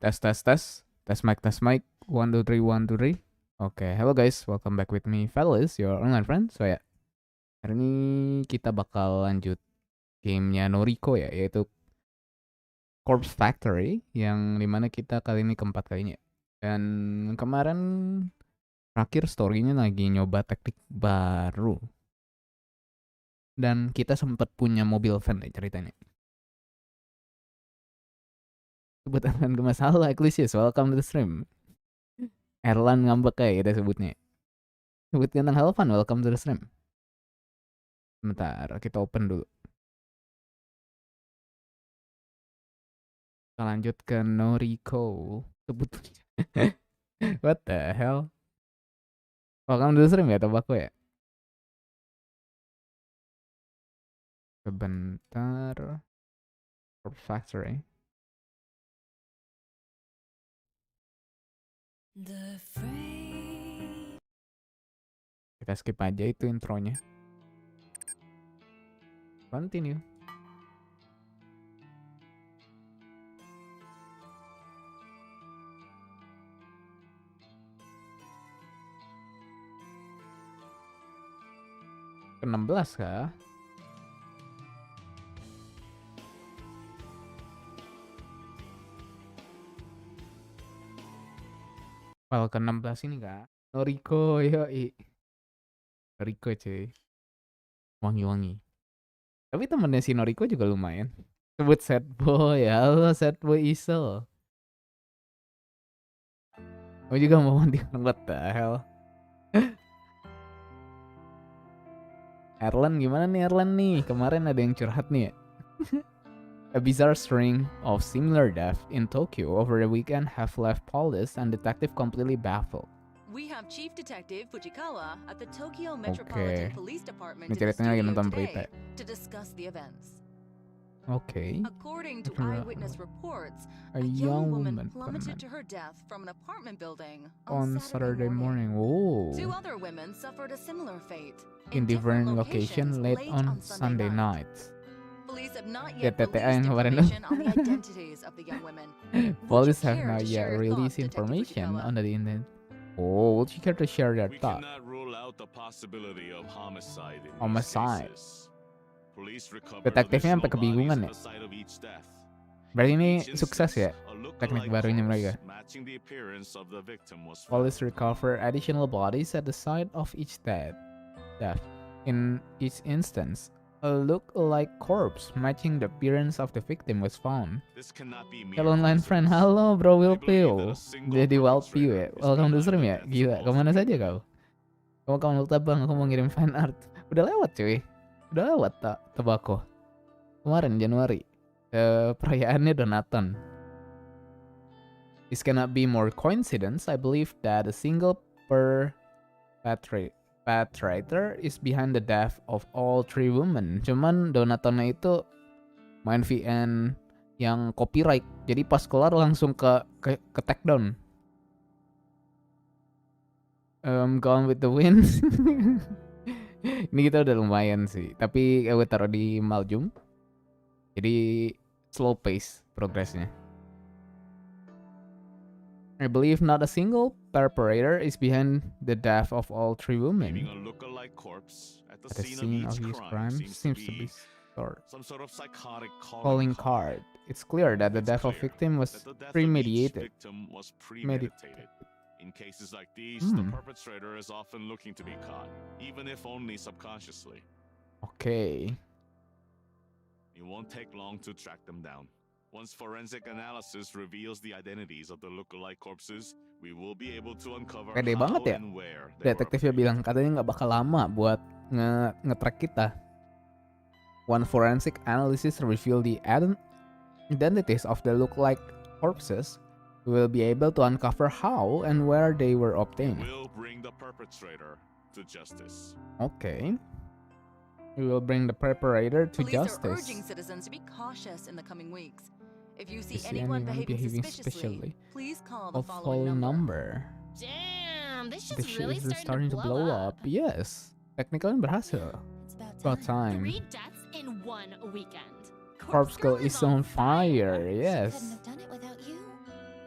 Tes mic 1 2 3 1 2 3. Oke, hello guys, welcome back with me Fedelish, your online friend. So ya, hari ini kita bakal lanjut gamenya Noriko ya, yaitu Corpse Factory, yang dimana kita kali ini keempat kalinya. Dan kemarin terakhir story-nya lagi nyoba teknik baru. Dan kita sempat punya mobil van nih ceritanya. Sebutan ke masalah, Ecclesias, welcome to the stream. Erlan ngambek kayak kita sebutnya. Sebut tentang hal fun, welcome to the stream. Bentar, kita open dulu. Kita lanjut ke Noriko. Sebut. What the hell? Welcome to the stream ya, tobacco ya? Sebentar. Factory. Kita skip aja itu intronya. Continue. Ke-16 kah? File ke-16 ini kah? Noriko, yoi. Noriko cuy. Wangi-wangi. Tapi temennya si Noriko juga lumayan. Sebut sad boy, halo sad boy Isel. Gue juga mau mandi, what the hell. Erlan gimana nih Erlan nih? Kemarin ada yang curhat nih ya. A bizarre string of similar deaths in Tokyo over the weekend have left police and detective completely baffled. We have Chief Detective Fujikawa at the Tokyo Metropolitan Police Department to discuss the events. Okay. According to eyewitness reports, a young woman plummeted to her death from an apartment building on Saturday morning. Whoa. Two other women suffered a similar fate in different locations late on Sunday nights. Police have not yet released information on the identities of the young women. Police have not yet released information on the internet. Oh, would you care to share their thoughts? We cannot rule out the possibility of homicide in Homicide. these cases. Police recovered Detektifnya sampai additional kebingungan bodies ya. at the site of each death. Berarti ini Each sukses ya, instance, a lookalike teknik barunya corpse mereka. matching the appearance of the victim was found. Police recover additional bodies at the site of each death. In each instance, a look-alike corpse matching the appearance of the victim was found. This cannot be mere Hello online friend, halo bro Wilpio. Jadi Wilpio ya, welcome to stream ya. Gila, kemana saja kau? Kamu tabang, aku mau ngirim fan art. Udah lewat cuy, udah lewat tak tebako. Kemarin Januari, perayaannya Donaton. This cannot be more coincidence. I believe that a single perpetrator is behind the death of all three women. Cuman Donatonnya itu main VN yang copyright. Jadi pas kelar langsung ke take down. Gone with the wind. Ini kita udah lumayan sih. Tapi gue taruh di Maljum. Jadi slow pace progresnya. I believe not a single perpetrator is behind the death of all three women. Leaving a lookalike corpse at the At the scene of of each each crime seems to be some sort of psychotic calling card. It's clear that the death of victim was premeditated. In cases like these, the perpetrator is often looking to be caught, even if only subconsciously. Okay. It won't take long to track them down. Once forensic analysis reveals the identities of the lookalike corpses, we will be able to uncover Pede how banget ya. and where they were Detektifnya bilang katanya nggak bakal lama buat nge-track kita. One forensic analysis reveal the identities of the lookalike corpses. We will be able to uncover how and where they were obtained. We'll bring the perpetrator to justice. Okay. We will bring the perpetrator to Police justice. are urging citizens to be cautious in the coming weeks. If you see anyone behaving suspiciously, please call the following number. Damn, this The shit's shit really is starting to blow up. Yes. Technically berhasil. It's About time. 3 deaths in one weekend. Corpse Girl is on fire. Yes. Couldn't have done it without you.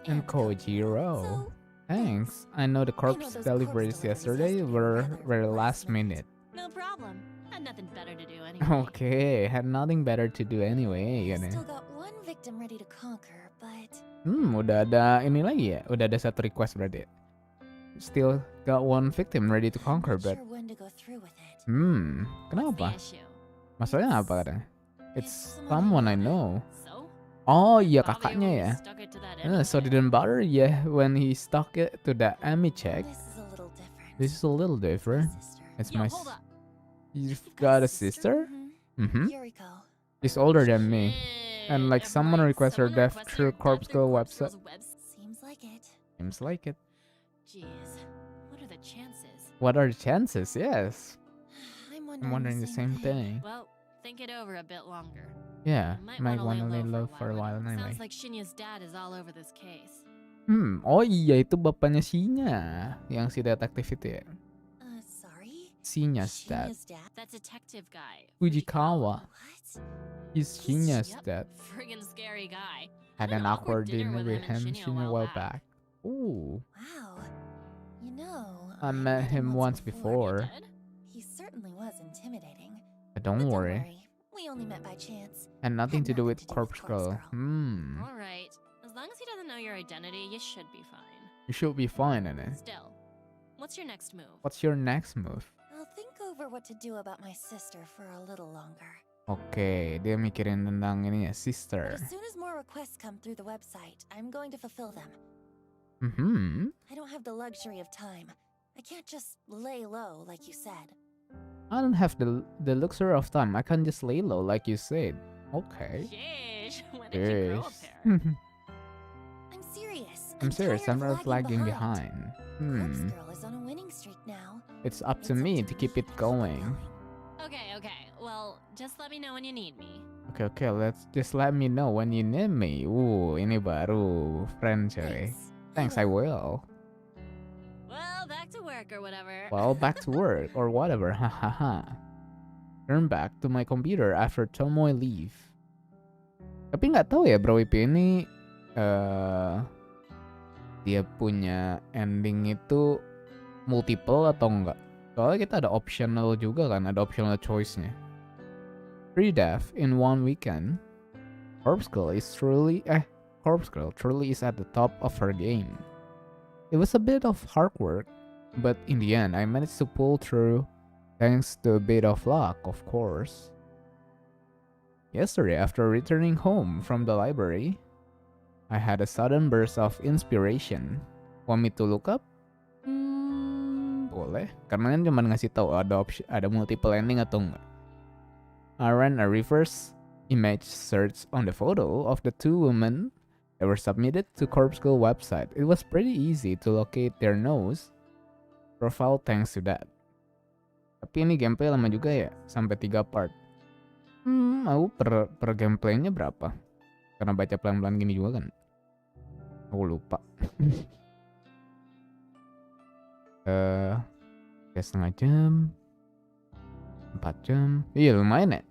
and Kojiro. Thanks. I know the corpse those deliveries corpse yesterday deliveries were yesterday were very rather last last minute. No problem. Had nothing better to do anyway. Okay, had nothing better to do anyway. Still Gini. got one victim ready to conquer, but Udah ada ini lagi ya? Udah ada satu request berarti ya? Still got one victim ready to conquer, I'm but not sure when to go through with it. What's kenapa? the issue? Masalahnya apa katanya? It's someone I know. So? Oh iya Bobby kakaknya only ya. stuck it to that Emmy So chick. didn't bother ya when he stuck it to that Emmy check. This is a little different. This is a little different. Sister. It's Yo, my. hold up. You've got a sister? Mm-hmm. Yuriko. She's older than me. And like Shit, someone right, requests her someone death requested through her Corpse death through Girl Corpse website. Girl's Seems like it. Seems like it. Jeez, what are the chances? What are the chances? Yes. I'm I'm wondering the same thing. Well, think it over a bit longer. Yeah, You might wanna want to lay low for a while anyway. Sounds like Shinya's dad is all over this case. Oh iya itu bapaknya Shinya yang si detektif itu ya. Sorry? Shinya's dad. That detective guy. Fujikawa. What? He's Shinya's Yep. dad. Friggin' scary guy. Had an awkward dinner with him Shinya a while back. Ooh. Wow. You know, I met him once before. He certainly was intimidating. But don't worry. We only met by chance. And nothing to do with Corpse Corpse Girl. Alright. As long as he doesn't know your identity, you should be fine. You should be fine in it. Still, what's your next move? What's your next move? I'll think over what to do about my sister for a little longer. Oke, dia mikirin tentang ini ya, sister. As soon as more requests come through the website, I'm going to fulfill them. I don't have the luxury of time. I can't just lay low like you said. I don't have the luxury of time. I can just lay low like you said. Okay. Yeesh, when did you grow up Yes. there? I'm serious. I'm serious. tired I'm of not lagging behind. Corpse Girl is on a winning streak now. It's up to me to keep it going. Okay. Well, just let me know when you need me. Okay. Let's just let me know when you need me. Ini baru friend coy. Thanks, I will. Well, back to work or whatever. Well, back to work or whatever. Hahaha. Turn back to my computer after Tomoe leave. Tapi nggak tahu ya Bro IP ini dia punya ending itu multiple atau enggak. Soalnya kita ada optional juga kan, ada optional choice-nya. Pre-death in one weekend. Corpse Girl truly is at the top of her game. It was a bit of hard work, but in the end I managed to pull through thanks to a bit of luck, of course. Yesterday, after returning home from the library, I had a sudden burst of inspiration. Want me to look up? Boleh, karena kan cuma ngasih tahu ada multiple ending atau enggak. I ran a reverse image search on the photo of the two women that were submitted to Corpse Girl website. It was pretty easy to locate their nose profile thanks to that. Tapi ini gameplay lama juga ya, sampai 3 part. Aku per gameplaynya berapa? Karena baca pelan-pelan gini juga kan. Aku lupa. Setengah jam, 4 jam. Iya lumayan ya.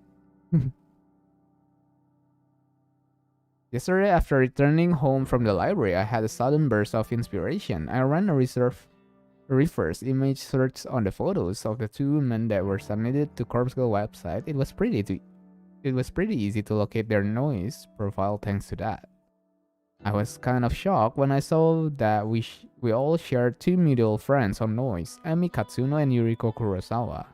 Yesterday, after returning home from the library, I had a sudden burst of inspiration. I ran a reverse image search on the photos of the two women that were submitted to Corpse Girl website. It was pretty easy to locate their noise profile thanks to that. I was kind of shocked when I saw that we all shared two mutual friends on noise, Emi Katsuno and Yuriko Kurosawa.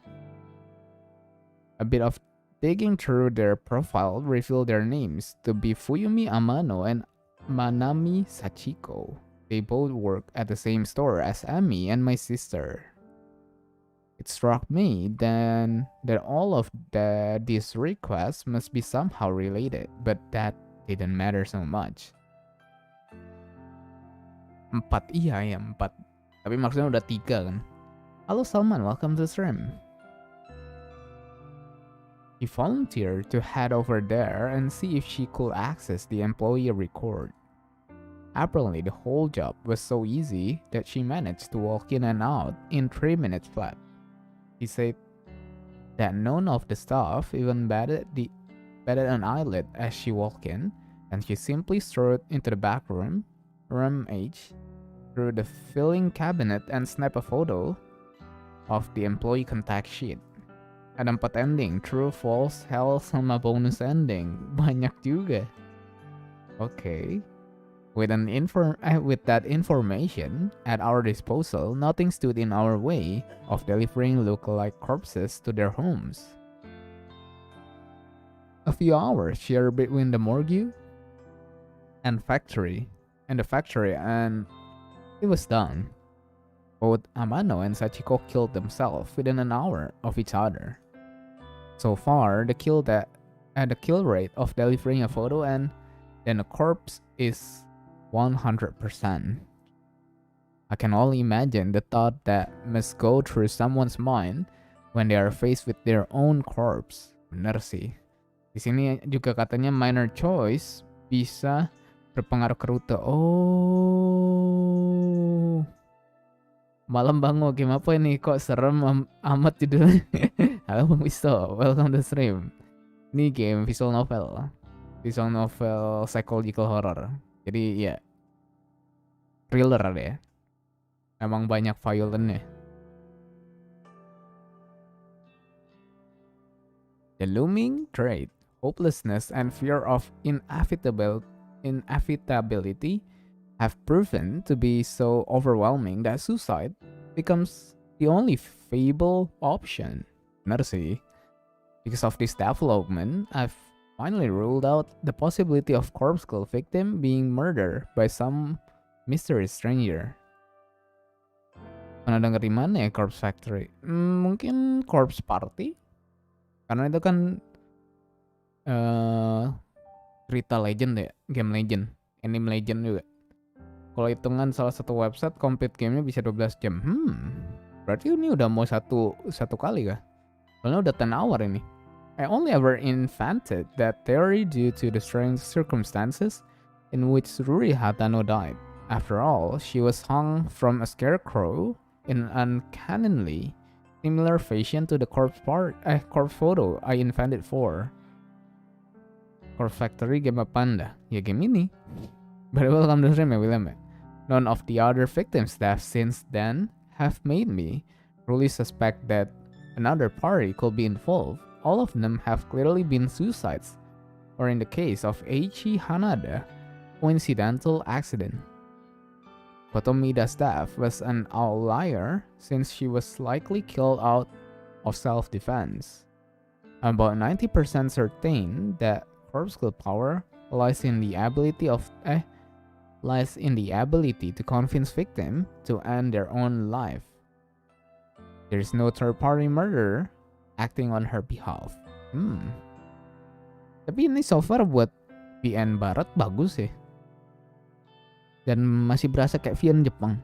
A bit of digging through their profile revealed their names to be Fuyumi Amano and Manami Sachiko. They both work at the same store as Emi and my sister. It struck me then that all of these requests must be somehow related, but that didn't matter so much. 4, iya ya 4. Tapi maksudnya udah 3 kan. Halo Salman, welcome to stream. He volunteered to head over there and see if she could access the employee record. Apparently, the whole job was so easy that she managed to walk in and out in 3 minutes flat. He said that none of the staff even batted an eyelid as she walked in, and she simply strode into the back room, rummage through the filing cabinet and snap a photo of the employee contact sheet. Ada 4 ending, true, false, hell, sama bonus ending. Banyak juga. Okay. With that information at our disposal, nothing stood in our way of delivering lookalike corpses to their homes. A few hours shared between the morgue and the factory, and it was done. Both Amano and Sachiko killed themselves within an hour of each other. So far, the kill rate of delivering a photo and then a corpse is 100%. I can only imagine the thought that must go through someone's mind when they are faced with their own corpse. Bener sih. Di sini juga katanya minor choice bisa berpengaruh ke rute. Oh. Malam bangun game apa ini? Kok serem amat judulnya? Halo Bang Wisto, welcome to stream. Ini game visual novel psychological horror. Jadi ya thriller ada ya. Emang banyak violentnya. The looming dread, hopelessness, and fear of inevitability have proven to be so overwhelming that suicide becomes the only feasible option. Benar sih. Because of this development, I've finally ruled out the possibility of corpse skull victim being murdered by some mysterious stranger. Pernah denger di mana ya Corpse Factory? Mungkin Corpse Party? Karena itu kan cerita legend ya, game legend, anime legend juga. Kalau hitungan salah satu website complete gamenya bisa 12 jam. Berarti ini udah mau satu kali kah? Soalnya udah 10 hour ini. I only ever invented that theory due to the strange circumstances in which Ruri Hatano died. After all, she was hung from a scarecrow in an uncannily similar fashion to the corpse photo I invented for. Corpse Factory game apaan dah? Ya game ini. But welcome to stream ya William ya. None of the other victims' deaths since then have made me really suspect that another party could be involved. All of them have clearly been suicides, or in the case of Eiichi Hanada, coincidental accident. But Tomida's death was an outlier since she was likely killed out of self-defense. I'm about 90% certain that corpse skull power lies in the ability to convince victim to end their own life. There is no third-party murderer acting on her behalf. Tapi ini so far buat VN Barat bagus ya. Dan masih berasa kayak VN Jepang.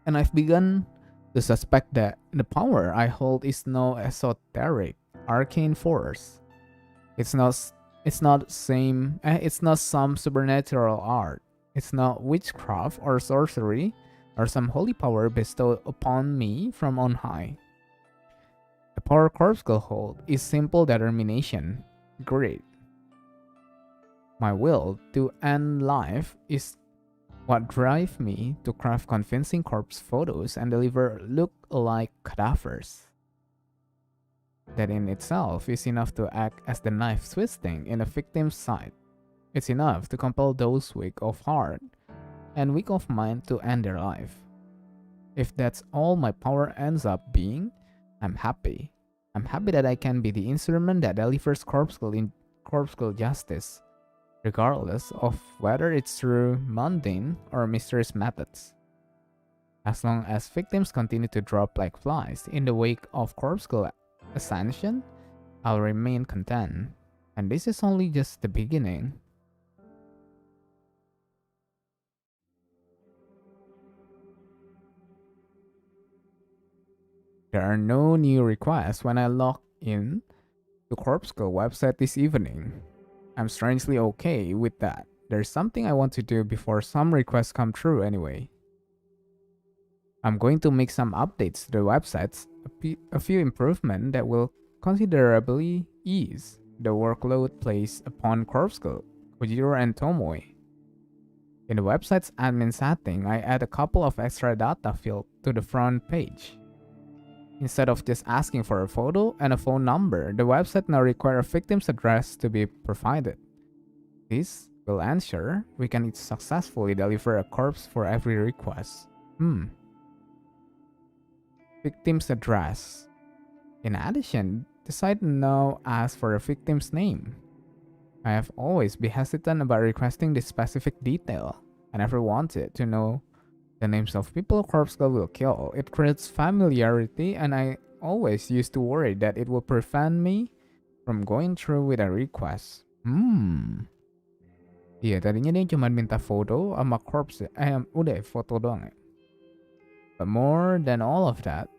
And I've begun to suspect that the power I hold is no esoteric arcane force. It's not some supernatural art. It's not witchcraft or sorcery or some holy power bestowed upon me from on high. The power corpse skull hold is simple determination, grit. My will to end life is what drives me to craft convincing corpse photos and deliver look-alike cadavers. That in itself is enough to act as the knife twisting in a victim's side. It's enough to compel those weak of heart and weak of mind to end their life. If that's all my power ends up being, I'm happy. I'm happy that I can be the instrument that delivers corpse skull justice, regardless of whether it's through mundane or mysterious methods. As long as victims continue to drop like flies in the wake of corpse skull ascension, I'll remain content. And this is only just the beginning. There are no new requests when I log in the Corpse Skull website this evening. I'm strangely okay with that. There's something I want to do before some requests come through anyway. I'm going to make some updates to the websites, a few improvements that will considerably ease the workload placed upon Corpse Skull, Kojiro, and Tomoe. In the website's admin setting, I add a couple of extra data fields to the front page. Instead of just asking for a photo and a phone number, the website now requires a victim's address to be provided. This will ensure we can successfully deliver a corpse for every request. Victim's address. In addition, the site now asks for a victim's name. I have always been hesitant about requesting this specific detail. I never wanted to know the names of people Corpse Girl will kill. It creates familiarity, and I always used to worry that it would prevent me from going through with a request. Iya, tadinya dia cuma minta foto sama corpse. Udah foto doang ya. But more than all of that,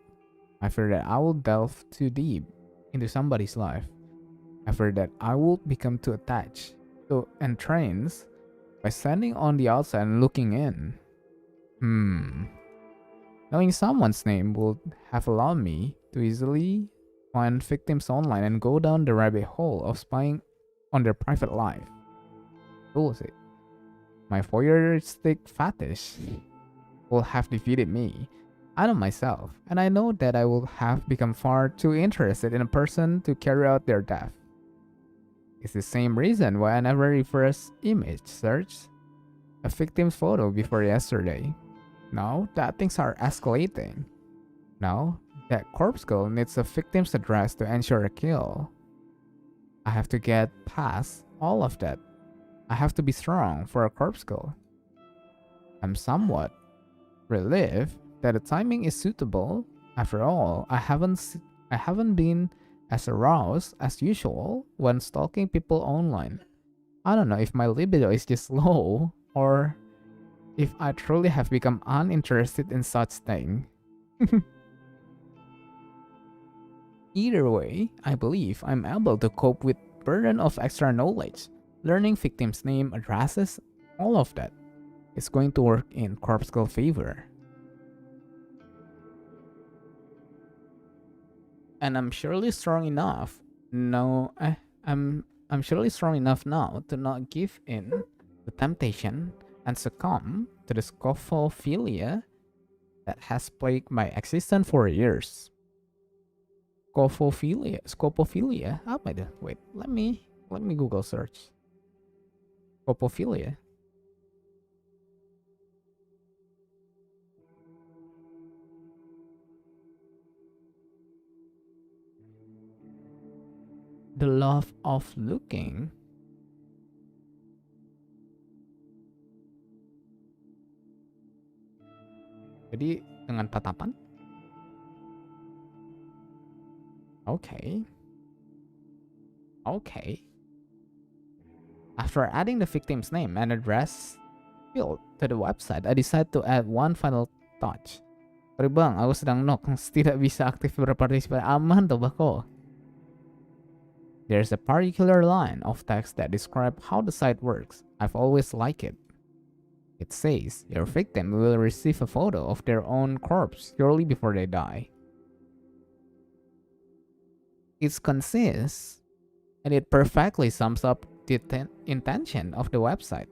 I fear that I will delve too deep into somebody's life. I fear that I will become too attached to entranced by standing on the outside and looking in. Knowing someone's name would have allowed me to easily find victims online and go down the rabbit hole of spying on their private life. Betul sih. My voyeuristic fetish will have defeated me. I know myself, and I know that I will have become far too interested in a person to carry out their death. It's the same reason why I never reverse image searched a victim's photo before yesterday. Now that things are escalating. Now that Corpse Girl needs a victim's address to ensure a kill. I have to get past all of that. I have to be strong for a Corpse Girl. I'm somewhat relieved that the timing is suitable. After all, I haven't been as aroused as usual when stalking people online. I don't know if my libido is just low or if I truly have become uninterested in such thing. Either way, I believe I'm able to cope with burden of extra knowledge, learning victims' name, addresses, all of that. It's going to work in Corpse Girl favor. And I'm surely strong enough. I'm surely strong enough now to not give in to temptation and succumb to the scopophilia that has plagued my existence for years. Scopophilia? Apa itu? Wait, let me Google search. Scopophilia. The love of looking. Jadi dengan tatapan. Okay. After adding the victim's name and address field to the website, I decided to add one final touch. Sorry bang, aku sedang knock, tidak bisa aktif berpartisipasi. Aman tuh bako. There's a particular line of text that describes how the site works. I've always liked it. It says, your victim will receive a photo of their own corpse shortly before they die. It's concise, and it perfectly sums up the intention of the website.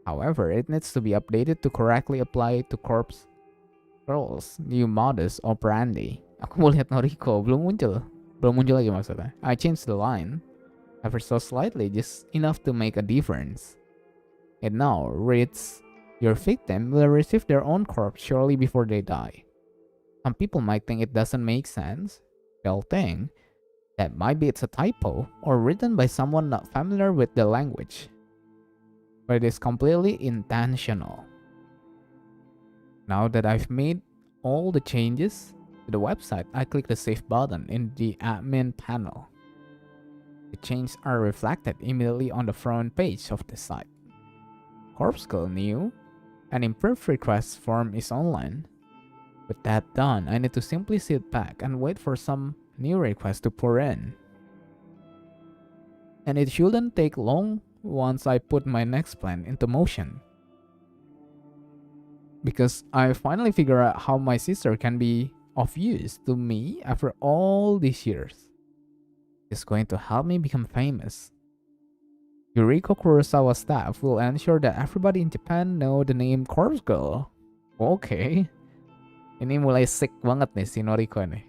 However, it needs to be updated to correctly apply to Corpse Girl's new modus operandi. Aku mau lihat Noriko, belum muncul lagi maksudnya. I changed the line ever so slightly, just enough to make a difference. It now reads, your victim will receive their own corpse shortly before they die. Some people might think it doesn't make sense. They'll think that maybe it's a typo or written by someone not familiar with the language. But it is completely intentional. Now that I've made all the changes to the website, I click the save button in the admin panel. The changes are reflected immediately on the front page of the site. Corpse Girl new and improved request form is online. With that done, I need to simply sit back and wait for some new requests to pour in. And it shouldn't take long once I put my next plan into motion. Because I finally figured out how my sister can be of use to me after all these years. It's going to help me become famous. Yuriko Kurosawa staff will ensure that everybody in Japan know the name Corpse Girl. Okay. Ini mulai sick banget nih si Noriko nih.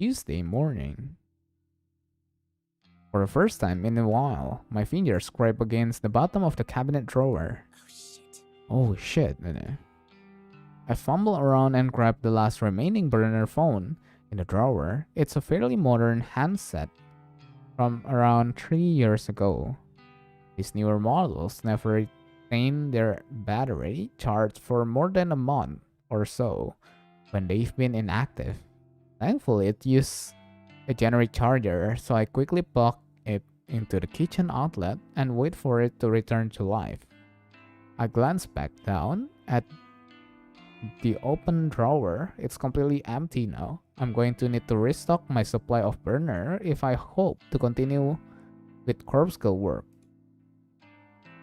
Tuesday morning. For the first time in a while, my fingers scrape against the bottom of the cabinet drawer. Oh shit. I fumble around and grab the last remaining burner phone in the drawer. It's a fairly modern handset from around 3 years ago. These newer models never retain their battery charged for more than a month or so when they've been inactive. Thankfully, it used a generic charger, so I quickly plug it into the kitchen outlet and wait for it to return to life. I glance back down at the open drawer. It's completely empty now. I'm going to need to restock my supply of burner if I hope to continue with Corpse Girl work.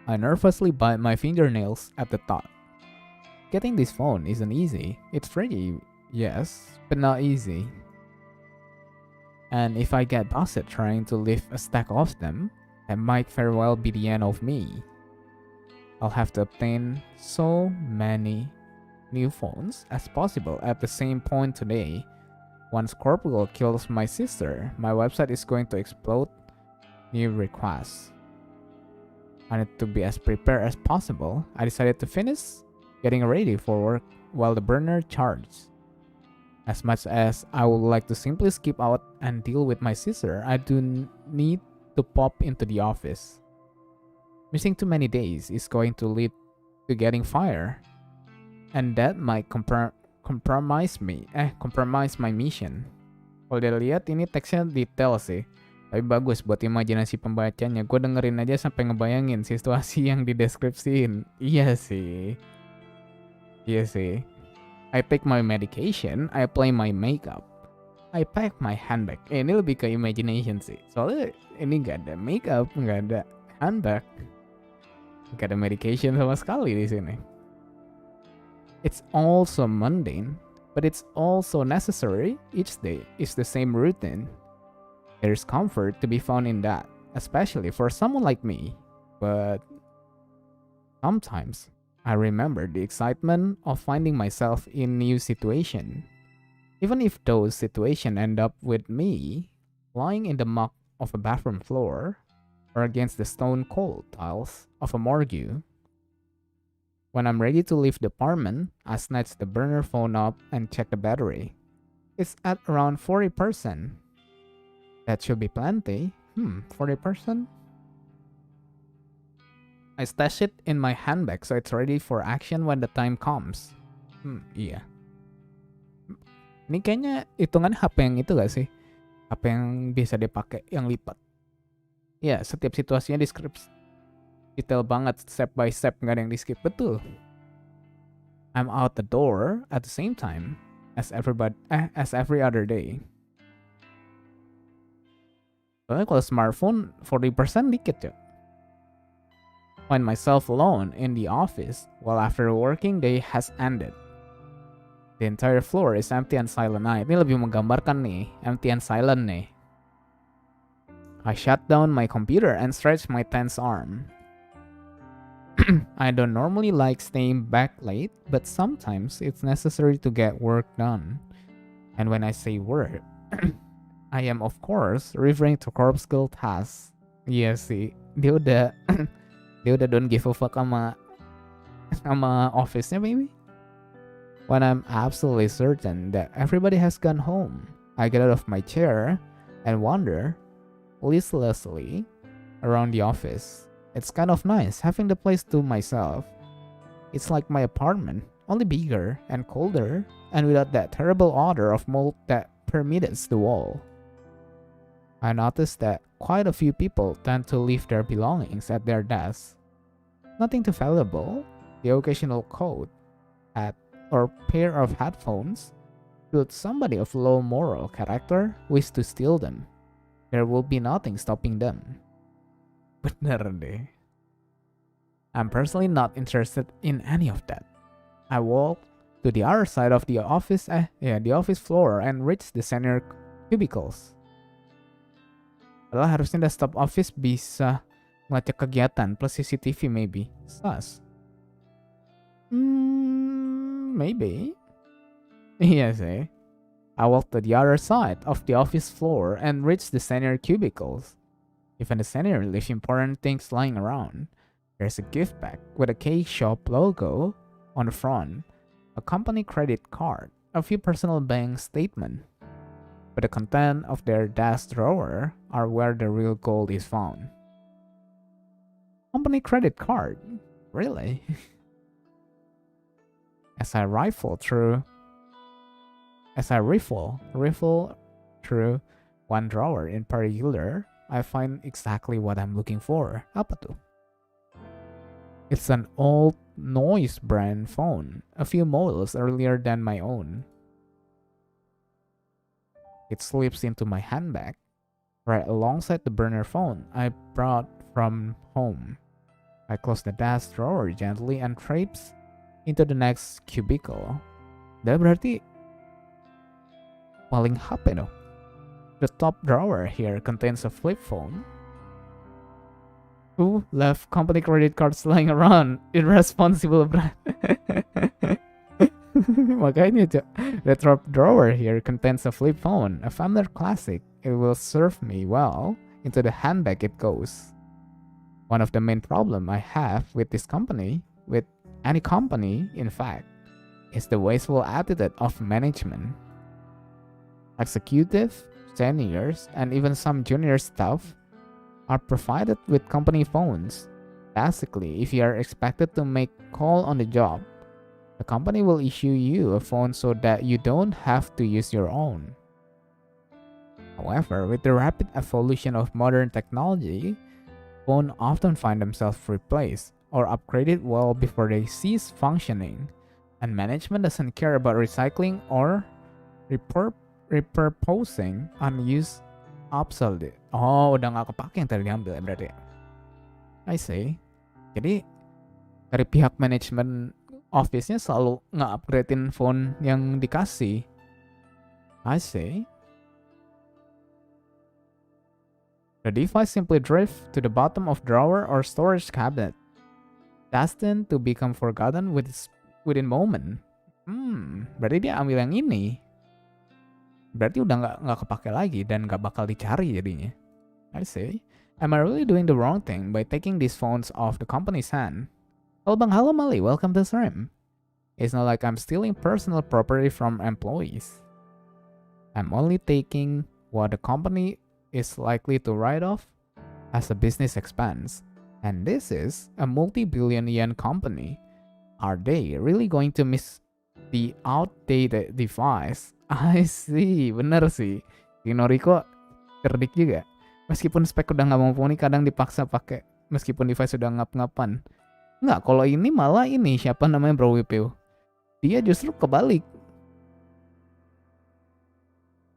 I nervously bite my fingernails at the thought. Getting this phone isn't easy. It's free, yes, but not easy. And if I get busted trying to lift a stack of them, that might very well be the end of me. I'll have to obtain so many new phones as possible at the same point today. Once Corporal kills my sister, my website is going to explode new requests. I need to be as prepared as possible. I decided to finish getting ready for work while the burner charges. As much as I would like to simply skip out and deal with my sister, I do need to pop into the office. Missing too many days is going to lead to getting fired, and that might compromise my mission. Kalau dilihat ini teksnya detail sih, tapi bagus buat imajinasi pembacanya. Gue dengerin aja sampai ngebayangin situasi yang dideskripsiin. Iya sih. I take my medication, I apply my makeup, I pack my handbag. Ini lebih ke imagination sih. Soalnya ini gak ada makeup, gak ada handbag, gak ada medication sama sekali di sini. It's also mundane, but it's also necessary. Each day is the same routine. There's comfort to be found in that, especially for someone like me. But sometimes I remember the excitement of finding myself in new situation. Even if those situations end up with me lying in the muck of a bathroom floor or against the stone cold tiles of a morgue. When I'm ready to leave the apartment, I snatch the burner phone up and check the battery. It's at around 40%. That should be plenty. 40%? I stash it in my handbag so it's ready for action when the time comes. Iya. Ini kayaknya hitungan HP yang itu gak sih? HP yang bisa dipakai, yang lipat. Ya, setiap situasinya deskripsi detail banget, step by step, gak ada yang di skip. Betul. I'm out the door at the same time as every other day. Soalnya kalau smartphone 40% dikit ya. Find myself alone in the office while after a working day has ended. The entire floor is empty and silent. Nah, ini lebih menggambarkan nih, empty and silent nih. I shut down my computer and stretch my tense arm. I don't normally like staying back late, but sometimes it's necessary to get work done. And when I say work, I am of course referring to Corpse Girl tasks. Iya sih, dia udah don't give a fuck sama office-nya maybe. When I'm absolutely certain that everybody has gone home, I get out of my chair and wander listlessly around the office. It's kind of nice having the place to myself. It's like my apartment, only bigger and colder and without that terrible odor of mold that permeates the wall. I noticed that quite a few people tend to leave their belongings at their desks. Nothing too valuable, the occasional coat, hat, or pair of headphones. Should somebody of low moral character wish to steal them, there will be nothing stopping them. Bener deh. I'm personally not interested in any of that. I walk to the other side of the office, the office floor and reach the senior cubicles. Padahal harusnya desktop office bisa ngelacak kegiatan plus CCTV maybe. Sus. Maybe. Iya sih. I walk to the other side of the office floor and reach the senior cubicles. Even the senior leaves important things lying around. There's a gift bag with a cake shop logo on the front, a company credit card, a few personal bank statements. But the content of their desk drawer are where the real gold is found. Company credit card? Really? As I rifle through one drawer in particular, I find exactly what I'm looking for. Apa tuh? It's an old noise brand phone, a few models earlier than my own. It slips into my handbag, right alongside the burner phone I brought from home. I close the desk drawer gently and traipse into the next cubicle. That berarti paling HP dong. The top drawer here contains a flip phone. Who left company credit cards lying around? Irresponsible brand. Makanya, Cok. The top drawer here contains a flip phone, a familiar classic. It will serve me well. Into the handbag it goes. One of the main problems I have with this company, with any company, in fact, is the wasteful attitude of management. Executive, seniors, and even some junior staff are provided with company phones. Basically, if you are expected to make call on the job, the company will issue you a phone so that you don't have to use your own. However, with the rapid evolution of modern technology, phones often find themselves replaced or upgraded well before they cease functioning, and management doesn't care about recycling or repurposing unused obsolete. Oh, udah nggak kepake yang tadi diambil ya berarti. I see. Jadi dari pihak manajemen office-nya selalu nge-upgradein phone yang dikasih. I see. The device simply drift to the bottom of drawer or storage cabinet, destined to become forgotten within moment. Berarti dia ambil yang ini. Berarti udah nggak kepake lagi dan nggak bakal dicari jadinya. I see. Am I really doing the wrong thing by taking these phones off the company's hand? Halo Mali, welcome to stream. It's not like I'm stealing personal property from employees. I'm only taking what the company is likely to write off as a business expense. And this is a multi-billion yen company. Are they really going to miss the outdated device? I see, bener sih. Si Noriko cerdik juga. Meskipun Spec udah nggak mumpuni, kadang dipaksa pakai meskipun device sudah ngap-ngapan. Nggak, kalau ini malah ini siapa namanya Bro Wipil. Dia justru kebalik.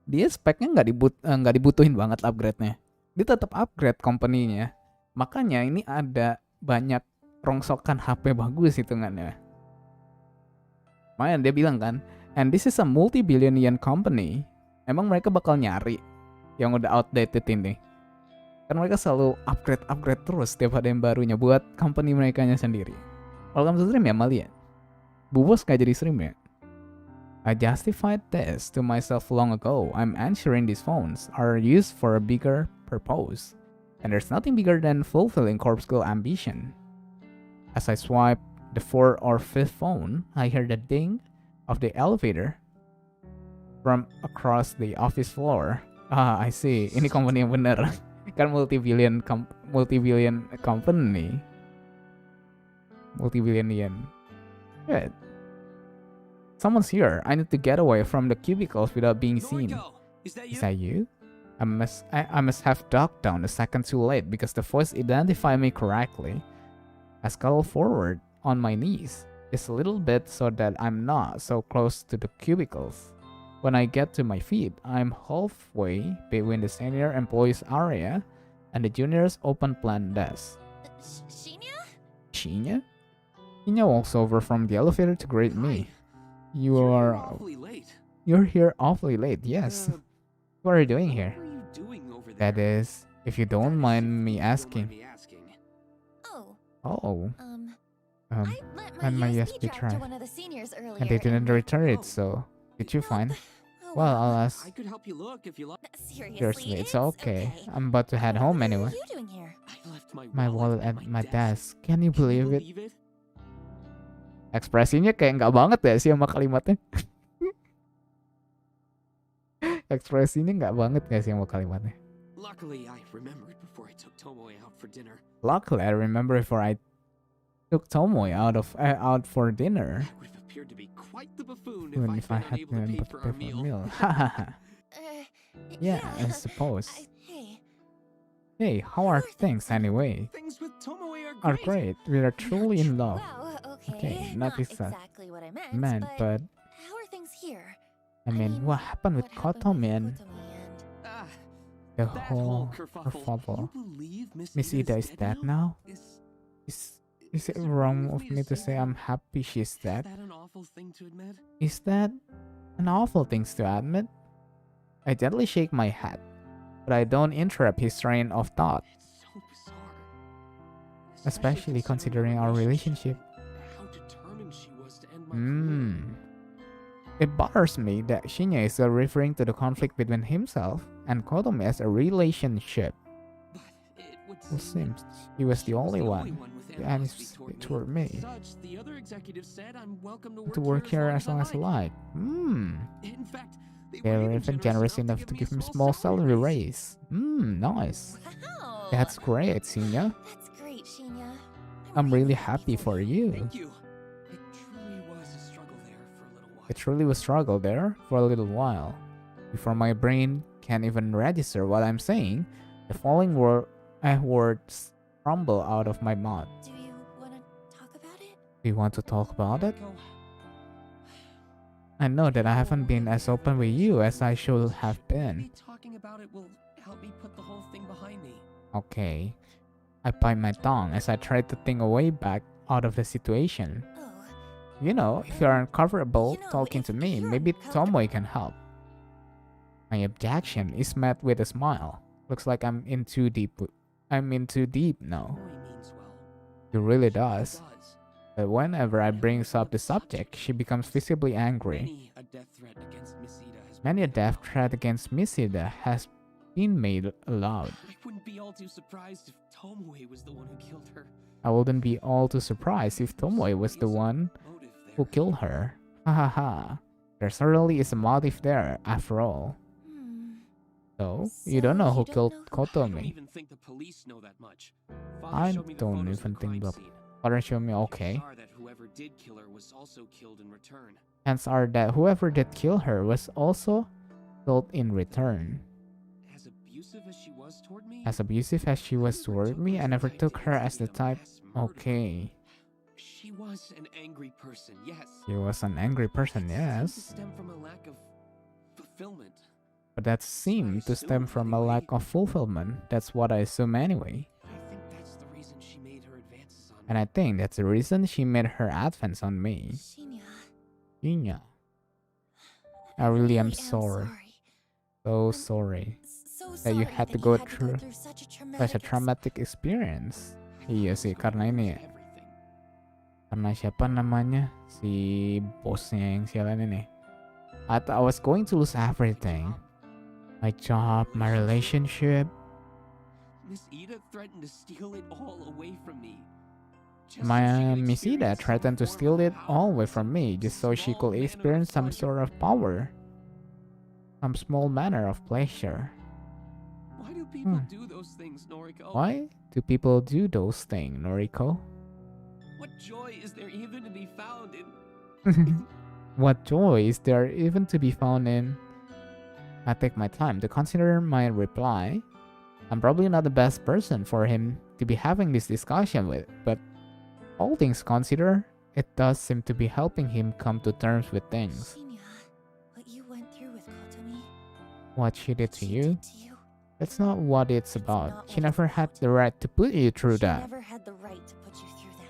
Dia speknya nggak dibutuhin banget upgrade-nya. Dia tetap upgrade company-nya. Makanya ini ada banyak rongsokan HP bagus hitungannya. Makanya dia bilang kan, and this is a multi-billion yen company. Emang mereka bakal nyari yang udah outdated ini? Kan mereka selalu upgrade terus setiap ada yang barunya buat company mereka sendiri. Welcome to stream ya Malia. Bu Bos gak jadi stream ya? I justified this to myself long ago. I'm ensuring these phones are used for a bigger purpose. And there's nothing bigger than fulfilling corp school ambition. As I swipe the 4th or 5th phone, I hear the ding of the elevator from across the office floor. I see. Ini company yang bener. Kan multi-billion company. Multi-billion yen. Good. Someone's here. I need to get away from the cubicles without being seen. Is that you? I must have ducked down a second too late because the voice identified me correctly. I scuttle forward on my knees, just a little bit so that I'm not so close to the cubicles. When I get to my feet, I'm halfway between the senior employees area and the junior's open plan desk. Shinya? Shinya? Shinya walks over from the elevator to greet me. You're here awfully late. Yes. What are you doing here? That is, if you don't mind me asking. Oh. I let And my USB USB drive to drive. one of the seniors earlier. And they didn't return it, so did you find? Oh, Well, I'll ask. I could help you look if you like. Seriously, it's okay. I'm about to head home anyway. What are you doing here? I left My wallet at my desk. Can you believe it? Ekspresinya kayak nggak banget ya sih sama kalimatnya. Ekspresinya nggak banget gak sih sama kalimatnya. Luckily, I remembered before I took Tomoe out for dinner. Luckily, I remember before I took Tomoe out for dinner. I would have appeared to be quite the buffoon Even if if I I'd had been unable to pay to for pay our for a meal. meal. Yeah, I suppose. Hey, Hey, how are things anyway? Things with Tomoe Are are great. great. We are truly in love. wow, okay. Okay, not exactly what I meant, Man, but how are things here? I mean, what happened with Kotomi and Ah, the that whole kerfuffle. kerfuffle? You believe Miss Ida is dead now? Is Is it wrong of me to say I'm happy she's dead? that an awful thing to admit? Is that an awful thing to admit? I gently shake my head, but I don't interrupt his train of thought, It's so bizarre. especially considering our relationship. How determined she was to end my career. It bothers me that Shinya is referring to the conflict between himself and Kotomi as a relationship. But it would It seems he was the only one with to animosity animosity toward me. Such, the other executives said I'm welcome To work here as long as I like. In fact, They're even generous enough to give me a small salary raise. Nice. Wow. That's great, Shinya. That's great, Shinya. I'm really happy for you. Thank you. It truly was a struggle there for a little while. It really was struggle there for a little while. Before my brain can even register what I'm saying, the following words crumble out of my mouth. Do you want to talk about it? Do you want to talk about it? Go. I know that I haven't been as open with you as I should have been. Maybe talking about it will help me put the whole thing behind me. Okay. I bite my tongue as I try to think a way back out of the situation. Oh, You know, if you're uncomfortable You know, talking if to me, you're maybe uncomfortable- Tomoe can help. My objection is met with a smile. Looks like I'm in too deep now. Tomoe means well. It really She does. But whenever I brings up the subject, she becomes visibly angry. Many a death threat against Misida Has been made aloud. I wouldn't be all too surprised if Tomoe was the one who killed her. I wouldn't be all too surprised if Tomoe was the one Motive there. who killed her. Ha ha ha. There certainly is a motive there, after all. So, you don't know who So you killed don't I don't Kotomi. even think the police know that much. Father I showed me the don't photos of even the think crime the scene. Father showed me okay. Chances are that whoever did kill her was also killed in return. Chances are that whoever did kill her was also killed in return. As abusive as she was toward me, As abusive as she was toward me, I never took her as the type. Okay. She was an angry person, yes. She was an angry person, It seemed to yes. stem from a lack of fulfillment. But that seemed to stem from a lack of fulfillment. That's what I assume anyway. I think that's the reason she made her advances on me. And I think that's the reason she made her advance on me. Shinya. Shinya. I really am sorry. So sorry So that you sorry had to you go had through such a such a traumatic experience. Iya sih, karena ini ya. Everything. Karena siapa namanya? Si bosnya yang sialan ini. I thought I was going to lose everything. My job, my relationship. Miss Ida threatened to steal it all away from me. Just so she My could Miss Ida experience threatened to some steal form it of all power, away from me just so she small could manner of experience some pleasure. sort of power. Some small manner of pleasure. Why do people do those things, Noriko? Why do people do those things, Noriko? What joy is there even to be found in? What joy is there even to be found in? I take my time to consider my reply. I'm probably not the best person for him to be having this discussion with, but all things considered, it does seem to be helping him come to terms with things. Shinya, what you went through with Kotomi, What she did to she you, did to you, that's not what it's not about. what She it's never had about. the right to put you through she that. never had the right to put you through that.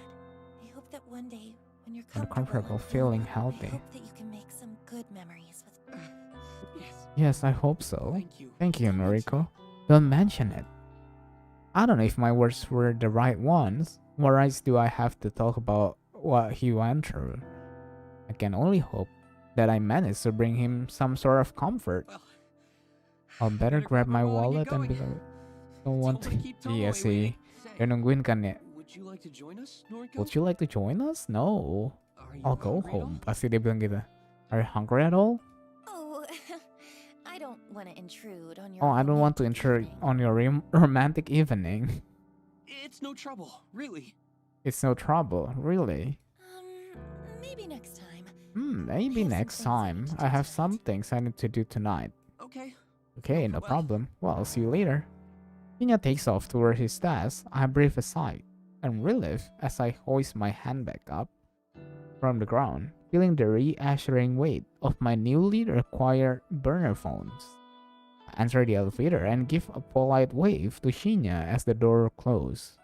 I hope that one day When you're and comfortable comfortable, feeling I healthy. hope that you can make some good memories with. Yes. Yes, I hope so. Thank you. Thank you, Don't mention Noriko. Don't mention it. I don't know if my words were the right ones. What rights do I have to talk about what he went through? I can only hope that I managed to bring him some sort of comfort. Well, I'll better grab my wallet and be be like, don't want to. Iya sih. Dia nungguin kan ya. Would you like to join us, Noriko? Would you like to join us? No. Are you I'll go hungry at home. all? Pasti dia bilang gitu. Are you hungry at all? Oh, I don't want to intrude on your. Oh, I don't want to romantic intrude evening. on your romantic evening. It's no trouble, really. It's no trouble, really. Maybe next time. Maybe I have some next things I time. need to I do have tonight. some things I need to do tonight. Okay. Okay, no Well- problem. Well, I'll see you later. Shinya takes off toward his desk. I breathe a sigh and relief as I hoist my handbag up from the ground, feeling the reassuring weight of my newly acquired burner phones. I enter the elevator and give a polite wave to Shinya as the door closes.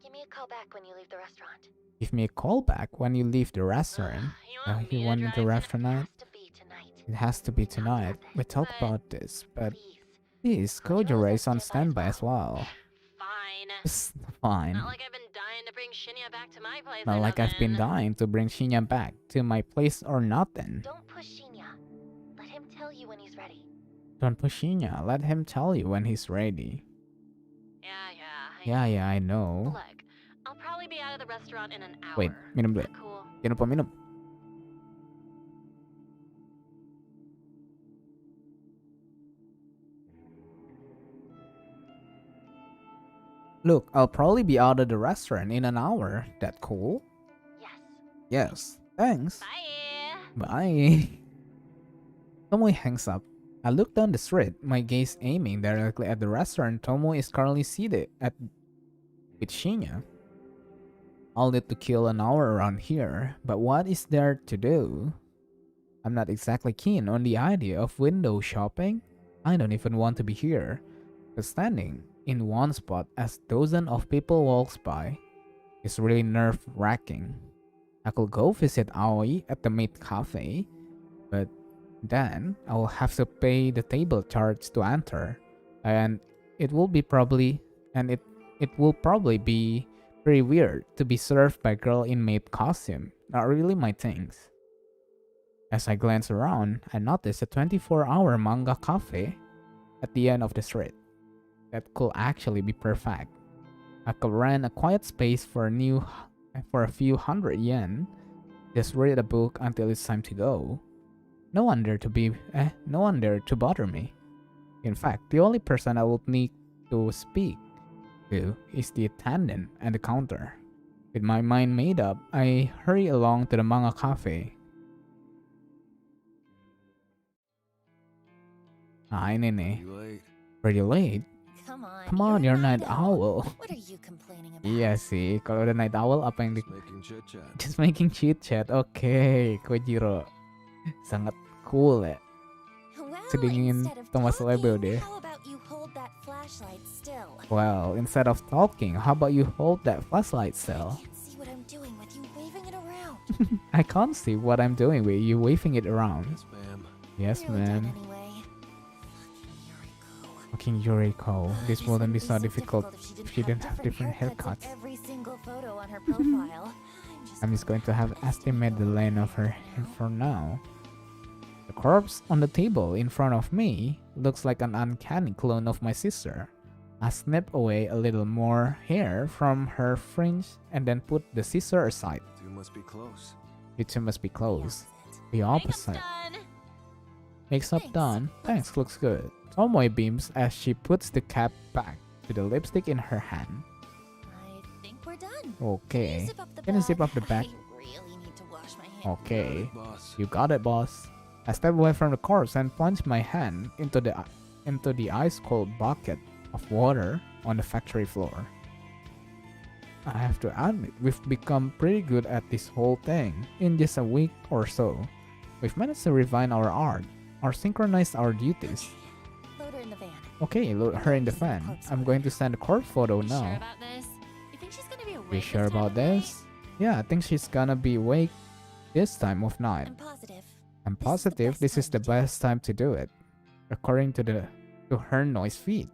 Give me a call back when you leave the restaurant. Give me a call back when you leave the restaurant. You want me to rest tonight? To be tonight. It has to be tonight. We talked about this, but Please. please, Kojiro is on standby as well. Fine. It's fine. Not like I've been dying to bring Shinya back to my place. Not or like I've been nothing. dying to bring Shinya back to my place or nothing. Don't push Shinya. Let him tell you when he's ready. Don't push Shinya. Let him tell you when he's ready. Yeah, I know. Look, I'll probably be out of the restaurant in an hour. Wait, minum dulu. Is that cool? Jangan lupa minum. Look, I'll probably be out of the restaurant in an hour. That cool? Yes. Yes. Thanks. Bye. Bye. Tomoe hangs up. I look down the street, my gaze aiming directly at the restaurant Tomoe is currently seated at with Shinya. I'll need to kill an hour around here, but what is there to do? I'm not exactly keen on the idea of window shopping. I don't even want to be here. But standing in one spot as dozens of people walks by is really nerve-wracking. I could go visit Aoi at the maid cafe, but then I will have to pay the table charge to enter, and it will probably be pretty weird to be served by a girl in maid costume. Not really my things. As I glance around, I notice a 24-hour manga cafe at the end of the street. That could actually be perfect. I could rent a quiet space for a few hundred yen. Just read a book until it's time to go. No one there to bother me. In fact, the only person I would need to speak to is the attendant at the counter. With my mind made up, I hurry along to the manga cafe. Hi, Nene. You late? Pretty late? Come on, you're night owl. What are you complaining about? Iya sih, kalau udah night owl apa yang di... Just making chit chat. Just making chit chat. Oke, Kojiro. Sangat cool ya. Well, Sedingin instead of Thomas talking, Lebo deh. How about you hold that flashlight still? Well, instead of talking, how about you hold that flashlight still? I can't see what I'm doing with you waving it around. I can't see what I'm doing with you waving it around. Yes, ma'am. Yes, Nearly done ma'am. anyway. Fucking Yuriko. This This wouldn't be so so difficult if she didn't have different haircuts. in every single photo on her profile. I'm just going to have estimate the length of her hair for now. The corpse on the table in front of me looks like an uncanny clone of my sister. I snip away a little more hair from her fringe and then put the scissor aside. You must be close. You two must be close. The Makeup's opposite. done. Makes up Thanks. done. Thanks, looks good. Tomoe beams as she puts the cap back to the lipstick in her hand. I think we're done. Okay. Can you zip up the Can you zip up the back? bag? I really need to wash my hands. Okay. Boss. You got it, boss. I step away from the corpse and plunge my hand into the ice cold bucket of water on the factory floor. I have to admit, we've become pretty good at this whole thing. In just a week or so, we've managed to refine our art, or synchronize our duties. Load her in the van. Okay, load her in the fan. I'm going to send a corpse photo You sure now. about this? You think she's gonna be awake You this sure time about of night? this? Yeah, I think she's gonna be awake this time of night. I'm positive. I'm This is the positive best this is time the to do it. best time to do it. According to her noise feed,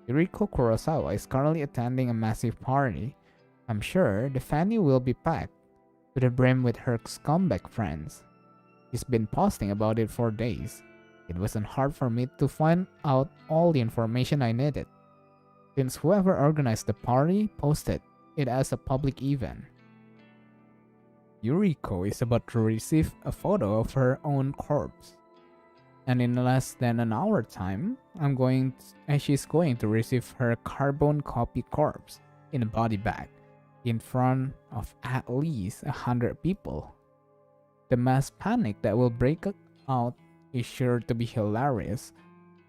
Yuriko Kurosawa is currently attending a massive party. I'm sure the venue will be packed to the brim with her scumbag friends. She's been posting about it for days. It wasn't hard for me to find out all the information I needed, since whoever organized the party posted it as a public event. Yuriko is about to receive a photo of her own corpse. And in less than an hour time, she's going to receive her carbon copy corpse in a body bag in front of at least 100 people. The mass panic that will break out is sure to be hilarious.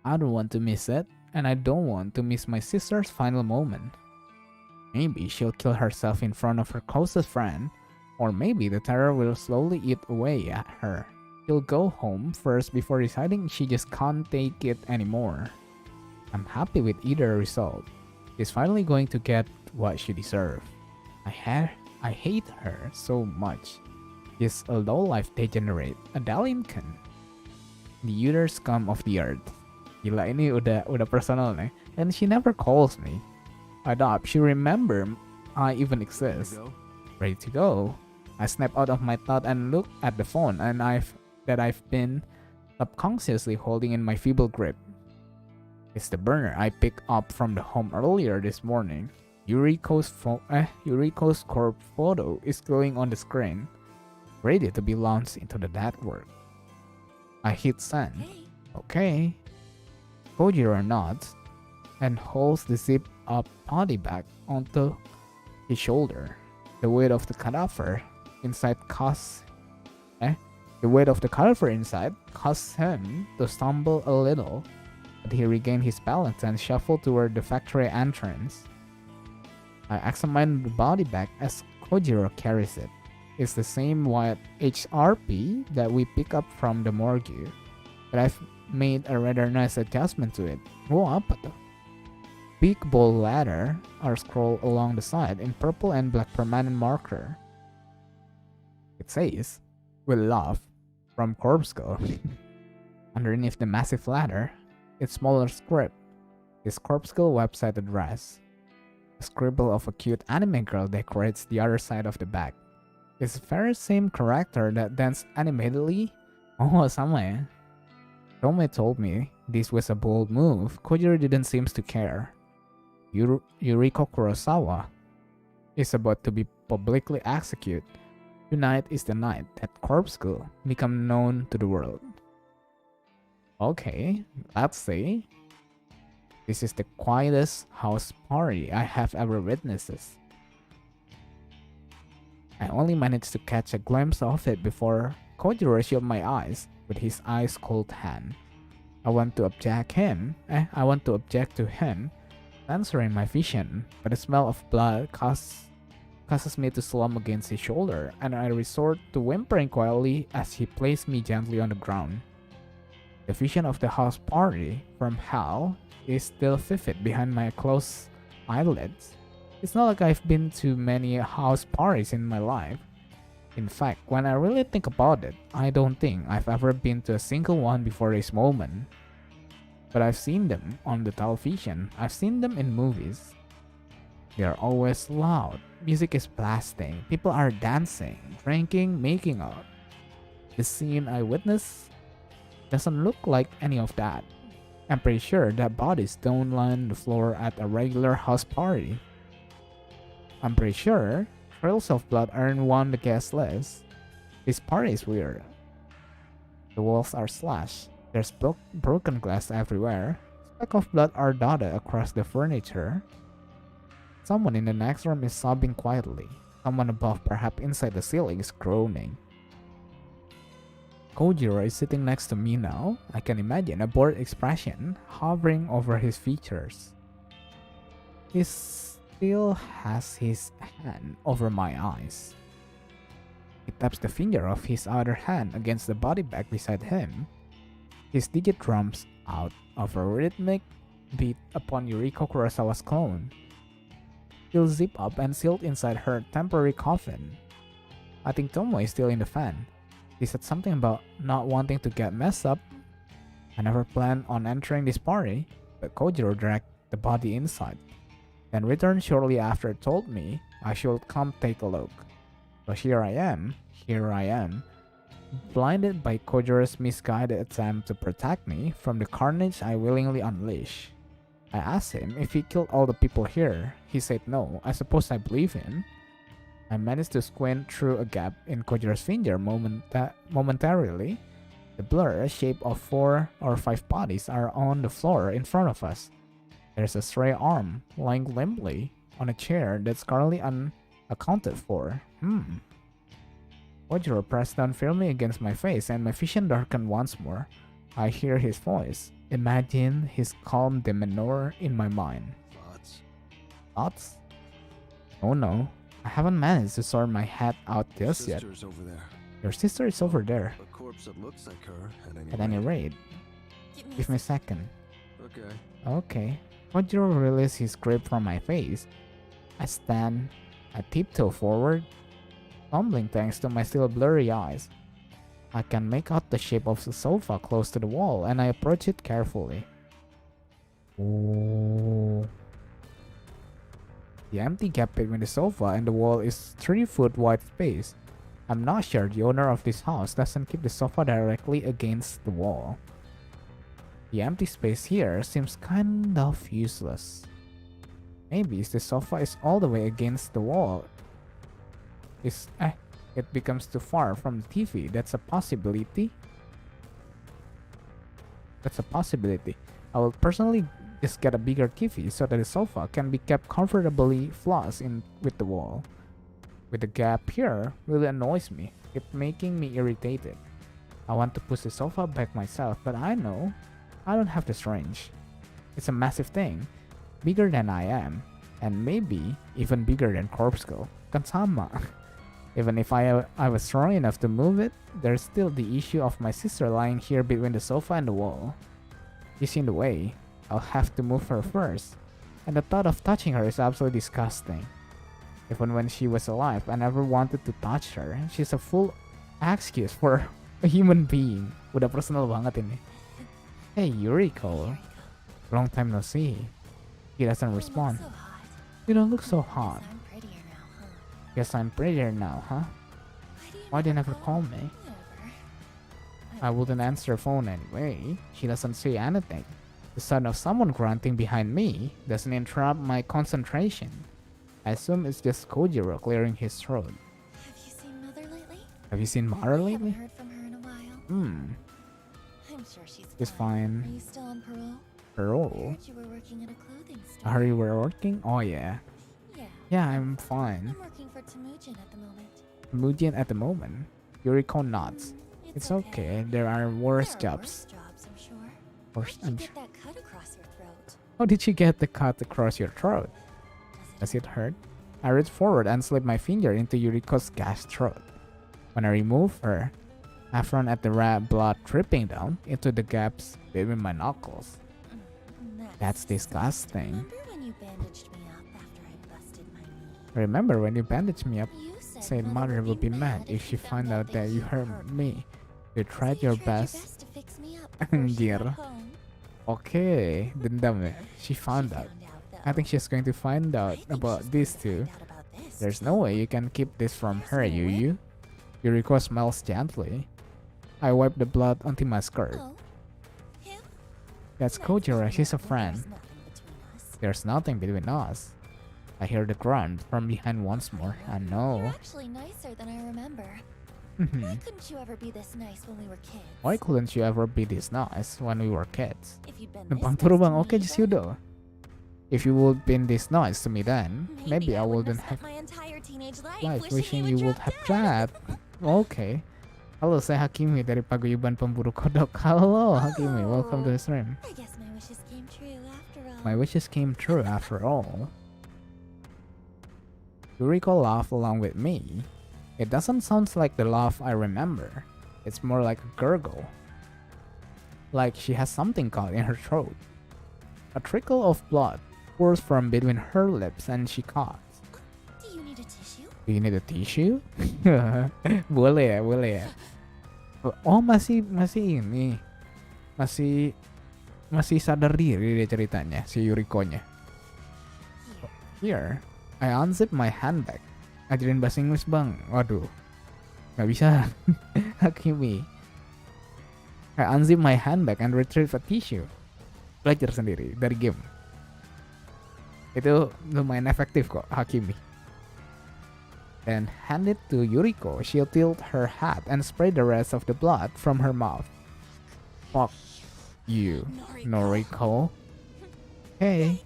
I don't want to miss it, and I don't want to miss my sister's final moment. Maybe she'll kill herself in front of her closest friend, or maybe the terror will slowly eat away at her. She'll go home first before deciding she just can't take it anymore. I'm happy with either result. She's finally going to get what she deserves. I hate her so much. She's a low-life degenerate, a delinquent, the utter scum of the earth. Gila, ini udah personal nih. And she never calls me. I doubt she remember I even exist. Ready to go. I snap out of my thought and look at the phone I've been subconsciously holding in my feeble grip. It's the burner I picked up from the home earlier this morning. Yuriko's corpse photo is glowing on the screen, ready to be launched into the network. I hit send. Hey, Okay. Kojiro nods and holds the zip up body bag onto his shoulder. The weight of the cadaver inside causes him to stumble a little, but he regained his balance and shuffled toward the factory entrance. I examine the body bag as Kojiro carries it. It's the same white HRP that we pick up from the morgue, but I've made a rather nice adjustment to it. Wow, apa tuh? Big bold letter are scrolled along the side in purple and black permanent marker. It says, "With love, from Corpse Girl." Underneath the massive letter, in smaller script, is Corpse Girl website address. A scribble of a cute anime girl decorates the other side of the bag. It's the very same character that danced animatedly. Oh, sama ya. Tome told me this was a bold move. Kojiro didn't seem to care. Yuriko Kurosawa is about to be publicly executed. Tonight is the night that Corpse Girl become known to the world. Okay, let's see. This is the quietest house party I have ever witnessed. I only managed to catch a glimpse of it before Kojiro shielded my eyes with his ice cold hand. I want to object to him, censoring my vision, but the smell of blood causes me to slump against his shoulder, and I resort to whimpering quietly as he placed me gently on the ground. The vision of the house party from hell is still vivid behind my closed eyelids. It's not like I've been to many house parties in my life. In fact, when I really think about it, I don't think I've ever been to a single one before this moment. But I've seen them on the television, I've seen them in movies. They are always loud, music is blasting, people are dancing, drinking, making out. The scene I witnessed doesn't look like any of that. I'm pretty sure that bodies don't line the floor at a regular house party. I'm pretty sure trails of blood aren't on the guest list. This party is weird. The walls are slashed. There's broken glass everywhere. Specks of blood are dotted across the furniture. Someone in the next room is sobbing quietly. Someone above, perhaps inside the ceiling, is groaning. Kojiro is sitting next to me now. I can imagine a bored expression hovering over his features. He still has his hand over my eyes. He taps the finger of his other hand against the body bag beside him. His digit drums out of a rhythmic beat upon Yuriko Kurosawa's clone. She'll zip up and sealed inside her temporary coffin. I think Tomo is still in the fan. He said something about not wanting to get messed up. I never planned on entering this party, but Kojiro dragged the body inside, then returned shortly after told me I should come take a look. So here I am, blinded by Kojiro's misguided attempt to protect me from the carnage I willingly unleash. I asked him if he killed all the people here. He said no. I suppose I believe him. I managed to squint through a gap in Kojiro's finger momentarily. The blur shape of 4 or 5 bodies are on the floor in front of us. There's a stray arm lying limply on a chair that's currently unaccounted for. Kojiro pressed down firmly against my face and my vision darkened once more. I hear his voice. Imagine his calm demeanor in my mind. Thoughts? Oh no. I haven't managed to sort my head out just yet. Over there. Your sister is over there. A corpse that looks like her At any rate. Give me a second. Okay. Okay. Kojiro released his grip from my face. I stand. I tiptoe forward, fumbling thanks to my still blurry eyes. I can make out the shape of the sofa close to the wall and I approach it carefully. Ooh. The empty gap between the sofa and the wall is 3-foot wide space. I'm not sure the owner of this house doesn't keep the sofa directly against the wall. The empty space here seems kind of useless. Maybe the sofa is all the way against the wall. It becomes too far from the TV. That's a possibility. I will personally just get a bigger TV so that the sofa can be kept comfortably flush in with the wall. With the gap here really annoys me. It's making me irritated. I want to push the sofa back myself, but I know I don't have the strength. It's a massive thing, bigger than I am, and maybe even bigger than Corpse Girl. Kansama. Even if I was strong enough to move it, there's still the issue of my sister lying here between the sofa and the wall. She's in the way. I'll have to move her first, and the thought of touching her is absolutely disgusting. Even when she was alive, I never wanted to touch her. She's a full excuse for a human being. Udah personal banget ini. Hey Yuriko, long time no see. He doesn't respond. You don't look so hot. Guess I'm prettier now, huh? Why did you never call me? I wouldn't answer her phone anyway. She doesn't say anything. The sound of someone grunting behind me doesn't interrupt my concentration. I assume it's just Kojiro clearing his throat. Have you seen Mother lately? Have you seen Mother lately? Haven't heard from her in a while. I'm sure she's She's fine. fine. Are you still on parole? I Parole? heard you were working at a clothing store. Are you working? Oh yeah. Yeah, I'm fine. I'm working for Temujin at the moment. Mujian at the moment. Yuriko nods. It's okay. There are worse There are jobs. worse jobs, I'm sure. Worse, How'd I'm you sure. get that cut across your throat? How did you get the cut across your throat? Does it hurt? I reached forward and slipped my finger into Yuriko's gashed throat. When I removed her, I found at the red blood dripping down into the gaps between my knuckles. That's disgusting. Remember when you bandaged me up after I busted my knee? Remember when you bandaged me up? You Said Mother would be mad if she found out that you hurt me. You tried your best. to fix me up Anjir. before she got home. Okay, dendam ya. She found out. I think she's going to find out about this too. There's no way you can keep this from her, Yu. Yuriko smiles gently. I wipe the blood onto my skirt. Oh, him? That's Let's Kojiro, just she's a pretend friend. there's nothing between us. There's nothing between us. I hear the grunt from behind once more. I You're know. actually nicer than I remember. Why couldn't you ever be this nice when we were kids? Why couldn't you ever be this nice when we were kids? If you'd been this Numpang nice turu to bang, me, oke just then yaudah. If you would been this nice to me then, maybe I wouldn't spent have my entire teenage life wishing you would have that. Okay. Halo, saya Hakimi dari Paguyuban Pemburu Kodok. Halo Hakimi, welcome to the stream. I guess my wishes came true after all. My wishes came true after all. Yuriko laughed along with me. It doesn't sound like the laugh I remember. It's more like a gurgle. Like she has something caught in her throat. A trickle of blood pours from between her lips and she coughs. Do you need a tissue? Do you need a tissue? Boleh ya. Oh, masih ini. Masih sadar diri dia ceritanya, si Yuriko-nya. Here, I unzip my handbag. Ajarin bahasa Inggris bang. Waduh, nggak bisa. Hakimi. I unzip my handbag and retrieve a tissue. Belajar sendiri dari game. Itu lumayan efektif kok, Hakimi. Then hand it to Yuriko. She'll tilt her hat and spray the rest of the blood from her mouth. Fuck you, Noriko. Hey,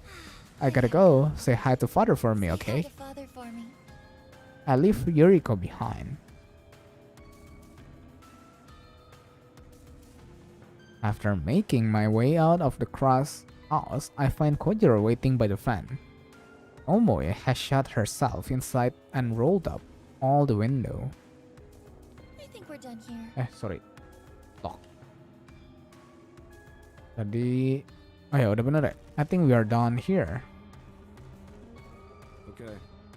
I gotta go. Say hi to father for me, okay? Say hi to father for me. I leave Yuriko behind. After making my way out of the cross house, I find Kojiro waiting by the fan. Omoe has shut herself inside and rolled up all the window. I think we're done here. Sorry. Lock. Tadi... Oh ya, udah bener ya? I think we are done here.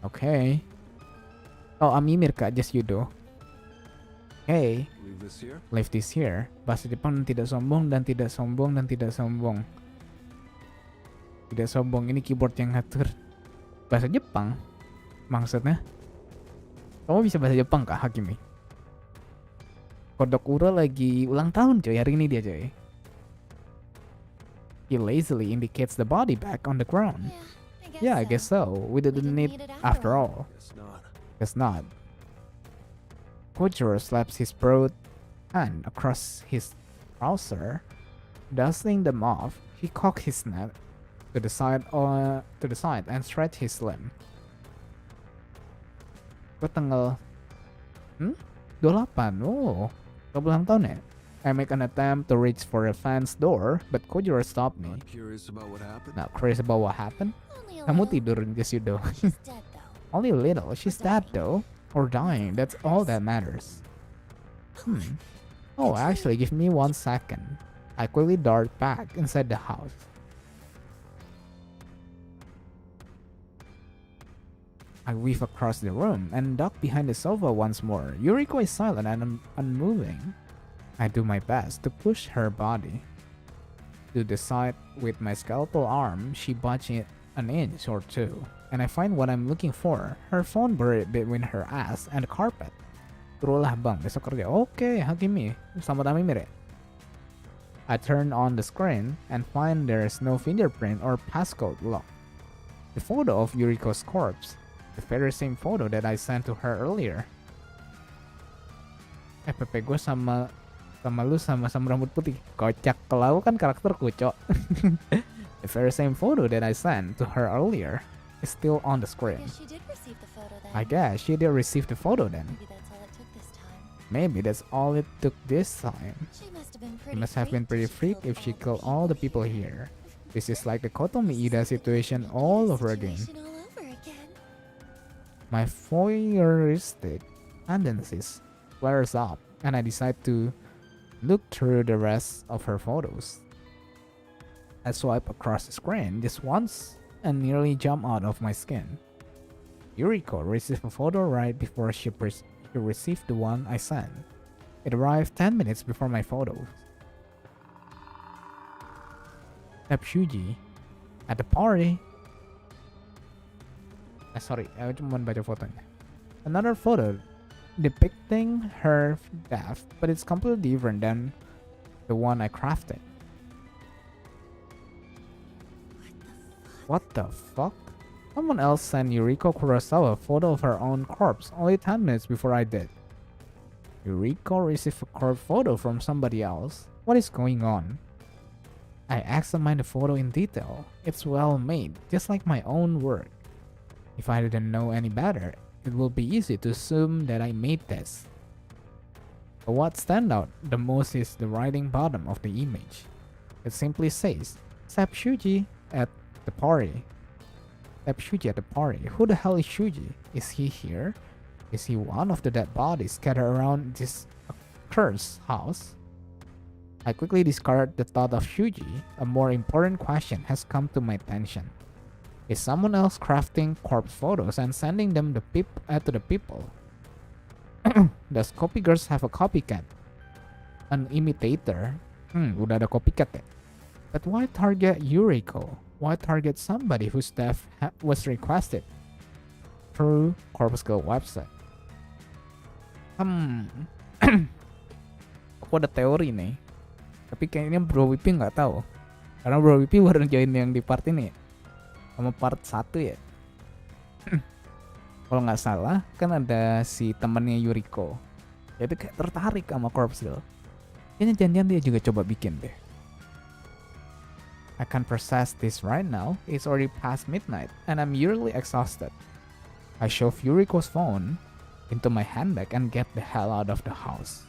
Okay. Oh, Amimir kak, just you do. Okay. Leave this here. Bahasa Jepang tidak sombong dan tidak sombong dan tidak sombong. Tidak sombong, ini keyboard yang ngatur. Bahasa Jepang? Maksudnya? Kamu bisa bahasa Jepang kak, Hakimi? Kodokuro lagi ulang tahun coy, hari ini dia coy. He lazily indicates the body back on the ground. Yeah, I guess so. We didn't need it after all. Guess not. Kojiro slaps his broad hand across his trouser, dusting them off. He cocks his neck to the side and stretch his limb. Gue tanggal 28. Oh, ulang tahun ya. I make an attempt to reach for a fan's door, but Kojiro stopped me. Not curious about what happened? Not curious about what happened? Only a Kamu little. tidur just you do. She's dead though. Only a little. She's dead though. Or dying. That's all that matters. Oh, actually, give me 1 second. I quickly dart back inside the house. I weave across the room and duck behind the sofa once more. Yuriko is silent and unmoving. I do my best to push her body to the side with my skeletal arm. She budges an inch or two, and I find what I'm looking for. Her phone buried between her ass and the carpet. Turulah bang, besok kerja. Okay, Hakimi. Selamat Amimir. I turn on the screen and find there is no fingerprint or passcode lock. The photo of Yuriko's corpse, the very same photo that I sent to her earlier. PP gue sama lu sama-sama rambut putih. Kocak, kalau kan karakter kucok. The very same photo that I sent to her earlier is still on the screen. I guess she did receive the photo then. I guess she did receive the photo then. Maybe that's all it took this time. Maybe that's all it took this time. She must have been pretty freaked if she killed all the people here. This is like the Kotomi Ida situation all over again. My voyeuristic tendencies flares up, and I decide to look through the rest of her photos. I swipe across the screen just once and nearly jump out of my skin. Yuriko received a photo right before she received the one I sent. It arrived 10 minutes before my photos. Shuji at the party. Sorry, I cuma baca fotonya. Another photo depicting her death, but it's completely different than the one I crafted. What the fuck? Someone else sent Yuriko Kurosawa a photo of her own corpse only 10 minutes before I did. Yuriko received a corpse photo from somebody else. What is going on? I examined the photo in detail. It's well made, just like my own work. If I didn't know any better, it will be easy to assume that I made this. But what stands out the most is the writing bottom of the image. It simply says, Sep Shuji at the party. Sep Shuji at the party. Who the hell is Shuji? Is he here? Is he one of the dead bodies scattered around this cursed house? I quickly discard the thought of Shuji. A more important question has come to my attention. Is someone else crafting corpse photos and sending them to the people? Does copygirls have a copycat? An imitator? Udah ada copycat ya? But why target Yuriko? Why target somebody whose death was requested through Corpse Girl website? Aku ada teori nih. Tapi kayaknya Bro Wipi nggak tahu. Karena Bro Wipi baru join yang di part ini ya. Sama part 1 ya. Kalau nggak salah kan ada si temennya Yuriko. Jadi kayak tertarik sama Corpse Girl. Kayaknya janjian dia juga coba bikin deh. I can't process this right now. It's already past midnight and I'm yearly exhausted. I shove Yuriko's phone into my handbag and get the hell out of the house.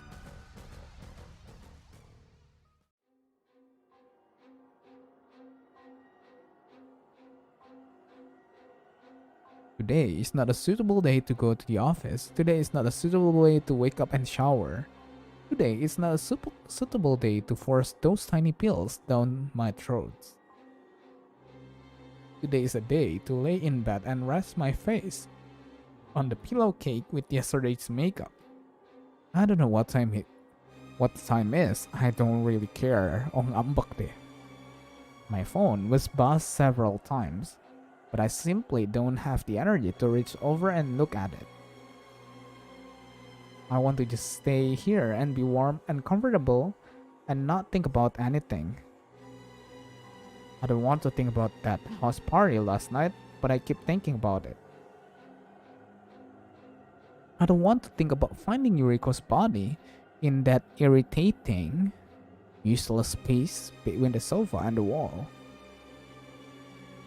Today is not a suitable day to go to the office. Today is not a suitable way to wake up and shower. Today is not a suitable day to force those tiny pills down my throat. Today is a day to lay in bed and rest my face on the pillowcase with yesterday's makeup. I don't know what time is. I don't really care. Oh, ngambek deh. My phone was buzzed several times, but I simply don't have the energy to reach over and look at it. I want to just stay here and be warm and comfortable and not think about anything. I don't want to think about that house party last night, but I keep thinking about it. I don't want to think about finding Yuriko's body in that irritating, useless space between the sofa and the wall.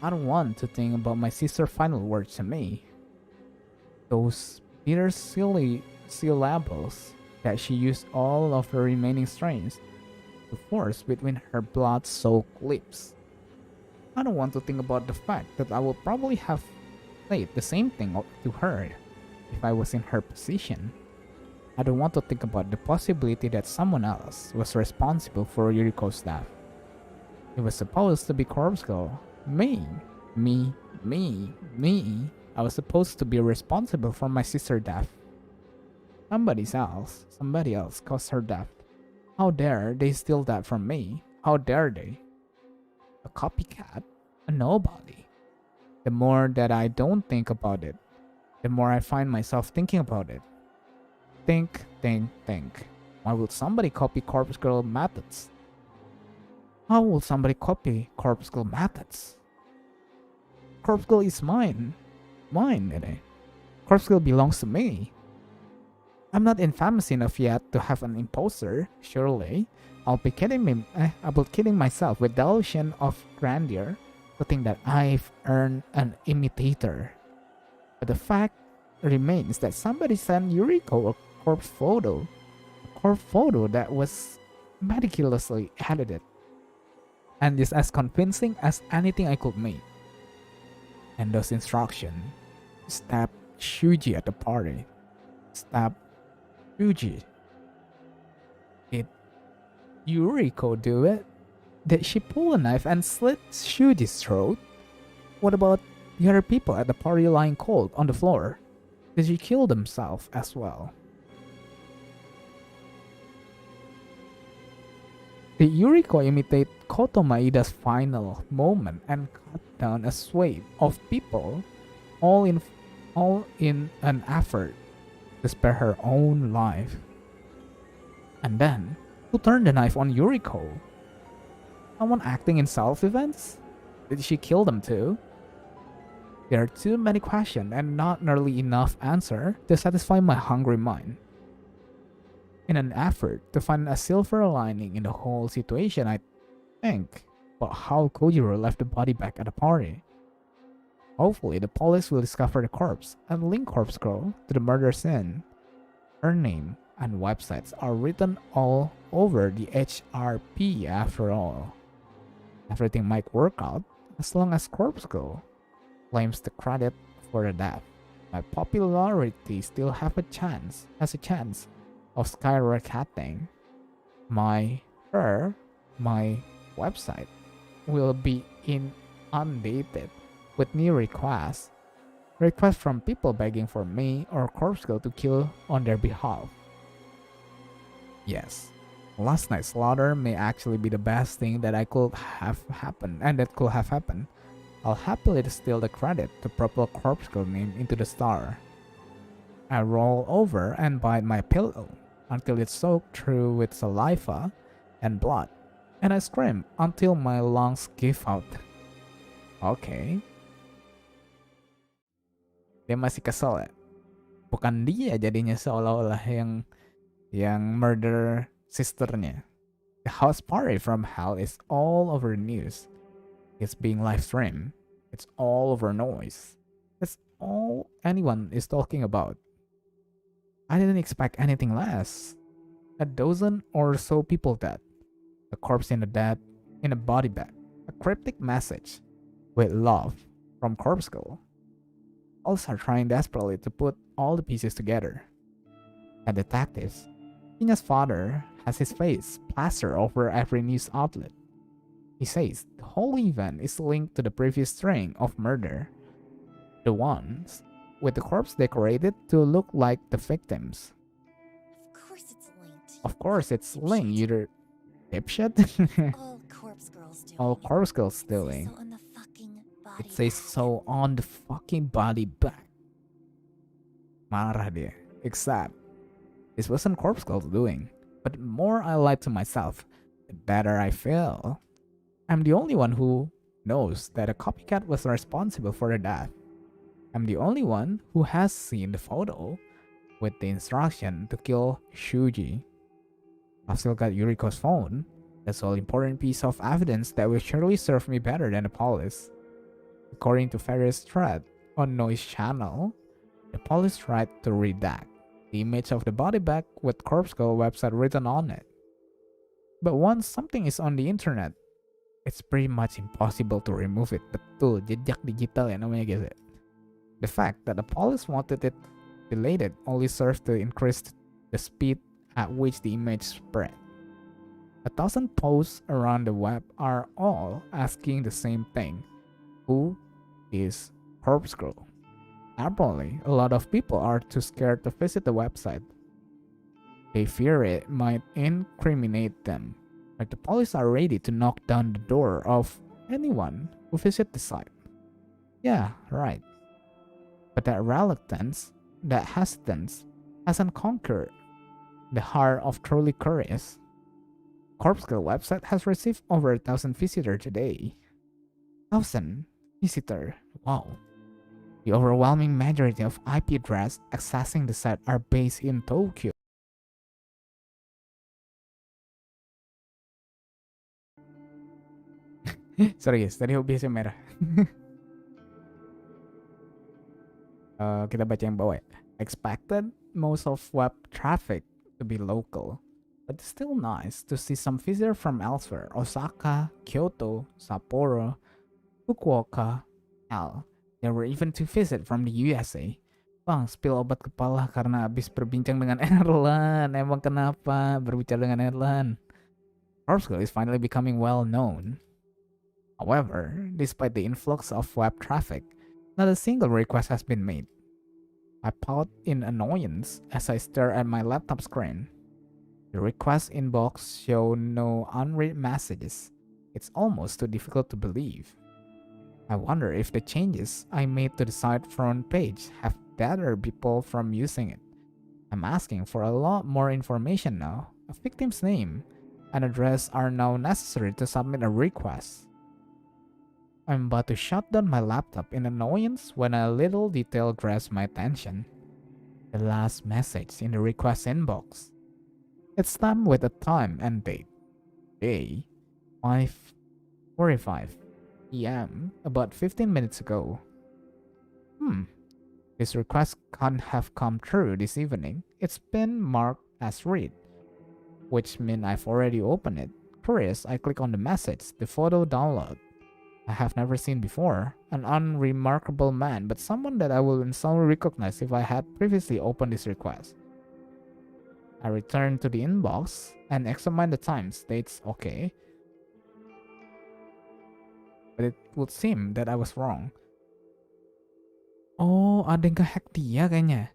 I don't want to think about my sister's final words to me. Those bitter syllables that she used all of her remaining strength to force between her blood-soaked lips. I don't want to think about the fact that I would probably have said the same thing to her if I was in her position. I don't want to think about the possibility that someone else was responsible for Yuriko's death. It was supposed to be Corpse Girl. Me. I was supposed to be responsible for my sister's death. Somebody else caused her death. How dare they steal that from me? How dare they? A copycat? A nobody. The more that I don't think about it, the more I find myself thinking about it. Think. Why would somebody copy Corpse Girl methods? How will somebody copy Corpse Girl methods? Corpse Girl is mine. Corpse Girl belongs to me. I'm not infamous enough yet to have an imposter, surely. I'll be kidding myself with delusion of grandeur to think that I've earned an imitator. But the fact remains that somebody sent Yuriko a corpse photo that was meticulously edited and is as convincing as anything I could make. And those instructions: stab Shuji at the party. Stab Shuji. Did Yuriko do it? Did she pull a knife and slit Shuji's throat? What about the other people at the party lying cold on the floor? Did she kill themselves as well? Did Yuriko imitate Koto Maeda's final moment and cut down a swathe of people, all in an effort to spare her own life? And then, who turned the knife on Yuriko? Someone acting in self-defense? Did she kill them too? There are too many questions and not nearly enough answer to satisfy my hungry mind. In an effort to find a silver lining in the whole situation, I think about how Kojiro left the body back at the party. Hopefully, the police will discover the corpse and link Corpse Girl to the murder scene. Her name and websites are written all over the HRP after all. Everything might work out as long as Corpse Girl claims the credit for the death. My popularity still has a chance of skyrocketing. My sure my website will be inundated with new requests. Requests from people begging for me or Corpse Girl to kill on their behalf. Yes, last night's slaughter may actually be the best thing that could have happened. I'll happily steal the credit to propel Corpse Girl name into the star. I roll over and bite my pillow until it's soaked through with saliva and blood, and I scream until my lungs give out. Okay. Dia masih kesel ya. Bukan dia jadinya seolah-olah yang murder sisternya. The house party from hell is all over the news. It's being live streamed. It's all over noise. It's all anyone is talking about. I didn't expect anything less. A dozen or so people dead. A corpse in a body bag. A cryptic message with love from Corpse Girl. All are trying desperately to put all the pieces together. The detectives, Tina's father, has his face plastered over every news outlet. He says the whole event is linked to the previous string of murder. The ones with the corpse decorated to look like the victims. Of course it's linked. Of course it's linked, you dipshit. All corpse girls doing. All corpse girls It doing. says so on the fucking body It says bag. so on the fucking body bag. Marah dia. Except, this wasn't Corpse Girl doing. But the more I lie to myself, the better I feel. I'm the only one who knows that a copycat was responsible for the death. I'm the only one who has seen the photo with the instruction to kill Shuji. I've still got Yuriko's phone. That's all important piece of evidence that will surely serve me better than the police. According to Ferris' thread on Noise Channel, the police tried to redact the image of the body bag with Corpse Girl website written on it. But once something is on the internet, it's pretty much impossible to remove it. Betul, jejak digital ya namanya guys. The fact that the police wanted it deleted only served to increase the speed at which the image spread. 1,000 posts around the web are all asking the same thing. Who is Corpse Girl? Apparently, a lot of people are too scared to visit the website. They fear it might incriminate them. Like the police are ready to knock down the door of anyone who visit the site. Yeah, right. But that reluctance, that hesitance, hasn't conquered the heart of truly curious. Corpse Girl website has received over 1,000 visitors today. 1,000 visitors, wow. The overwhelming majority of IP addresses accessing the site are based in Tokyo. Sorry guys, tadi OBS merah. Kita baca yang bawah ya. Expected most of web traffic to be local, but it's still nice to see some visitors from elsewhere. Osaka, Kyoto, Sapporo, Fukuoka, hell, there were even 2 visits from the USA. Bang, spill obat kepala karena habis berbincang dengan Erlan. Emang kenapa berbicara dengan Erlan? Corpse Girl is finally becoming well known. However, despite the influx of web traffic, not a single request has been made. I pout in annoyance as I stare at my laptop screen. The request inbox shows no unread messages. It's almost too difficult to believe. I wonder if the changes I made to the site front page have deterred people from using it. I'm asking for a lot more information now. A victim's name and address are now necessary to submit a request. I'm about to shut down my laptop in annoyance when a little detail grabs my attention. The last message in the request inbox. It's stamped with a time and date. Day 5:45 p.m. about 15 minutes ago. This request can't have come through this evening. It's been marked as read, which means I've already opened it. Curious, I click on the message, the photo download. I have never seen before. An unremarkable man, but someone that I will instantly recognize if I had previously opened this request. I returned to the inbox and examined the time. States okay. But it would seem that I was wrong. Oh, ada yang nge-hack dia kayaknya.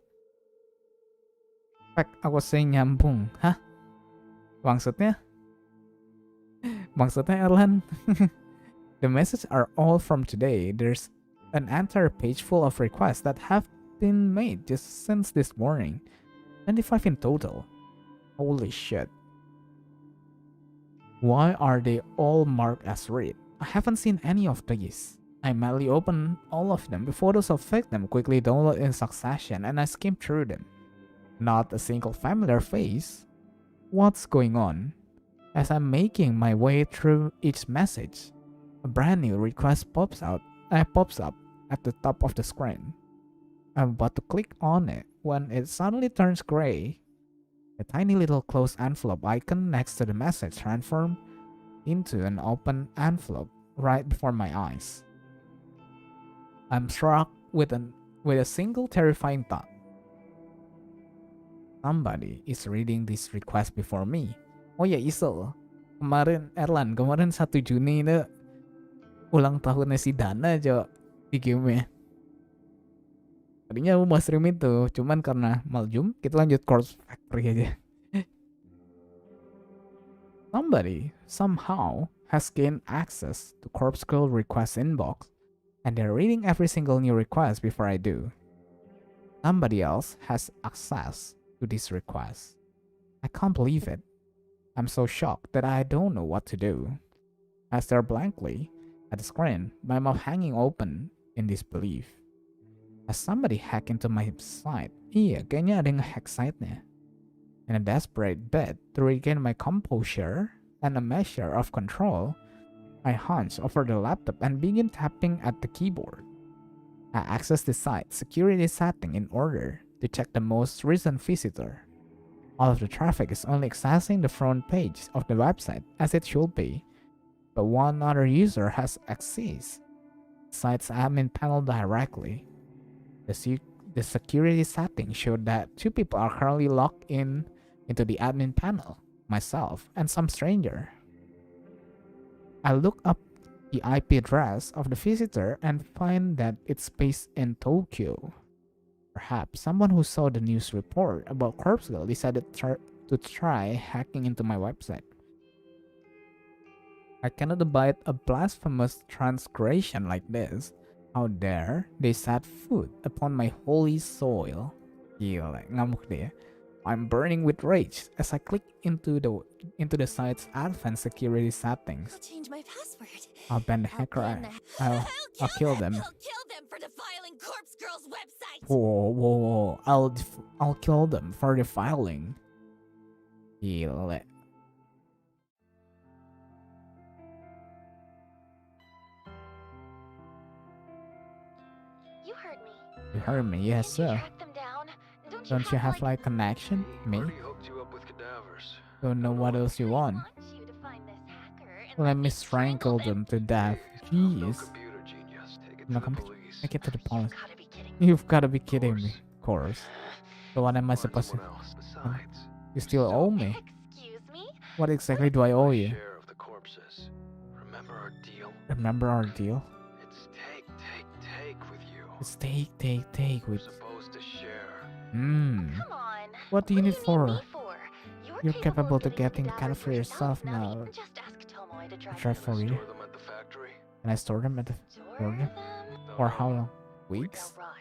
Spec, aku sayang nyambung. Hah? Maksudnya? Maksudnya Erlan? The messages are all from today. There's an entire page full of requests that have been made just since this morning. 25 in total. Holy shit. Why are they all marked as read? I haven't seen any of these. I manually opened all of them. The photos of victims quickly download in succession and I skimmed through them. Not a single familiar face. What's going on? As I'm making my way through each message, a brand new request pops up at the top of the screen. I'm about to click on it when it suddenly turns gray. A tiny little closed envelope icon next to the message transformed into an open envelope right before my eyes. I'm struck with a single terrifying thought. Somebody is reading this request before me. Oh ya Isel, kemarin 1 Juni itu ulang tahunnya si Dana aja di game-nya. Tadinya aku mau stream itu, cuman karena maljum, kita lanjut Corpse Factory aja. Somebody, somehow, has gained access to Corpse Girl request inbox, and they're reading every single new request before I do. Somebody else has access to this request. I can't believe it. I'm so shocked that I don't know what to do. I stare blankly at the screen, my mouth hanging open in disbelief. Has somebody hacked into my site? Iya, kayaknya ada yang nge-hack site-nya. In a desperate bid to regain my composure and a measure of control, I hunch over the laptop and begin tapping at the keyboard. I access the site security setting in order to check the most recent visitor. All of the traffic is only accessing the front page of the website as it should be, but one other user has access the site's admin panel directly. The security settings showed that 2 people are currently logged into the admin panel, myself and some stranger. I look up the IP address of the visitor and find that it's based in Tokyo. Perhaps someone who saw the news report about Corpse Girl decided to try hacking into my website. I cannot abide a blasphemous transgression like this. How dare they set foot upon my holy soil? Gila, ngamuk dia. I'm burning with rage as I click into the site's advanced security settings. I'll change my password. I'll ban the hacker. I'll kill them. I'll kill them for defiling Corpse Girl's website. Whoa. I'll kill them for defiling. Gila. You heard me. You heard me, yes Can't you sir. track them down? Don't you have like connection? Me? Already hooked you up with cadavers. Don't know what else you want. you to find this hacker and Let me strangle them to death. I'm no Jeez. computer genius. Take it No to the computer. police. Take it to the police. Gotta be kidding. You've gotta be kidding me. Of course. So what am I Find supposed to? someone else. Besides, You still owe me. Excuse me? What exactly do I owe you? share of the corpses. Remember our deal? Remember our deal? It's take with you. It's take We're with. supposed to share. Hmm. Come on. What do you need need for? me for? You're capable to of getting the cadavers cat for yourself now. Now just ask Tomoe to drive Try them. for you. Store them at the factory. Can I store them at the Store store them? them? For how long? We Weeks? They'll rot.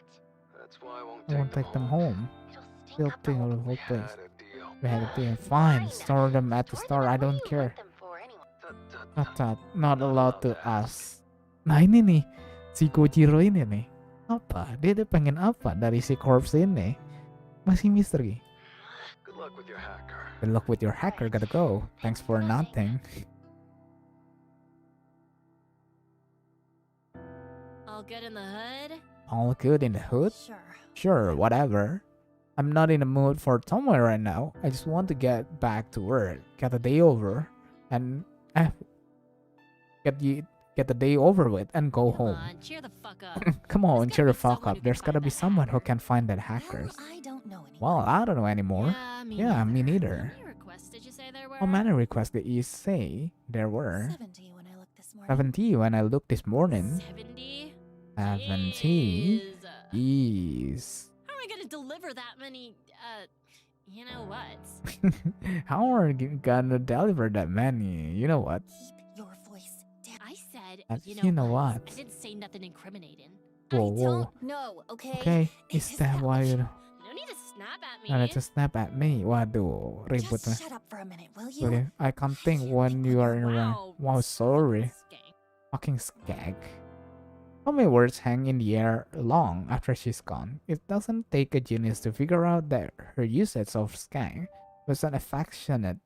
That's why I won't I won't take them home. It'll stink They'll up the think whole of the whole We place. had a deal. We had a deal. Fine, store them at the store. I don't care. Not allowed to ask. Nah ini nih, si Kojiro ini nih. Apa? Dia pengen apa dari si corpse ini? Masih misteri. Good luck with your hacker. Good luck with your hacker, gotta go. Thanks for nothing. All good in the hood? All good in the hood? Sure. Sure, whatever. I'm not in the mood for Tomoe right now. I just want to get back to work, get a day over, and get get the day over with, and go Come home. on, cheer the fuck up. Come on, There's cheer gotta the be fuck someone up. who There's can gotta find be that someone who hacker. can find that Well, hackers. I don't know anyone. Well, I don't know anymore. Yeah, Me neither. neither. How many requests did you say there were? How many requests did you say there were? 70 when I looked this morning. 70 when I looked this morning. 70? 70? Jeez. Jeez. How am I gonna deliver that many, you know what? How are you gonna deliver that many? You know what? Keep your voice down. I said, You know what? I didn't say nothing incriminating. Whoa, I whoa. don't know, okay? Okay, It's is that why you No need to snap at me. wanted to snap at me? Waduh, ribut na. Just shut up for a minute, will you? Really? I can't think when you are in a wow, sorry. Skank. Fucking skag. How many words hang in the air long after she's gone? It doesn't take a genius to figure out that her usage of skag was an affectionate,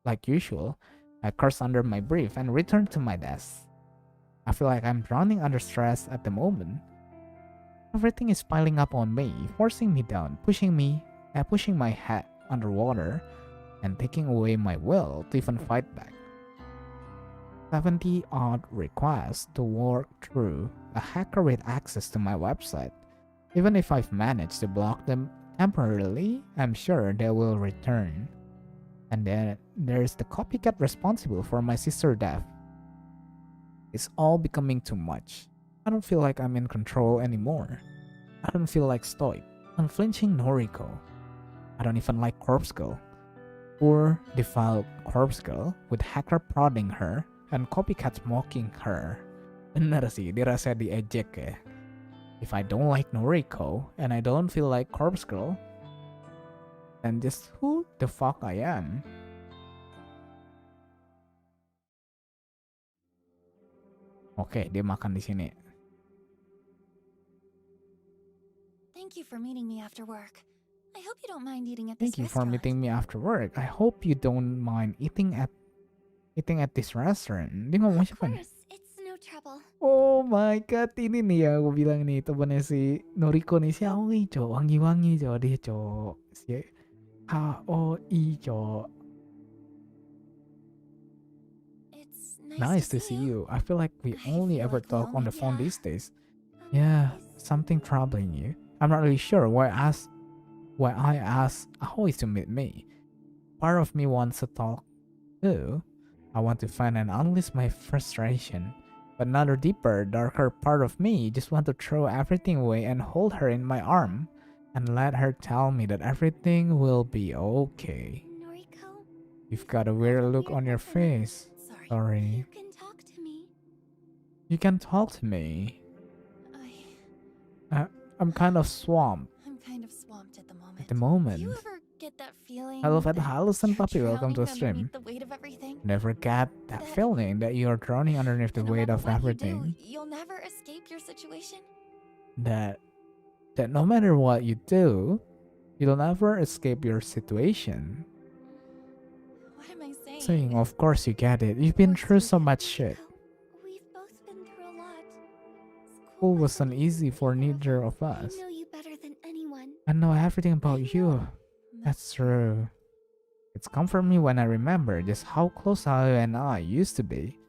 like usual. I curse under my breath and return to my desk. I feel like I'm drowning under stress at the moment. Everything is piling up on me, forcing me down, pushing my head underwater, and taking away my will to even fight back. 70 odd requests to work through, a hacker with access to my website. Even if I've managed to block them temporarily, I'm sure they will return. And then there's the copycat responsible for my sister's death. It's all becoming too much. I don't feel like I'm in control anymore. I don't feel like stoic, unflinching Noriko. I don't even like Corpse Girl. Poor, defiled Corpse Girl with hacker prodding her and copycats mocking her. Bener sih, dirasa diejek ya. If I don't like Noriko and I don't feel like Corpse Girl, then just who the fuck I am? Oke, dia makan di sini. Thank you for meeting me after work. I hope you don't mind eating at this Thank you for restaurant. meeting me after work. I hope you don't mind eating at this restaurant. Dia ngomong Of siapa nih? course, it's no trouble. Oh my god, ini nih ya aku bilang nih temennya si Noriko nih, si Aoi cowok, wangi-wangi cowok, dia cowok, si Aoi cowok. It's Nice to see you. I feel like we I only feel ever like we talk on only- the phone yeah. these days. Yeah, something troubling you. I'm not really sure why I asked Aoi to meet me. Part of me wants to talk too. I want to find and unleash my frustration. But another deeper, darker part of me just want to throw everything away and hold her in my arm and let her tell me that everything will be okay. Noriko, You've got a weird look on your face. Sorry. Sorry. you can talk to me. You can talk to me. I, I'm kind of swamped I'm kind of swamped at the moment. at the moment. Do you ever get that feeling? Hello, that Allison you're Puppy. Welcome to the drowning stream. underneath the weight of everything? Never get that feeling that you're drowning underneath the No weight matter of what everything. You do, you'll never escape your situation. That no matter what you do, you'll never escape your situation. What am I saying? Saying, of course you get it. You've been through so much shit. We've both been through a lot. School wasn't easy for neither of us. I know you better than anyone. I know everything about you. That's true. It's comfort me when I remember just how close I and I used to be.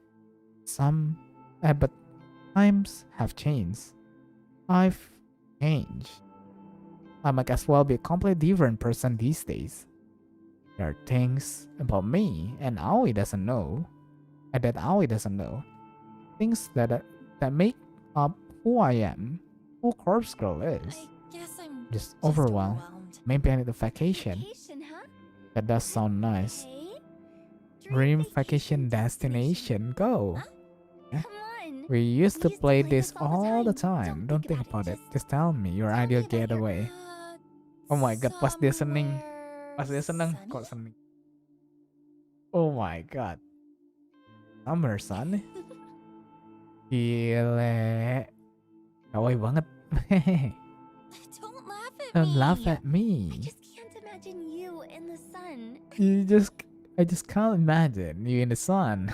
But times have changed. I've changed. I might as well be a completely different person these days. There are things about me and Aoi doesn't know. That Aoi doesn't know. Things that make up who I am, who Corpse Girl is. I guess I'm Just overwhelmed. Maybe I need a vacation. Vacation, huh? That does sound nice. Okay. Dream vacation destination, go. Come on. We used to We used to play play this this all the all the time. time. Don't think about it. Just tell me your Tell me ideal about your, getaway. Oh my god, pas dia seneng. Pas dia seneng, sunny? kok seneng. Oh my god. Summer sun. Gile. Kawaii banget. Don't laugh at Don't me. laugh at I me. just can't imagine you in the sun. I just can't imagine you in the sun.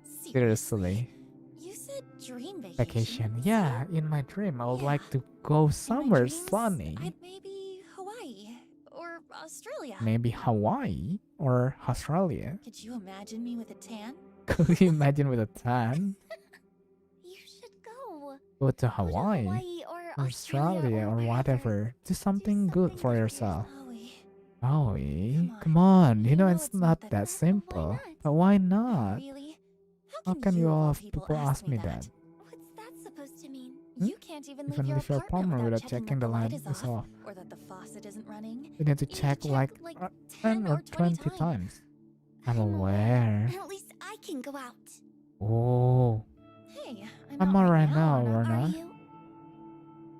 Seriously. You said dream vacation. Vacation. Yeah, in my dream, I would like to go In my somewhere dreams, sunny. I'd maybe Hawaii or Australia. Maybe Hawaii or Australia. Could you imagine me with a tan? Could you imagine with a tan? Go to Go to Hawaii, or Australia, or whatever. Do something good for yourself. Aoi, Aoi, come on. You know know it's not that simple. But why not? Really? How can you of all all of people ask me that? What's that supposed to mean? Hmm? You can't even leave Even your leave your apartment apartment without without checking the light is off. or that the faucet isn't running. You need to You check like 10 or 20 times. I'm aware. At least I can go out. Oh, Hey, I'm not alright now, Lorna. Are Rana. you?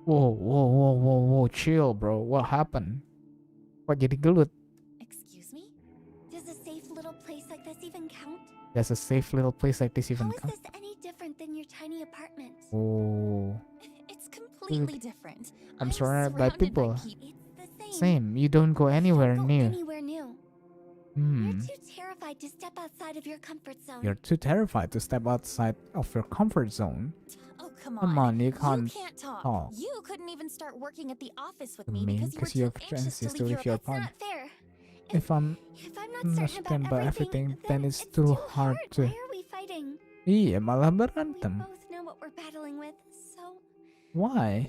Whoa, chill, bro. What happened? Kok jadi gelut? Excuse me? Does a safe little place like this even count? There's a safe little place like this How even is come? this any different than your tiny apartment? Oh, It's completely different. I'm surrounded by people. It's the same. Same, you don't go anywhere Don't go new. anywhere new. Hmm, You're too terrified to step outside of your comfort zone. you're too terrified to step outside of your comfort zone. Oh, come on. Come on, you You can't can't talk. talk. You couldn't even start working at the office with To me me, because because you you were have too anxious chances to leave your That's not fair. If I'm If I'm not not certain certain about about everything, everything, then it's too too hard to. Why are we fighting? Iya, malah We berantem. both know what we're battling with, so Why?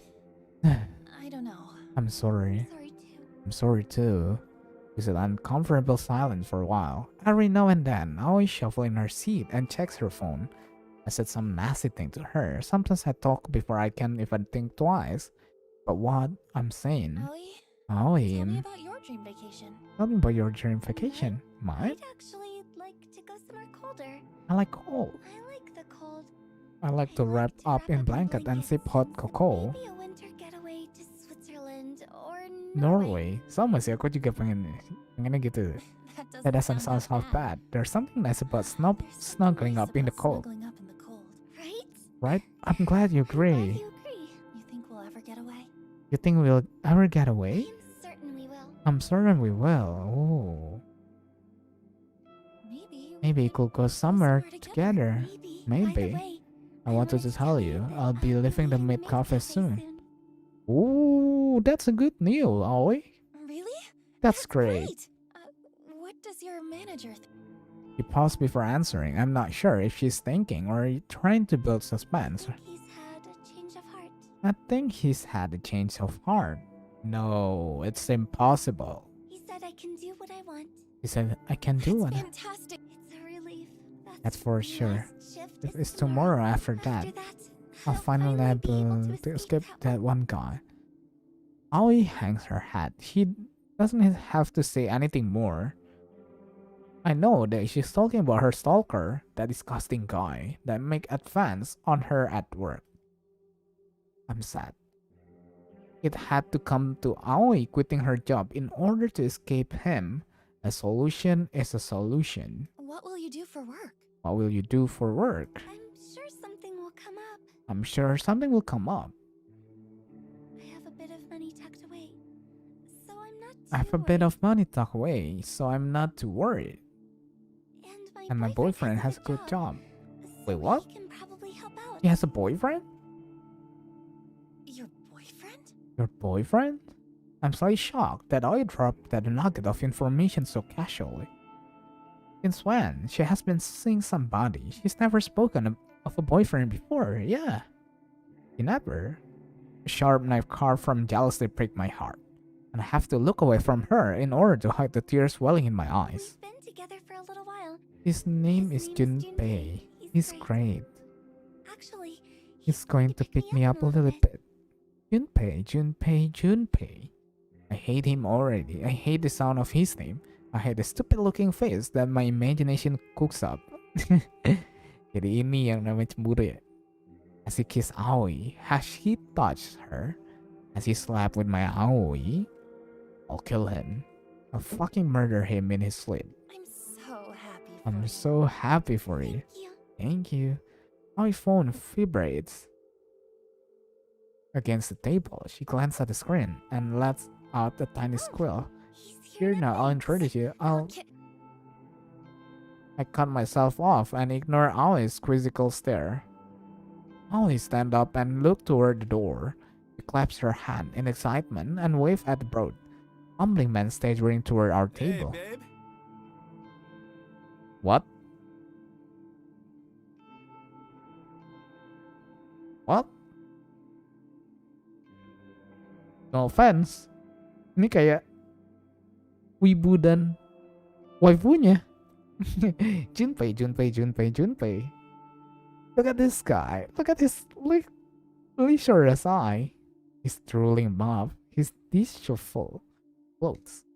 I don't know. I'm sorry. sorry too. I'm sorry too. It's an uncomfortable silence for a while. Every now and then, I always shuffle in her seat and checks her phone. I said some nasty thing to her. Sometimes I talk before I can even think twice. But what I'm saying, Aoi, tell me Aoi, about your dream vacation. tell me about your dream vacation. Mine? I'd actually like to go somewhere colder. I like cold. I like the cold. I like to wrap up in blanket and sip hot cocoa. Maybe a winter getaway to Switzerland or Norway. Sama sih, aku juga pengennya gitu. That doesn't sound half bad. There's something nice about snuggling up in the cold, Snuggling up in the cold. Right? right? I'm glad you I'm glad agree. you agree. You think we'll ever get away? You think we'll ever get away? I'm certain we will. I'm certain we will. Oh, maybe we could go somewhere together. Maybe. By Maybe. the way, I wanted to tell you, that I'll be leaving the in Mid Cafe Cafe soon. Ooh, that's a good news, Aoi. Really? That's great. What does your manager think? He paused before answering. I'm not sure if she's thinking or trying to build suspense. he's had a change of heart. I think he's had a change of heart. No, it's impossible. He said I can do what I want. He said, I can do it. Fantastic. It's a relief. That's for the sure. last shift If is it's tomorrow after that, I'll finally be be able able to escape that that one guy. Aoi hangs her head. He doesn't have to say anything more. I know that she's talking about her stalker, that disgusting guy that make advance on her at work. I'm sad. It had to come to Aoi quitting her job in order to escape him. A solution is a solution. What will you do for work? What will you do for work? I'm sure something will come up. I'm sure something will come up. I have a bit of money tucked away, so I'm not. I have a bit of money tucked away, so I'm not too worried. And my boyfriend has a good job. Wait, what? He can probably help out. He has a boyfriend? Your boyfriend? Your boyfriend? I'm slightly shocked that I dropped that nugget of information so casually. Since when? She has been seeing somebody. She's never spoken of a boyfriend before, yeah. She never. A sharp knife carved from jealousy pricked my heart, and I have to look away from her in order to hide the tears welling in my eyes. We've been together for a little while. His name is His name is Junpei. Junpei. He's great. Actually, He's going to pick me up a little bit. Junpei. I hate him already. I hate the sound of his name. I hate the stupid looking face that my imagination cooks up. Jadi ini yang namanya cemburu ya. As he kissed Aoi, as he touched her, as he slept with my Aoi, I'll kill him. I'll fucking murder him in his sleep. I'm so happy for I'm you. so happy for you. Thank you. Thank you. My phone vibrates against the table. She glanced at the screen and lets out a tiny squeal. He's Here in now, the I'll mix. introduce you. Okay. I cut myself off and ignore Aoi's quizzical stare. Aoi stand up and look toward the door. She claps her hand in excitement and wave at the broad, mumbling man staggering toward our table. Hey, babe. What? What? No offense. Ini kayak wibu dan waifunya. Junpei. Look at this guy. Look at his leisure's eye. He's drooling mouth. His disheveled clothes.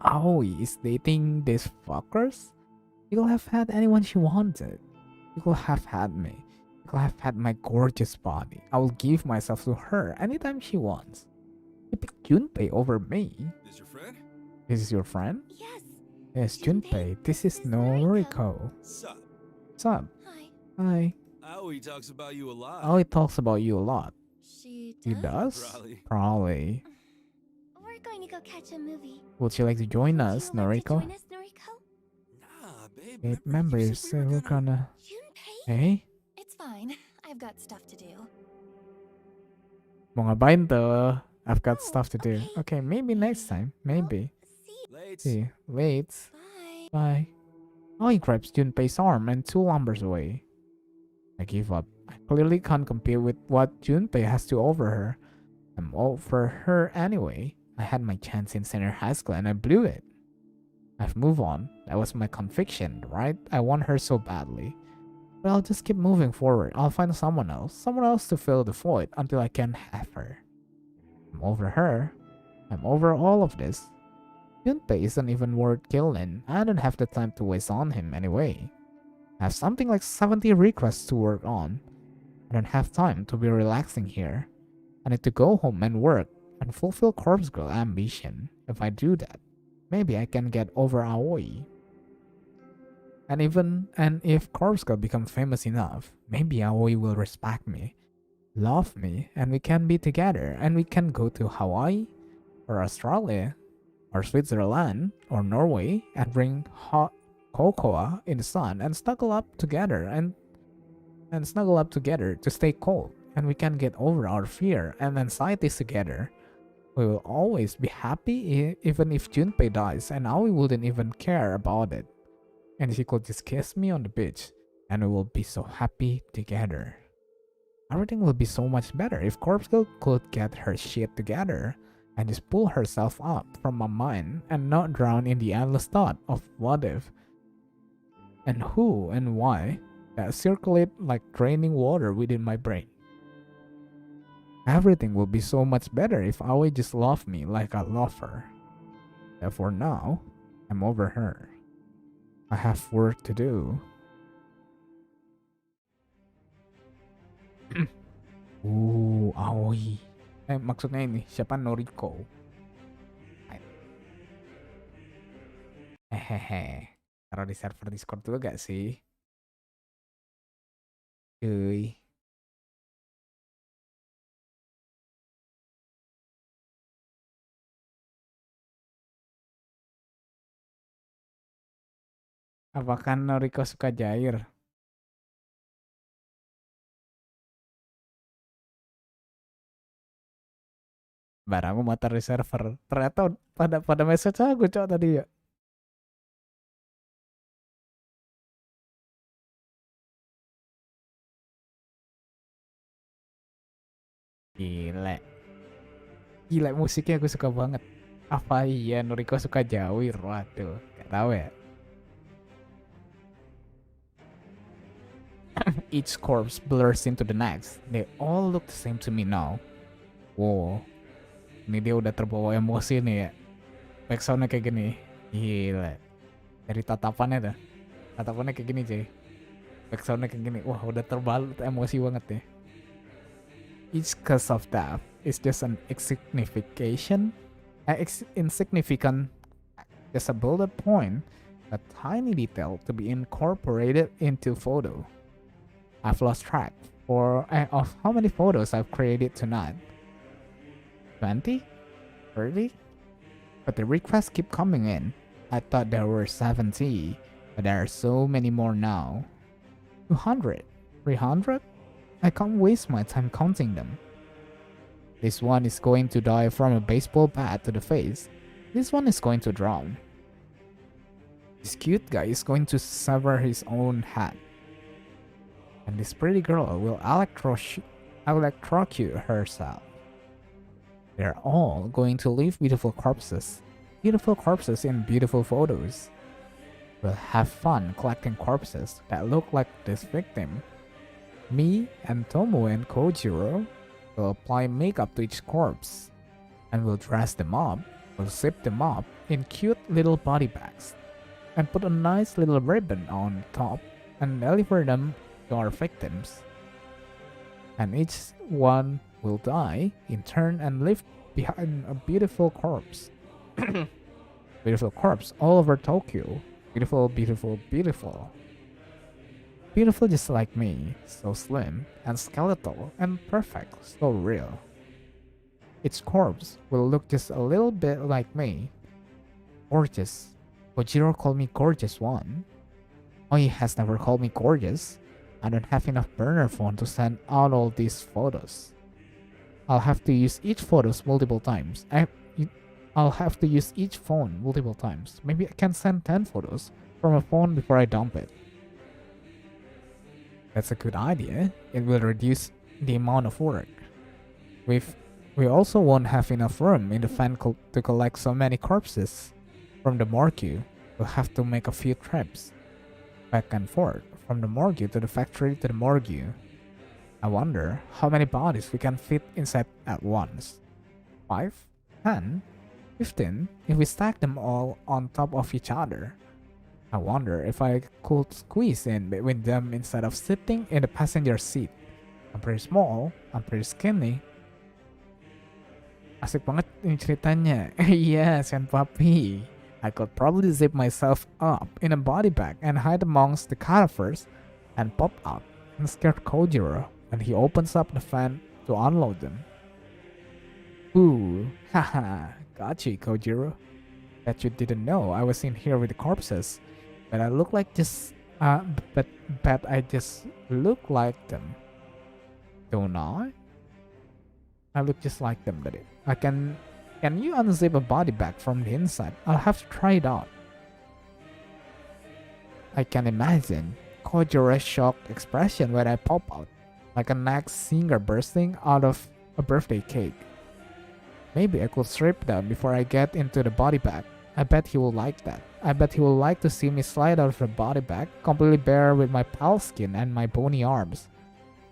Aoi is dating these fuckers? You could have had anyone she wanted. You could have had me. You could have had my gorgeous body. I will give myself to her anytime she wants. You picked Junpei over me. Is your friend? This is your friend? Yes. Yes, Junpei. This is Noriko. Sup? Sup? Hi. Hi. Aoi talks about you a lot. Aoi talks about you a lot. She He does? does? Probably. Probably. We're going to go catch a movie. Would you like to join Would us, you like to Noriko? join us, Noriko? Nah, babe. Eight remember you members, said so we were we're gonna- gonna... Junpei? Hey? It's fine. I've got stuff to do. Mau ngapain tuh? I've got Oh, stuff to do. Okay, maybe next time. Maybe. See. Late. See, wait. Bye. Bye. Oh, he grabs Junpei's arm and 2 lumbers away. I give up. I clearly can't compete with what Junpei has to offer her. I'm over her anyway. I had my chance in senior high school and I blew it. I've moved on. That was my conviction, right? I want her so badly. But I'll just keep moving forward. I'll find someone else to fill the void until I can have her. I'm over her. I'm over all of this. Junpei isn't even worth killing. I don't have the time to waste on him anyway. I have something like 70 requests to work on. I don't have time to be relaxing here. I need to go home and work and fulfill Corpse Girl ambition. If I do that, maybe I can get over Aoi. And if Corpse Girl becomes famous enough, maybe Aoi will respect me, love me, and we can be together and we can go to Hawaii or Australia or Switzerland or Norway and bring hot cocoa in the sun and snuggle up together to stay cold, and we can get over our fear and anxieties together. We will always be happy even if Junpei dies, and Aoi wouldn't even care about it. And she could just kiss me on the beach, and we will be so happy together. Everything will be so much better if Corpse Girl could get her shit together and just pull herself up from my mind and not drown in the endless thought of what if and who and why that circulate like draining water within my brain. Everything will be so much better if Aoi just loved me like I love her. Therefore now, I'm over her. I have work to do. Aoi. Maksudnya ini, siapa Noriko? Hehehe. Taruh di server Discord dulu gak sih? Cuy. Apakah Noriko suka Jair? Barang aku mau taruh di server. Ternyata pada message aku cok tadi ya. Gila musiknya aku suka banget. Apa iya Noriko suka Jawir? Waduh, gak tahu ya. Each corpse blurs into the next. They all look the same to me now. Wow. Ini dia udah terbawa emosi nih ya. Backsoundnya kayak gini. Gila. Dari tatapannya tuh. Tatapannya kayak gini cuy. Backsoundnya kayak gini. Wah udah terbalut emosi banget ya. Each cause of death is just an insignificant, just a bullet point, a tiny detail to be incorporated into photo. I've lost track of how many photos I've created tonight. 20? 30? But the requests keep coming in. I thought there were 70, but there are so many more now. 200? 300? I can't waste my time counting them. This one is going to die from a baseball bat to the face. This one is going to drown. This cute guy is going to sever his own head. And this pretty girl will electrocute herself. They're all going to leave beautiful corpses in beautiful photos. We'll have fun collecting corpses that look like this victim. Me and Tomo and Kojiro will apply makeup to each corpse, and we'll dress them up, we'll zip them up in cute little body bags, and put a nice little ribbon on top and deliver them to our victims. And each one will die in turn and leave behind a beautiful corpse. Beautiful corpse all over Tokyo. Beautiful, beautiful, beautiful. Beautiful just like me, so slim and skeletal and perfect, so real. Each corpse will look just a little bit like me. Gorgeous. Kojiro called me gorgeous one. Oh, he has never called me gorgeous. I don't have enough burner phone to send out all these photos. I'll have to use each photos multiple times. I'll have to use each phone multiple times. Maybe I can send 10 photos from a phone before I dump it. That's a good idea. It will reduce the amount of work. We also won't have enough room in the fan to collect so many corpses. From the morgue, we'll have to make a few trips back and forth from the morgue to the factory to the morgue. I wonder how many bodies we can fit inside at once. 5, 10, 15 if we stack them all on top of each other. I wonder if I could squeeze in between them instead of sitting in the passenger seat. I'm pretty small, I'm pretty skinny. Asik banget ini ceritanya. Iya, Senpapi. I could probably zip myself up in a body bag and hide amongst the cadavers and pop out and scare Kojiro when he opens up the fan to unload them. Ooh, haha, got you, Kojiro. Bet you didn't know I was in here with the corpses, but I look like but I just look like them. Don't I? I look just like them, but Can you unzip a body bag from the inside? I'll have to try it out. I can imagine Kojiro's shocked expression when I pop out, like a next singer bursting out of a birthday cake. Maybe I could strip down before I get into the body bag. I bet he will like that. I bet he will like to see me slide out of the body bag, completely bare with my pale skin and my bony arms.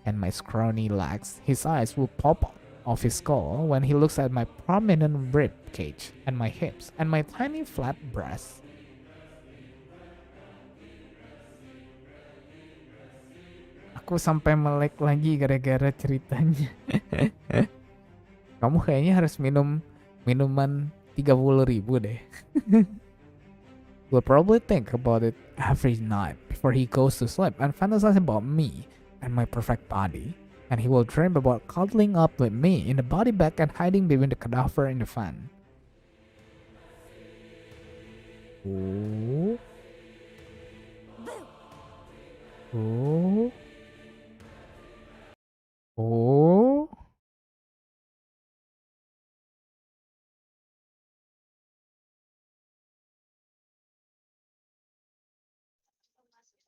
And my scrawny legs. His eyes will pop out of his skull when he looks at my prominent rib cage and my hips and my tiny flat breasts. Aku sampai melek lagi gara-gara ceritanya. Kamu kayaknya harus minum minuman 30.000 deh. We'll probably think about it every night before he goes to sleep and fantasize about me and my perfect body. And he will dream about cuddling up with me in the body bag and hiding between the cadaver in the fan. Oh. Oh. Oh.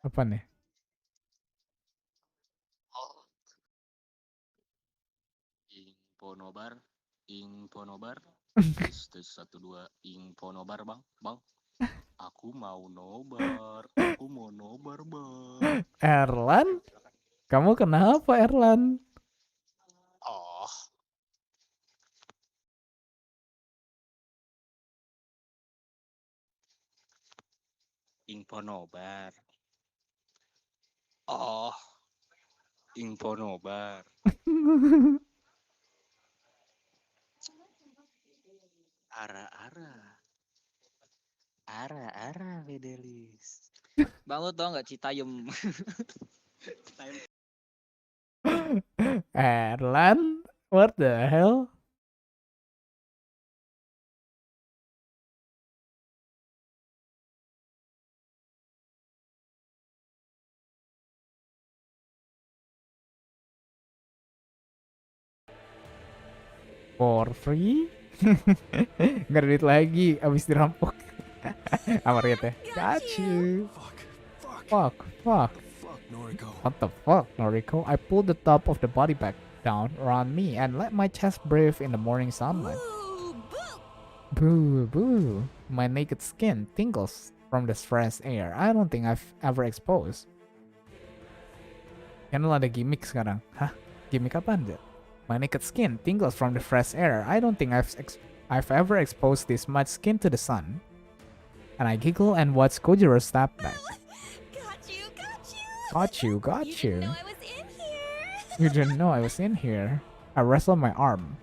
Apa nih? Infonobar, tes 12, infonobar bang, aku mau nobar, bang. Erlan? Kamu kenapa Erlan? Oh, infonobar. Oh, infonobar. Ara Fedelish. Bang, lo tau gak Citayam? Erlan? What the hell? For free? Nggak ada duit lagi abis dirampok. Amarit ya. Got you. Fuck. Noriko. What the fuck, Noriko? I pulled the top of the body bag down around me and let my chest breathe in the morning sunlight. Boo, boo. My naked skin tingles from the fresh air I don't think I've ever exposed. Kan lo ada gimmick sekarang. Hah? Gimmick apaan, Jet? My naked skin tingles from the fresh air I don't think I've ever exposed this much skin to the sun. And I giggle and watch Kojiro step back. Got you. You didn't know I was in here. I wrestle my arm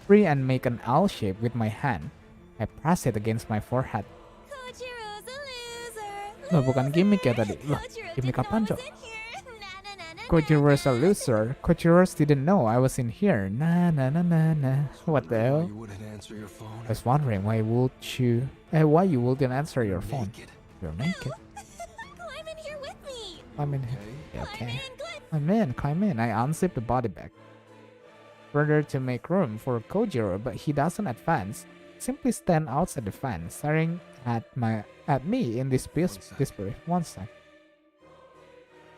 free and make an L shape with my hand. I press it against my forehead. Loh, bukan gimmick ya tadi. Loh, gimmick apaan, Cok? Kojiro's a loser. Kojiro's didn't know I was in here. Nah. What the hell? I was wondering why you wouldn't answer your phone. You're naked. Climb in here with me. I'm in here. Yeah, okay. Climb in. I unzip the body bag. Further to make room for Kojiro, but he doesn't advance. Simply stand outside the fan, staring at me in disbelief. One sec.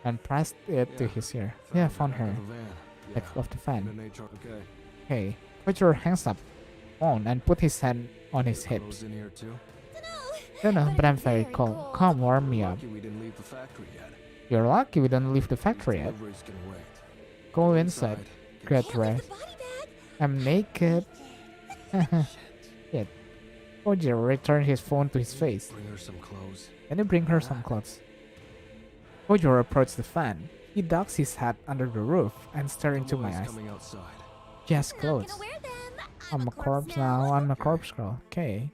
And pressed it to his ear. Yeah, found her. Back of the fan. Okay. Kojiro hangs up phone and put his hand on his hips. No, but I'm very cold. Come warm me up. You're lucky we didn't leave the factory yet. Go inside. Get rest. I'm naked. Shit. Kojiro returned his phone to his face. Can you bring her some clothes? Kojiro approached the fan. He ducks his head under the roof and stared into my eyes. Just clothes. I'm a corpse now. I'm a corpse girl. Okay.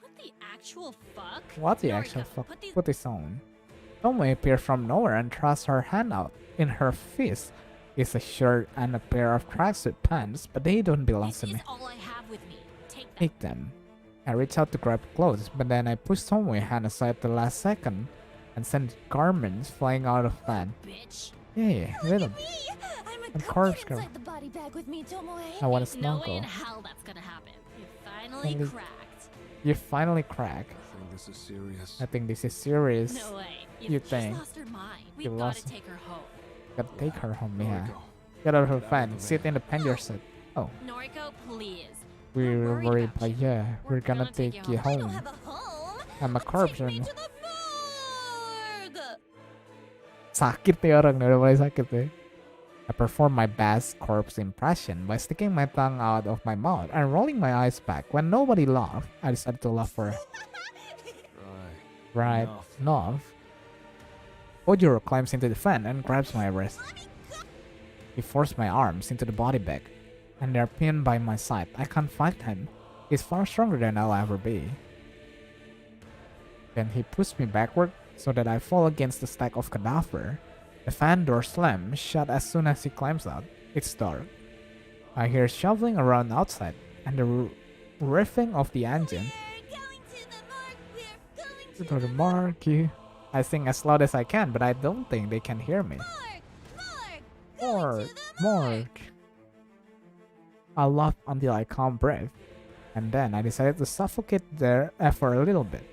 What the actual fuck? Put this on. Tomoe appeared from nowhere and thrust her hand out. In her fist is a shirt and a pair of tracksuit pants, but they don't belong to me. Take them. I reached out to grab clothes, but then I pushed Tomoe's hand aside the last second and sent garments flying out of fan. Yeah, little. I'm corpse girl. I want to snuggle. No way in hell that's gonna happen. You finally cracked. I think this is serious. No way. You think? Lost her mind. You We've lost. gotta take her home. Gotta take her home, yeah. Get out of her fan. Sit in the passenger seat. Oh. Noriko, please. We're worried, but yeah, we're gonna take you home. I'm a corpse. Sakit nih orang, udah mulai sakit nih. I perform my best corpse impression by sticking my tongue out of my mouth and rolling my eyes back. When nobody laughed, I decided to laugh for right. Enough. Kojiro climbs into the fan and grabs my wrist. He forced my arms into the body bag, and they're pinned by my side. I can't fight him. He's far stronger than I'll ever be. Then he pushed me backward so that I fall against the stack of cadaver. The fan door slams shut as soon as he climbs out. It's dark. I hear shoveling around outside and the riffing of the engine. To the mark, I sing as loud as I can, but I don't think they can hear me. Mark. I laughed until I can't breathe, and then I decided to suffocate there for a little bit.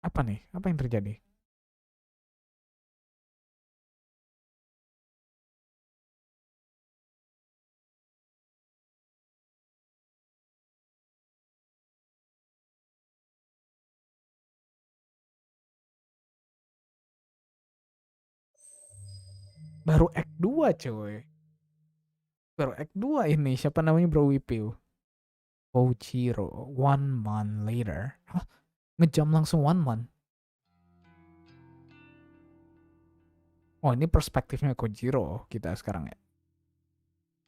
Apa nih? Apa yang terjadi? Baru Act 2 cuy. Baru Act 2 ini. Siapa namanya Bro Wipiu? Kojiro. 1 month later. Hah? Ngejam langsung 1 month. Oh, ini perspektifnya Kojiro kita sekarang ya.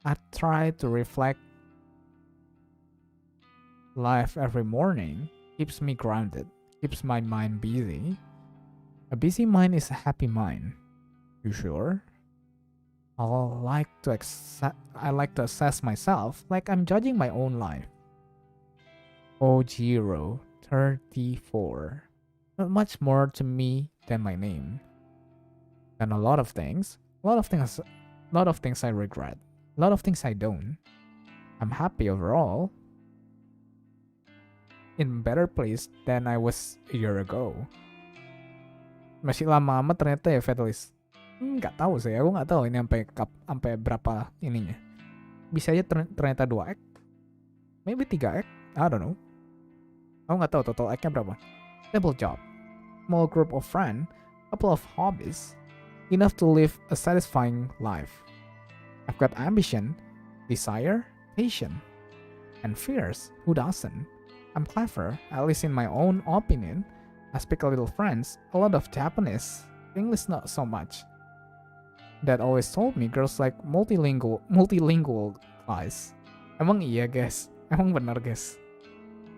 I try to reflect. Life every morning keeps me grounded, keeps my mind busy. A busy mind is a happy mind. You sure? I like to assess myself like I'm judging my own life. Kojiro, 34. Not much more to me than my name. And a lot of things I regret. A lot of things I don't. I'm happy overall. in better place than I was a year ago. Masih lama amat ternyata ya Fedelish. Nggak tahu sih, aku nggak tahu ini sampai berapa ininya. Bisa aja ternyata 2 act, maybe 3 act, I don't know. Aku nggak tahu total act-nya berapa. Double job, small group of friends, couple of hobbies, enough to live a satisfying life. I've got ambition, desire, patience, and fears. Who doesn't? I'm clever, at least in my own opinion. I speak a little French, a lot of Japanese, English not so much. Dad always told me girls like multilingual guys. Emang iya guys? Emang benar guys?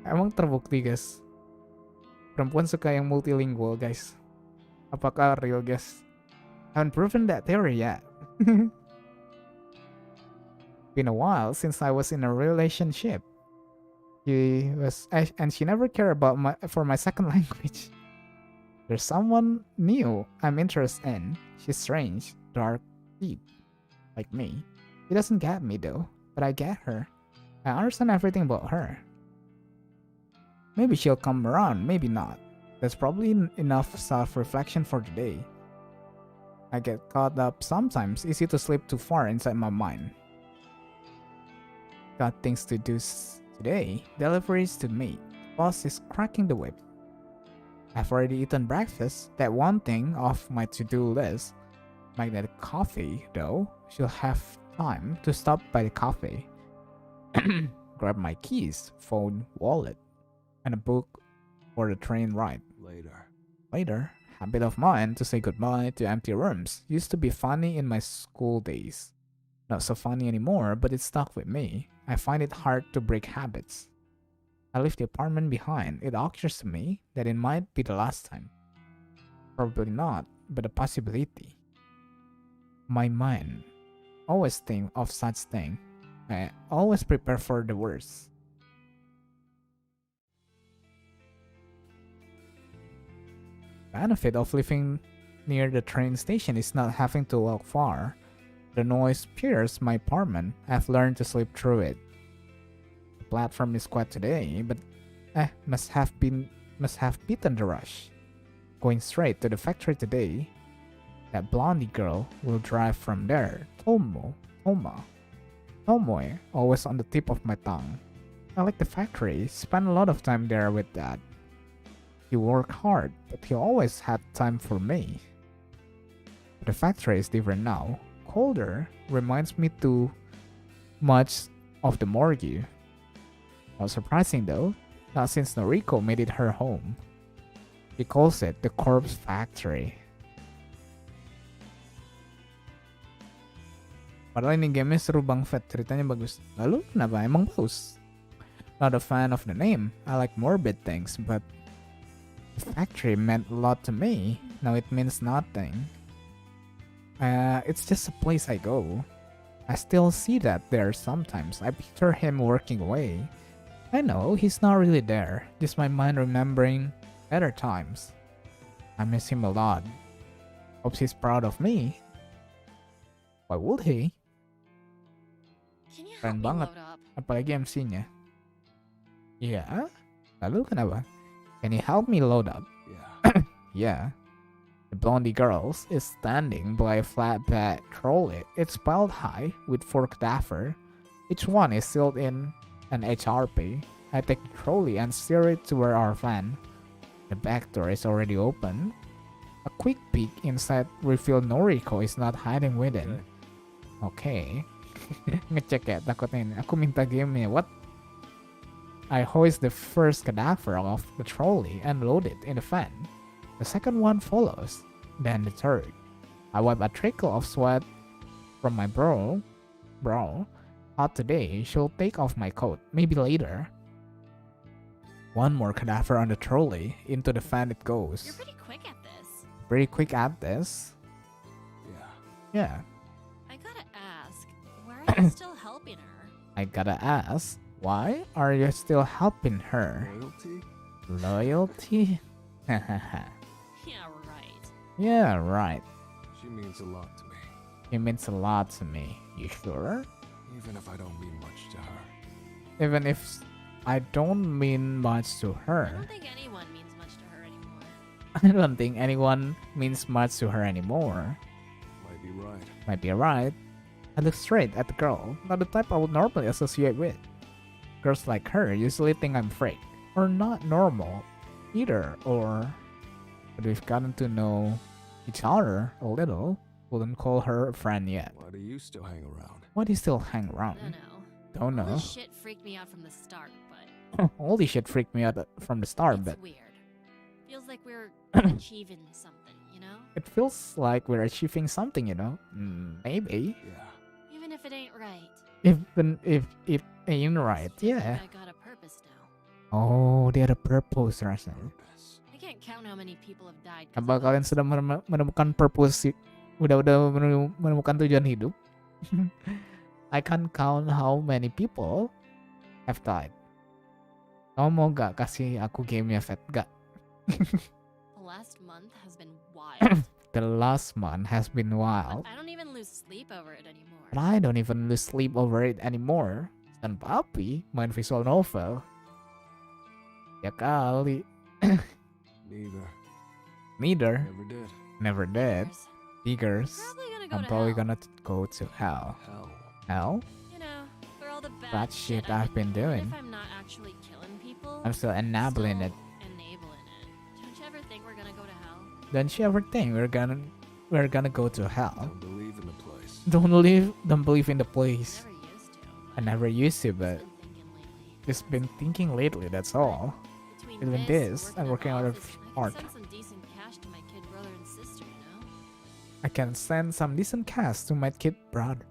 Emang terbukti guys? Perempuan suka yang multilingual guys? Apakah real guys? Haven't proven that theory yet. Been a while since I was in a relationship. She never cared about for my second language. There's someone new I'm interested in. She's strange, dark, deep, like me. She doesn't get me though, but I get her. I understand everything about her. Maybe she'll come around, maybe not. That's probably enough self-reflection for today. I get caught up sometimes, easy to slip too far inside my mind. Got things to do today, deliveries to make. Boss is cracking the whip. I've already eaten breakfast, that one thing off my to-do list. Make that coffee, though. She'll have time to stop by the cafe. Grab my keys, phone, wallet, and a book for the train ride. Later, habit of mine to say goodbye to empty rooms. Used to be funny in my school days. Not so funny anymore, but it stuck with me. I find it hard to break habits. I leave the apartment behind. It occurs to me that it might be the last time. Probably not, but a possibility. My mind always think of such thing. I always prepare for the worst. Benefit of living near the train station is not having to walk far. The noise pierces my apartment. I've learned to sleep through it. The platform is quiet today, but must have beaten the rush. Going straight to the factory today. That blondie girl will drive from there. Tomoe, always on the tip of my tongue. I like the factory. Spend a lot of time there with Dad. He worked hard, but he always had time for me. But the factory is different now. Colder, reminds me too much of the morgue. Not surprising though, not since Noriko made it her home. He calls it the corpse factory. Padahal ini game seru bang Fed, ceritanya bagus. Lalu kenapa emang bagus? Not a fan of the name, I like morbid things, but the factory meant a lot to me. Now it means nothing. It's just a place I go. I still see that there sometimes. I picture him working away. I know he's not really there, just my mind remembering better times. I miss him a lot. Hope he's proud of me. Why would he? Keren banget, apalagi MC-nya. Yeah? Lalu kenapa? Can you help me load up? Yeah. Yeah. The blondie girl is standing by a flatbed trolley. It's piled high with 4 cadavers. Each one is sealed in an HRP. I take the trolley and steer it to where our van. The back door is already open. A quick peek inside reveals Noriko is not hiding within. Okay. Ngecek ya takutnya ini. Aku minta gamenya. What? I hoist the first cadaver off the trolley and load it in the van. The second one follows, then the third. I wipe a trickle of sweat from my brow. Not today, she'll take off my coat, maybe later. One more cadaver on the trolley, into the fan it goes. You're pretty quick at this. Pretty quick at this? Yeah. I gotta ask, why are you still helping her? I gotta ask, why are you still helping her? Loyalty? Hahaha. Yeah, right. Yeah, right. She means a lot to me. It means a lot to me. You sure? Even if I don't mean much to her. Even if I don't mean much to I her. don't think anyone means much to her anymore. I don't think anyone means much to her anymore. Might be right. Might be right. I look straight at the girl, not the type I would normally associate with. Girls like her usually think I'm fake, or not normal, either, or... But we've gotten to know each other a little. Wouldn't call her a friend yet. Why do you still hang around? Why do you still hang around? Don't All know. this shit freaked me out from the start, but All this shit freaked me out from the start, it's but weird. Feels like we're achieving something, you know? it feels like we're achieving something, you know? Maybe. Yeah. Even if it ain't right. Even if it ain't right, Feels yeah. like I got a purpose now. Oh, dia ada purpose rasanya. Purpose. I can't count how many people have died. 'cause Apa of kalian us. sudah menemukan purpose? Udah menemukan tujuan hidup? I can't count how many people have died. Kamu mau gak kasih aku gamenya, Fed? Gak. The last month has been wild. The last month has been wild. But I don't even lose sleep over it anymore. But I don't even lose sleep over it anymore. Dan papi main visual novel. Ya kali. Neither. Neither. Never did. Never did. Beggars. Beggars. Probably gonna go I'm to probably hell. gonna go to hell. Hell. Hell? You know, for all the Bad shit I've been doing. If I'm not actually killing people, I'm still enabling it. Enabling it. Don't you ever think we're gonna go to hell? Don't you ever think we're gonna go to hell? Don't believe in the place. Don't believe in the place. Never used to. I never used to, but Just been thinking lately. just been thinking lately, that's all. Between this and working out of art. I can send some decent cash to my kid brother and sister, you know? I can send some decent cash to my kid brother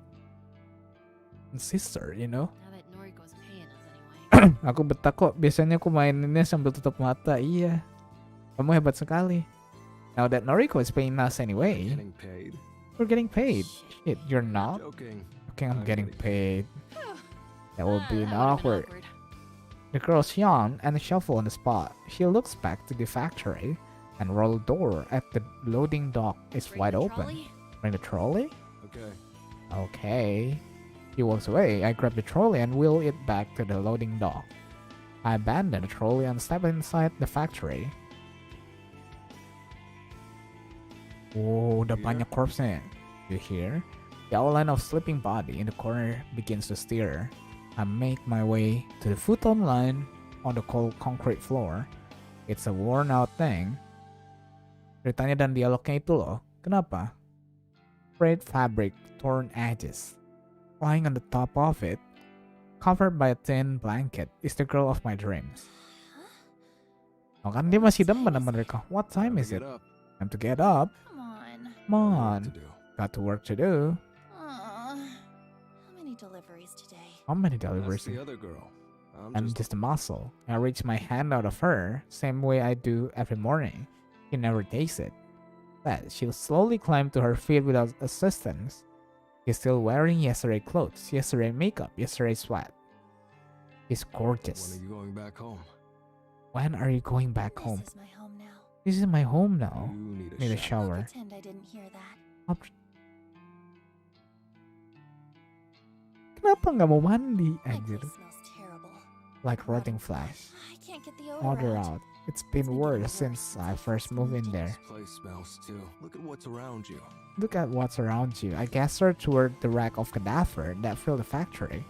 and sister, you know. Now that Noriko's paying us anyway. Aku betah kok, biasanya aku maininnya sambil tutup mata. Iya, kamu hebat sekali. Now that Noriko is paying us anyway, Getting paid. we're getting paid. Shit, you're not? Joking. Okay, I'm getting paid. That would be That would've been awkward. The girls yawn and shuffle on the spot. She looks back to the factory, and roll door at the loading dock is Bring wide the open. trolley? Bring the trolley? Okay. Okay. He walks away. I grab the trolley and wheel it back to the loading dock. I abandon the trolley and step inside the factory. Oh, udah Hear? banyak corpse-nya. You hear? The outline of sleeping body in the corner begins to stir. I make my way to the futon line on the cold concrete floor. It's a worn out thing. Ceritanya dan dialognya itu loh. Kenapa? Frayed fabric, torn edges. Lying on the top of it, covered by a thin blanket, is the girl of my dreams. Oh kan dia masih demen sama mereka. What time is it? Get up. Time to get up. Come on. Come on. What to do? Got to work to do. Aw. How many deliveries today? How many That's deliveries? the other girl. I'm just a muscle. I reach my hand out of her, same way I do every morning. She never takes it. But she'll slowly climb to her feet without assistance. She's still wearing yesterday clothes, yesterday makeup, yesterday sweat. She's When gorgeous. are you going back home? When are you going back home? This is my home now. This is my home now. You Need a I'll shower. pretend I didn't hear that. Kenapa nggak mau mandi? My Anjir. place smells terrible. Like rotting flesh. I can't get the Odor odor out. out. It's been been worse getting since worse I since first moved in there. This place smells too. Look at what's around you. Look at what's around you. I gestured toward the rack of cadaver that filled the factory.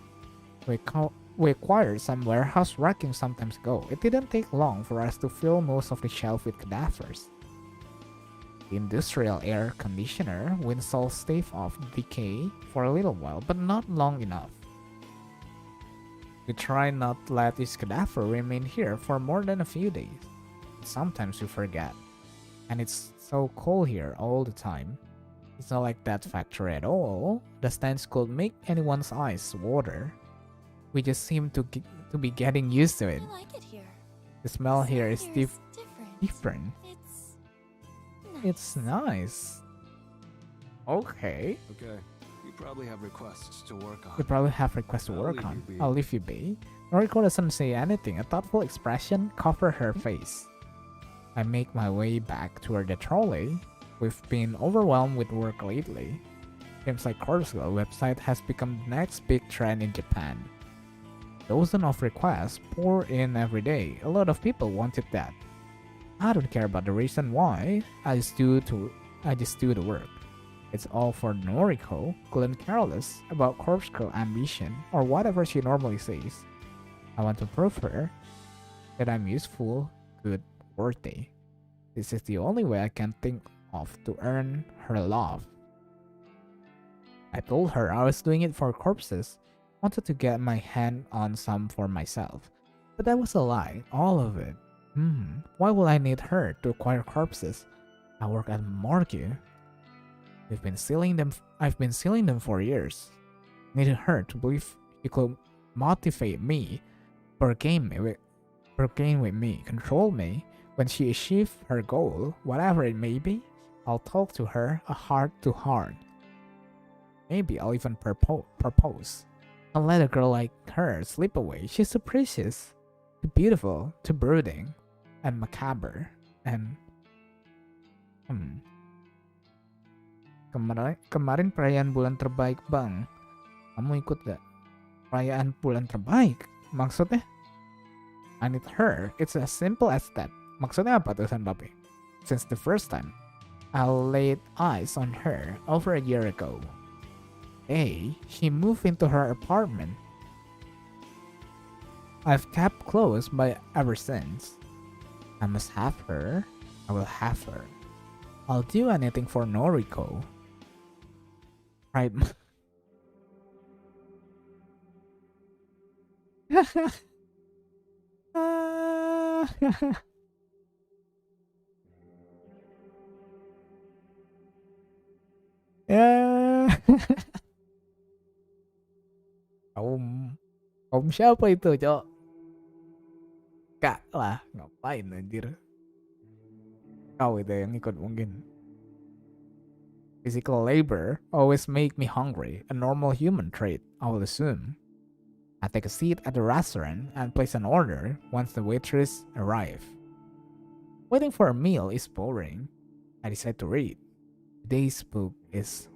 We acquired some warehouse racking some time ago. It didn't take long for us to fill most of the shelf with cadavers. The industrial air conditioner will stave off decay for a little while, but not long enough. We try not to let this cadaver remain here for more than a few days. Sometimes we forget. And it's so cold here all the time. It's not like that factory at all. The stench could make anyone's eyes water. We just seem to be getting used to it. I like it here. The smell here is different. different. It's nice. Okay. Okay. You probably have requests to work on. We probably have requests to I'll work leave on. you be. I'll leave you be. Noriko doesn't say anything. A thoughtful expression covers her face. I make my way back toward the trolley. We've been overwhelmed with work lately. Seems like Coruscant website has become the next big trend in Japan. Dozens of requests pour in every day. A lot of people wanted that. I don't care about the reason why. I just do the work. It's all for Noriko, cool and careless about corpse girl ambition or whatever she normally says. I want to prove her that I'm useful, good, worthy. This is the only way I can think of to earn her love. I told her I was doing it for corpses, wanted to get my hand on some for myself. But that was a lie, all of it. Why will I need her to acquire corpses? I work at morgue. I've been stealing them for years. Needed her to believe she could motivate me, bargain with me, control me. When she achieves her goal, whatever it may be, I'll talk to her a heart to heart. Maybe I'll even propose. I'll let a girl like her slip away. She's so precious, too beautiful, too brooding, and macabre. And Kemarin perayaan bulan terbaik, Bang. Kamu ikut gak? Perayaan bulan terbaik? Maksudnya? I need her. It's as simple as that. Maksudnya apa tulisan Bape? Since the first time I laid eyes on her over a year ago. Hey, she moved into her apartment. I've kept close by ever since. I must have her. I will have her. I'll do anything for Noriko. Right. Ya. Kaum siapa itu, Cok? Kak lah, ngapain anjir? Kau itu yang ikut mungkin. Physical labor always make me hungry, a normal human trait, I will assume. I take a seat at the restaurant and place an order once the waitress arrives. Waiting for a meal is boring. I decide to read. Today's book is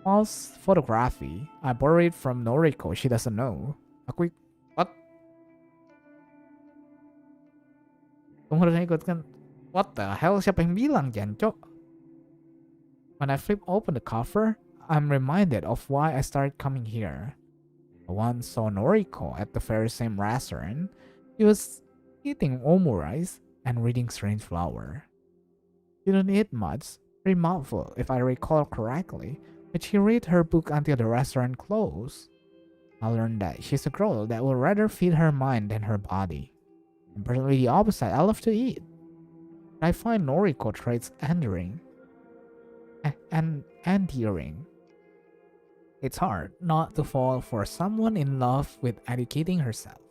false photography. I borrowed it from Noriko. She doesn't know. What? Kamu harus ikutkan. What the hell? Siapa yang bilang, Jancok? When I flip open the cover, I'm reminded of why I started coming here. I once saw Noriko at the very same restaurant. She was eating omurice and reading Strange Flower. She didn't eat much, pretty mouthful if I recall correctly, but she read her book until the restaurant closed. I learned that she's a girl that would rather feed her mind than her body. I'm personally the opposite. I love to eat. But I find Noriko traits endearing. It's hard not to fall for someone in love with educating herself.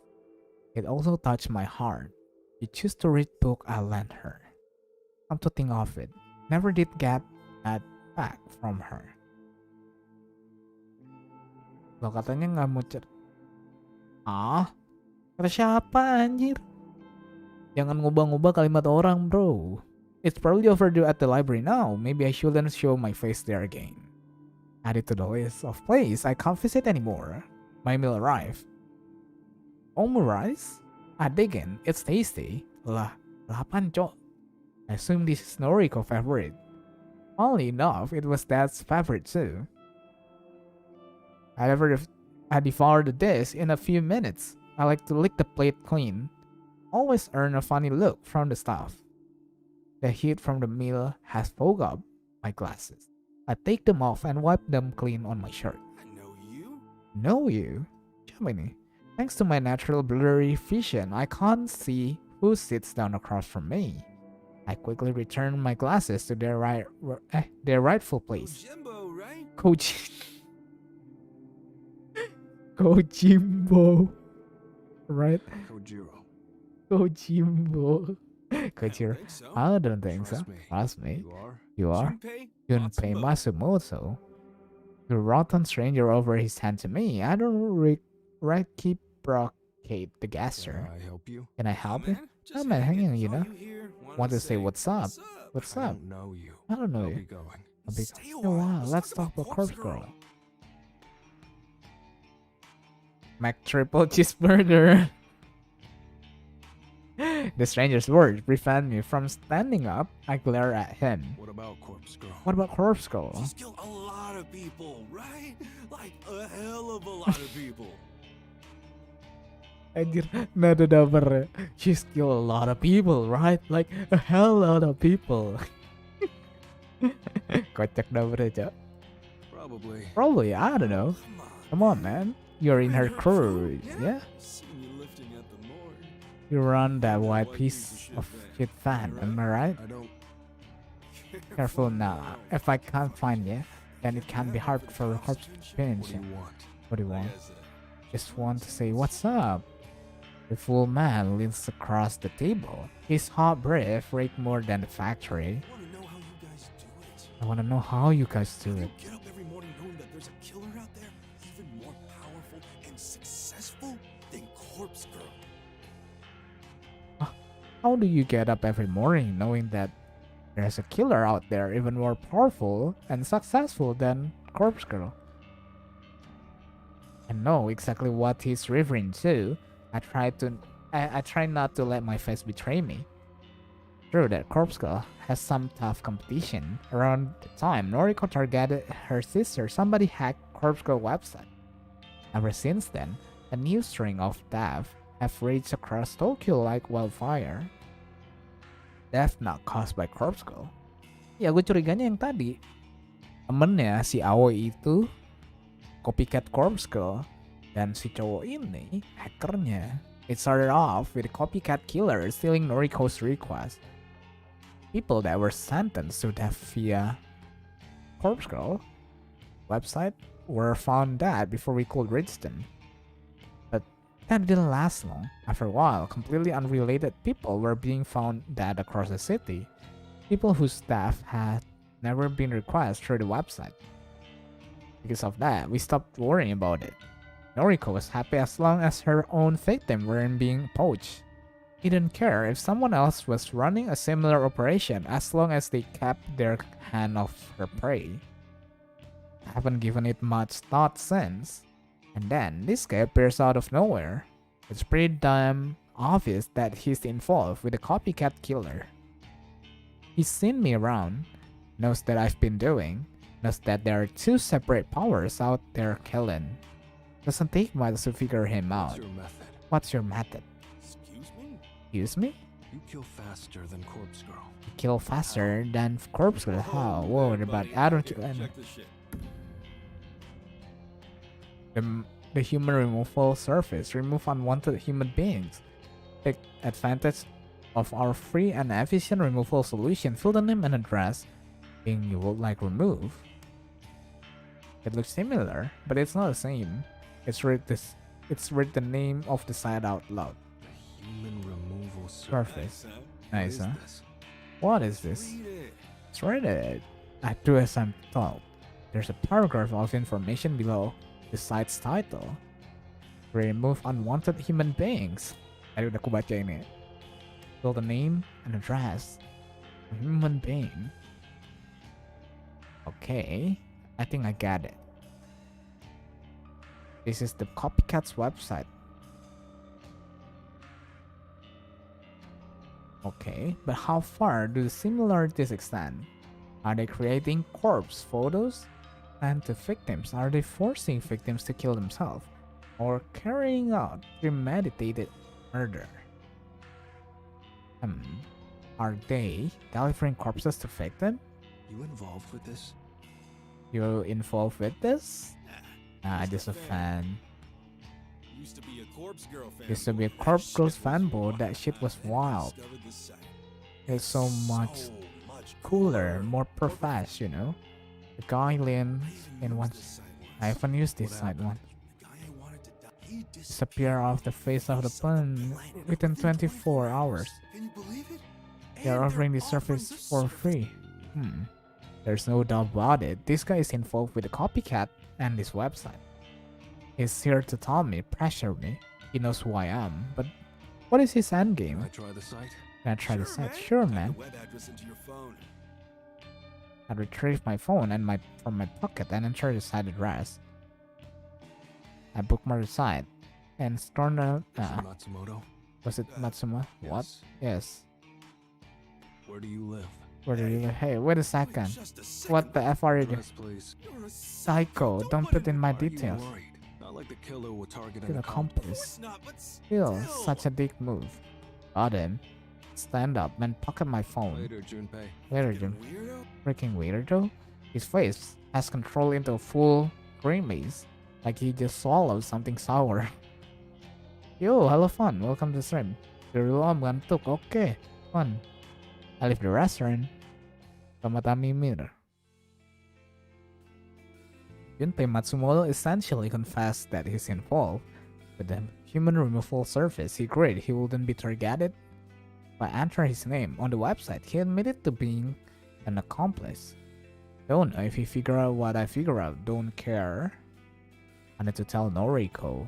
It also touched my heart. She chose to read book I lent her. Come to think of it, never did get that back from her. Lo katanya nggak mau kata siapa anjir? Jangan ngubah-ngubah kalimat orang, bro. It's probably overdue at the library now. Maybe I shouldn't show my face there again. Added to the list of places I can't visit anymore. My meal arrived. Omurice? I dig in. It's tasty. Lah, apaan, Cok? I assume this is Noriko's favorite. Funnily enough, it was Dad's favorite too. I devoured the dish in a few minutes. I like to lick the plate clean. Always earn a funny look from the staff. The heat from the meal has fogged up my glasses. I take them off and wipe them clean on my shirt. I know you? Know you? Siapa ini? Thanks to my natural blurry vision, I can't see who sits down across from me. I quickly return my glasses to their rightful place. Kojimbo, right? Kojimbo. Right? Kojiro. Kojimbo. Kojiro. So. I don't think so. Me. Trust me. You are? Junpei Matsumoto. The rotten stranger over his hand to me. I don't reciprocate the gesture. Can I help you? Can I help you? Just I'm not hanging, you know. Want Want to say what's up? What's I up? don't know you. I don't know I'll you. be going. Stay a while. Let's talk about Corpse Girl. Mac triple cheeseburger. The stranger's words prevent me from standing up. I glare at him. What about Corpse Girl? What about Corpse Girl? She's killed a lot of people, right? Like a hell of a lot of people. Anjir, nada dabar. She's killed a lot of people, right? Like a hell lot of people. Kocak dabar aja. Probably, I don't know. Come on, man. You're in her crew, yeah? You run that white piece of shit fan, am I right? Careful now. If I can't find you, then it can be hard for corpse to finish you. What do you want? Just want to say what's up. The full man leans across the table. His hot breath rakes more than the factory. I wanna know how you guys do it. Get up every morning knowing that there's a killer out there even more powerful and successful than Corpse Girl. How do you get up every morning knowing that there's a killer out there even more powerful and successful than Corpse Girl? I know exactly what he's referring to. I try not to let my face betray me. True that Corpse Girl has some tough competition. Around the time Noriko targeted her sister, somebody hacked Corpse Girl website. Ever since then, a new string of theft have raged across Tokyo like wildfire. Theft not caused by Corpse Girl. Ya gue curiganya yang tadi. Temennya si Aoi itu copycat Corpse Girl. Dan si cowok ini hackernya. It started off with a copycat killer stealing Noriko's request. People that were sentenced to death via Corpse Girl website were found dead before we could reach them. But that didn't last long. After a while, completely unrelated people were being found dead across the city. People whose death had never been requested through the website. Because of that, we stopped worrying about it. Noriko was happy as long as her own victims weren't being poached. He didn't care if someone else was running a similar operation as long as they kept their hand off her prey. I haven't given it much thought since. And then this guy appears out of nowhere. It's pretty damn obvious that he's involved with a copycat killer. He's seen me around, knows that I've been doing, knows that there are two separate powers out there killing. Doesn't take much to figure him out. What's your method? Excuse me? You kill faster than Corpse Girl. You kill faster than Corpse Girl? How? Whoa, but I don't kill any. The human removal service. Remove unwanted human beings. Take advantage of our free and efficient removal solution. Fill the name and address being you would like remove. It looks similar, but it's not the same. It's read the name of the site out loud. Human removal Surface. Nice, huh? What is this? It's rated. I do as I'm told. There's a paragraph of information below the site's title. Remove unwanted human beings. Tadi udah aku baca ini. Fill the name and address. A human being. Okay, I think I got it. This is the copycat's website. Okay, but how far do the similarities extend? Are they creating corpse photos? And the victims, are they forcing victims to kill themselves? Or carrying out premeditated murder? Are they delivering corpses to victims? You involved with this? You involved with this? Nah, just a fan. Used to be a Corpse Girl fan. Used to be a Corpse Girls fanboy. That shit was wild. It's so much cooler, more profesh, you know? The guy leans in one. I haven't used this side one. Disappear off the face of the planet within 24 hours. They're offering this service for free. There's no doubt about it. This guy is involved with the copycat and this website. He's here to tell me, pressure me. He knows who I am, but what is his endgame? Can I try the site? Can I try the site? Sure, man. I retrieve my phone and from my pocket and enter the site address. I bookmark the site. and Storna. Is it Matsumoto? Was it Matsuma? What? Yes. Where do you live? Where do you live? Hey, wait a second. What the F are you doing? Address, please. Psycho, don't put in my Why are you details. worried? Not like the killer will target An an accomplice. accomplice. Still, such a dick move. Got him. Stand up and pocket my phone. Later, Junpei. Later, Jim. Freaking weirdo. His face has controlled into a full grimace, like he just swallowed something sour. Yo, hello fun. Welcome to stream. Dulu om ngantuk. Okay, fun. I leave the restaurant. Tomata Mimir. Junpei Matsumoto essentially confessed that he's involved. With the human removal service he agreed he wouldn't be targeted. By entering his name on the website, he admitted to being an accomplice. Don't know if he figured out what I figured out. Don't care. I need to tell Noriko.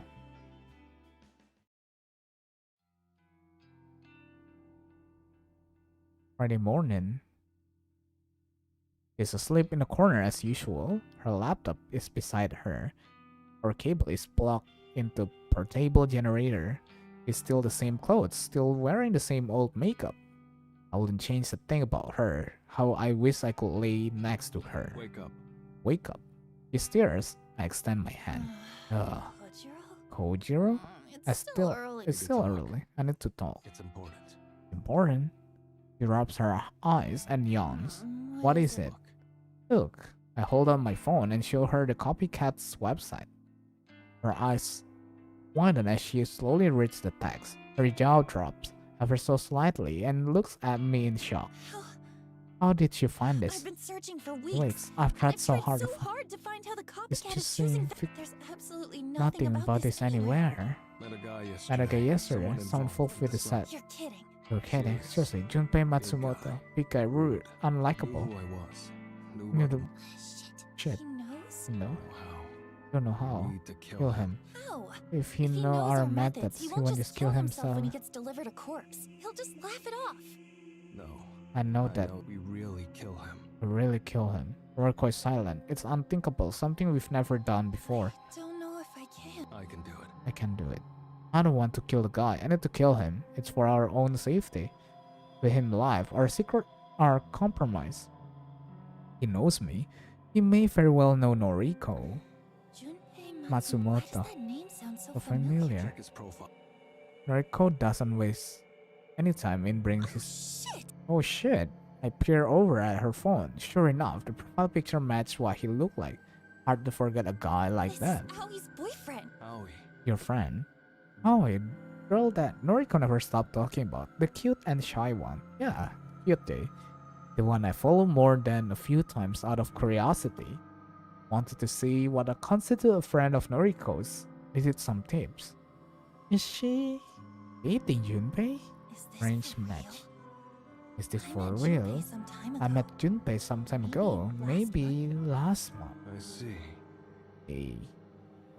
Friday morning. She's asleep in the corner as usual. Her laptop is beside her. Her cable is plugged into portable generator. She's still the same clothes, still wearing the same old makeup. I wouldn't change a thing about her. How I wish I could lay next to her. Wake up. Wake up. She stares. I extend my hand. Kojiro? It's still early. It's still early. I need to talk. It's important. Important? She rubs her eyes and yawns. What is it? Look. I hold out my phone and show her the copycat's website. Her eyes widen as she slowly reads the text. Her jaw drops ever so slightly and looks at me in shock. How did you find this? I've been searching for weeks. I've tried so hard to find how the It's copycat just is choosing. saying There's absolutely nothing about this anywhere. Met a guy Met a guy yesterday. Someone Someone involved fulfilled the with set. You're kidding. You're kidding. Seriously, Junpei Matsumoto. Big guy, rude, Knew unlikable. who I was. Knew Knew what the to shit. He knows? You know? know how. Don't know how. We need to Kill kill him. How? If he If he know knows our methods, methods, he he won't won't just just kill himself. when he gets delivered a corpse. He'll just laugh it off. No. I know that. We really kill him. We really kill him. We're quite silent. It's unthinkable. Something we've never done before. Don't know if I can. I can do it. I can do it. I don't want to kill the guy. I need to kill him. It's for our own safety. With him alive, our secret are compromised. He knows me. He may very well know Noriko. Junpei Matsumoto. Why does that name sound so So familiar. Check his profile. Noriko doesn't waste any time in bringing his... Shit! Oh shit! I peer over at her phone. Sure enough, the profile picture matched what he looked like. Hard to forget a guy like This that. is Aoi's boyfriend. Howie. Your friend? Oh, a girl that Noriko never stopped talking about. The cute and shy one. Yeah, cute day. The one I follow more than a few times out of curiosity. Wanted to see what a constitute a friend of Noriko's. Needed some tips. Is she dating Junpei? Is this Strange for real? match. Is this I for met real? Junpei some time I ago. met Junpei some time ago. Maybe last month. I see. Hey,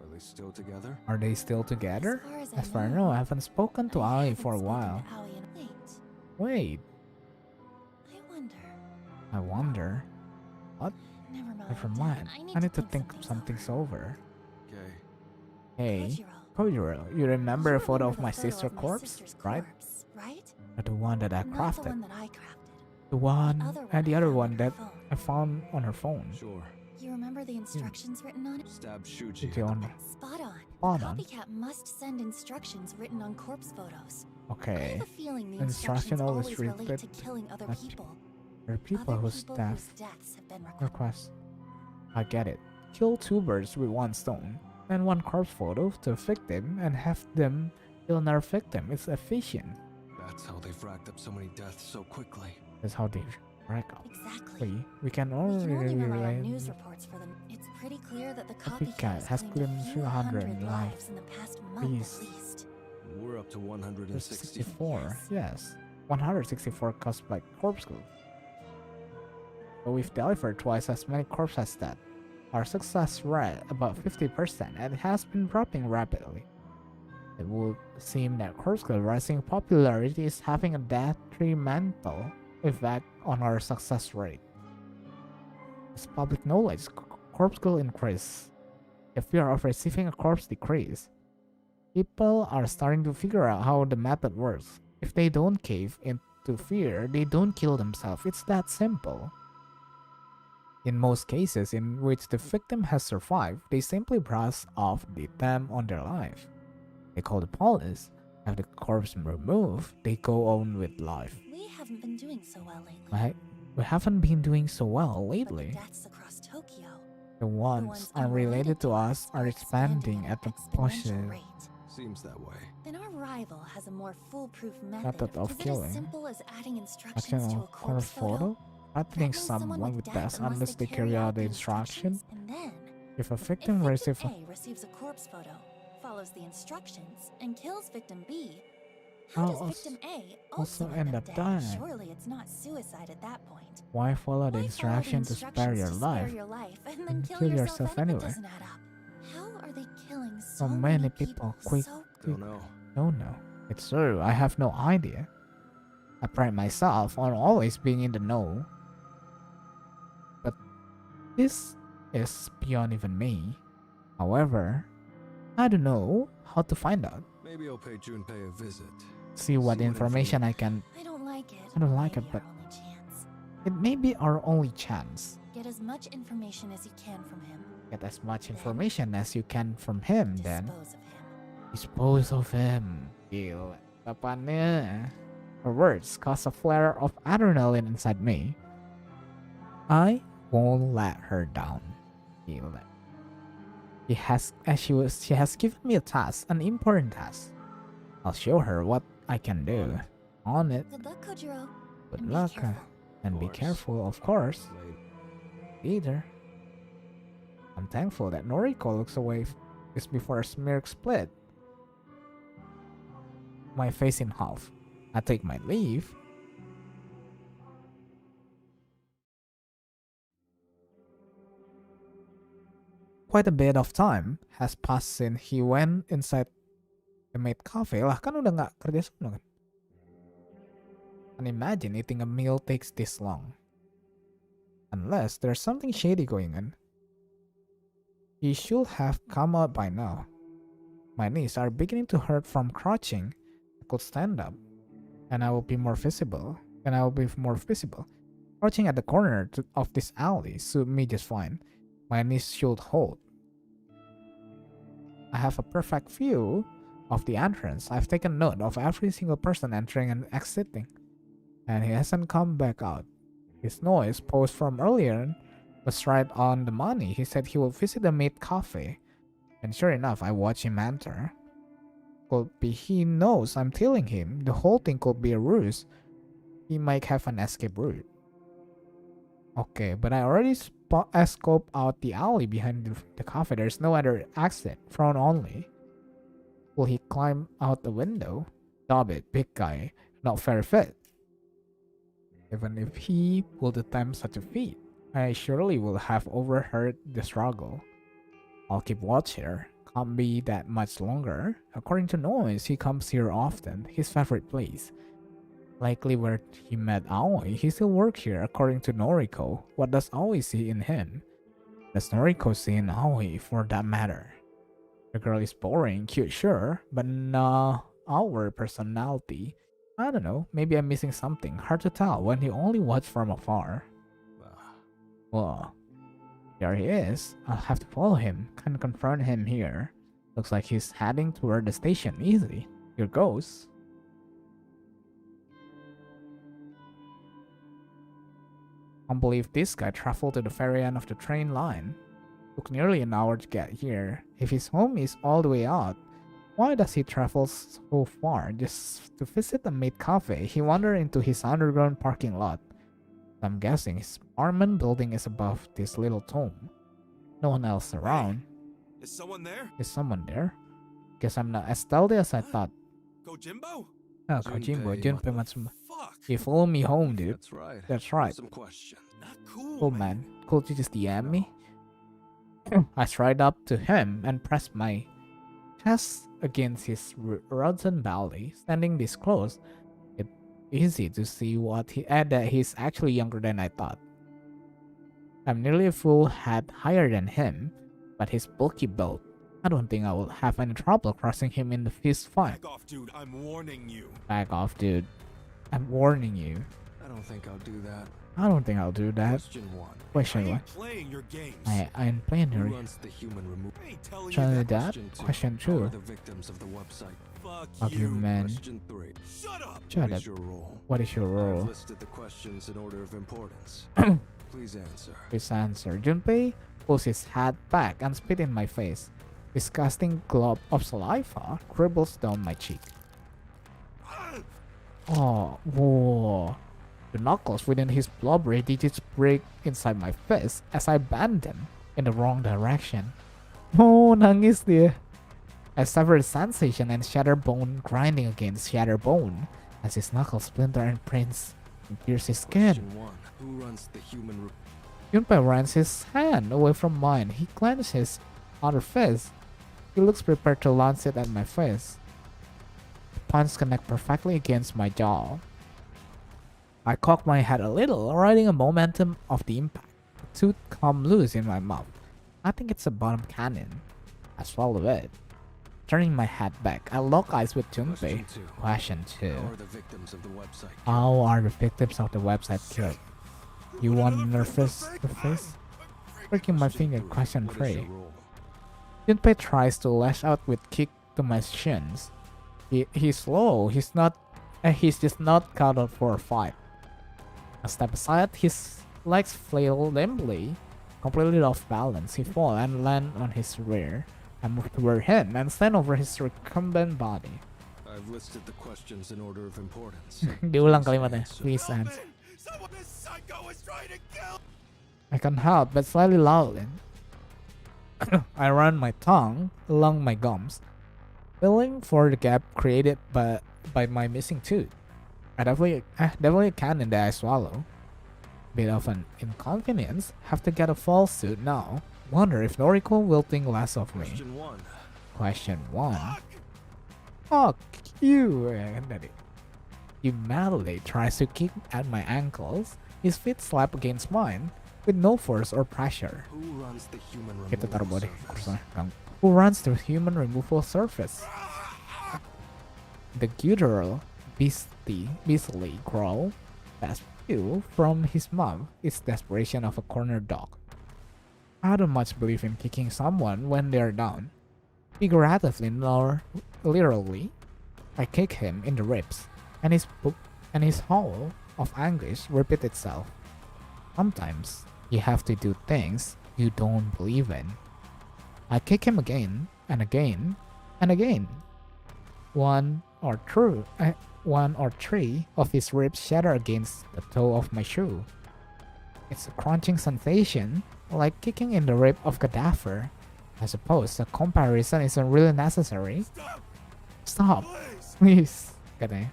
Are they still together? are they still together? As As far as I know, I haven't spoken to I Aoi haven't for a spoken while. to Aoi in- Wait, Wait, I wonder. I wonder. Never mind. Never mind. I I need to think some things over. Okay. Hey, Kojiro, Kojiro, you remember you a photo of the my photo sister's of my corpse, sister's right? corpse, right? Not the one that I Not the crafted. one that I crafted. The one and the I other found one on her that phone. I found on her phone. Sure. You remember the instructions written on it? Stab shoot Did you. you on- Spot on. Spot The on. copycat must send instructions written on corpse photos. I Okay, have a feeling the Instruction instructions always always relate to related killing other that people. there are people Other whose people death whose deaths have been recorded. request. I get it. Kill two birds with one stone. Send one corpse photo to a victim and have them kill another victim. It's efficient. That's how they've racked up so many deaths so quickly. That's how they rack up. Exactly. We can We only can only rely on rely news reports for them. It's pretty clear that the Copycat copycat has has claimed claimed a few 300 hundred lives. lives in the past month Please. at least. We're up to 160. 64, yes. 164 cost by corpse glue. But we've delivered twice as many corpses as that. Our success rate about 50% and it has been dropping rapidly. It would seem that corpse glue rising popularity is having a detrimental effect on our success rate. As public knowledge, corpse glue increase. If we are of receiving a corpse decrease. People are starting to figure out how the method works. If they don't cave into fear, they don't kill themselves. It's that simple. In most cases in which the victim has survived, they simply brush off the attempt on their life. They call the police, have the corpse removed, they go on with life. We haven't been doing so well lately. Right? We haven't been doing so well lately. But the deaths across Tokyo, The ones unrelated to us are expanding at a exponential rate. Seems that way. Then our rival has a more foolproof Method of Is it killing. as simple as adding instructions Action to a on her corpse photo? threatening That means someone with death unless unless they carry out the instruction. And then, If a if victim victim receives A receives a corpse photo, follows the instructions, and kills victim B, How how does else- victim A also also end up dead? dying? Surely it's not suicide at that point. why follow the Why follow instruction to spare your life? and then and kill kill yourself yourself anyway? anyway? Doesn't add up. How are they killing So so many people quick. Don't know. Don't know. It's true. I have no idea. I pride myself on always being in the know. But this is beyond even me. However, I don't know how to find out. Maybe I'll pay Junpei a visit. See what information I can. I don't like it. I don't like it, Maybe but our only chance. it may be our only chance. Get as much information as you can from him. Get as much information as you can from him, then Dispose of him. dispose of him. Gila. Tapannya. Her words caused a flare of adrenaline inside me. I won't let her down. Gila. She has given me a task, an important task. I'll show her what I can do. On it. Good luck, Kojiro. Good And be luck. careful. And be course. careful, of course. Late. Either. I'm thankful that Noriko looks away just before a smirk split my face in half. I take my leave. Quite a bit of time has passed since he went inside the maid cafe. Lah kan udah nggak kerja sama kan? And imagine eating a meal takes this long. Unless there's something shady going on. He should have come out by now. My knees are beginning to hurt from crouching. I could stand up, and I will be more visible. Crouching at the corner of this alley suit me just fine. My knees should hold. I have a perfect view of the entrance. I've taken note of every single person entering and exiting, and he hasn't come back out. His noise posed from earlier was right on the money. He said he will visit the maid cafe, and sure enough, I watch him enter. Could be he knows I'm tailing him. The whole thing could be a ruse. He might have an escape route. Okay, but I already scoped out the alley behind the cafe. There's no other exit, front only. Will he climb out the window? Stop it, big guy. Not very fit. Even if he would attempt such a feat, I surely will have overheard the struggle. I'll keep watch here. Can't be that much longer. According to noise, he comes here often. His favorite place. Likely where he met Aoi. He still works here, according to Noriko. What does Aoi see in him? Does Noriko see in Aoi, for that matter? The girl is boring, cute, sure, but nah, our personality. I don't know, maybe I'm missing something. Hard to tell when he only watched from afar. Well, there he is. I'll have to follow him. Can't confront him here. Looks like he's heading toward the station. Easy. Here goes. Can't believe this guy traveled to the very end of the train line. Took nearly an hour to get here. If his home is all the way out, why does he travel so far just to visit a maid cafe? He wandered into his underground parking lot. I'm guessing his apartment building is above this little tomb. No one else around. Is someone there? Is someone there? Guess I'm not as stealthy as I thought. Kojimbo? Oh, Kojimbo, Junpei Matsuma. Fuck. You follow me home, dude. That's right. That's right. Some question. Not cool. Cool, man. Could you just DM me? I stride up to him and pressed my chest against his rotten belly. Standing this close, it's easy to see that he's actually younger than I thought. I'm nearly a full head higher than him, but his bulky build I don't think I will have any trouble crossing him in the fist fight. Back off, dude. I'm warning you. Back off, dude. I'm warning you. I don't think I'll do that. I don't think I'll do that. Question 1. Question I one. ain't playing your games. I ain't playing Who your. runs the human removal? I ain't telling you Trying that. that. Question Who are 2. the victims of the website? Fuck you, you. man. Question 3. Shut up. Shut What up. is your role? What is your I've role? listed the questions in order of importance. Please answer. Please answer. Junpei pulls his hat back and spit in my face. Disgusting glob of saliva dribbles down my cheek. Oh, whoa. The knuckles within his blubbery digits break inside my fist as I bend them in the wrong direction. Oh, nangis dia. I suffer a sensation and shatter bone grinding against shatter bone as his knuckles splinter and prints and pierce his skin. Question 1. Who runs the human Junpei runs his hand away from mine. He clenches his other fist. He looks prepared to launch it at my face. The punch connect perfectly against my jaw. I cock my head a little, riding a momentum of the impact. The tooth come loose in my mouth. I think it's a bottom cannon. I swallow it. Turning my head back, I lock eyes with Junpei. Question 2. How are the victims of the website? How are the victims of the website killed? You want to nervous the face? Breaking my finger. Question What is your 3. role? Junpei tries to lash out with kick to my shins. He's slow. He's just not cut out for a fight. I step aside. His legs flail limply, completely off balance. He falls and land on his rear. I move toward him and stand over his recumbent body. I've listed the questions in order of importance. Diulang kalimatnya. Please answer. Someone, this psycho is trying to kill. I can't help but slightly loudly. I run my tongue along my gums, filling for the gap created by my missing tooth. I definitely a cannon that I swallow. Bit of an inconvenience. Have to get a false suit now. Wonder if Noriko will think less of me. Question 1. Question 1. Fuck you. He madly tries to kick at my ankles. His feet slap against mine with no force or pressure. Who runs the human Kita taruh removal bawah deh service? kursornya. Who runs the human removal surface? The guttural beastly growl that spew from his mouth is desperation of a cornered dog. I don't much believe in kicking someone when they're down. Figuratively nor literally, I kick him in the ribs, and his howl of anguish repeats itself. Sometimes you have to do things you don't believe in. I kick him again and again and again. One or three of his ribs shatter against the toe of my shoe. It's a crunching sensation, like kicking in the rib of cadaver. I suppose the comparison isn't really necessary. Stop, please. Katanya.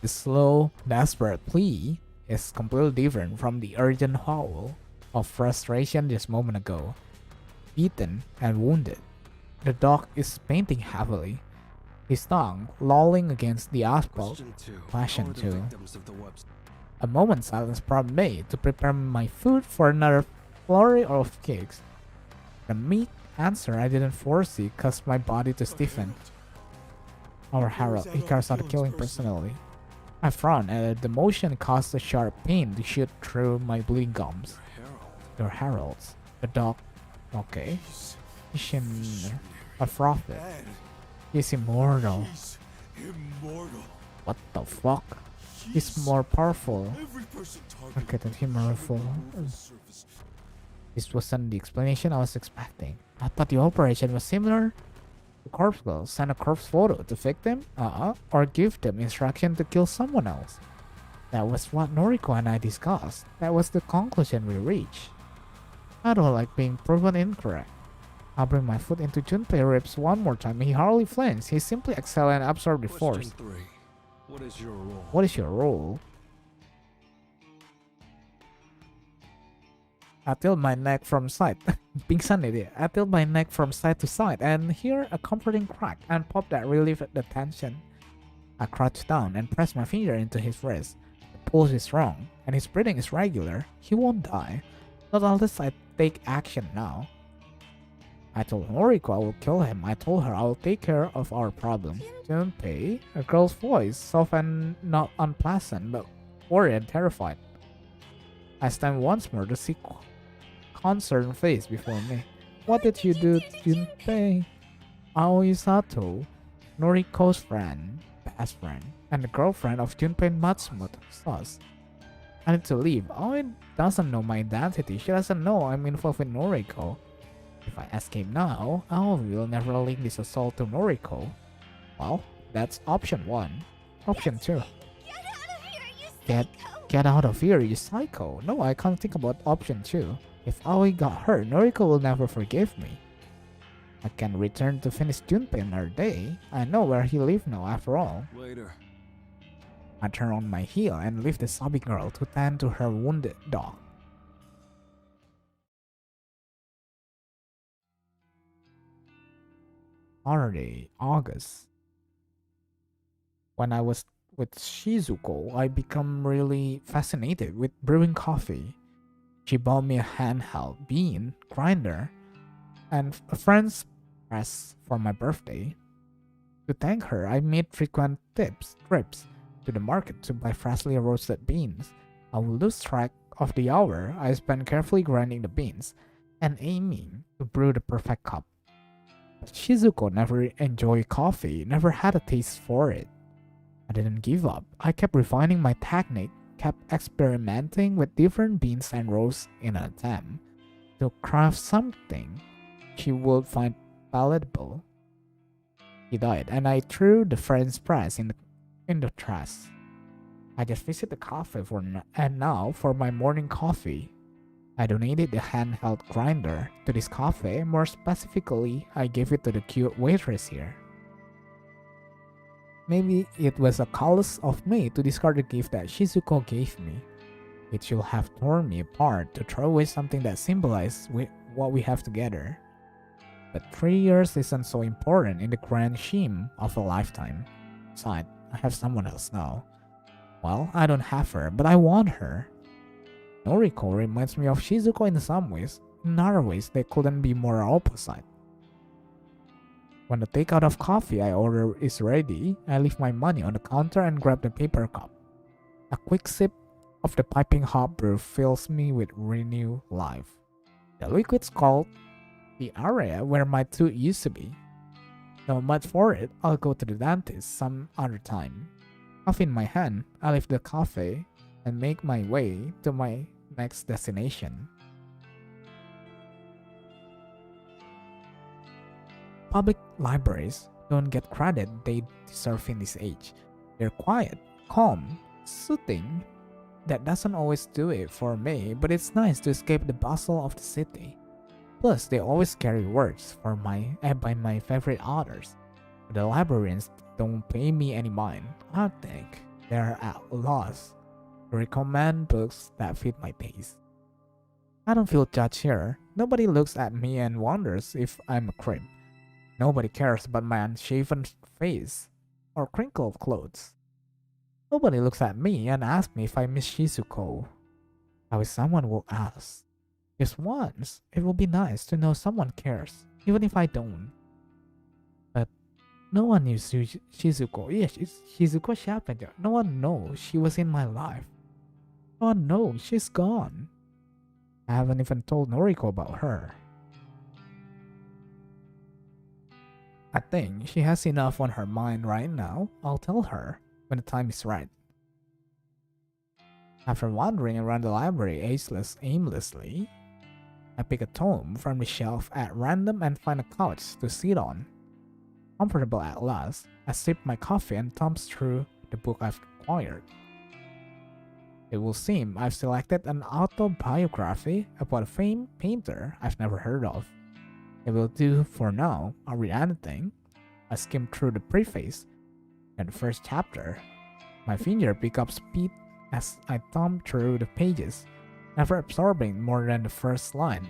The slow, desperate plea is completely different from the urgent howl of frustration just a moment ago. Beaten and wounded, the dog is panting heavily, his tongue lolling against the asphalt. Question 2. Question How are the 2. victims of the website? A moment's silence prompted me to prepare my food for another flurry of kicks. The meek answer I didn't foresee caused my body to stiffen. Our herald, he carries out the killing personally. I frowned and the motion caused a sharp pain to shoot through my bleeding gums. Your heralds. The dog. Okay. A prophet. He's immortal. He's immortal. What the fuck? He's more powerful. Every person targeted Okay, that him powerful. service. This wasn't the explanation I was expecting. I thought the operation was similar. The corpse girl send a corpse photo to victim, or give them instruction to kill someone else. That was what Noriko and I discussed. That was the conclusion we reached. I don't like being proven incorrect. I'll bring my foot into Junpei ribs one more time. He hardly flinches. He simply exhales and absorbs the force. Question 3. What is your role? What is your role? I tilt my neck from side. Pingsan dia. I tilt my neck from side to side and hear a comforting crack and pop that relieved the tension. I crouch down and press my finger into his wrist. The pulse is strong and his breathing is regular. He won't die. Not unless I take action now. I told Noriko I will kill him. I told her I will take care of our problem. Junpei, a girl's voice, soft and not unpleasant, but worried and terrified. I stand once more to see concerned face before me. What did you do, Junpei? Aoi Sato, Noriko's friend, best friend, and the girlfriend of Junpei Matsumoto, sus. I need to leave. Aoi doesn't know my identity. She doesn't know I'm involved with Noriko. If I escape now, Aoi will never link this assault to Noriko. Well, that's option 1. Option 2. Get out of here, you psycho. No, I can't think about option 2. If Aoi got hurt, Noriko will never forgive me. I can return to finish Junpei another day. I know where he lives now after all. Later. I turn on my heel and leave the sobbing girl to tend to her wounded dog. Saturday, August. When I was with Shizuko, I become really fascinated with brewing coffee. She bought me a handheld bean grinder and a French press for my birthday. To thank her, I made frequent trips to the market to buy freshly roasted beans. I will lose track of the hour I spent carefully grinding the beans and aiming to brew the perfect cup. But Shizuko never enjoyed coffee, never had a taste for it. I didn't give up. I kept refining my technique, kept experimenting with different beans and roasts in an attempt to craft something she would find palatable. He died, and I threw the French press in the trash. I just visited the cafe and now for my morning coffee. I donated the handheld grinder to this cafe. More specifically, I gave it to the cute waitress here. Maybe it was a callous of me to discard the gift that Shizuko gave me. It should have torn me apart to throw away something that symbolized what we have together. But 3 years isn't so important in the grand scheme of a lifetime. Besides, I have someone else now. Well, I don't have her, but I want her. Noriko reminds me of Shizuko in some ways. In other ways, they couldn't be more opposite. When the takeout of coffee I order is ready, I leave my money on the counter and grab the paper cup. A quick sip of the piping hot brew fills me with renewed life. The liquid's called the area where my tooth used to be. Not much for it, I'll go to the dentist some other time. Coffee in my hand, I leave the cafe and make my way to my next destination. Public libraries don't get credit they deserve in this age. They're quiet, calm, soothing. That doesn't always do it for me, but it's nice to escape the bustle of the city. Plus, they always carry works by my favorite authors. But the librarians don't pay me any mind. I think they're at a loss to recommend books that fit my taste. I don't feel judged here. Nobody looks at me and wonders if I'm a creep. Nobody cares about my unshaven face or crinkled clothes. Nobody looks at me and asks me if I miss Shizuko. I wish someone will ask. Just once, it will be nice to know someone cares, even if I don't. But no one knew Shizuko. Yes, Shizuko siapa? No one knows she was in my life. No one knows she's gone. I haven't even told Noriko about her. I think she has enough on her mind right now. I'll tell her when the time is right. After wandering around the library aimlessly, I pick a tome from the shelf at random and find a couch to sit on. Comfortable at last, I sip my coffee and thumb through the book I've acquired. It will seem I've selected an autobiography about a famed painter I've never heard of. It will do for now. I'll read anything. I skim through the preface and the first chapter. My finger picks up speed as I thumb through the pages, never absorbing more than the first line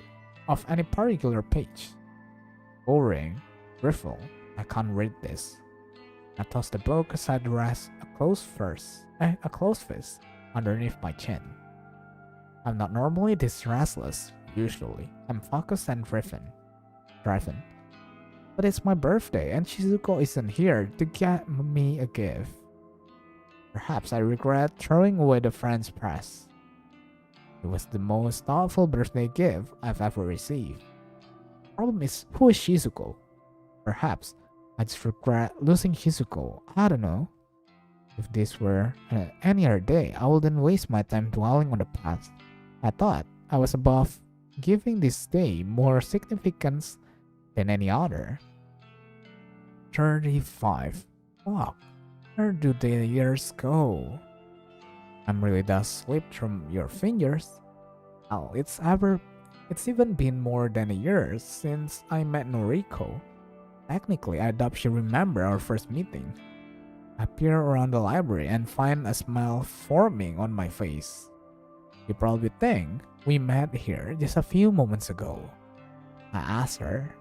of any particular page. Boring, brittle, I can't read this. I toss the book aside to rest a closed fist underneath my chin. I'm not normally this restless, usually. I'm focused and driven. drive-in. But it's my birthday and Shizuko isn't here to get me a gift. Perhaps I regret throwing away the friend's press. It was the most thoughtful birthday gift I've ever received. Problem is, who is Shizuko? Perhaps I just regret losing Shizuko. I don't know. If this were any other day, I wouldn't waste my time dwelling on the past. I thought I was above giving this day more significance than any other. 35. Fuck. Where do the years go? Time really does slip from your fingers. Hell, it's even been more than a year since I met Noriko. Technically, I doubt she remember our first meeting. I peer around the library and find a smile forming on my face. You probably think we met here just a few moments ago. I asked her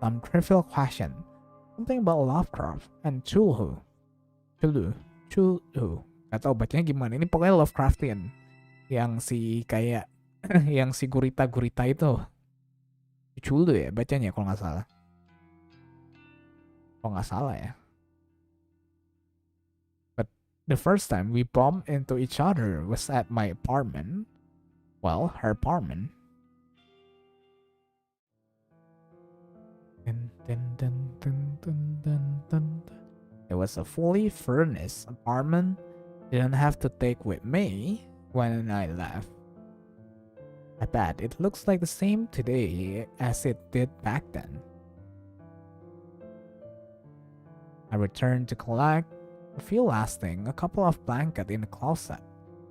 some trivial question, something about Lovecraft and Chulu. Gak tau bacanya gimana. Ini pokoknya Lovecraftian. Yang si kayak yang si gurita-gurita itu. Chulu ya bacanya kalau nggak salah. Kalau nggak salah ya. But the first time we bumped into each other was at my apartment. Well, her apartment. It was a fully furnished apartment. Didn't have to take with me when I left. I bet it looks like the same today as it did back then. I returned to collect a few last things, a couple of blankets in the closet,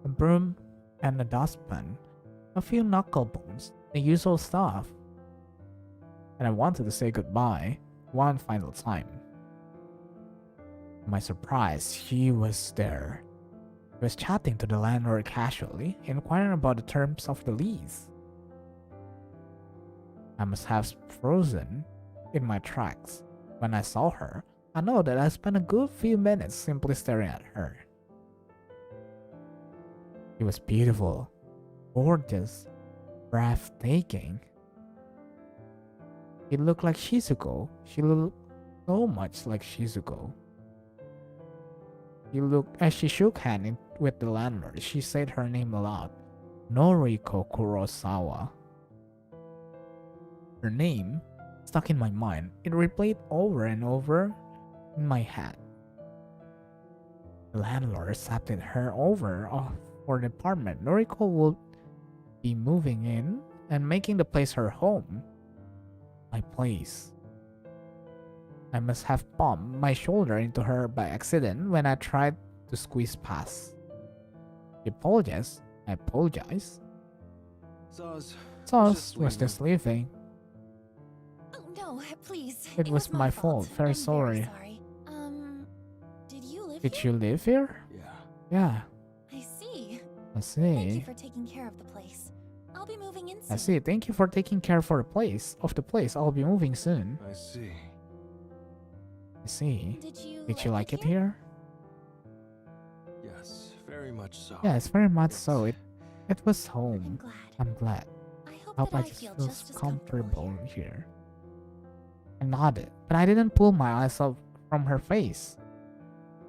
a broom and a dustpan, a few knuckle bones, the usual stuff. And I wanted to say goodbye one final time. To my surprise, she was there. She was chatting to the landlord casually, inquiring about the terms of the lease. I must have frozen in my tracks. When I saw her, I know that I spent a good few minutes simply staring at her. She was beautiful, gorgeous, breathtaking. She looked like Shizuko. She looked so much like Shizuko. As she shook hands with the landlord, she said her name aloud, Noriko Kurosawa. Her name stuck in my mind. It replayed over and over in my head. The landlord accepted her over for the apartment. Noriko would be moving in and making the place her home. My place. I must have bumped my shoulder into her by accident when I tried to squeeze past. I apologize. Sauce was just leaving. Oh no, please. It was my fault. Very sorry. Did you live Did here? you live here? Yeah. I see. I Thank you see. for taking care of the place. I'll be moving in soon. I see. Thank you for taking care of the place. I'll be moving soon. I see. I see. Did you like it here? Yes, very much so. Yes, very much so. It was home. I'm I'm glad. I Hope that I I just feel feel just as comfortable here. here. I nodded, but I didn't pull my eyes off from her face.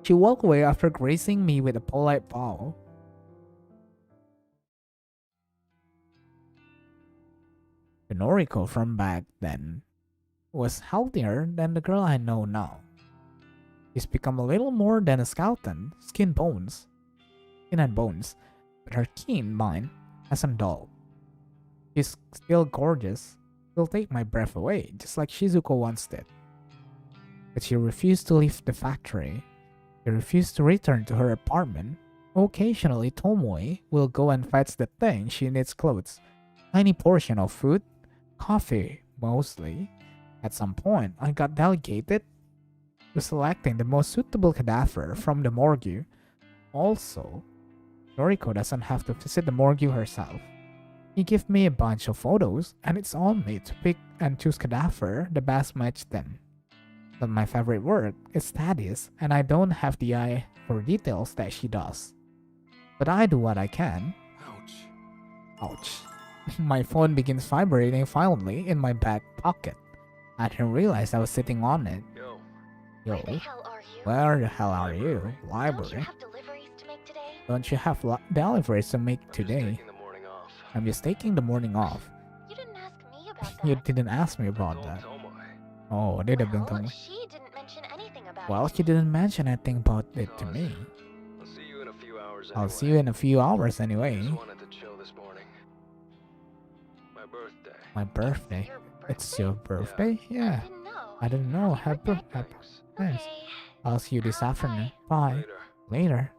She walked away after gracing me with a polite bow. The Noriko from back then was healthier than the girl I know now. She's become a little more than a skeleton, skin and bones, but her keen mind hasn't dulled. She's still gorgeous, will take my breath away, just like Shizuko once did. But she refused to leave the factory. She refused to return to her apartment. Occasionally, Tomoe will go and fetch the thing she needs: clothes, tiny portion of food, coffee, mostly. At some point, I got delegated to selecting the most suitable cadaver from the morgue. Also, Noriko doesn't have to visit the morgue herself. He gave me a bunch of photos, and it's on me to pick and choose cadaver that best match them. But my favorite word is studies, and I don't have the eye for details that she does. But I do what I can. Ouch. Ouch. My phone begins vibrating violently in my back pocket. I didn't realize I was sitting on it. Yo, Yo, Where the hell are you? where the hell are you? Don't you Library. have deliveries to make today? Don't you have deliveries to make I'm just today? taking the morning off. I'm just taking the morning off. You didn't ask me about that. You didn't ask me about Don't that. tell me. Oh, they didn't tell me. She didn't mention anything about Well, it. she didn't mention anything about it to me. I'll see you in a few hours I'll anyway. see you in a few hours I anyway. just wanted to chill this morning. My birthday. My birthday. Your It's your birthday? Yeah. I didn't know. I didn't know. Happy. Thanks. Thanks. Okay. I'll see you this Bye. afternoon. Bye. Later. Later.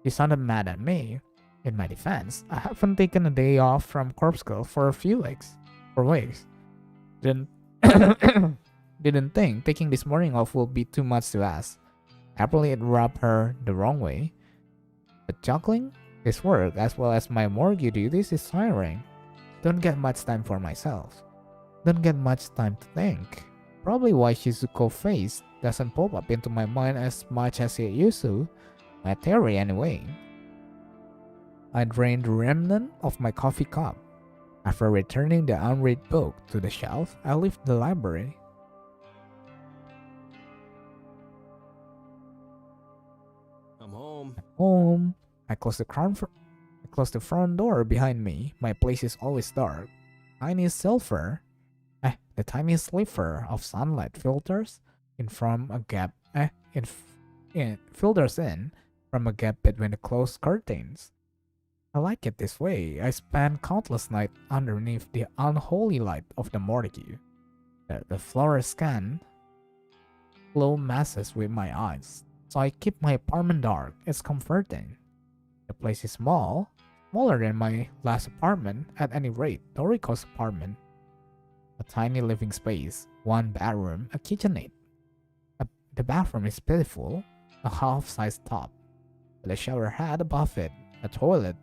She sounded mad at me. In my defense, I haven't taken a day off from Corpse Girl for a few weeks. For weeks. Didn't didn't think taking this morning off will be too much to ask. Apparently it rubbed her the wrong way. But juggling this work as well as my mortgage duties is tiring. Don't get much time for myself. Don't get much time to think. Probably why Shizuko face doesn't pop up into my mind as much as it used to. My theory anyway. I drained the remnant of my coffee cup. After returning the unread book to the shelf, I left the library. I'm home. Home. I closed the front door behind me. My place is always dark. Tiny silver. The tiny sliver of sunlight filters in from a gap. Filters in from a gap between the closed curtains. I like it this way. I spend countless nights underneath the unholy light of the morgue. The fluorescent glow messes with my eyes, so I keep my apartment dark. It's comforting. The place is small, smaller than my last apartment, at any rate, Noriko's apartment. A tiny living space, one bedroom, a kitchenette. The bathroom is pitiful, a half-sized tub, with a shower head above it, a toilet,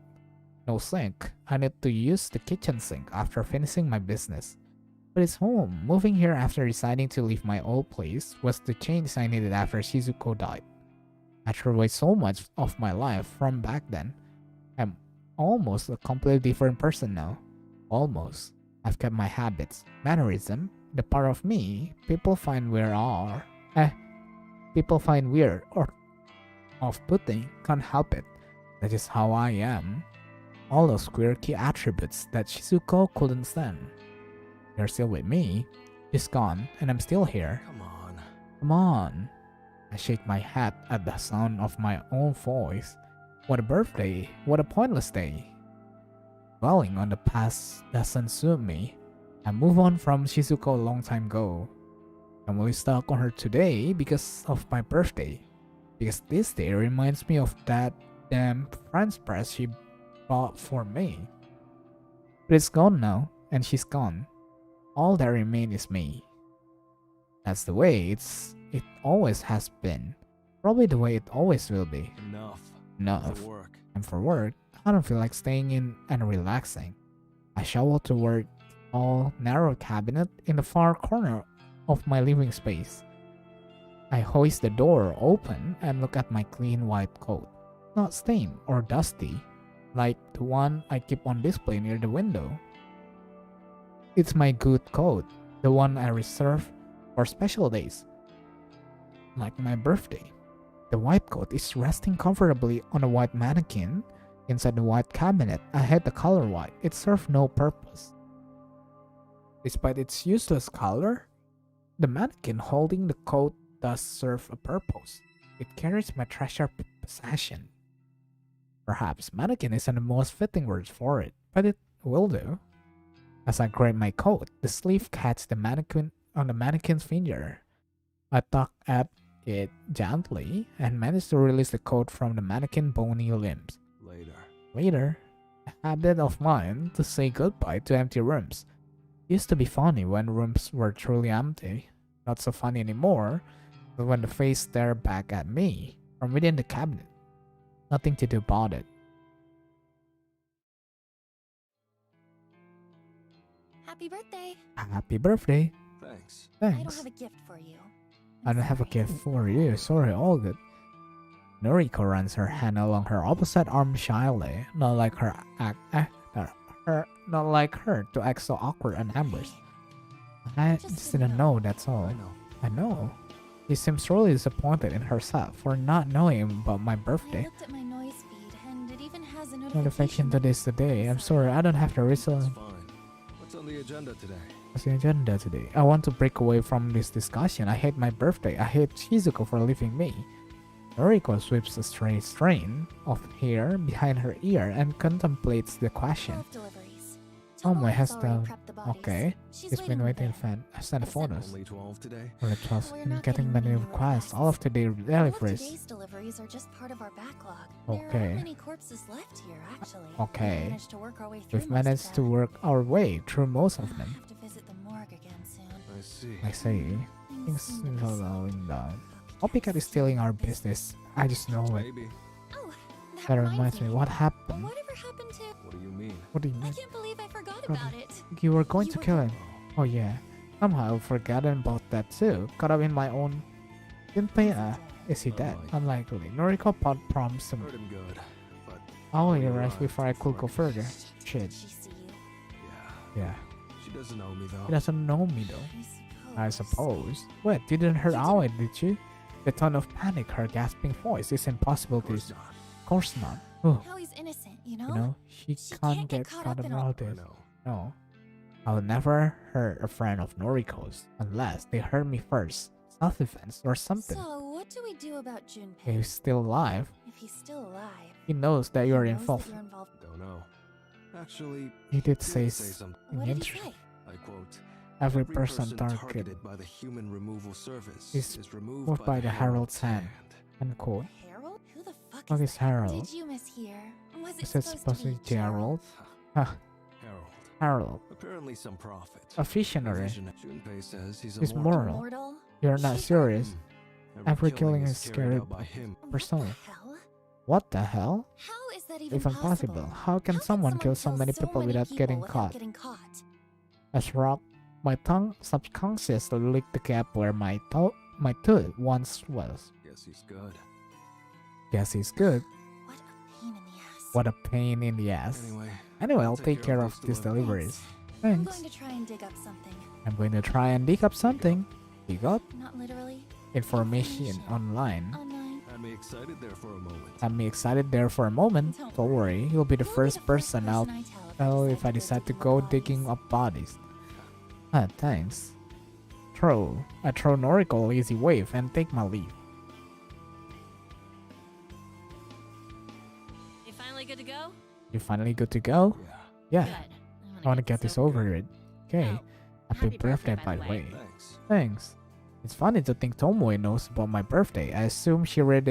no sink. I need to use the kitchen sink after finishing my business. But it's home. Moving here after deciding to leave my old place was the change I needed after Shizuko died. I threw away so much of my life from back then. I'm almost a completely different person now. Almost. I've kept my habits, mannerism, the part of me people find weird or off-putting. Can't help it. That is how I am. All those quirky attributes that Shizuko couldn't stand. You're still with me. She's gone, and I'm still here. Come on. Come on. I shake my head at the sound of my own voice. What a birthday. What a pointless day. Dwelling on the past doesn't suit me. I moved on from Shizuko a long time ago. I'm only stuck on her today because of my birthday. Because this day reminds me of that damn French press she bought for me. But it's gone now, and she's gone. All that remains is me. That's the way it always has been. Probably the way it always will be. Enough. For work. And for work, I don't feel like staying in and relaxing. I shovel toward all narrow cabinet in the far corner of my living space. I hoist the door open and look at my clean white coat. Not stained or dusty, like the one I keep on display near the window. It's my good coat, the one I reserve for special days, like my birthday. The white coat is resting comfortably on a white mannequin inside the white cabinet. I hate the color white. It serves no purpose. Despite its useless color, the mannequin holding the coat does serve a purpose. It carries my treasured possession. Perhaps mannequin isn't the most fitting word for it, but it will do. As I grab my coat, the sleeve catches the mannequin on the mannequin's finger. I tug at it gently and manage to release the coat from the mannequin's bony limbs. Later, a habit of mine to say goodbye to empty rooms. Used to be funny when rooms were truly empty. Not so funny anymore, but when the face stared back at me from within the cabinet. Nothing to do about it. Happy birthday. Happy birthday. Thanks. I don't Thanks. have a gift for you. I don't have a gift for you. Sorry, all good. Noriko runs her hand along her opposite arm shyly, not like her to act so awkward and embarrassed. I Just just didn't know, that's all. I know. She seems really disappointed in herself for not knowing about my I birthday. looked at my noise feed, and it even has a Notification notification to this today. I'm sorry, I don't have the That's result. fine. What's on the agenda today? What's the agenda today? I want to break away from this discussion. I hate my birthday. I hate Shizuko for leaving me. Noriko sweeps a stray strain of hair behind her ear and contemplates the question. 12 deliveries. Tomoe has already the... prepped the bodies. Okay. She's He's been waiting there. fan. I sent the photos. Only 12 today? Only 12. We're I'm not getting getting many many requests. All of today's All of deliveries. today's deliveries are just part of our backlog. Okay. There aren't many corpses left here, actually. Okay. We managed to work our way through We've most of managed to them. work our way through most of I them. have to visit the morgue again soon. I see. I see. Things seem to be slowing down. Copycat is stealing our business. I just know it. Maybe. Oh, That reminds me, what happened? Whatever happened to... What do you mean? What do you I mean? can't believe I forgot What? about it. You were going You to were kill going- him. Oh yeah. Somehow I've forgotten about that too. Caught up in my own... Didn't pay Is he dead? Unlikely. Noriko prompts him. Heard him good, but Oh, he arrived before I could go further. Shit. Did she see you? yeah. Yeah. She doesn't know me though. He doesn't know me though. I suppose. Wait, didn't hurt Aoi, did you? The tone of panic, her gasping voice is impossible Of to... course not. Of course not. Oh, How he's innocent, you know? you know, she can't get caught up in all I this. know. No. I'll never hurt a friend of Noriko's unless they hurt me first. Self-defense or something. So, what do we do about Junpei? He's still alive. If he's still alive, He knows that you're he knows that involved. you're involved. Don't know. Actually, He did he say something. What did he interesting. say? I quote. Every person targeted targeted by the human removal service is is removed moved by the Herald's hand. Unquote. Harold? Who the fuck What is is that? Harold? Did you mishear? Was it Is it supposed to be Gerald? Huh, Harold. Harold. Apparently some prophet. A visionary. Visionary. Junpei says he's He's immortal. moral. Mortal? You're not serious. Hmm. Every killing is carried carried out by him. personally. What the hell? What the hell? How is that even Even possible. How can someone kill so many people without getting caught? As rock, my tongue subconsciously licked the gap where my tooth once was. Guess he's good. Guess he's good. What a pain in the ass. What a pain in the ass. Anyway, Anyway, I'll take care of these deliveries. I'm Thanks. going to try and dig up something. I'm going to try and dig up something. Dig up Not literally. information online. Online. Had me excited there for a moment. Had me excited there for a moment. Don't worry, you'll be the first person I'll tell if I decide to go digging up bodies. Ah, thanks. I throw Noriko a lazy wave and take my leave. You finally good to go? You finally good to go? Yeah. Yeah, Good. I wanna get this over with. Okay. Oh, Happy birthday, by the way. Thanks. Thanks. It's funny to think Tomoe knows about my birthday. I assume she read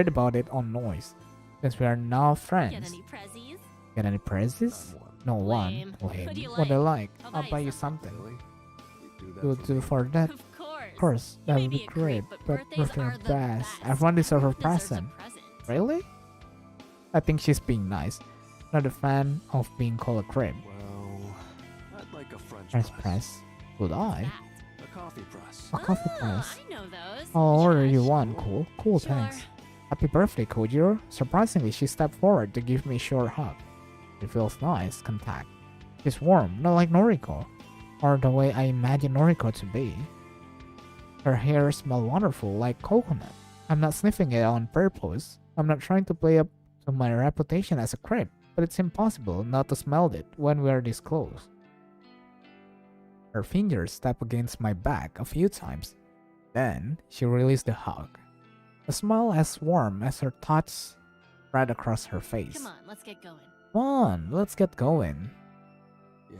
about it on Noise. Since we are now Get friends. any prezzies? Get any prizes? Not one. No one. Lame. Lame. What do you What I like? I'll I'll buy buy you you something. Really? You do that You'll for do me? for that? Of course. Of course, You that may would be be a great, creep, but birthdays birthday are are the best. best. Everyone deserves a Everyone deserves present. present. Really? I think she's being nice. Not a fan of being called a crib. Well, I'd like a French French press. press. Would I? A coffee press. A coffee Oh, press. I know those. I'll order you Josh. one. Cool. Cool, Sure. thanks. Happy birthday, Kojiro. Surprisingly, she stepped forward to give me a short hug. It feels nice, contact. She's warm, not like Noriko. Or the way I imagine Noriko to be. Her hair smells wonderful, like coconut. I'm not sniffing it on purpose. I'm not trying to play up to my reputation as a creep, but it's impossible not to smell it when we are this close. Her fingers tap against my back a few times. Then, she released the hug. A smile as warm as her touch spread across her face. Come on, let's get going. Come on, let's get going. Yeah.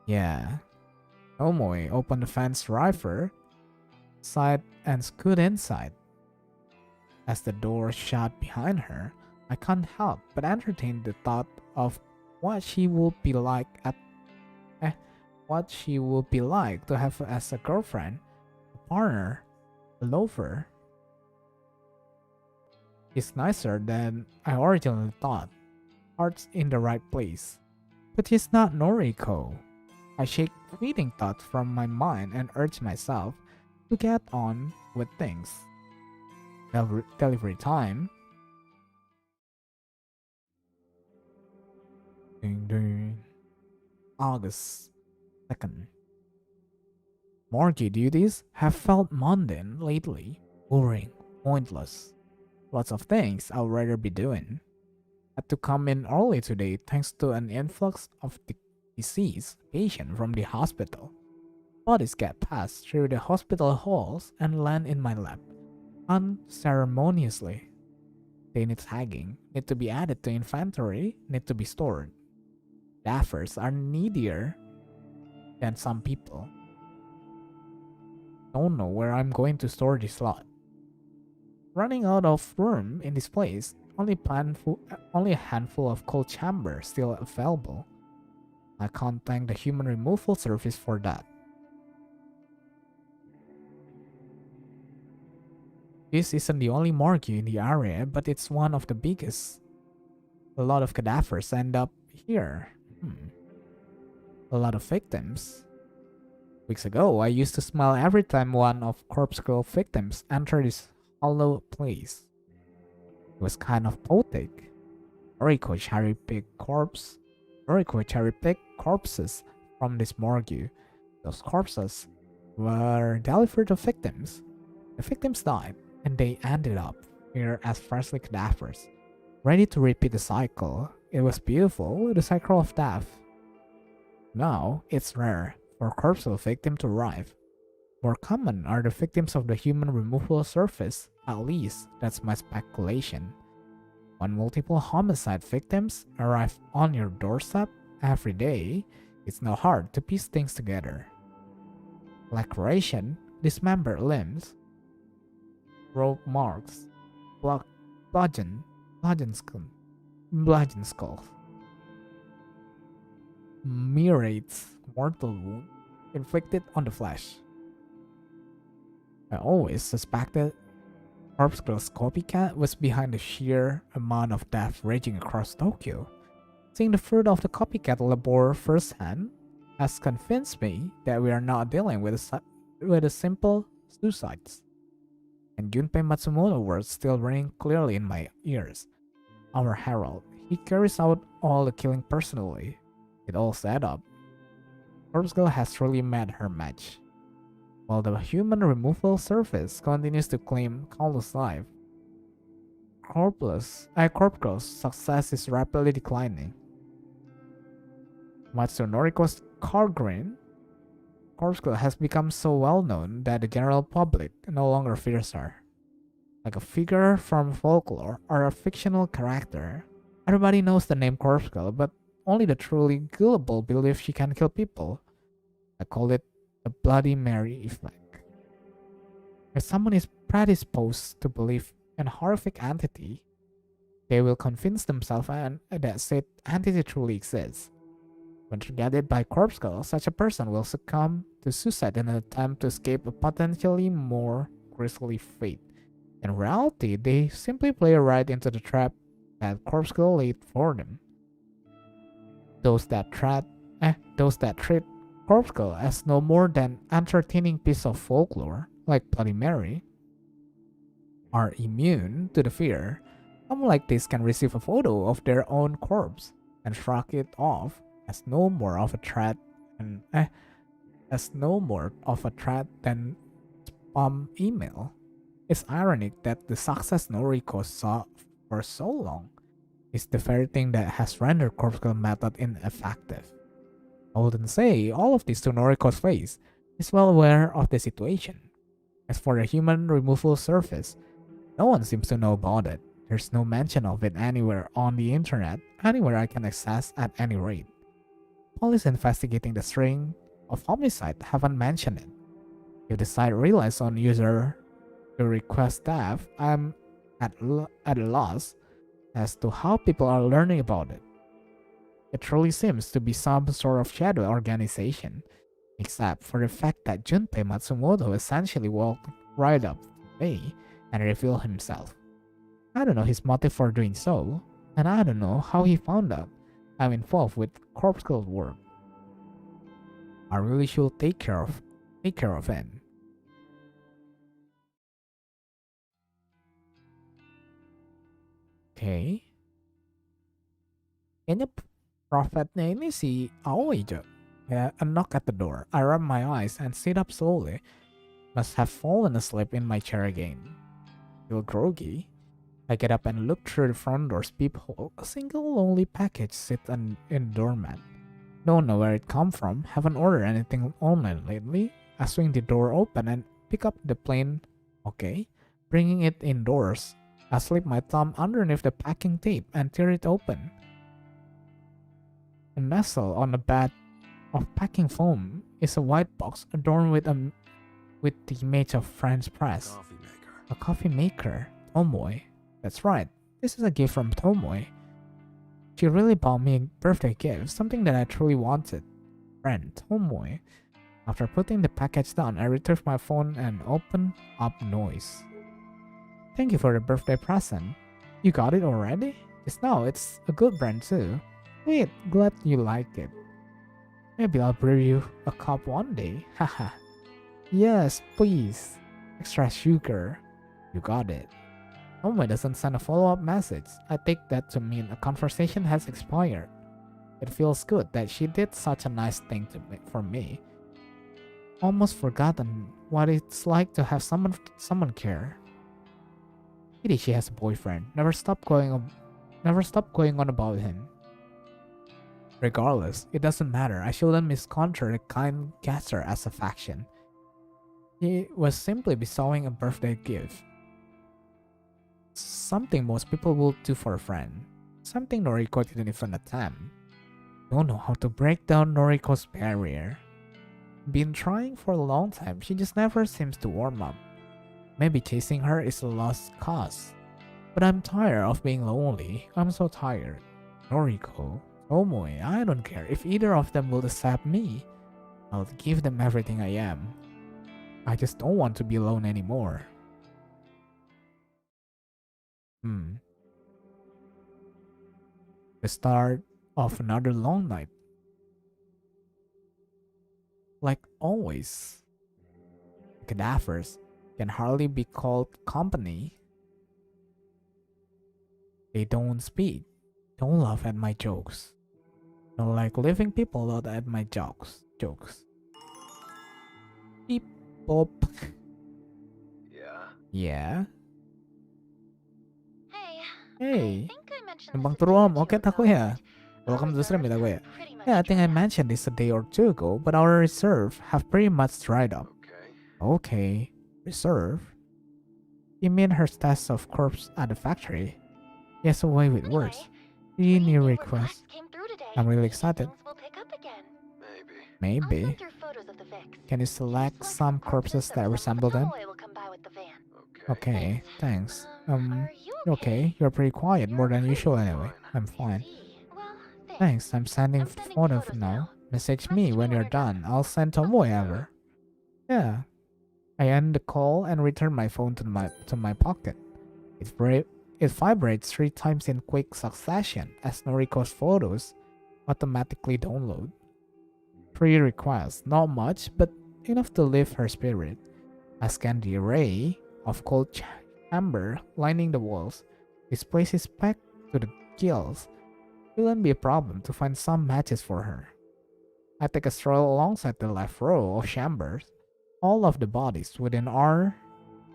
Yeah. Tomoe opened the fence rifle side and scoot inside. As the door shut behind her, I can't help but entertain the thought of what she would be like to have as a girlfriend, a partner, a lover. He's nicer than I originally thought. Heart's in the right place. But he's not Noriko. I shake fleeting thoughts from my mind and urge myself to get on with things. Delivery time. Ding ding. August 2nd. Morgue duties have felt mundane lately, boring, pointless. Lots of things I'd rather be doing. Had to come in early today thanks to an influx of deceased patients from the hospital. Bodies get passed through the hospital halls and land in my lap, unceremoniously. They need tagging, need to be added to inventory, need to be stored. Daffers are needier than some people. Don't know where I'm going to store this lot. Running out of room in this place, only a handful of cold chambers still available. I can't thank the human removal service for that. This isn't the only morgue in the area, but it's one of the biggest. A lot of cadavers end up here. A lot of victims. Weeks ago, I used to smile every time one of Corpse Girl victims entered this hollow place. It was kind of poetic. Noriko cherry-picked corpses from this morgue. Those corpses were delivered to victims. The victims died, and they ended up here as freshly cadavers, ready to repeat the cycle. It was beautiful, the cycle of death. Now, it's rare for corpsal victim to arrive. More common are the victims of the human removal service, at least that's my speculation. When multiple homicide victims arrive on your doorstep every day, it's not hard to piece things together. Laceration, dismembered limbs, rope marks, bludgeon skulls, myriads mortal wound inflicted on the flesh. I always suspected Corpse Girl's copycat was behind the sheer amount of death raging across Tokyo. Seeing the fruit of the copycat labor firsthand has convinced me that we are not dealing with a simple suicides. And Junpei Matsumoto's words still ring clearly in my ears. Our herald, he carries out all the killing personally. It all set up. Corpse Girl has truly met her match. While the human removal service continues to claim countless lives, Corpse Girl's success is rapidly declining. Much to Noriko's chagrin, Corpse Girl has become so well known that the general public no longer fears her. Like a figure from folklore or a fictional character, everybody knows the name Corpse Girl, but only the truly gullible believe she can kill people. I call it the Bloody Mary effect. If someone is predisposed to believe in a horrific entity, they will convince themselves that said entity truly exists. When targeted by Corpse Girl, such a person will succumb to suicide in an attempt to escape a potentially more grisly fate. In reality, they simply play right into the trap that Corpse Girl laid for them. Those that treat Corpse Girl as no more than entertaining piece of folklore, like Bloody Mary, are immune to the fear. Someone like this can receive a photo of their own corpse and shrug it off as no more of a threat than spam email. It's ironic that the success Noriko saw for so long is the very thing that has rendered Corpse Girl method ineffective. I wouldn't say all of this to Noriko's face. He's well aware of the situation. As for the human removal service, no one seems to know about it. There's no mention of it anywhere on the internet, anywhere I can access at any rate. Police investigating the string of homicide haven't mentioned it. If the site relies on user to request staff, I'm at a loss as to how people are learning about it. It truly seems to be some sort of shadow organization, except for the fact that Junpei Matsumoto essentially walked right up to me and revealed himself. I don't know his motive for doing so, and I don't know how he found out I'm involved with Corpse Girl's work. I really should take care of him. Okay. Kayaknya prophetnya ini si Aoi, Jo. A knock at the door. I rub my eyes and sit up slowly. Must have fallen asleep in my chair again. Feel groggy. I get up and look through the front door's peephole. A single lonely package sits in the doormat. Don't know where it come from. Haven't ordered anything online lately. I swing the door open and pick up the plain. Okay. Bringing it indoors. I slip my thumb underneath the packing tape and tear it open. A nestle on a bed of packing foam is a white box adorned with the image of French press. Coffee maker. A coffee maker. Tomoe. That's right. This is a gift from Tomoe. She really bought me a birthday gift, something that I truly wanted. Friend, Tomoe. After putting the package down, I retrieve my phone and open up noise. Thank you for the birthday present. You got it already? Just now, it's a good brand too. Sweet, glad you like it. Maybe I'll brew you a cup one day. Haha. Yes, please. Extra sugar. You got it. Tomoe doesn't send a follow-up message. I take that to mean a conversation has expired. It feels good that she did such a nice thing for me. Almost forgotten what it's like to have someone care. Pity she has a boyfriend. Never stop going on about him. Regardless, it doesn't matter. I shouldn't misconstrue the kind gesture as affection. He was simply bestowing a birthday gift. Something most people would do for a friend. Something Noriko didn't even attempt. Don't know how to break down Noriko's barrier. Been trying for a long time, she just never seems to warm up. Maybe chasing her is a lost cause. But I'm tired of being lonely. I'm so tired. Noriko, Tomoe, I don't care if either of them will accept me. I'll give them everything I am. I just don't want to be alone anymore. The start of another long night. Like always, cadavers can hardly be called company. They don't speak, don't laugh at my jokes. Don't like living people laugh at my jokes. Beep, bop. Yeah. Yeah. Hey. Hey. Numpang turun, oke tako ya. Welcome to the stream tako ya. Yeah, I think I mentioned this a day or two ago, but our reserve have pretty much dried up. Okay. Reserve? You mean her stash of corpse at the factory? Yes, away with words. Three new requests. I'm really excited. Maybe. Can you select some corpses that resemble them? Okay, thanks. Okay, you're pretty quiet, more than usual anyway. I'm fine. Thanks, I'm sending photos now. Message me when you're done. I'll send Tomoe over. Yeah. I end the call and return my phone to my pocket. It vibrates 3 times in quick succession as Noriko's photos automatically download. 3 requests, not much, but enough to lift her spirit. I scan the array of cold amber lining the walls. This place is packed to the gills. Shouldn't be a problem to find some matches for her. I take a stroll alongside the left row of chambers. All of the bodies within are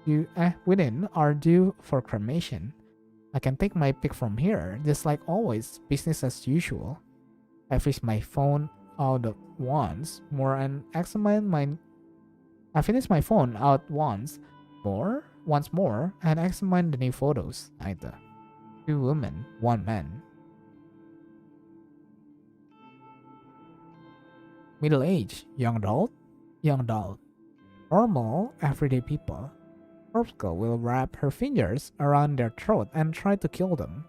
due for cremation. I can take my pick from here, just like always, business as usual. I fish my phone out once more and I finish my phone out once more and examine the new photos. Either 2 women, 1 man. Middle age, young adult. Normal, everyday people. Corpse girl will wrap her fingers around their throat and try to kill them.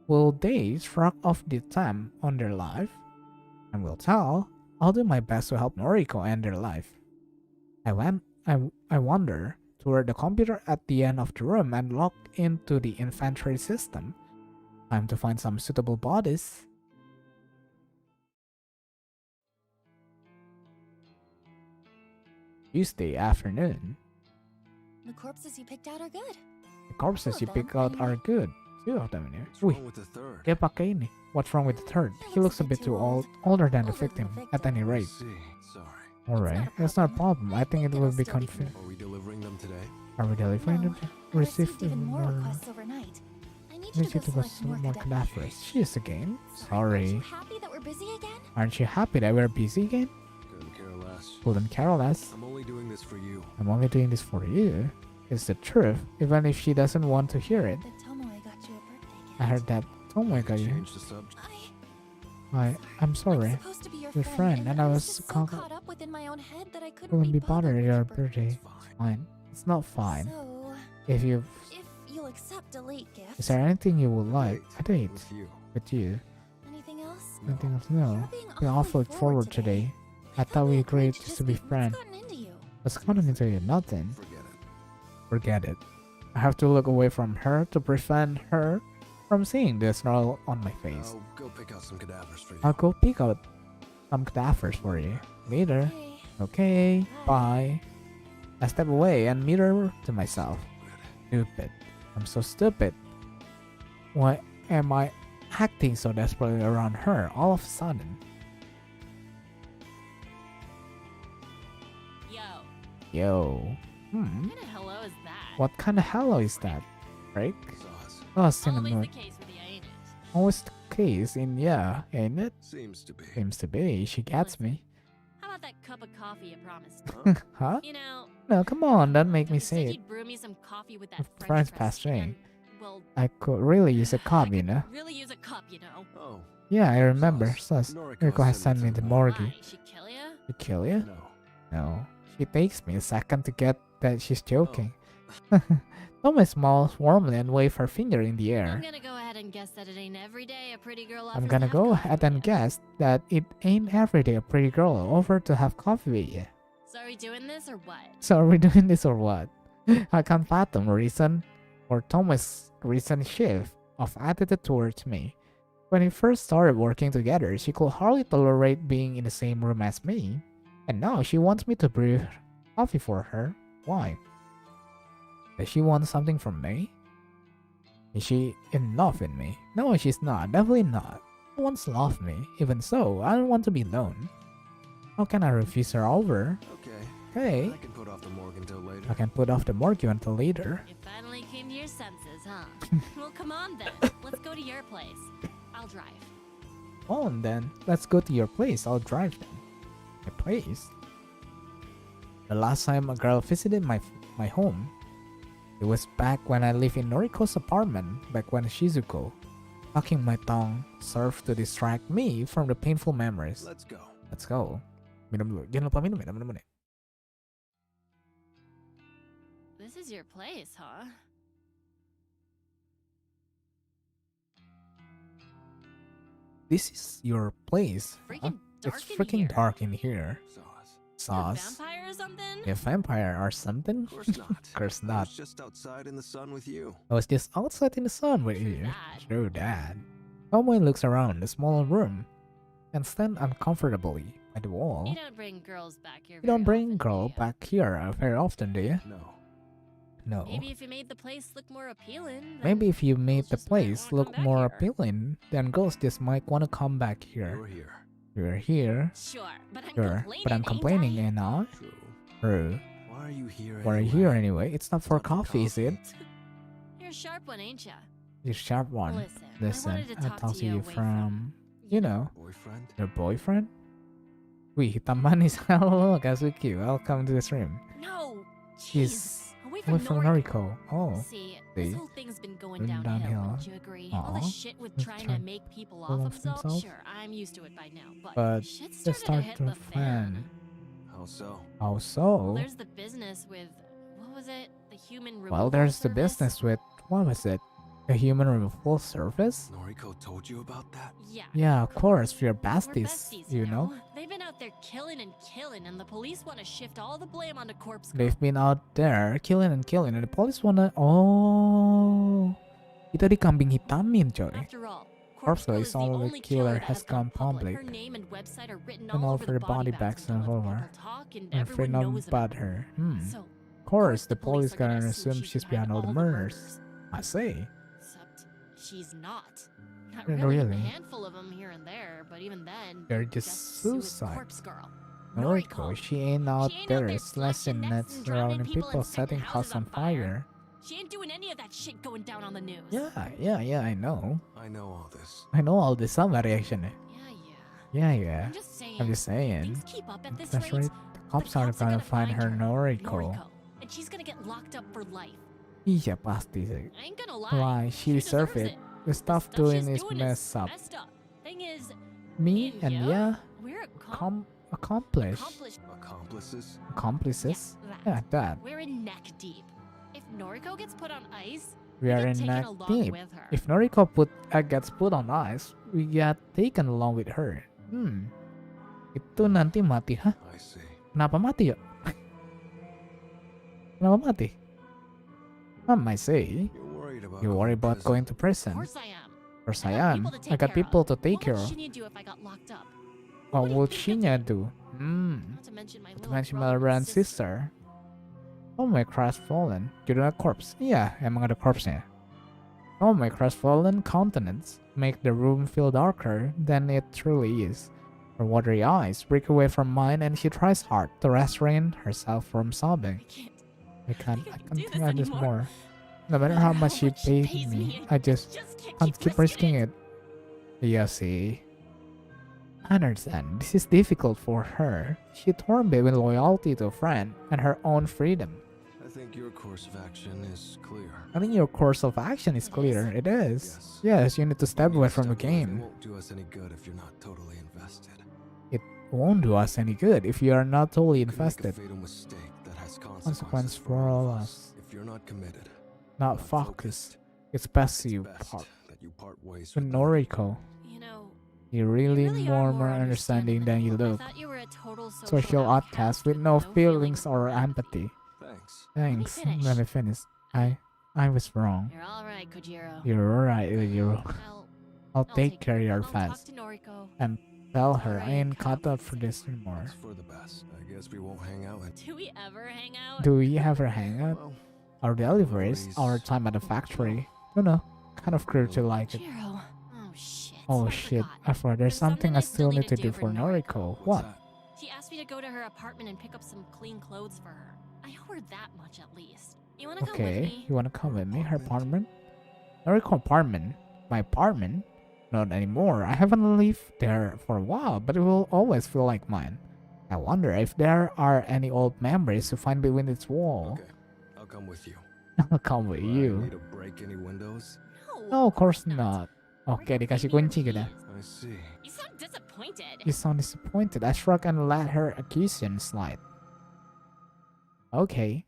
Will they shrug off the time on their life? And will tell, I'll do my best to help Noriko end their life. I wander toward the computer at the end of the room and log into the inventory system. Time to find some suitable bodies. Tuesday afternoon. The corpses you picked out are good. The corpses you pick out are good. Two of them in here. What's Wih, wrong with the third? dia pakai ini. What's wrong with the third? He looks a bit too old, older than the victim, at any I rate. see. Sorry. Alright, that's not a problem. I think it will be It'll still be confusing. Are we delivering them today? Are we delivering them? I received even more requests overnight. I need you Need you to to go go select more more cadavers. cadavers. Cheers again. Aren't Sorry. you happy that we're busy again? Aren't you happy that we're busy again? Couldn't care less. Couldn't care less. I'm only doing this for you. I'm only doing this for you. It's the truth, even if she doesn't want to hear it. The Tomoe got you a birthday gift. I heard that. Oh my god, you. Change the subject. I'm sorry. I'm supposed to be Your your friend, and I was just so caught caught up within my own head that I Couldn't be bothered with your birthday. birthday. Fine. It's not fine. So, If you, if you'll accept a late gift. is there anything you would like? A date With you. with you? Anything else? Anything else? No. You're being We awfully forward today. I thought we agreed just to be friends. What's gotten into you? What's gotten into you? Nothing. Forget it. Forget it. I have to look away from her to prevent her from seeing the snarl on my face. I'll go pick out some cadavers for you. I'll go pick out some cadavers for you. Later. Okay. Okay. Bye. I step away and mirror to myself. Stupid. I'm so stupid. Why am I acting so desperately around her all of a sudden? Yo, Yo. what kind of hello is that? What kind of hello is that? Break? Sauce. Lost in the Always the mood. case with you, ain't it? Always the case in yeah, ain't it? Seems to be. Seems to be. She gets me. How about that cup of coffee you promised? Huh? You know, No, come on, don't make me you say said it. you'd brew me some coffee with that With French French press. press, and, well, I could really use a cup, you know? really use a cup, you know. Oh, Yeah, I remember. Sauce. Sus. Noriko Noriko has sent sent me me to the the morgue. Why? She kill ya? To kill you? no. No. She takes me a second to get that she's joking. Tommy smiles warmly and waves her finger in the I'm air. gonna go ahead and guess that it ain't every day a pretty girl offers I'm to gonna have go coffee ahead with and ya. guess that it ain't every day a pretty girl over to have coffee with you. So are we doing this or what? So are we doing this or what? I can't fathom reason or Thomas' recent shift of attitude towards me. When we first started working together, she could hardly tolerate being in the same room as me. And now she wants me to brew coffee for her. Why? Does she want something from me? Is she in love with me? No, she's not. Definitely not. She wants to love me. Even so, I don't want to be alone. How can I refuse her over? Okay. Okay. I can put off the morgue until later. I can put off the morgue until later. You finally came to your senses, huh? Well, come on then. Let's go to your place. I'll drive. On then, let's go to your place. I'll drive them. My place? The last time a girl visited my home, it was back when I lived in Noriko's apartment, back when Shizuko, sucking my tongue, served to distract me from the painful memories. Let's go. Let's go. Minum dulu. Jangan lupa minum ya teman-teman ya. This is your place, huh? This is your place. Huh? Freaking dark It's in freaking here. dark in here. Sauce. You a Sauce. vampire or something? A vampire or something? Of course not. Course I not. was just outside in the sun with you. I was just outside in the sun with True you. that. True that. Someone looks around the small room and stand uncomfortably by the wall. You don't bring girls back here. You don't very bring often, do girl you? back here very often, do you? No. No. Maybe if you made the place look more appealing. Maybe then if you made girls the just might place wanna look come back more here. appealing, then girls just might want to come back You're here. here. You're here. Sure, but I'm Sure. complaining. But I'm complaining, ain't I? and I? True. True. Why are you here Why are you anyway? here anyway? It's not for Not for coffee, is it? coffee. You're a sharp one, ain't ya? You sharp one. Listen, I wanted to I talk talk to to you you away from, you know, Boyfriend? your boyfriend? Wih, hitam manis. Hello, Kazuki. Welcome to the stream. No, She's jeez. Away away from from Noriko. Noriko. Oh, See, See? this whole thing's been going Been downhill, downhill. wouldn't you agree? All Aw, the shit with with trying to trying make people pull off off themselves, themselves? sure, I'm used to it by now, but, but shit just started start to hit to the fan. How so? How Well, so? there's the business with, what was it? The human removal Well, there's the service? business with, what was it? A human removal service? Noriko told you about that? Yeah. Yeah, of course, we're We're besties, you know? They've been out there killing and killing, and the police want to shift all the blame onto Corpse Girl. They've been out there killing, and the police wanna... Oh... Itu dikambing hitamin, coy. After all, Corpse Girl Girl is the all the only killer that has gone gone public. Her name and website are written And all all over for the the body bags bags and all over. People talk and I'm afraid everyone not knows about about it. her. So, Of course, the police police are gonna gonna assume assume she's behind all the murders. I see. Except She's not. Not Really? really. A handful of them here and there, but even then, They're just Sue is suicide. corpse girl. Noriko, she ain't out She ain't there out there slashing slashing nuts nuts and drowning surrounding people people, and setting setting house houses on on fire. fire. She ain't doing any of that shit going down on the news. Yeah, I know. I know all this. I know all this. Sama reaction eh. Yeah. I'm just saying. I'm just saying. Things keep up at this That's rate. right. The cops are gonna find her Noriko. And she's gonna get locked up for life. Iya pasti sih. I ain't gonna lie. Why? She deserve deserves it. The stuff doing is messed up. Thing is, Me and yeah, we're accomplish. Accomplices? Accomplices? Yeah, Yeah, that. We're in neck deep. If Noriko gets put on ice, We are get in taken neck along deep. with her. If Noriko gets put on ice, we get taken along with her. Itu nanti mati, hah? I see. Kenapa mati ya? Kenapa mati? I might say, You're worried about going to prison. Of course I am. Of course I I got am. people to take I got care people of. to take care What of. would Shinya do if I got locked up? What would would he think of Shinya me? do? Not to mention my To little mention my brother brother and and sister. Oh my crestfallen. You're not corpse. Iya, emang ada corpse-nya. Oh my crestfallen countenance make the room feel darker than it truly is. Her watery eyes break away from mine and she tries hard to restrain herself from sobbing. I can't think of this more. No matter how much she pays me, I just can't keep risking it. Yeah, see. I understand. This is difficult for her. She torn between loyalty to a friend and her own freedom. I think your course of action is clear. I think your course of action is clear. It is. Yes, you need to step away from the It game. won't do us any good if you're not totally invested. It won't do us any good if you are not totally You could make a invested. fatal mistake that has Consequence consequences for all of us. If you're not committed, Not focused. It's best you best part. that you part ways With with Noriko, You know, you're really more understanding than you I look. thought you were a total Social outcast with no feelings or empathy. Thanks. Thanks. finish. Let me finish. I was wrong. You're all right, Kojiro. You're alright, Yujiro. I'll Take care of your I'll talk fans to Noriko. and tell her I Alright, ain't caught up for this anymore. It's for the best. I guess we won't hang out. Do we ever hang out? Do we ever hang out? Well, Our deliveries, our time at the factory. Don't know. Kind of clear to like it. Jiro. Oh shit. Oh I shit, forgot. I forgot there's something I still need to do for Noriko. What? She asked me to go to her apartment and pick up some clean clothes for her. I owe her that much at least. You wanna come with Okay, me? you wanna come with me? Her apartment? Noriko apartment? My apartment? Not anymore. I haven't lived there for a while, but it will always feel like mine. I wonder if there are any old memories to find between its wall. Okay, I'll come with you. I'll come with Do I you. need to break any windows? No, of course not. Oke, dikasih kunci kita. I see. You sound disappointed. You sound disappointed. I shrug and let her accusation slide. Okay.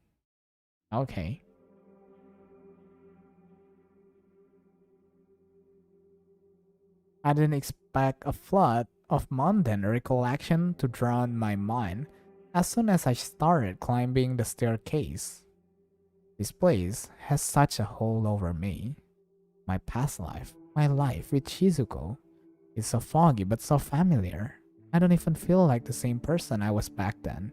Okay. I didn't expect a flood of mundane recollection to drown my mind as soon as I started climbing the staircase. This place has such a hold over me. My past life, my life with Shizuko, is so foggy but so familiar. I don't even feel like the same person I was back then.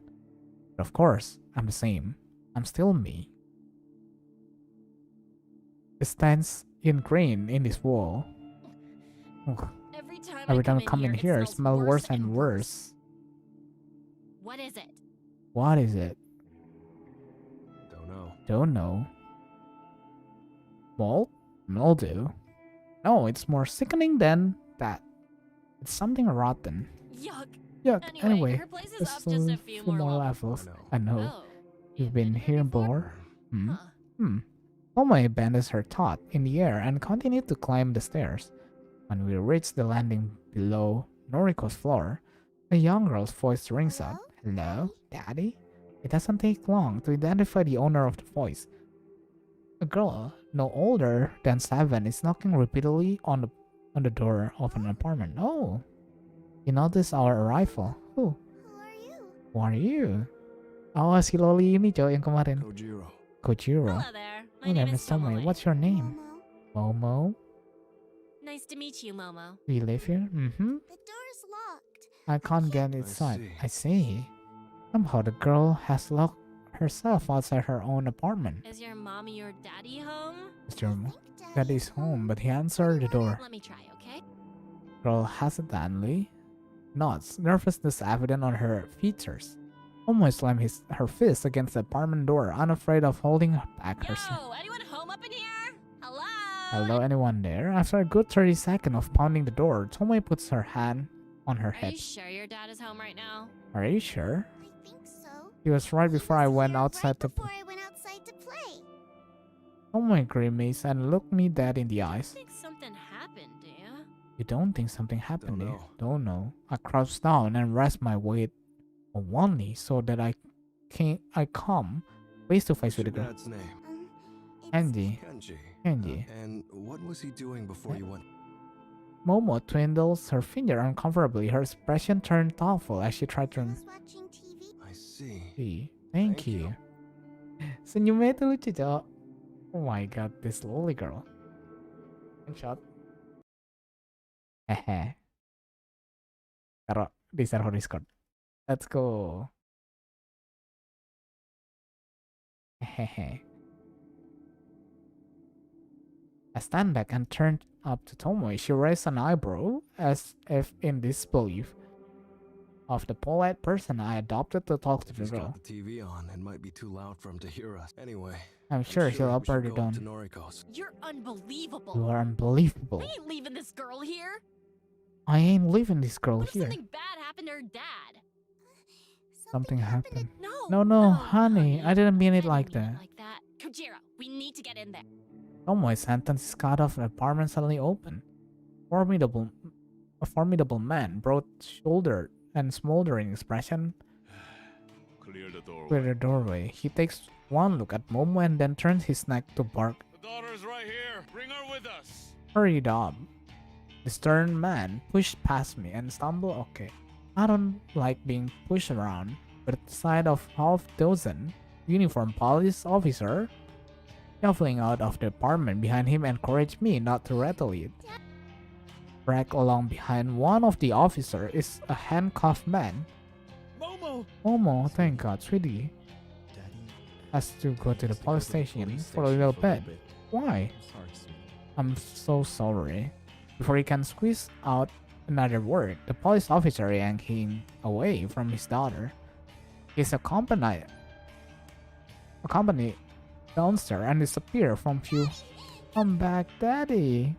But of course, I'm the same. I'm still me. It stands ingrained in this wall. Ugh. Every time I come in here, it smells worse and worse. What is it? What is it? Don't know. Don't know. Mold? Mildew? No, it's more sickening than that. It's something rotten. Yuck. Yuck. Anyway, her place is there's up just a few more levels. I I know. Oh. You've been here before? Hmm? Huh. Tomoe abandons her thought in the air and continued to climb the stairs. When we reach the landing below Noriko's floor, a young girl's voice rings out. Hello, Daddy? It doesn't take long to identify the owner of the voice. A girl, no older than 7, is knocking repeatedly on the door of an apartment. Oh, you notice our arrival. Who? Who are you? Who are you? Oh, si Loli ini cowok yang kemarin. Kojiro. Kojiro. Hello there. My My name name is is Tomoe. Tomoe. What's your name? Momo. Momo. Nice to meet you, Momo. Do you live here? Mm-hmm. The door's locked. I can't get I inside. see. I see. Somehow the girl has locked herself outside her own apartment. Is your mommy or daddy home? Mr. Daddy's home, but he answered the door. Let me try, okay? Girl hesitantly nods, nervousness evident on her features. Almost slammed her fist against the apartment door, unafraid of holding back her. Yo, anyone home up in here? Hello? Hello, anyone there? After a good 30 seconds of pounding the door, Tomoe puts her hand on her Are head. you sure your dad is home right now? Are you sure? I think so. He was right before I went outside to Before I went outside to play. Tomoe grimaced and looked me dead in the eyes. I think something happened, do you? You don't think something happened? Don't eh? know. Don't know. I crouched down and rest my weight on one knee so that I come face to face What's with the your girl. dad's name? It's Kenji. Kenji. Kenji. And what was he doing before you went? Momo twindles her finger uncomfortably. Her expression turned thoughtful as she tried to was watching TV. I see. see. Thank Thank you. Senyumnya itu lucu, Cok. Oh my god, this lolly girl. One shot. Hehe. Taruh di server Discord. Let's go. Hehehe. I stand back and turn up to Tomoe. She raised an eyebrow as if in disbelief of the polite person I adopted to talk to the Just girl. got the TV on. It might be too loud for him to hear us. Anyway, I'm sure she'll we upload should it go up on. to Noriko's. You're unbelievable. You are unbelievable. I ain't leaving this girl here. I ain't leaving this girl What if here. something bad happened to her dad? Something happened. No, No, honey. I didn't mean it like didn't mean that. Like that. Kojiro, we need to get in there. Tomoe's sentence cut off. The apartment suddenly opened. A formidable man, broad-shouldered and smoldering expression, Clear the cleared doorway. the doorway. He takes one look at Momo and then turns his neck to bark. The daughter's right here. Bring her with us. Hurried up. The stern man pushed past me and stumbled. Okay, I don't like being pushed around, but at the sight of half-dozen uniformed police officer shuffling out of the apartment behind him encouraged me not to retaliate. Dragged along behind one of the officers is a handcuffed man. Momo, thank God, sweetie, Daddy has to go to the has to police go to the station police for a station little for a bit. bit. Why? I'm sorry, sweetie. I'm so sorry. Before he can squeeze out another word, the police officer yanked him away from his daughter. He's accompanied downstairs and disappeared from view. Come back, Daddy.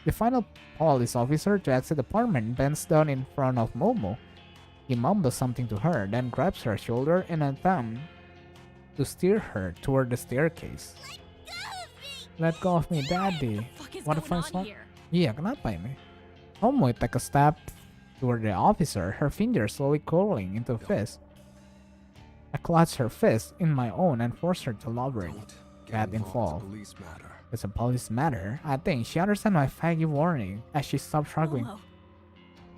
The final police officer to exit the apartment bends down in front of Momo. He mumbles something to her, then grabs her shoulder in an attempt to steer her toward the staircase. Let go of me, Daddy. What the fuck is What going if I on here? Iya, kenapa ini? Tomoe take a step toward the officer, her fingers slowly curling into a fist. I clutched her fist in my own and forced her to elaborate. Don't Get get involved. involved. It's a police matter. It's a police matter. I think she understands my faggy warning as she stopped struggling. Momo,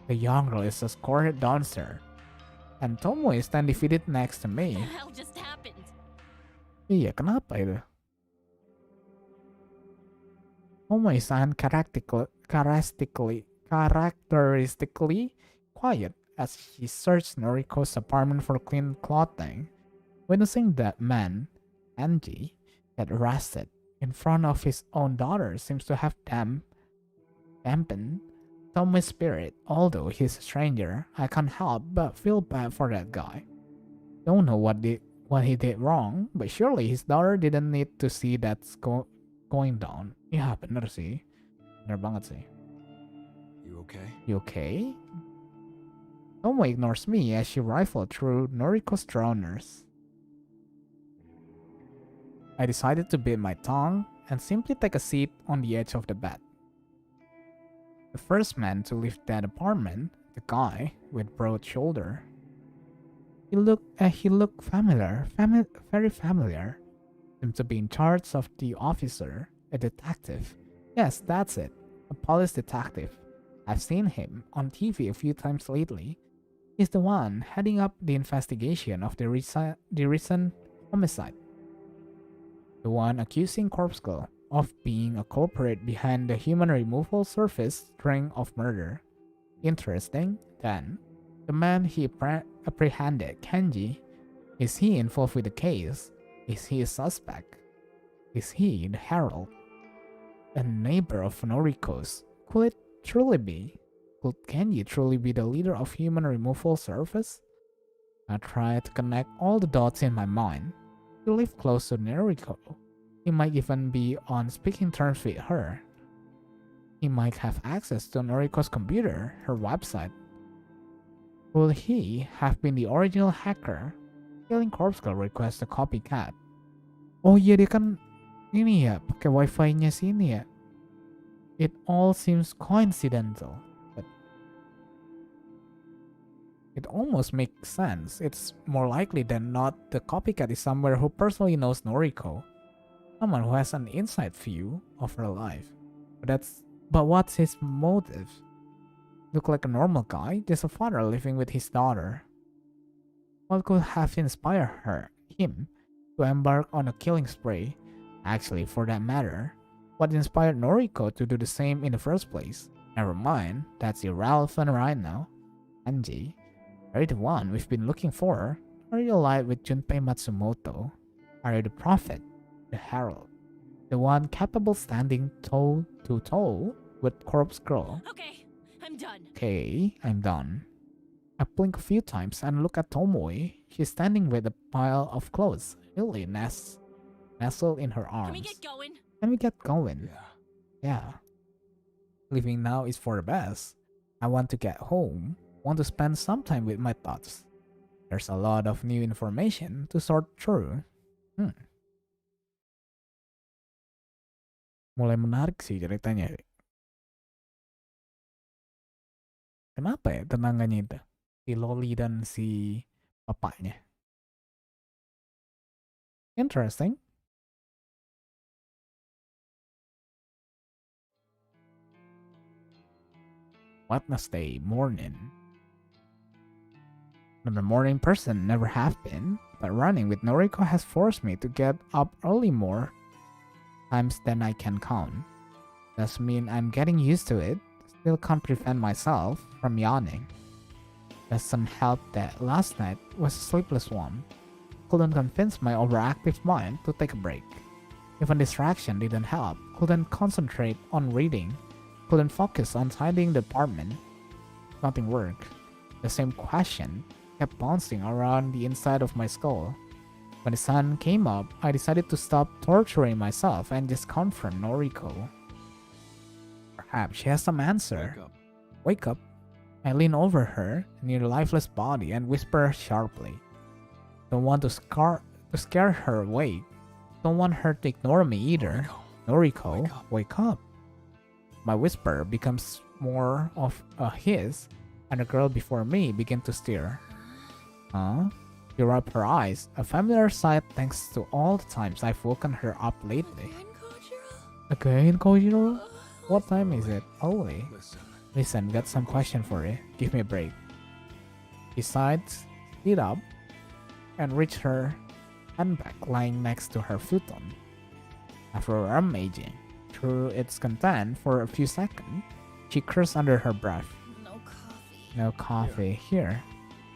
The young girl is escorted downstairs, and Tomoe stands defeated next to what me. the hell just happened? Iya, kenapa itu? Tomoe is characteristically quiet as she searched Noriko's apartment for clean clothing. Witnessing that man, Angie, get arrested in front of his own daughter seems to have dampened Tomoe's spirit. Although he's a stranger, I can't help but feel bad for that guy. Don't know what he did wrong, but surely his daughter didn't need to see that's going down. Ya bener sih. Bener banget sih. You okay? You okay? Tomoe ignores me as she rifled through Noriko's drawers. I decided to bite my tongue and simply take a seat on the edge of the bed. The first man to leave that apartment, the guy with broad shoulder. He looked familiar, very familiar. Seemed to be in charge of the officer, a detective. Yes, that's it, a police detective. I've seen him on TV a few times lately. He's the one heading up the investigation of the recent homicide. The one accusing Corpse Girl of being a culprit behind the human removal service string of murder. Interesting, then. The man he apprehended, Kenji, Is he involved with the case? Is he a suspect? Is he the herald? A neighbor of Noriko's? Could it truly be? Could Kenji truly be the leader of human removal service? I try to connect all the dots in my mind. He lived close to Noriko. He might even be on speaking terms with her. He might have access to Noriko's computer, her website. Will he have been the original hacker? Killing Corpse Girl requests a copycat. Oh iya, dia kan ini ya, pakai wifi-nya sini ya. It all seems coincidental, but it almost makes sense. It's more likely than not the copycat is somewhere who personally knows Noriko. Someone who has an inside view of her life. But what's his motive? Look like a normal guy, just a father living with his daughter. What could have inspired him to embark on a killing spree? Actually, for that matter, what inspired Noriko to do the same in the first place? Never mind, that's irrelevant right now. Anji, are you the one we've been looking for? Are you alive with Junpei Matsumoto? Are you the prophet, the herald, the one capable standing toe to toe with Corpse Girl? Okay, I'm done. Okay, I'm done. I blink a few times and look at Tomoe. She's standing with a pile of clothes, really nestled in her arms. Can we get going? Can we get going? Yeah. Yeah. Living now is for the best. I want to get home. Want to spend some time with my thoughts. There's a lot of new information to sort through. Mulai menarik sih ceritanya. Kenapa ya tetangganya itu? Si Loli dan si bapaknya. Interesting. Wednesday morning. I'm a morning person, never have been, but running with Noriko has forced me to get up early more times than I can count. Does mean I'm getting used to it, still can't prevent myself from yawning. Doesn't help that last night was a sleepless one. Couldn't convince my overactive mind to take a break. Even distraction didn't help, couldn't concentrate on reading, couldn't focus on tidying the apartment. Nothing worked. The same question kept bouncing around the inside of my skull. When the sun came up, I decided to stop torturing myself and just confront Noriko. Perhaps she has some answer. Wake up. I lean over her, near the lifeless body, and whisper sharply. Don't want to scare her awake. Don't want her to ignore me either. Noriko, wake up. My whisper becomes more of a hiss, and the girl before me begins to stir. Huh? She rubbed her eyes, a familiar sight thanks to all the times I've woken her up lately. Again, Kojiro? What time is it? Holy. Listen, got some question for you. Give me a break. She sighed, stood up, and reached her handbag lying next to her futon. After rummaging through its content for a few seconds, she cursed under her breath. No coffee. Here.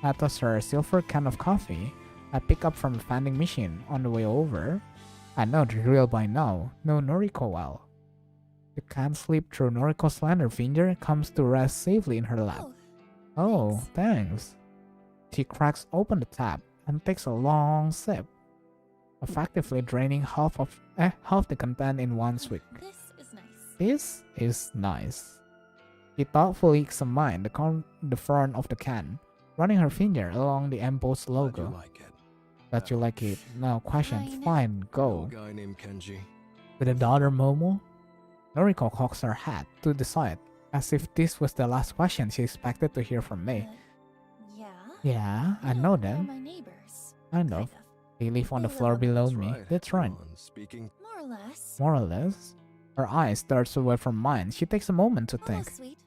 I tossed her a silver can of coffee I picked up from the vending machine on the way over. I know the drill by now. Know Noriko well. The can slipped through Noriko's slender finger and comes to rest safely in her lap. Oh, thanks. She cracks open the tap and takes a long sip, effectively draining half the content in one swig. This is nice. She thoughtfully examined the front of the can, running her finger along the embossed logo. That you like it. No questions. Fine, go. Guy named Kenji. With a daughter Momo? Noriko cocks her head to the side, as if this was the last question she expected to hear from me. Yeah, I know them. My neighbors. Kind of. They live on the floor below me. That's right. Speaking. More or less. More or less. Her eyes darts away from mine. She takes a moment to think. Sweet.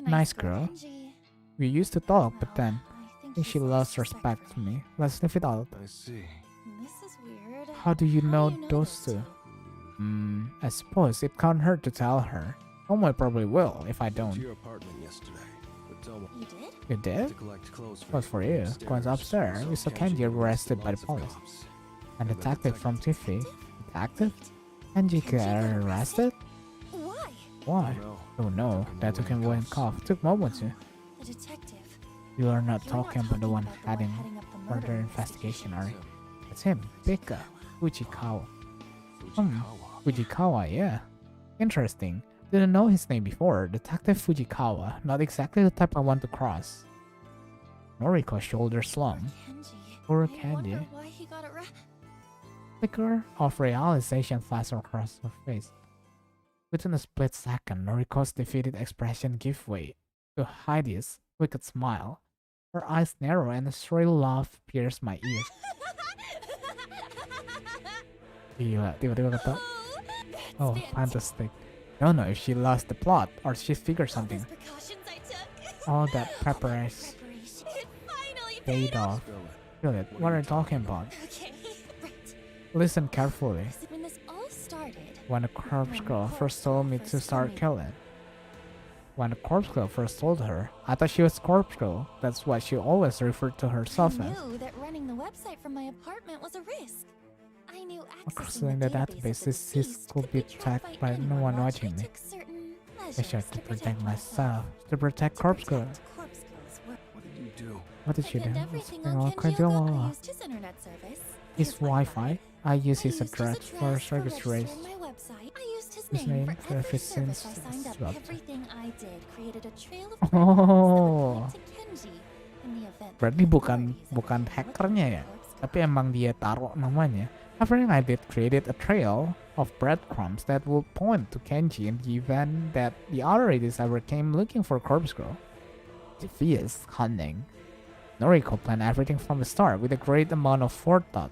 Nice girl. We used to talk, but then I think she lost respect for me. Let's leave it out. I see. This is weird. How do you know those two? I suppose it can't hurt to tell her. Tomoe probably will if I To don't. your apartment yesterday, but You did? You did? To collect clothes What's for you? Going upstairs, we saw Kenji arrested by the police. And detective from TV. Detective? Kenji got arrested? Why? Why? Oh no, that took him one cough. Took moments. The detective. You are not You're talking about the one heading up the murder investigation, are you? It's him, Pika Fujikawa. Fujikawa, yeah. Interesting. Didn't know his name before. Detective Fujikawa. Not exactly the type I want to cross. Noriko's shoulders slump. Poor Kenji. Why he got arrested? Flicker of realization flashed across her face. Within a split second, Noriko's defeated expression gave way to Heidi's wicked smile. Her eyes narrow and a shrill laugh pierced my ears. Gila, tiba-tiba kata, oh, fantastic. Don't know if she lost the plot or she figured something. All that preparation paid off. Feel it. What are you talking about? Listen carefully. When this all started, When the corpse girl first told me to start killing. When the corpse girl first told her, I thought she was corpse girl. That's what she always referred to herself I as. knew that running the website from my apartment was a risk. I knew Accessing the database, this could be tracked by no one watching me. I tried to protect myself, to protect corpse girl. What did you do? What did she do? Everything Oh, on quite Kenji well. I used his internet service. His Wi-Fi. I use his I used address for service rates. my website. I used his His name name for for every every service since I signed up. swapped. Everything I did created a trail of Oh. to Kenji in the event. Berarti bukan hackernya ya, tapi emang dia taruh namanya. Everything I did created a trail of breadcrumbs that would point to Kenji in the event that the authorities ever came looking for Corpse Girl. Devious, cunning. Noriko planned everything from the start with a great amount of forethought.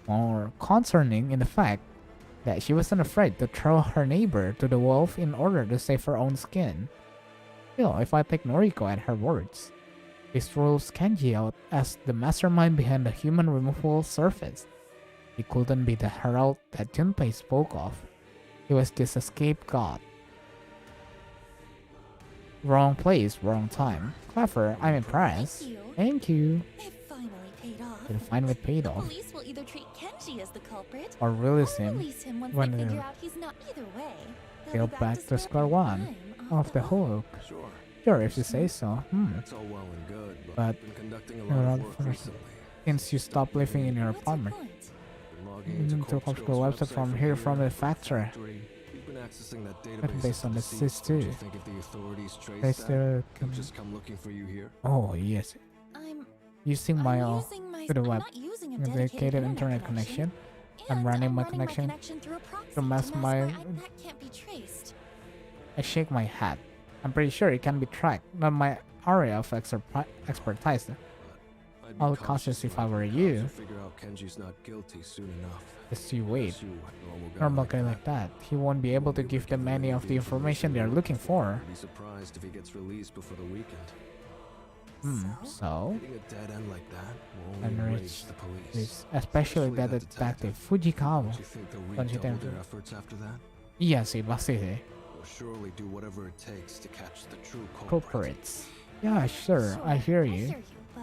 More concerning in the fact that she wasn't afraid to throw her neighbor to the wolf in order to save her own skin. Still, if I take Noriko at her words, this rules Kenji out as the mastermind behind the human removal service. He couldn't be the herald that Junpei spoke of. He was just a scapegoat. Wrong place, wrong time. Clever, I'm impressed. Thank you. It finally paid off. It finally paid The off. police will either treat Kenji as the culprit Or release him release him once when they they figure out he's not either way. go back to square one of the hook. Sure. Sure, if you say so. That's all well and good, but But I've been conducting a you're lot of not work finished. recently. Since you stopped living in your What's your apartment, point? Been logging into into Corpse Corpse Girl Girl's website from here from the factory. We've been accessing that Database database on on the the SIS Don't you too. think if the authorities They trace that, still they'll just come looking for you here? Oh yes, I'm using my using my to the I'm web not using a dedicated internet connection. I'm and running my running connection through a proxy to mask my. that can't be traced. I shake my head. I'm pretty sure it can be tracked. Not my area of expertise. I'd be I'll cautious if I were to you. figure out Kenji's not guilty soon enough. Just you wait. Pursue a Normal guy like that, he won't be able to give them any of the information they're looking for. I'd be surprised if he gets released before the weekend. So Hitting a dead end like that will only And enrage reach the police. this, especially that detective Fujikawa. Do you think they'll Don't you redouble think? their efforts after that? Iya sih pasti sih. They'll surely do whatever it takes to catch the true culprit. Culprits. Yeah, sure, I hear you.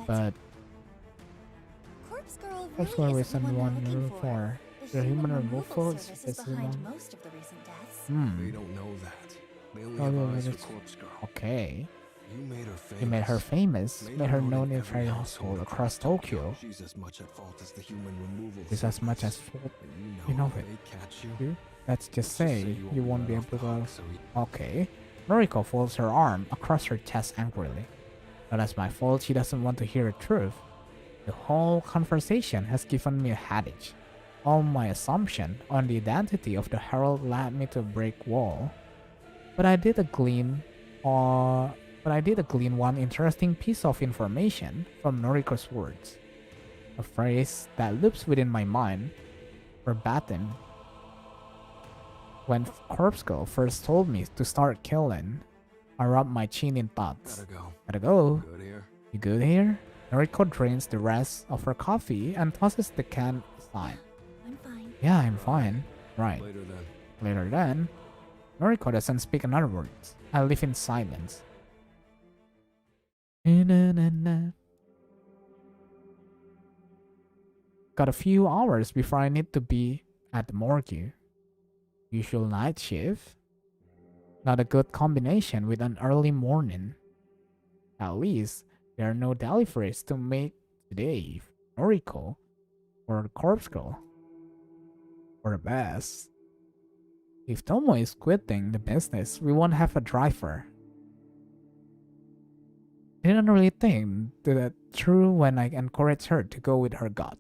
But Corpse Girl that's really what we isn't the send one one they're looking for. The The human removal removal is service is is the behind one. most of the recent deaths. They don't know that. They only Oh, have yeah, eyes for that's- Corpse Girl. Okay. You made her famous. He made her famous, made her known in every household across Tokyo. She's as much at fault as the human removal. Is as much as service. And you know if it. they catch you. You? Let's just let's say you won't be let able off the hook, to. so he- Okay. Noriko folds her arm across her chest angrily. But that's my fault, she doesn't want to hear the truth. The whole conversation has given me a headache. All my assumption on the identity of the herald led me to a brick wall. But I did glean one interesting piece of information from Noriko's words. A phrase that loops within my mind, verbatim. When Corpse Girl first told me to start killing, I rubbed my chin in thoughts. Gotta go. Gotta go. Good here. You good here? Noriko drains the rest of her coffee and tosses the can aside. I'm fine. Yeah, I'm fine. Right. Later then. Later then, Noriko doesn't speak another word. I live in silence. Got a few hours before I need to be at the morgue. Usual night shift. Not a good combination with an early morning. At least there are no deliveries to make today. Noriko or the corpse girl. Or the best. If Tomo is quitting the business, we won't have a driver. Didn't really think that through when I encouraged her to go with her gut.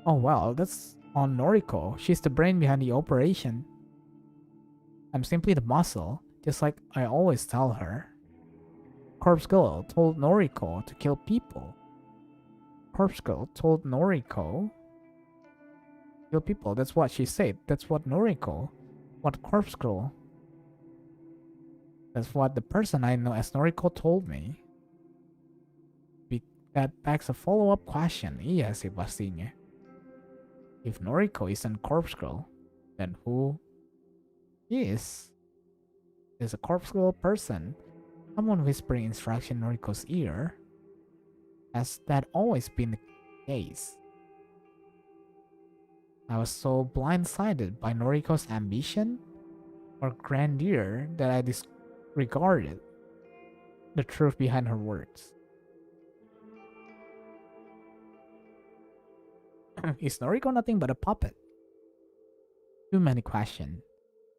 Oh well, that's on Noriko. She's the brain behind the operation. I'm simply the muscle, just like I always tell her. Corpse Girl told Noriko to kill people. Corpse Girl told Noriko kill people. That's what she said. That's what Noriko. What Corpse Girl. That's what the person I know as Noriko told me. That begs a follow-up question. Iya sih pastinya. If Noriko isn't Corpse Girl, then who is? Is a Corpse Girl person? Someone whispering instruction in Noriko's ear? Has that always been the case? I was so blindsided by Noriko's ambition or grandeur that I disregarded the truth behind her words. Is Noriko nothing but a puppet? Too many questions.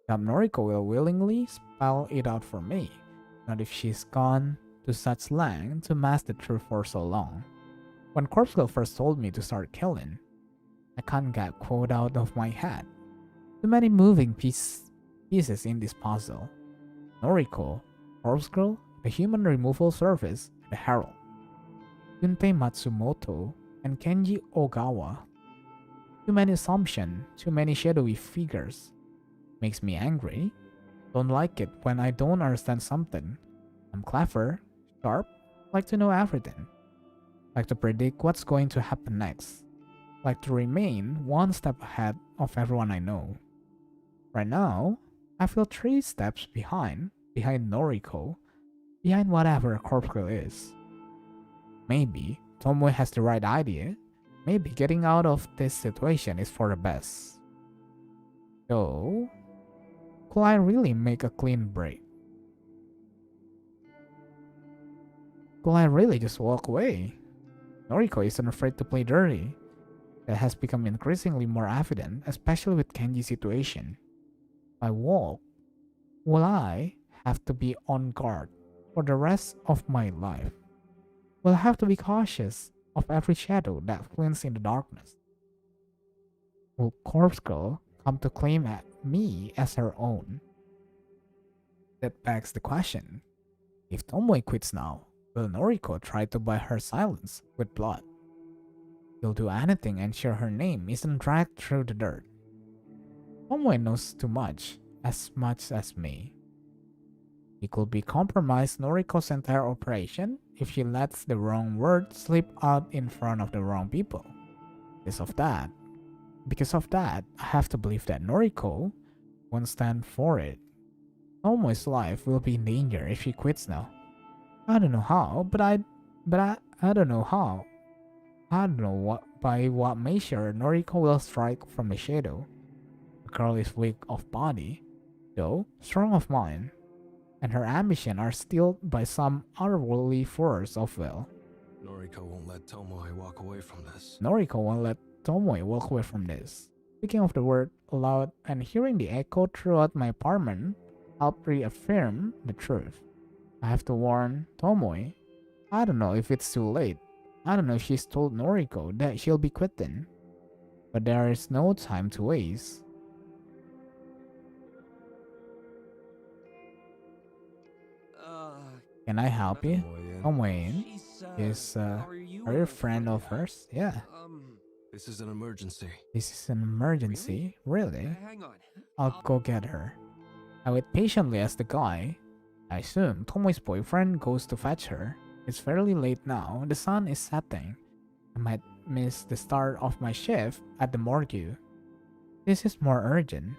Doubt Noriko will willingly spell it out for me, not if she's gone to such length to mask the truth for so long. When Corpse Girl first told me to start killing, I can't get quote out of my head. Too many moving pieces in this puzzle. Noriko, Corpse Girl, the human removal service, the Herald, Junpei Matsumoto, and Kenji Ogawa. Too many assumptions, too many shadowy figures. Makes me angry. Don't like it when I don't understand something. I'm clever, sharp, like to know everything. Like to predict what's going to happen next. Like to remain one step ahead of everyone I know. Right now, I feel 3 steps behind Noriko, behind whatever Corpse Girl is. Maybe Tomoe has the right idea. Maybe getting out of this situation is for the best. So, could I really make a clean break? Could I really just walk away? Noriko isn't afraid to play dirty. That has become increasingly more evident, especially with Kenji's situation. If I walk, will I have to be on guard for the rest of my life? Will I have to be cautious of every shadow that flings in the darkness? Will Corpse Girl come to claim me as her own? That begs the question. If Tomoe quits now, will Noriko try to buy her silence with blood? He'll do anything to ensure her name isn't dragged through the dirt. Tomoe knows too much as me. He could be compromised Noriko's entire operation if she lets the wrong word slip out in front of the wrong people. Because of that, I have to believe that Noriko won't stand for it. Tomoe's life will be in danger if she quits now. I don't know how, I don't know how. I don't know by what measure Noriko will strike from the shadow. The girl is weak of body, though strong of mind, and her ambition are stilled by some otherworldly force of will. Noriko won't let Tomoe walk away from this. Speaking of the word aloud and hearing the echo throughout my apartment helped reaffirm the truth. I have to warn Tomoe. I don't know if it's too late. I don't know if she's told Noriko that she'll be quitting. But there is no time to waste. Can I help you? Tomoe is are you a friend of hers? Yeah. This is an emergency. Really? Hang on. I'll go get her. I wait patiently as the guy, I assume Tomoe's boyfriend, goes to fetch her. It's fairly late now. The sun is setting. I might miss the start of my shift at the morgue. This is more urgent.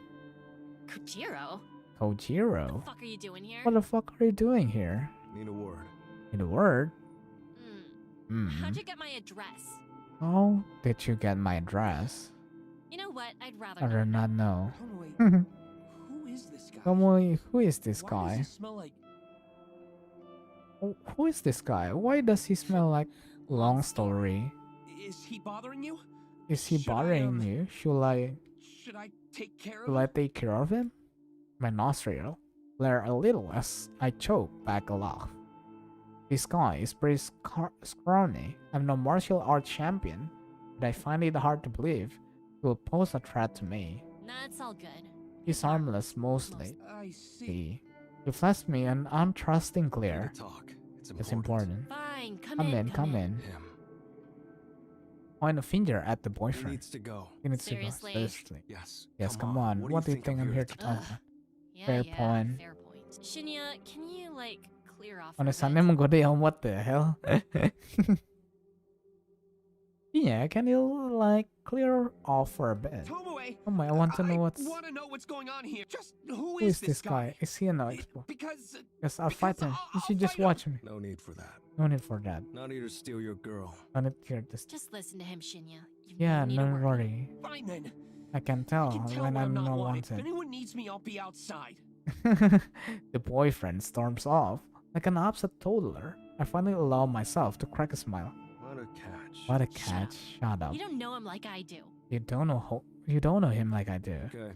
Kojiro? Kojiro? What the fuck are you doing here? What the fuck are you doing here? Need a word. In a word. How'd you get my address? How did you get my address? You know what? I'd rather I do not know. Tomoe, who is this guy? Tomoe, who is this Why guy? does he smell like Who is this guy? Why does he smell like long story? Is he bothering you? Is he Should I, bothering you? Should Should I take care I of him? take care of him? My nostril flare a little as I choke back a laugh. This guy is pretty scrawny. I'm no martial arts champion, but I find it hard to believe he will pose a threat to me. That's all good. He's harmless mostly. I see. He flashed me an untrusting Need glare. to talk. It's It's important. important. Fine, come in. Him. Point a finger at the He boyfriend. needs to go. He needs to go. Seriously? Seriously. Yes. Yes, come on. What do you think I'm here to talk Ugh. about? Yeah, Fair yeah, point. fair point. Shinya, can you like clear off? Ano for a sana bit? menggoda ya? What the hell? Yeah, can you like clear off for a bit? Tomoe, Oh my, I want to know I what's... want to know what's going on here. Just who Who is this guy? guy? Is he an expert? Because Yes, I'll because fight him. You I'll should just fight him. watch me. No need for that. No need for that. Not here to steal your girl. No need for this. Just listen to him, Shinya. You Yeah, need no to work. worry. Fine then. I can tell I can tell when I'm not not wanted. If wanted. anyone needs me, I'll be outside. The boyfriend storms off like an upset toddler. I finally allow myself to crack a smile. What a catch. What a Shut catch! Shut up. You don't know him like I do. You don't know him like I do. Okay.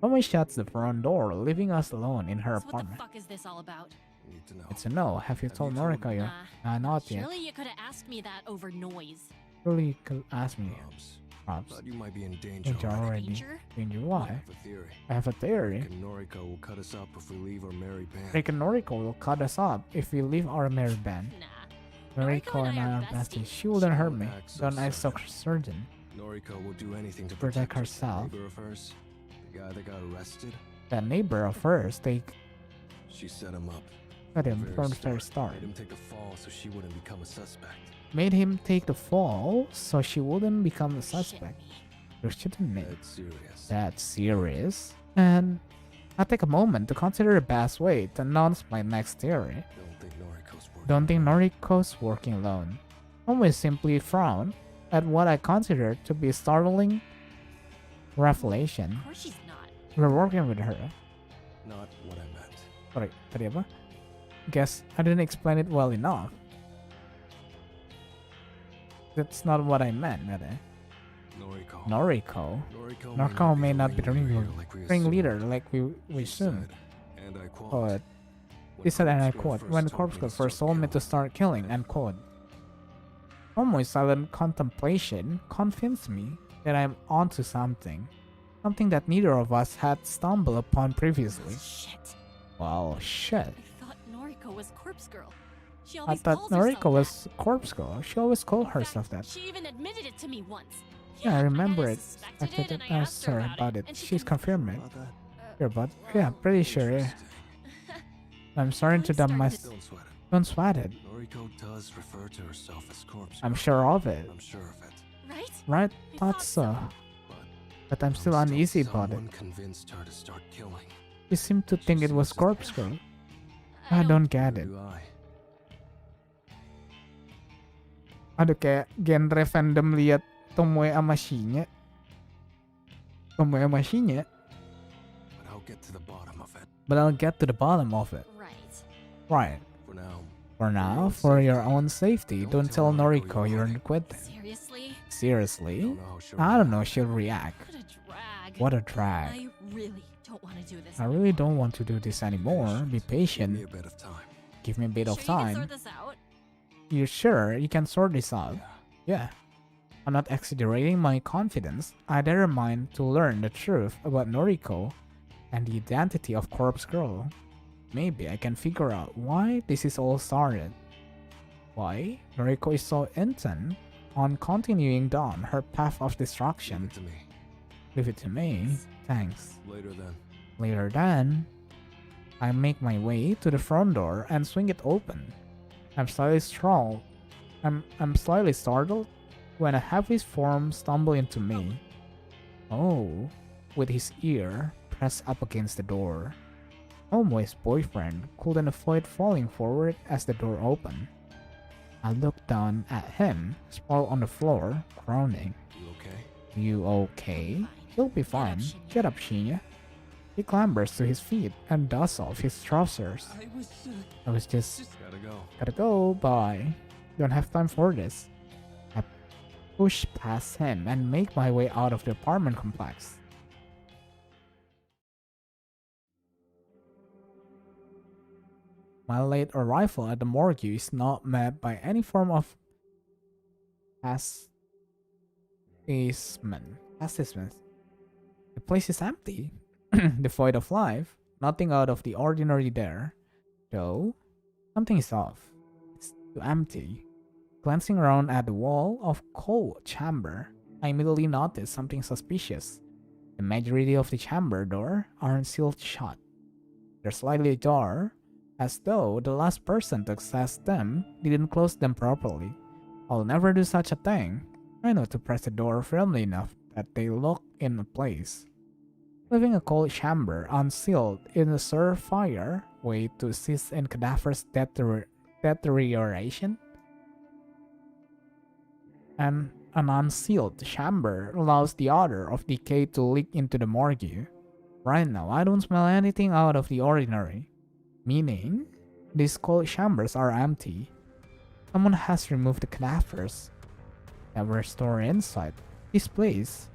Someone shuts the front door, leaving us alone in her So what the apartment. fuck is this all about? Need to know. It's a no. Have you Have told you told Noriko yet? Not yet. Surely you could have asked me that over noise. Surely you could ask me. Props. Props. Thought you might be in danger Danger already. already. Danger? Danger I why? have a theory. I have a theory. Reckon Noriko will cut us up if we leave our merry band. Rick and Noriko will cut us up if we leave our merry band. Nah. Noriko and I are besties. She wouldn't hurt me. Don't act so certain. Noriko will do anything to Protect that herself. neighbor of hers, the guy that got arrested. That neighbor of hers, they She set him up. cut him Very from the very start. start. Made him take the fall so she wouldn't become a suspect. Made him take the fall so she wouldn't become the Shit suspect. me. You shouldn't me. That's serious. That's serious. And I take a moment to consider the best way to announce my next theory. Don't think Noriko's Don't think Noriko's working. working alone. Always simply frown at what I consider to be a startling revelation. Of course she's not. We're working with her. Not what I meant. Sorry, tadi apa? Guess I didn't explain it well enough. That's not what I meant, Nade. Noriko. Noriko may not be the ringleader like we assumed. And I quote. Quote. He said, and I quote, when Corpse Girl first told me to start killing, end quote. Almost silent contemplation convinced me that I'm onto something. Something that neither of us had stumbled upon previously. Shit. Well, shit. I thought Noriko was Corpse Girl. She I always thought calls herself Noriko was that. Corpse Girl. She always called In herself fact, that. She even admitted it to me once. Yeah, I remember kinda it. suspected After it, that, and I I asked asked her her about it. and she She's confirmed it. About that? Your butt? Yeah, pretty sure. Yeah. I'm starting to dump my. Don't sweat it. Don't sweat it. Noriko does refer to herself as corpse. I'm Girl. sure of it. I'm sure of it. Right? Right? I Thought thought so. But But I'm still uneasy about it. Someone convinced her to start killing. You seem to think it was Corpse Girl. I don't get it. Do I? Aduh, kayak genre fandom lihat Tomoe sama Shinya. Tomoe sama Shinya. But I'll get to the bottom of it. But I'll get to the bottom of it. Right. Right. For now. For now, for your own safety, don't tell Noriko you're quitting. Seriously? Seriously? I don't I don't know, know how she'll she'll react. What a drag. What a drag. I really don't want to do this. I really don't want to do this anymore. Be Give me patient. a bit of time. Give me a bit of Sure you can time. sort this out? You sure you can sort this out? Yeah. Yeah. I'm not exaggerating my confidence. I determined to learn the truth about Noriko and the identity of Corpse Girl. Maybe I can figure out why this is all started. Why Noriko is so intent on continuing down her path of Give destruction. it to me. Leave it to me. Thanks. Later then. Later then, I make my way to the front door and swing it open. I'm slightly startled when a heavy form stumbles into me. Oh, with his ear pressed up against the door. Tomoe's boyfriend couldn't avoid falling forward as the door opened. I looked down at him, sprawled on the floor, groaning. You okay? You okay? He'll be fine. Get up, Shinya. He clambers to his feet and dusts off his trousers. I was just... Gotta go, bye. Don't have time for this. I push past him and make my way out of the apartment complex. My late arrival at the morgue is not met by any form of assessment. The place is empty, devoid of life, nothing out of the ordinary there. Though, something is off. It's too empty. Glancing around at the wall of cold chamber, I immediately noticed something suspicious. The majority of the chamber door aren't sealed shut. They're slightly ajar, as though the last person to access them didn't close them properly. I'll never do such a thing. I know to press the door firmly enough that they lock in place. Leaving a cold chamber unsealed is a surefire way to assist in cadaver's deterioration. And an unsealed chamber allows the odor of decay to leak into the morgue. Right now, I don't smell anything out of the ordinary. Meaning, these cold chambers are empty. Someone has removed the cadavers that were stored inside. This place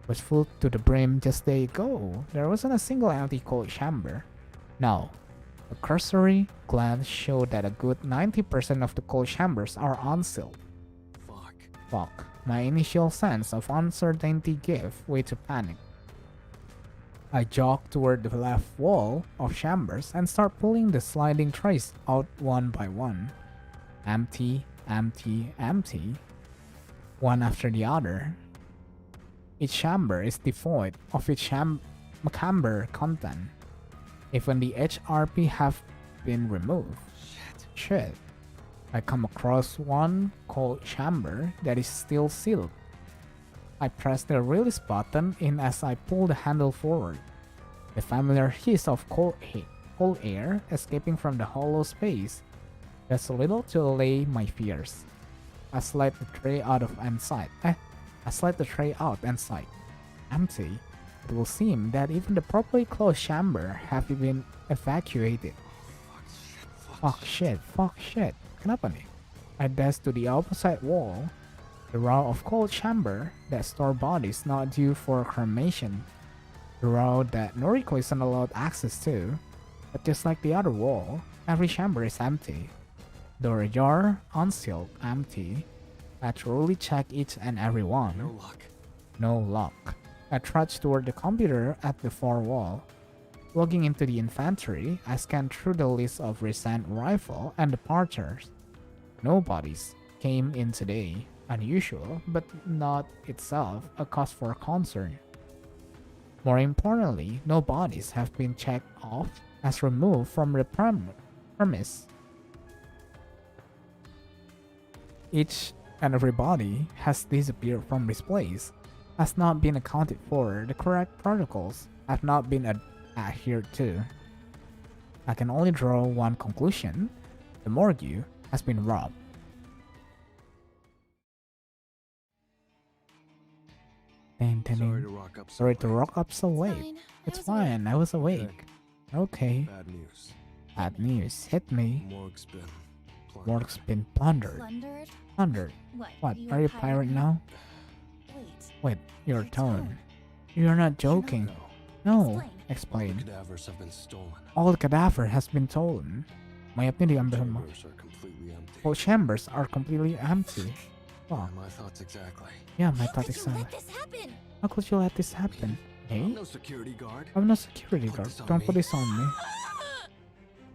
was full to the brim just a day ago. There wasn't a single empty cold chamber. Now, a cursory glance showed that a good 90% of the cold chambers are unsealed. Fuck. My initial sense of uncertainty gave way to panic. I jogged toward the left wall of chambers and start pulling the sliding trays out one by one. Empty, empty, empty. One after the other. Each chamber is devoid of its macabre content. Even the HRP have been removed. Shit. I come across one cold chamber that is still sealed. I press the release button in as I pull the handle forward. The familiar hiss of cold air escaping from the hollow space does little to allay my fears. I slide the tray out and sight. Empty. It will seem that even the properly closed chamber have been evacuated. Fuck shit. Kenapa nih? I dash to the opposite wall. The row of cold chamber that store bodies not due for cremation. The row that Noriko isn't allowed access to. But just like the other wall, every chamber is empty. Door ajar, unsealed, empty. I thoroughly check each and every one. No luck. I trudge toward the computer at the far wall. Logging into the inventory, I scan through the list of recent arrival and departures. No bodies came in today. Unusual, but not itself a cause for concern. More importantly, no bodies have been checked off as removed from the premise. Each and every body has disappeared from this place, has not been accounted for, the correct protocols have not been adhered to. I can only draw one conclusion: the morgue has been robbed. Sorry to rock up so late. It's fine, I was awake. Okay. Bad news. Hit me. Morgue's been plundered. Plundered? What? Are you a pirate now? Wait, your tone. You're not joking. No. Explain. All the cadaver has been stolen. Mayatnya diambil semua. All chambers are completely empty. Wow. My thoughts exactly. Yeah, my thoughts exactly. How could you let this happen? Hey? I'm no security guard. I'm no security guard. Don't put this on me.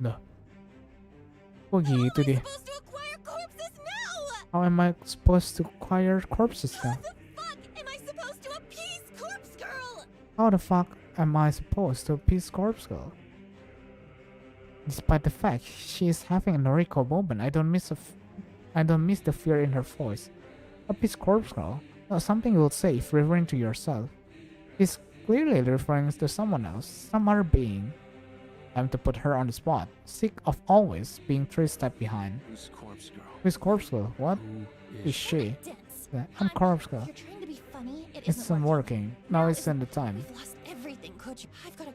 Duh. Kok gitu deh. How am I supposed to acquire corpses now? How the fuck am I supposed to appease Corpse Girl? Despite the fact she is having a Noriko moment, I don't miss the fear in her voice. Appease Corpse Girl? No, something you will say if referring to yourself. He's clearly referring to someone else, some other being. Time to put her on the spot. Sick of always being 3 steps behind. Who's Corpse Girl? Who's Corpse Girl? What Who is she? Dense. Yeah, I'm Corpse Girl. You're trying to be funny. It It's isn't not working. Now isn't the time. We've lost everything, Coach.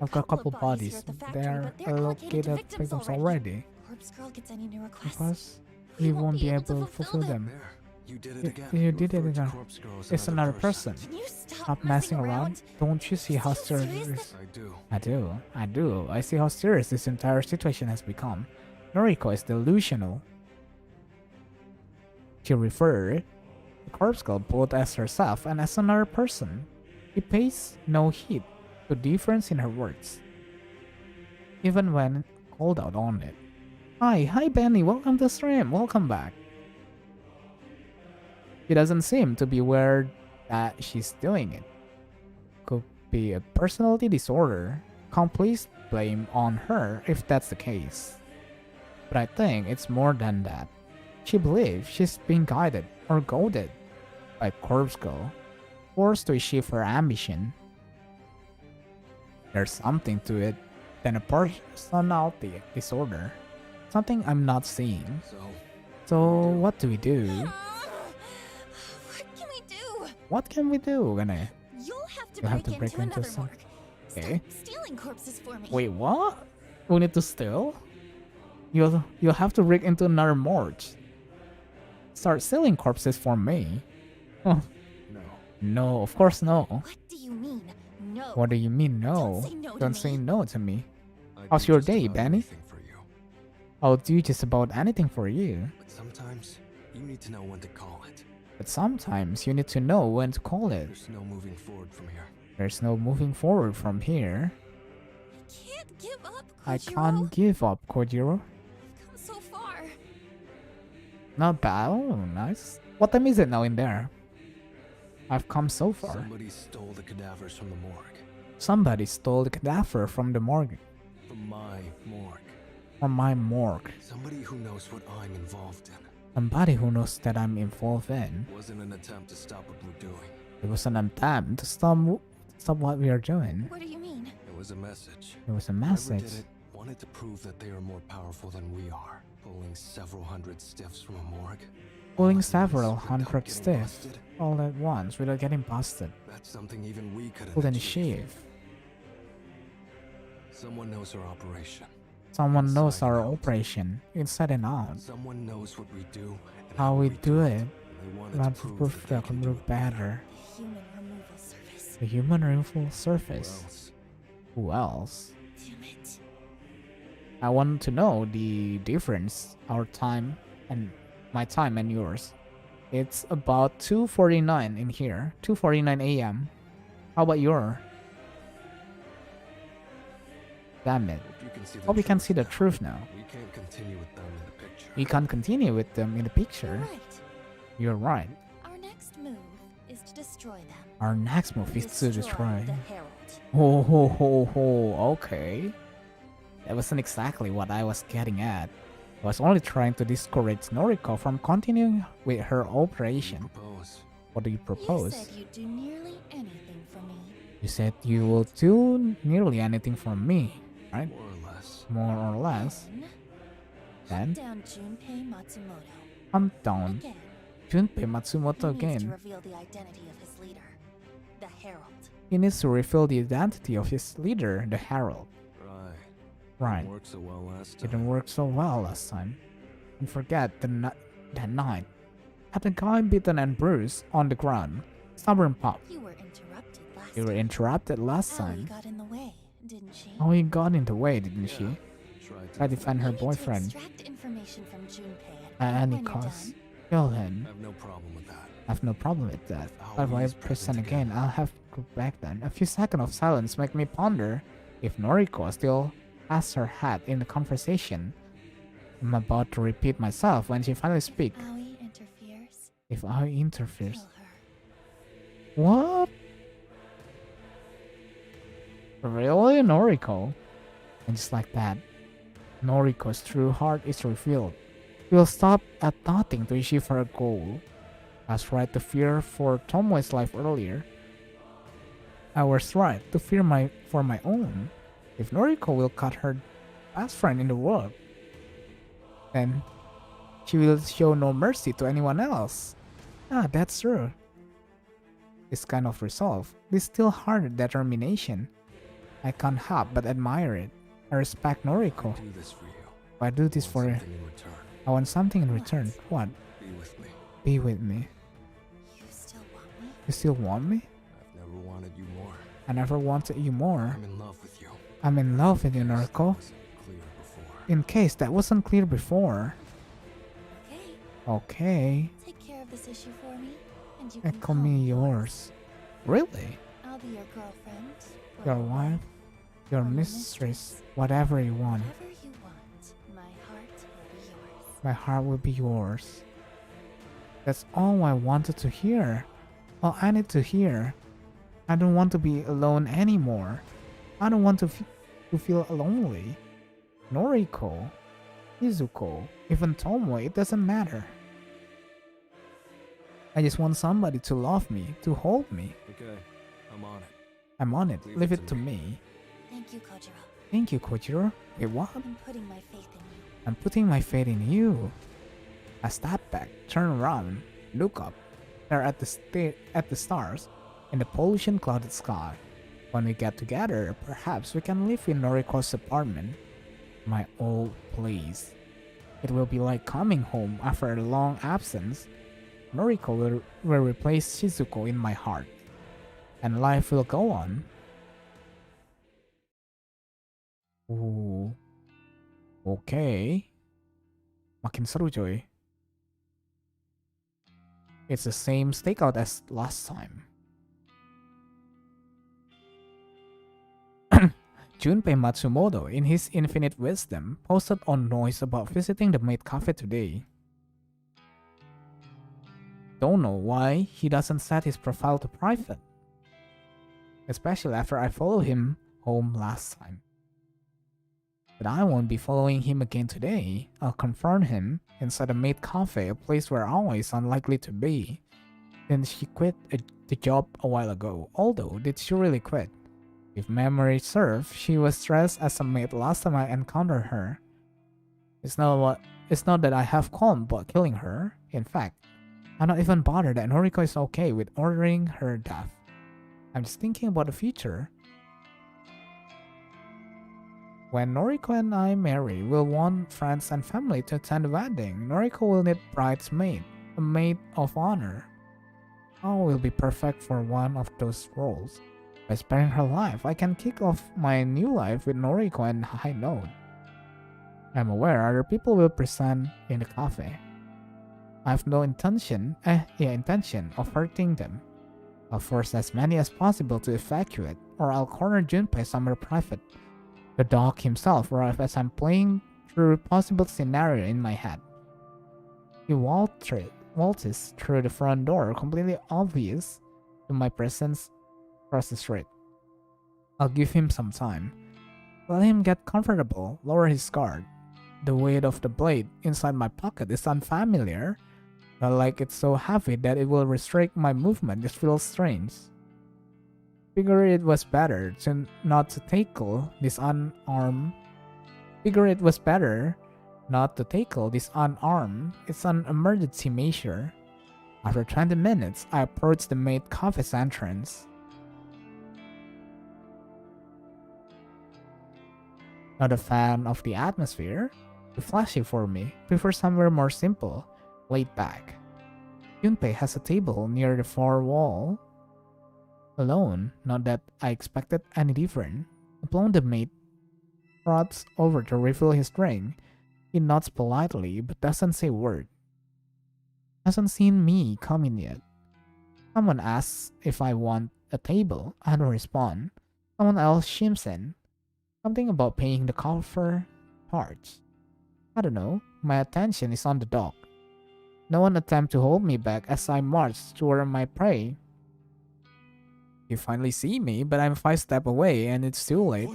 I've got a couple of bodies. here at the factory, They're but they're allocated to allocated victims already. Corpse Girl gets any new requests. Because we won't be able to fulfill them. There. You did it again. You did it referred to again. Corpse Girl as It's another person. Can you stop Stop messing around. Don't you see how Still serious? serious? I do. I do. I see how serious this entire situation has become. Noriko is delusional. She referred the Corpse Girl both as herself and as another person. He pays no heed to difference in her words, even when called out on it. Hi Benny, welcome to stream, welcome back. She doesn't seem to be aware that she's doing it. Could be a personality disorder. Can't place blame on her if that's the case. But I think it's more than that. She believes she's being guided or goaded by Corpse Girl, forced to achieve her ambition. There's something to it than a personality disorder. Something I'm not seeing. So what do we do? What can we do? What can we do, Gane? You'll have to break into another some. morgue. Okay. Stop stealing corpses for me. Wait, what? We need to steal? You'll have to break into another morgue. Start selling corpses for me? Oh. No. No, of course no. What do you mean? No. What do you mean no? Don't say no to me. I'd How's do your just day, about Benny? anything for you. I'll do just about anything for you. But sometimes you need to know when to call it. But sometimes you need to know when to call it. There's no moving forward from here. There's no moving forward from here. I can't give up, I Kojiro. can't give up, Kojiro. I've come so far. Not bad. Oh, nice. What time is it now in there? I've come so far. Somebody stole the cadavers from the morgue. Somebody stole the cadaver from the morgue. From my morgue. From my morgue. Somebody who knows what I'm involved in. Somebody who knows that I'm involved in. It wasn't an attempt to stop what we're doing. It was an attempt to stop what we are doing. What do you mean? It was a message. It was a Whoever message. did it wanted to prove that they are more powerful than we are. Pulling several hundred stiffs from a morgue. Pulling all at several once without hundred getting stiff busted. all at once without getting busted. That's something even we couldn't Couldn't achieve. achieve. Someone knows our operation. Someone knows Inside our and out. operation inside and out. Someone knows what we do and How we do it. and they wanted Want to to prove prove that they that can can do do it better. better. The human removal service. The human removal Who surface. else? Who else? Damn it. I want to know the difference, our time and my time and yours. It's about 2:49 in here, 2:49 a.m. How about your? Damn it. Hope you can see the truth now. We can't continue with them in the picture. We can't continue with them in the picture. You're right. You're right. Our next move is to destroy them. Our next move is to destroy. the Herald. Ho ho ho ho, okay. That wasn't exactly what I was getting at. I was only trying to discourage Noriko from continuing with her operation. Propose. What do you propose? You said you'd do nearly anything for me. You said you will do nearly anything for me, right? More or less. More or less. Then, Then, down Junpei Matsumoto. hunt down Again. Junpei Matsumoto He needs to again. reveal the identity of his leader, the Herald. He needs to reveal the identity of his leader, the Herald. Right. Right. Worked so well last Didn't time. work so well last time. And forget that night. Had the guy beaten and bruised on the ground. Stubborn pup. You were interrupted last You were time. interrupted last Allie time. got in the way, didn't she? Oh, he got in the way, didn't she? Tried Try to to defend her You need to boyfriend extract information from Junpei at any when you're cost. done, Kill him. I have no problem with that. I have no problem with that. How But if I he's press present again, again. I'll have to go back then. A few seconds of silence make me ponder if Noriko still has her hat in the conversation. I'm about to repeat myself when she finally speaks. Aoi interferes. If I interferes. Kill her. What? Really, Noriko? And just like that, Noriko's true heart is revealed. She'll stop at nothing to achieve her goal. That's right to fear for Tomoe's life earlier. I was right to fear for my own. If Noriko will cut her best friend in the world, then she will show no mercy to anyone else. Ah, that's true. This kind of resolve, this still-hearted determination, I can't help but admire it. I respect Noriko. I do this for you. I do this for you. Something in return. I want something in return. What? Be with me. Be with me. You still want me? You still want me? I've never wanted you more. I never wanted you more. I'm in love with you. I'm in love with you, Noriko. Wasn't clear before. In case that wasn't clear before. Okay. Okay. Take care of this issue for me, and you And can call me yours. Really? I'll be your girlfriend. or Your wife? Your or my mistress? Whatever you want. Whatever you want, my heart will be yours. My heart will be yours. That's all I wanted to hear. All I need to hear. I don't want to be alone anymore. I don't want to feel lonely. Noriko, Izuko, even Tomo, it doesn't matter. I just want somebody to love me, to hold me. Okay, I'm on it. I'm on it. Leave it to me. Thank you, Kojiro. Thank you, Kojiro. Wait, what? I'm putting my faith in you. I'm putting my faith in you. I step back, turn around, look up. There at the stars, in the pollution-clouded sky. When we get together, perhaps we can live in Noriko's apartment, my old place. It will be like coming home after a long absence. Noriko will replace Shizuko in my heart, and life will go on. Ooh. Okay. Makin seru coy. It's the same stakeout as last time. Junpei Matsumoto, in his infinite wisdom, posted on Noise about visiting the maid cafe today. Don't know why he doesn't set his profile to private. Especially after I followed him home last time. But I won't be following him again today. I'll confront him inside a maid cafe, a place where always unlikely to be. Then she quit the job a while ago. Although, did she really quit? If memory serves, she was dressed as a maid last time I encountered her. It's not that I have qualm about killing her. In fact, I'm not even bothered that Noriko is okay with ordering her death. I'm just thinking about the future. When Noriko and I marry, we'll want friends and family to attend the wedding. Noriko will need bridesmaid, a maid of honor. I will be perfect for one of those roles. By sparing her life, I can kick off my new life with Noriko and high note. I'm aware other people will present in the cafe. I have no intention of hurting them. I'll force as many as possible to evacuate, or I'll corner Junpei somewhere private. The dog himself arrives as I'm playing through a possible scenario in my head. He waltzes through the front door, completely obvious to my presence across the street. I'll give him some time. Let him get comfortable, lower his guard. The weight of the blade inside my pocket is unfamiliar, but like it's so heavy that it will restrict my movement just feels strange. Figure it was better not to tackle this unarmed. It's an emergency measure. After 20 minutes, I approached the maid cafe's entrance. Not a fan of the atmosphere? Too flashy for me. Prefer somewhere more simple, laid back. Junpei has a table near the far wall. Alone, not that I expected any different. Upon the maid trots over to refill his drink. He nods politely but doesn't say a word. Hasn't seen me come in yet. Someone asks if I want a table. I don't respond. Someone else chimes in. Something about paying the coffer charge. I don't know. My attention is on the dog. No one attempts to hold me back as I march toward my prey. You finally see me, but I'm 5 steps away and it's too late.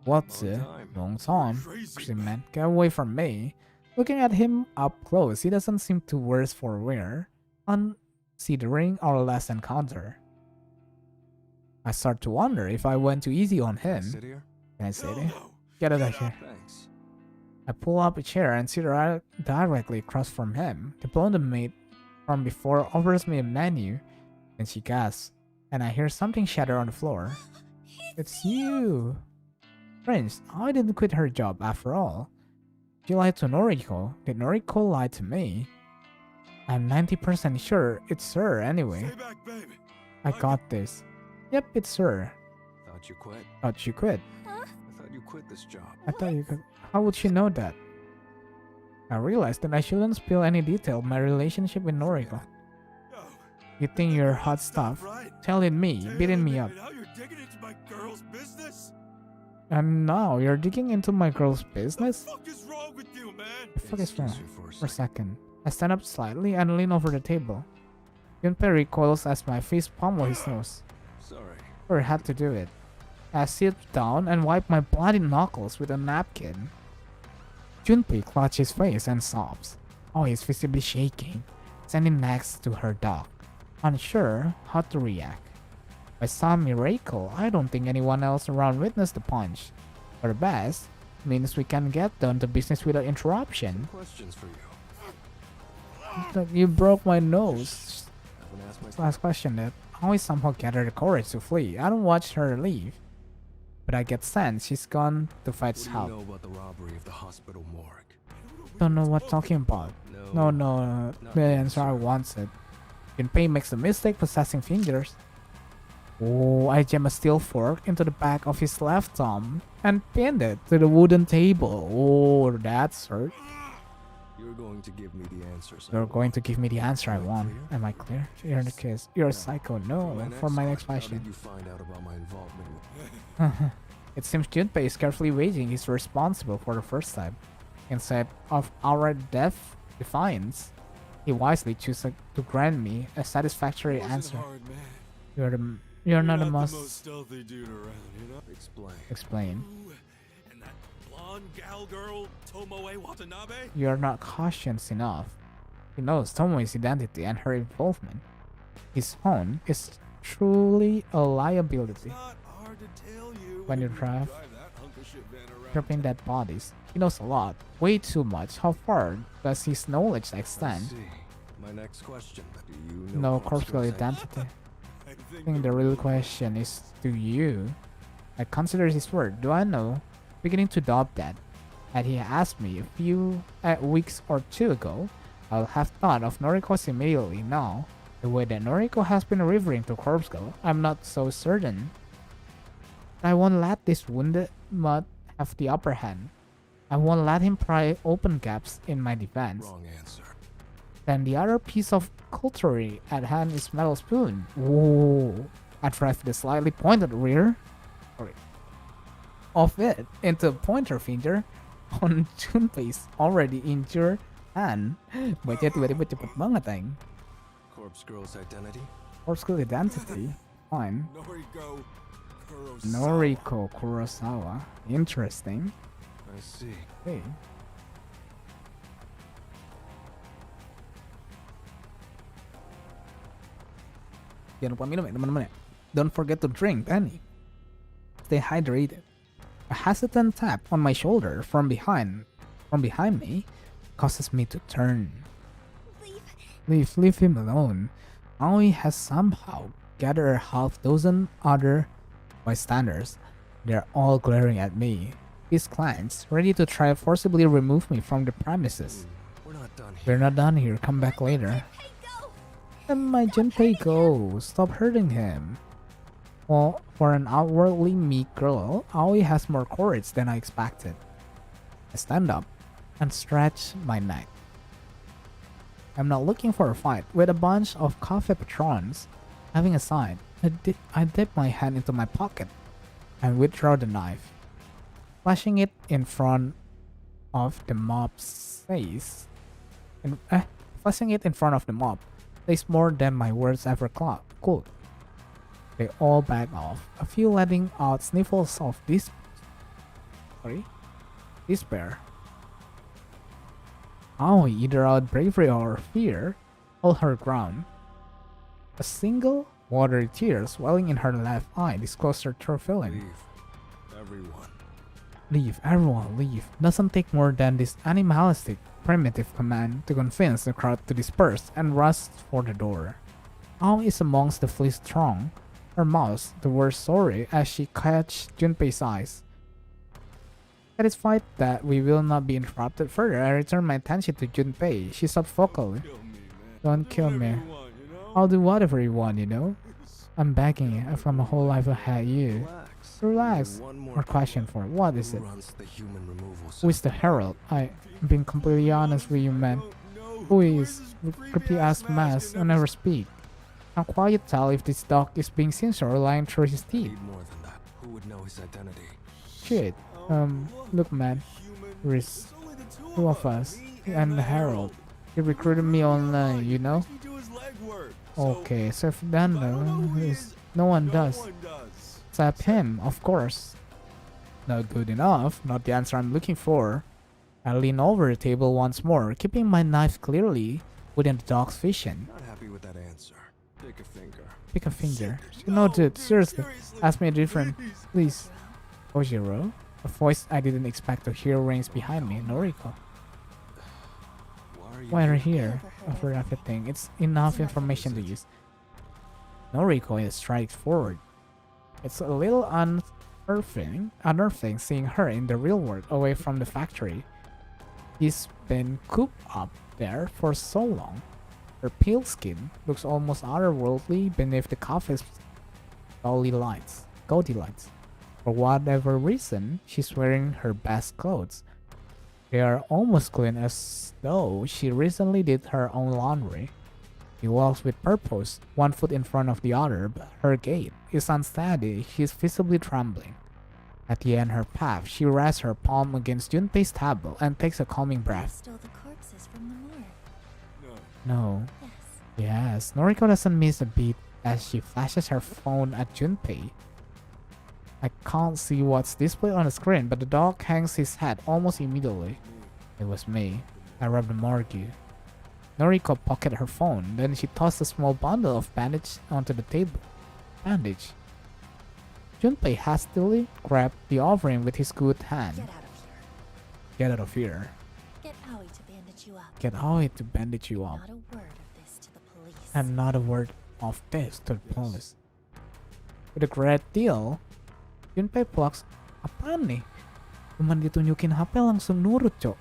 What the? Wrong time. Crazy man, get away from me. Looking at him up close, he doesn't seem too worse for wear, considering our last encounter. I start to wonder if I went too easy on him. Sit here? Can I sit here? Get out of here. Thanks. I pull up a chair and sit directly across from him. The blonde maid from before offers me a menu, and she gasps, and I hear something shatter on the floor. It's you! Prince, I didn't quit her job after all. She lied to Noriko. Did Noriko lie to me? I'm 90% sure it's her anyway. Stay back, baby. I got this. Yep, it's her. Thought you quit? Thought you quit. I thought you quit this job. I thought you could. How would she know that? I realized that I shouldn't spill any detail of my relationship with Noriko. Yo, You think you're hot stuff? right? Telling me, beating me up. Now you're digging into my girl's business? And now you're digging into my girl's business? What the fuck is wrong with you, man? The fuck is wrong? Excuse me for a For a second. second. I stand up slightly and lean over the table. Junpei recoils as my face pummel his nose. Sorry. Or had to do it. I sit down and wipe my bloody knuckles with a napkin. Junpei clutches his face and sobs. Oh, he's visibly shaking, standing next to her dog, unsure how to react. By some miracle, I don't think anyone else around witnessed the punch. For the best, means we can get down to business without interruption. Questions for you. Like, you broke my nose. Haven't asked my Last question that I always somehow gather the courage to flee. I don't watch her leave, but I get sense she's gone to fight What do you help. know about the robbery of the hospital morgue? Don't know what talking about. No, the answer I wanted. Junpei makes the mistake possessing fingers. Oh, I jam a steel fork into the back of his left thumb and pinned it to the wooden table. Oh, that's hurt. You're going to give me the answers. You're going to give me the answer I want. Am I clear? You're the kiss. You're a psycho. No, for my next How question. did you find out about my involvement with It seems Junpei is carefully weighing his responsible for the first time. Instead of outright defiance, he wisely chooses to grant me a satisfactory answer. Hard, man. You're not the the most. stealthy dude around, you know? Explain. Explain. Ooh, and that blonde gal girl, Tomoe Watanabe? You're not cautious enough. He knows Tomoe's identity and her involvement. His own is truly a liability. It's not hard to tell you When you drive, that hunk of shit van around dropping dead bodies. He knows a lot, way too much. How far does his knowledge I extend? see. My next question. Do you know No corpuscle identity. I think the real question is, do you? I consider his word. Do I know? Beginning to doubt that. Had he asked me a few weeks or two ago, I would have thought of Noriko's immediately. Now, the way that Noriko has been referring to Corpuscle, I'm not so certain. I won't let this wounded mutt have the upper hand. I won't let him pry open gaps in my defense. Wrong answer. Then the other piece of cutlery at hand is metal spoon. Whoa! I drive the slightly pointed rear of it into a pointer finger on Junpei's already injured hand. Baca tiba-tiba cepet banget, Ang. Corpse girl's identity? Corpse girl identity. Fine. Noriko Kurosawa. Interesting. I see. Hey. Jangan lupa minum ya teman-teman ya. Don't forget to drink, Penny. Stay hydrated. A hesitant tap on my shoulder from behind me causes me to turn. Leave him alone. Aoi has somehow gathered a half dozen other bystanders. They're all glaring at me. His clients, ready to try forcibly remove me from the premises. We're not done here. We're not done here. Come back later. Let my Junpei go. Stop hurting him. Well, for an outwardly meek girl, Aoi has more courage than I expected. I stand up and stretch my neck. I'm not looking for a fight. With a bunch of coffee patrons having a side, I dip my hand into my pocket and withdraw the knife, flashing it in front of the mob's face. Flashing it in front of the mob takes more than my words ever could. They all back off, a few letting out sniffles of despair. Aoi, either out bravery or fear, hold her ground. A single watery tear swelling in her left eye disclosed her true feeling. Leave. Everyone. Leave, everyone, leave. Doesn't take more than this animalistic, primitive command to convince the crowd to disperse and rush for the door. Ao is amongst the fleet throng, her mouth the word sorry as she catches Junpei's eyes. Satisfied that we will not be interrupted further, I return my attention to Junpei. She sobbed vocally. Don't kill me. I'll do whatever you want, you know? I'm begging you. I've come a whole life ahead of you. Relax. More question for it. What is it? Who is the herald? I'm being completely honest with you, man. Who is? Creepy ass mask. I never speak. How quiet tell if this dog is being sincere or lying through his teeth. Who would know his identity? Shit. Look, man. There is two of us and the herald. He recruited me online, you know? Okay, so if Dan knows, no one does. Except him, of course. Not good enough, not the answer I'm looking for. I lean over the table once more, keeping my knife clearly within the dog's vision. Not happy with that answer. Pick a finger. Pick a finger. No, dude, seriously. Ask me a different, please. Ojiro? A voice I didn't expect to hear rings behind me. Noriko. Why are you here? Over everything. It's enough information to use. Noriko is straightforward. It's a little unnerving seeing her in the real world away from the factory. She's been cooped up there for so long. Her pale skin looks almost otherworldly beneath the cafe's gaudy lights. For whatever reason, she's wearing her best clothes. They are almost clean as though she recently did her own laundry. She walks with purpose, one foot in front of the other, but her gait is unsteady. She is visibly trembling. At the end of her path, she rests her palm against Junpei's table and takes a calming breath. Stole the corpses from the morgue. No. Yes. Yes, Noriko doesn't miss a beat as she flashes her phone at Junpei. I can't see what's displayed on the screen, but the dog hangs his head almost immediately. It was me. I robbed the morgue. Noriko pocketed her phone, then she tossed a small bundle of bandage onto the table. Bandage. Junpei hastily grabbed the offering with his good hand. Get out of here. Get out of here. Get Aoi to bandage you up. Get Aoi to bandage you up. Not a word of this to the police. And not a word of this to the police. With a great deal, Junpei plucks. Apaan nih? Cuman ditunjukin HP langsung nurut, cok.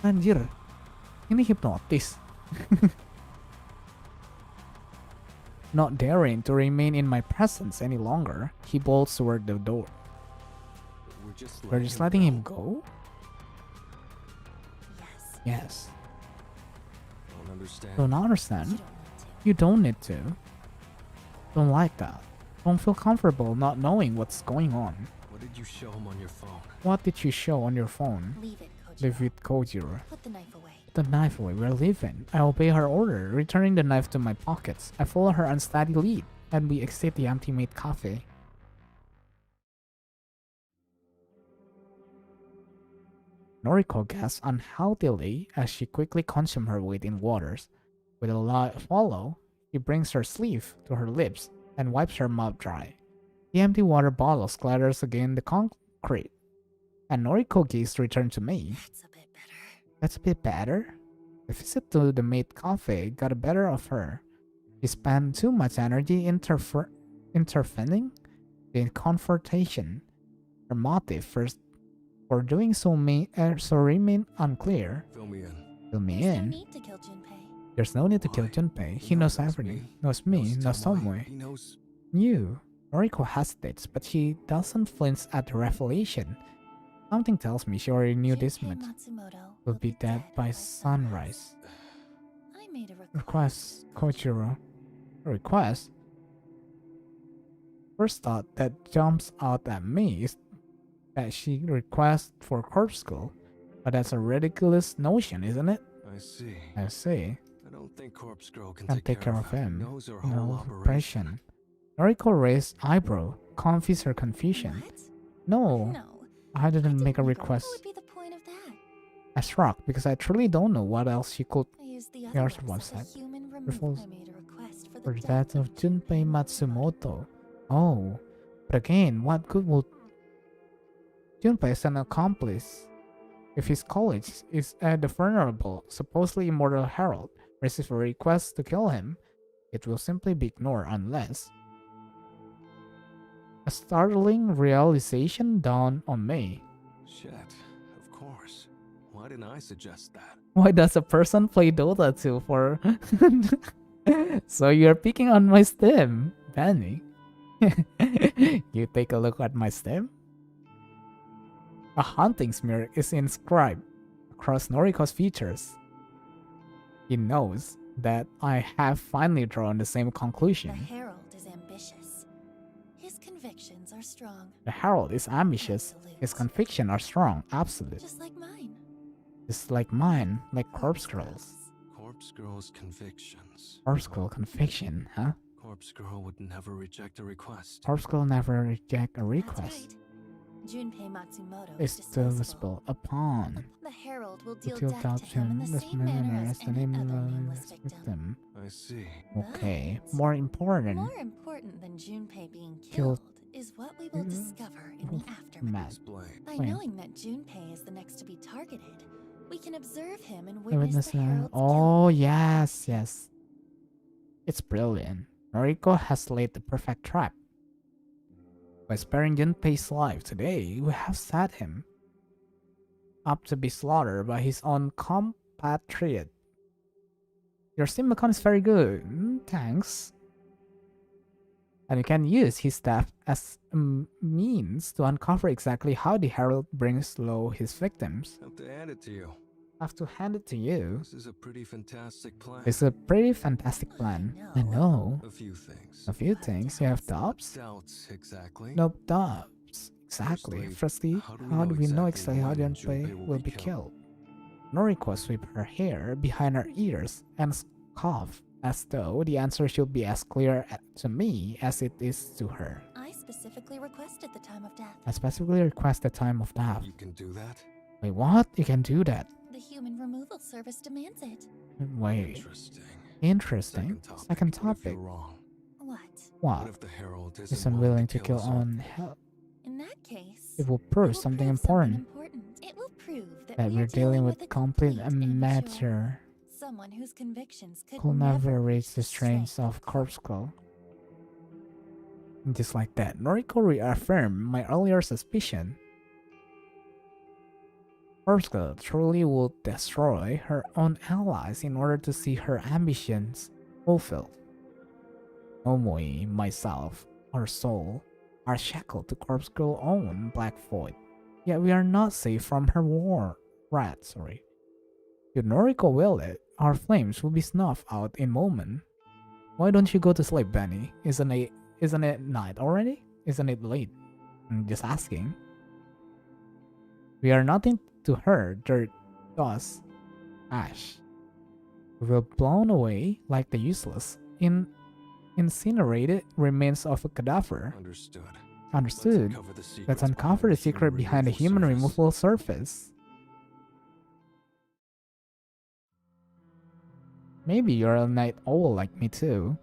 Anjir. Ini hipnotis. Not daring to remain in my presence any longer, he bolts toward the door. We're just letting him go? Yes. Don't understand? You don't need to. Don't like that. Don't feel comfortable not knowing what's going on. What did you show him on your phone? What did you show on your phone? Leave it, Kojiro. Leave it, Kojiro. Put the knife away. Put the knife away. We're leaving. I obey her order, returning the knife to my pockets. I follow her unsteady lead, and we exit the empty maid cafe. Noriko gasps unhealthily as she quickly consumes her weight in waters. With a light follow, she brings her sleeve to her lips and wipes her mouth dry. The empty water bottle splatters against the concrete, and Noriko gaze returns to me. That's a bit better. The visit to the maid cafe got the better of her. She spent too much energy intervening in confrontation. Her motive for doing so remain unclear. Fill me in. Fill me There's no in. need to kill Junpei. There's no need to kill Junpei. He knows everything. Knows me. Knows Tomoe. He knows. Knew. Noriko hesitates, but she doesn't flinch at the revelation. Something tells me she already knew this much. Matsumoto Will be dead by sunrise. I made a Request, Kojiro. Request? First thought that jumps out at me is that she requests for corpse school. But that's a ridiculous notion, isn't it? I see. I see. I don't think Corpse Girl can Can't take care of him. He knows her No whole operation. Noriko raised eyebrow, confused her confusion. What? No, No. I didn't make a request. What would be the point of that? I shrugged because I truly don't know what else she could. I used the Here's other the website. website. Human Refers- I made a request for For the the death of Junpei Matsumoto. Oh, but again, what good will Junpei is an accomplice. If his college is the venerable, supposedly immortal herald receives a request to kill him, it will simply be ignored unless... A startling realization dawned on me. Shit, of course. Why didn't I suggest that? Why does a person play Dota 2 for... So you're picking on my stem, Benny. You take a look at my stem? A hunting smear is inscribed across Noriko's features. He knows that I have finally drawn the same The conclusion. Herald is ambitious. His convictions are strong. The Herald is ambitious. His convictions are strong, absolute. Just like mine. Just like mine, like Corpse Girl's. Corpse Girl's convictions. Corpse Girl conviction, huh? Corpse Girl would never reject a request. Corpse Girl never reject a That's request. right. Junpei Matsumoto It's is disposable. divisible upon. The Herald will The deal deal death to him in the this same manner manner as the any name other of nameless the victim. victim. I see. Okay, But more important. more important than Junpei being Killed- killed is what we will discover in the aftermath. Matt. Explain. By Wait. knowing that Junpei is the next to be targeted, we can observe him and Witness witness the Herald's Oh, yes, yes. It's brilliant. Noriko has laid the perfect trap. By sparing Junpei's life today, we have set him up to be slaughtered by his own compatriot. Your Simicon is very good. Thanks. And you can use his staff as a means to uncover exactly how the Herald brings low his victims. Have to hand it to you. I have to hand it to you. This is a pretty fantastic plan. It's a pretty fantastic plan. I know. A few things. A few things. You have doubts? Doubts, exactly. No doubts. Exactly. Firstly, how do we know exactly how when Junpei will be killed? Noriko sweep her hair behind her ears and cough, as though the answer should be as clear to me as it is to her. I specifically requested the time of death. I specifically request the time of death. You can do that? Wait, what? You can do that? The Human Removal Service demands it. Wait. Interesting. Interesting. Second What if topic. you're wrong? What? What? What if the Herald Isn't willing to kill on hell? In that case, It will prove something important. It will prove that, That we we're are dealing with a complete amateur. amateur. Someone whose convictions Could never reach the strength of Corpse Girl. Just like that, Noriko reaffirmed my earlier suspicion. Corpse Girl truly would destroy her own allies in order to see her ambitions fulfilled. Omoi, myself, our soul, are shackled to Corpse Girl's own black void. Yet we are not safe from her wrath. Should Noriko will it, our flames will be snuffed out in a moment. Why don't you go to sleep, Benny? Isn't it night already? Isn't it late? I'm just asking. We are nothing to her, dirt, dust, ash. We will blown away like the useless, incinerated remains of a cadaver. Understood. Understood. Let's uncover the secret behind the human removal surface. Maybe you're a night owl like me too.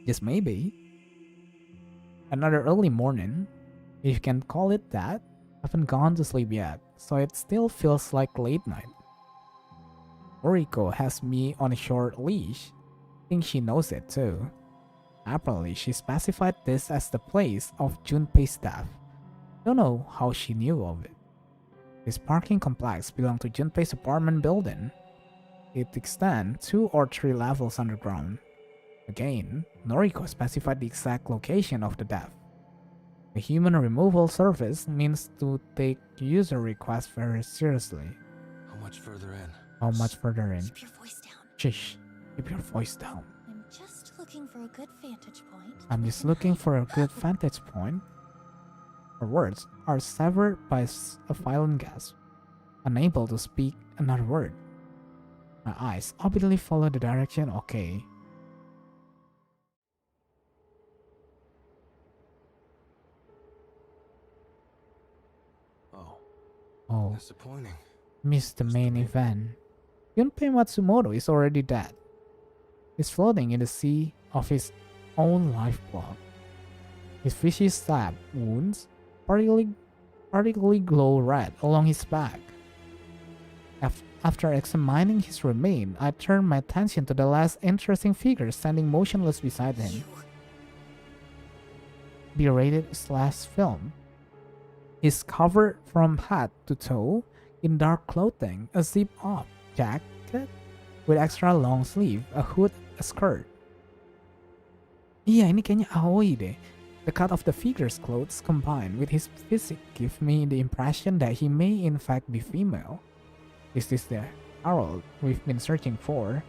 Just maybe. Another early morning, if you can call it that. I haven't gone to sleep yet, so it still feels like late night. Noriko has me on a short leash. I think she knows it too. Apparently, she specified this as the place of Junpei's staff. Don't know how she knew of it. This parking complex belonged to Junpei's apartment building. It extends 2 or 3 levels underground. Again, Noriko specified the exact location of the death. The human removal service means to take user requests very seriously. How much further in? How much further in? Keep your voice down. Shush. Keep your voice down. I'm just looking for a good vantage point. I'm just looking for a good vantage point. Her words are severed by a violent gasp, unable to speak another word. My eyes obediently follow the direction. Okay. Oh. Disappointing. Missed the main event. Junpei Matsumoto is already dead. He's floating in the sea of his own lifeblood. His fishy stab wounds particularly glow red along his back. After examining his remains, I turned my attention to the last interesting figure standing motionless beside him. B-rated/film. He's covered from head to toe in dark clothing, a zip-up jacket with extra long sleeve, a hood, a skirt. Iya, ini kayaknya Aoi deh. The cut of the figure's clothes combined with his physique give me the impression that he may in fact be female. Is this the Harold we've been searching for?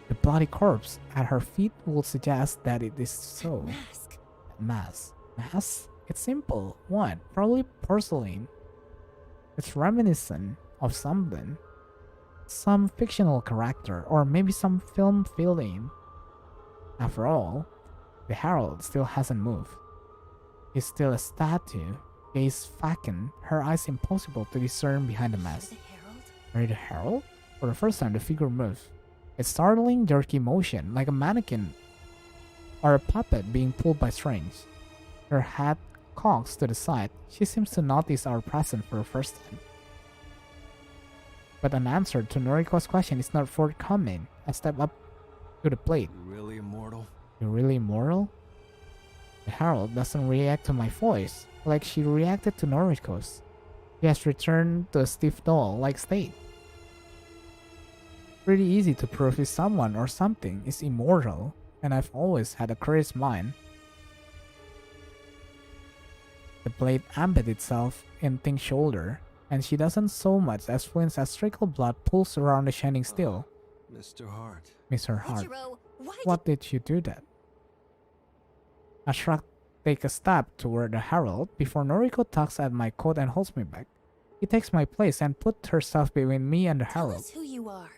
The bloody corpse at her feet would suggest that it is so. Mask. It's simple. What? Probably porcelain. It's reminiscent of something. Some fictional character, or maybe some film fill-in. After all, the Harold still hasn't moved. He's still a statue, gaze vacant, her eyes impossible to discern behind the mask. Are you the Harold? For the first time, the figure moves. It's startling, jerky motion, like a mannequin or a puppet being pulled by strings. Her head cocks to the side. She seems to notice our presence for the first time. But an answer to Noriko's question is not forthcoming. I step up to the plate. You're really immortal? You're really immortal? The Herald doesn't react to my voice, like she reacted to Noriko's. He has returned to a stiff doll-like state. Pretty easy to prove if someone or something is immortal, and I've always had a curious mind. The blade embeds itself in Ting's shoulder, and she doesn't so much as flinch as trickle blood pulls around the shining steel. Mr. Hart. Mr. Hart, what did you do that? I shrug, take a step toward the Herald before Noriko tugs at my coat and holds me back. He takes my place and puts herself between me and the Herald. Tell us who you are.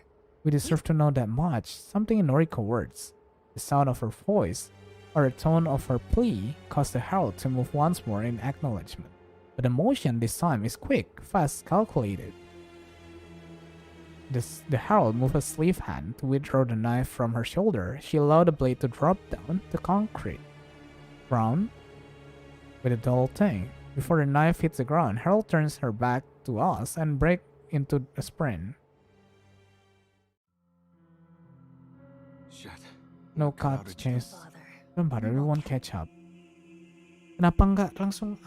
We deserve to know that much. Something in Noriko's words, the sound of her voice, or the tone of her plea caused the Herald to move once more in acknowledgement. But the motion this time is quick, fast, calculated. The Herald moved a sleeve hand to withdraw the knife from her shoulder. She allowed the blade to drop down to concrete. Ground with a dull thing. Before the knife hits the ground, Herald turns her back to us and breaks into a sprint. Shit. No cut to chase. Don't bother, we won't catch up. Kenapa nggak langsung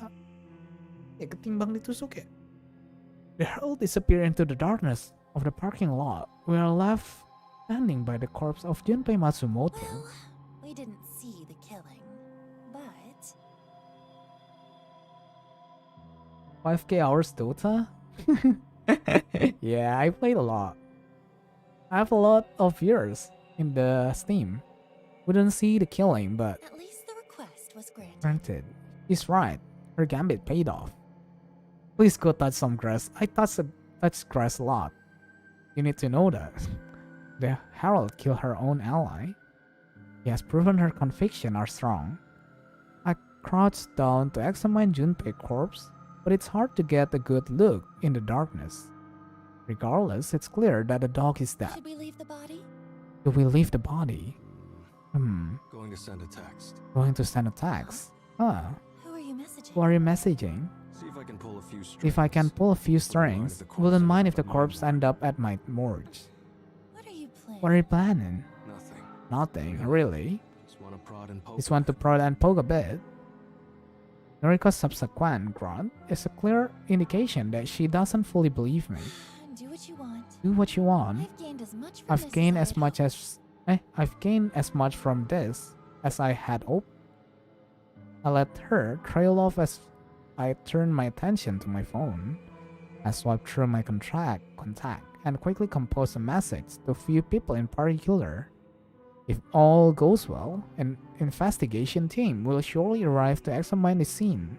ketimbang ditusuk ya? The Herald disappeared into the darkness of the parking lot. We are left standing by the corpse of Junpei Matsumoto. Well, we didn't see the killing, but 5k hours Dota? Yeah, I played a lot. I have a lot of viewers in the Steam. We didn't see the killing, but at least the request was granted. granted. He's right. Her gambit paid off. Please go touch some grass. I touch grass a lot. You need to know that. The Herald killed her own ally. He has proven her convictions are strong. I crouched down to examine Junpei's corpse, but it's hard to get a good look in the darkness. Regardless, it's clear that the dog is dead. Should we leave the body? Do we leave the body? Going to send a text. Going to send a text? Huh. Who are you messaging? Who are you messaging? See if I can pull a few strings. If I can pull a few strings, wouldn't mind if the corpse end up at my morgue. What are you planning? What are you planning? Nothing. Nothing, really. Just want to prod and poke. Just want to prod and poke a bit. Noriko's subsequent grunt is a clear indication that she doesn't fully believe me. Do what you want. Do what you want. I've gained as much from I've gained as much from this as I had hoped. I let her trail off as I turned my attention to my phone. I swiped through my contact and quickly composed a message to a few people in particular. If all goes well, an investigation team will surely arrive to examine the scene.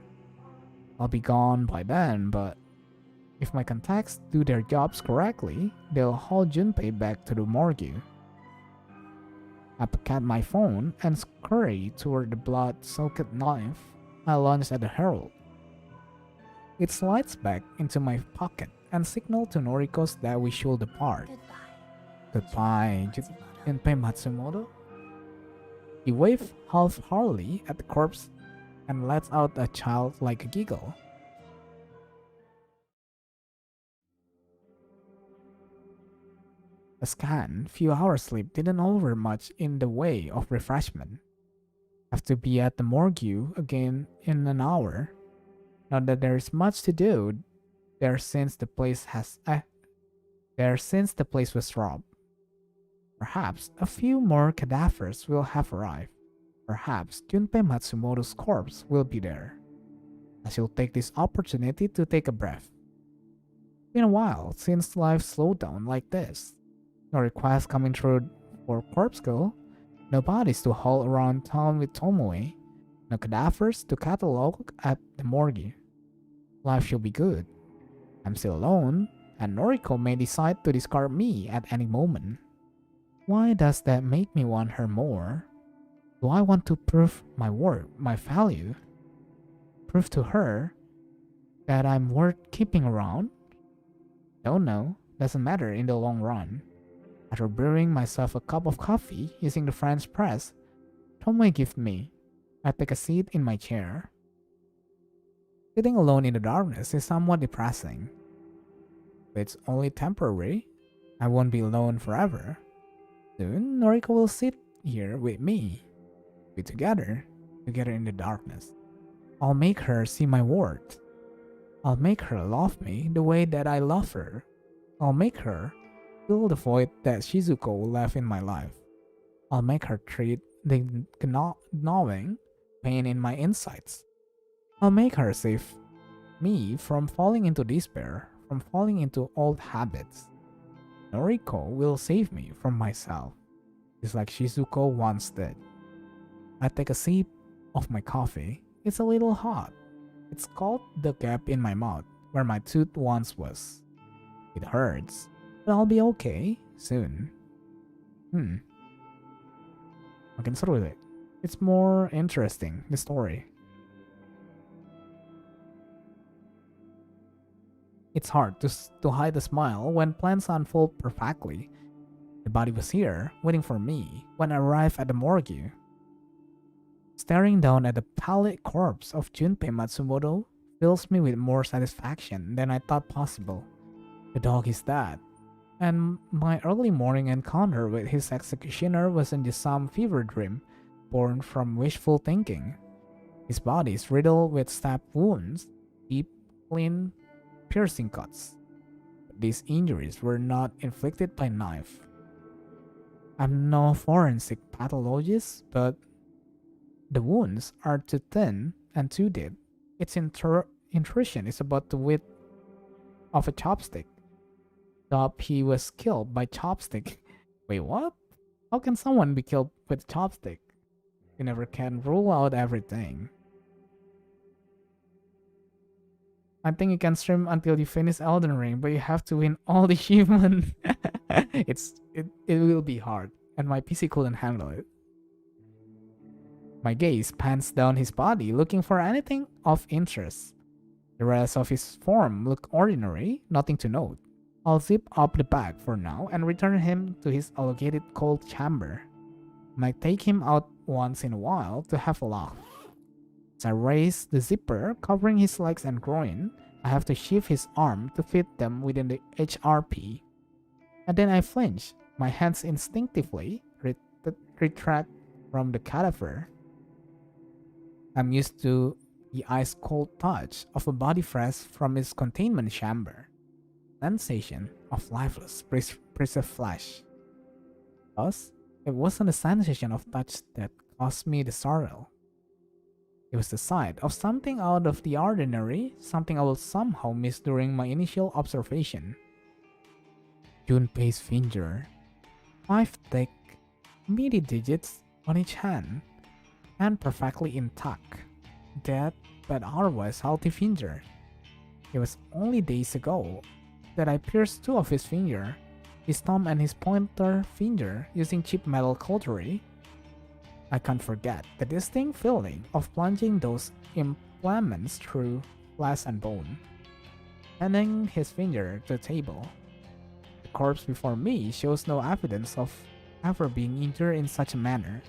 I'll be gone by then, but if my contacts do their jobs correctly, they'll haul Junpei back to the morgue. I pick up my phone and scurry toward the blood-soaked knife I launched at the Herald. It slides back into my pocket and signals to Noriko's that we should depart. Goodbye, Junpei Matsumoto. He waved half-heartedly at the corpse and lets out a childlike giggle. A scant few hours sleep didn't offer much in the way of refreshment. Have to be at the morgue again in an hour. Not that there is much to do there since the place was robbed. Perhaps a few more cadavers will have arrived. Perhaps Junpei Matsumoto's corpse will be there. I shall take this opportunity to take a breath. It's been a while since life slowed down like this. No requests coming through for Corpse Girl, no bodies to haul around town with Tomoe, no cadavers to catalog at the morgue. Life should be good. I'm still alone, and Noriko may decide to discard me at any moment. Why does that make me want her more? Do I want to prove my worth, my value? Prove to her that I'm worth keeping around? Don't know, doesn't matter in the long run. After brewing myself a cup of coffee using the French press Tomoe gave me, I take a seat in my chair. Sitting alone in the darkness is somewhat depressing. But it's only temporary. I won't be alone forever. Soon, Noriko will sit here with me. Be together in the darkness. I'll make her see my worth. I'll make her love me the way that I love her. I'll make her fill the void that Shizuko left in my life. I'll make her treat the gnawing pain in my insides. I'll make her save me from falling into despair, from falling into old habits. Noriko will save me from myself, just like Shizuko once did. I take a sip of my coffee. It's a little hot. It's called the gap in my mouth, where my tooth once was. It hurts, but I'll be okay soon. Makin seru deh. It's more interesting, the story. It's hard to hide a smile when plans unfold perfectly. The body was here, waiting for me, when I arrived at the morgue. Staring down at the pallid corpse of Junpei Matsumoto fills me with more satisfaction than I thought possible. The dog is dead, and my early morning encounter with his executioner wasn't just some fever dream born from wishful thinking. His body is riddled with stab wounds, deep, clean, piercing cuts. These injuries were not inflicted by knife. I'm no forensic pathologist, but the wounds are too thin and too deep. Its intrusion is about the width of a chopstick. Thought he was killed by chopstick. Wait, what? How can someone be killed with chopstick? You never can rule out everything. I think you can stream until you finish Elden Ring, but you have to win all the achievements. It will be hard, and my PC couldn't handle it. My gaze pans down his body, looking for anything of interest. The rest of his form look ordinary, nothing to note. I'll zip up the bag for now and return him to his allocated cold chamber. Might take him out once in a while to have a laugh. As I raise the zipper covering his legs and groin, I have to shift his arm to fit them within the HRP. And then I flinch. My hands instinctively retract from the cadaver. I'm used to the ice-cold touch of a body fresh from its containment chamber. Sensation of lifeless, preserved flesh. Thus, it wasn't the sensation of touch that caused me the sorrow. It was the sight of something out of the ordinary, something I will somehow miss during my initial observation. Junpei's finger. 5 thick, meaty digits on each hand, and perfectly intact. Dead, but otherwise healthy finger. It was only days ago that I pierced 2 of his fingers, his thumb and his pointer finger, using cheap metal cautery. I can't forget the distinct feeling of plunging those implements through flesh and bone. Handing his finger to the table. The corpse before me shows no evidence of ever being injured in such a manner.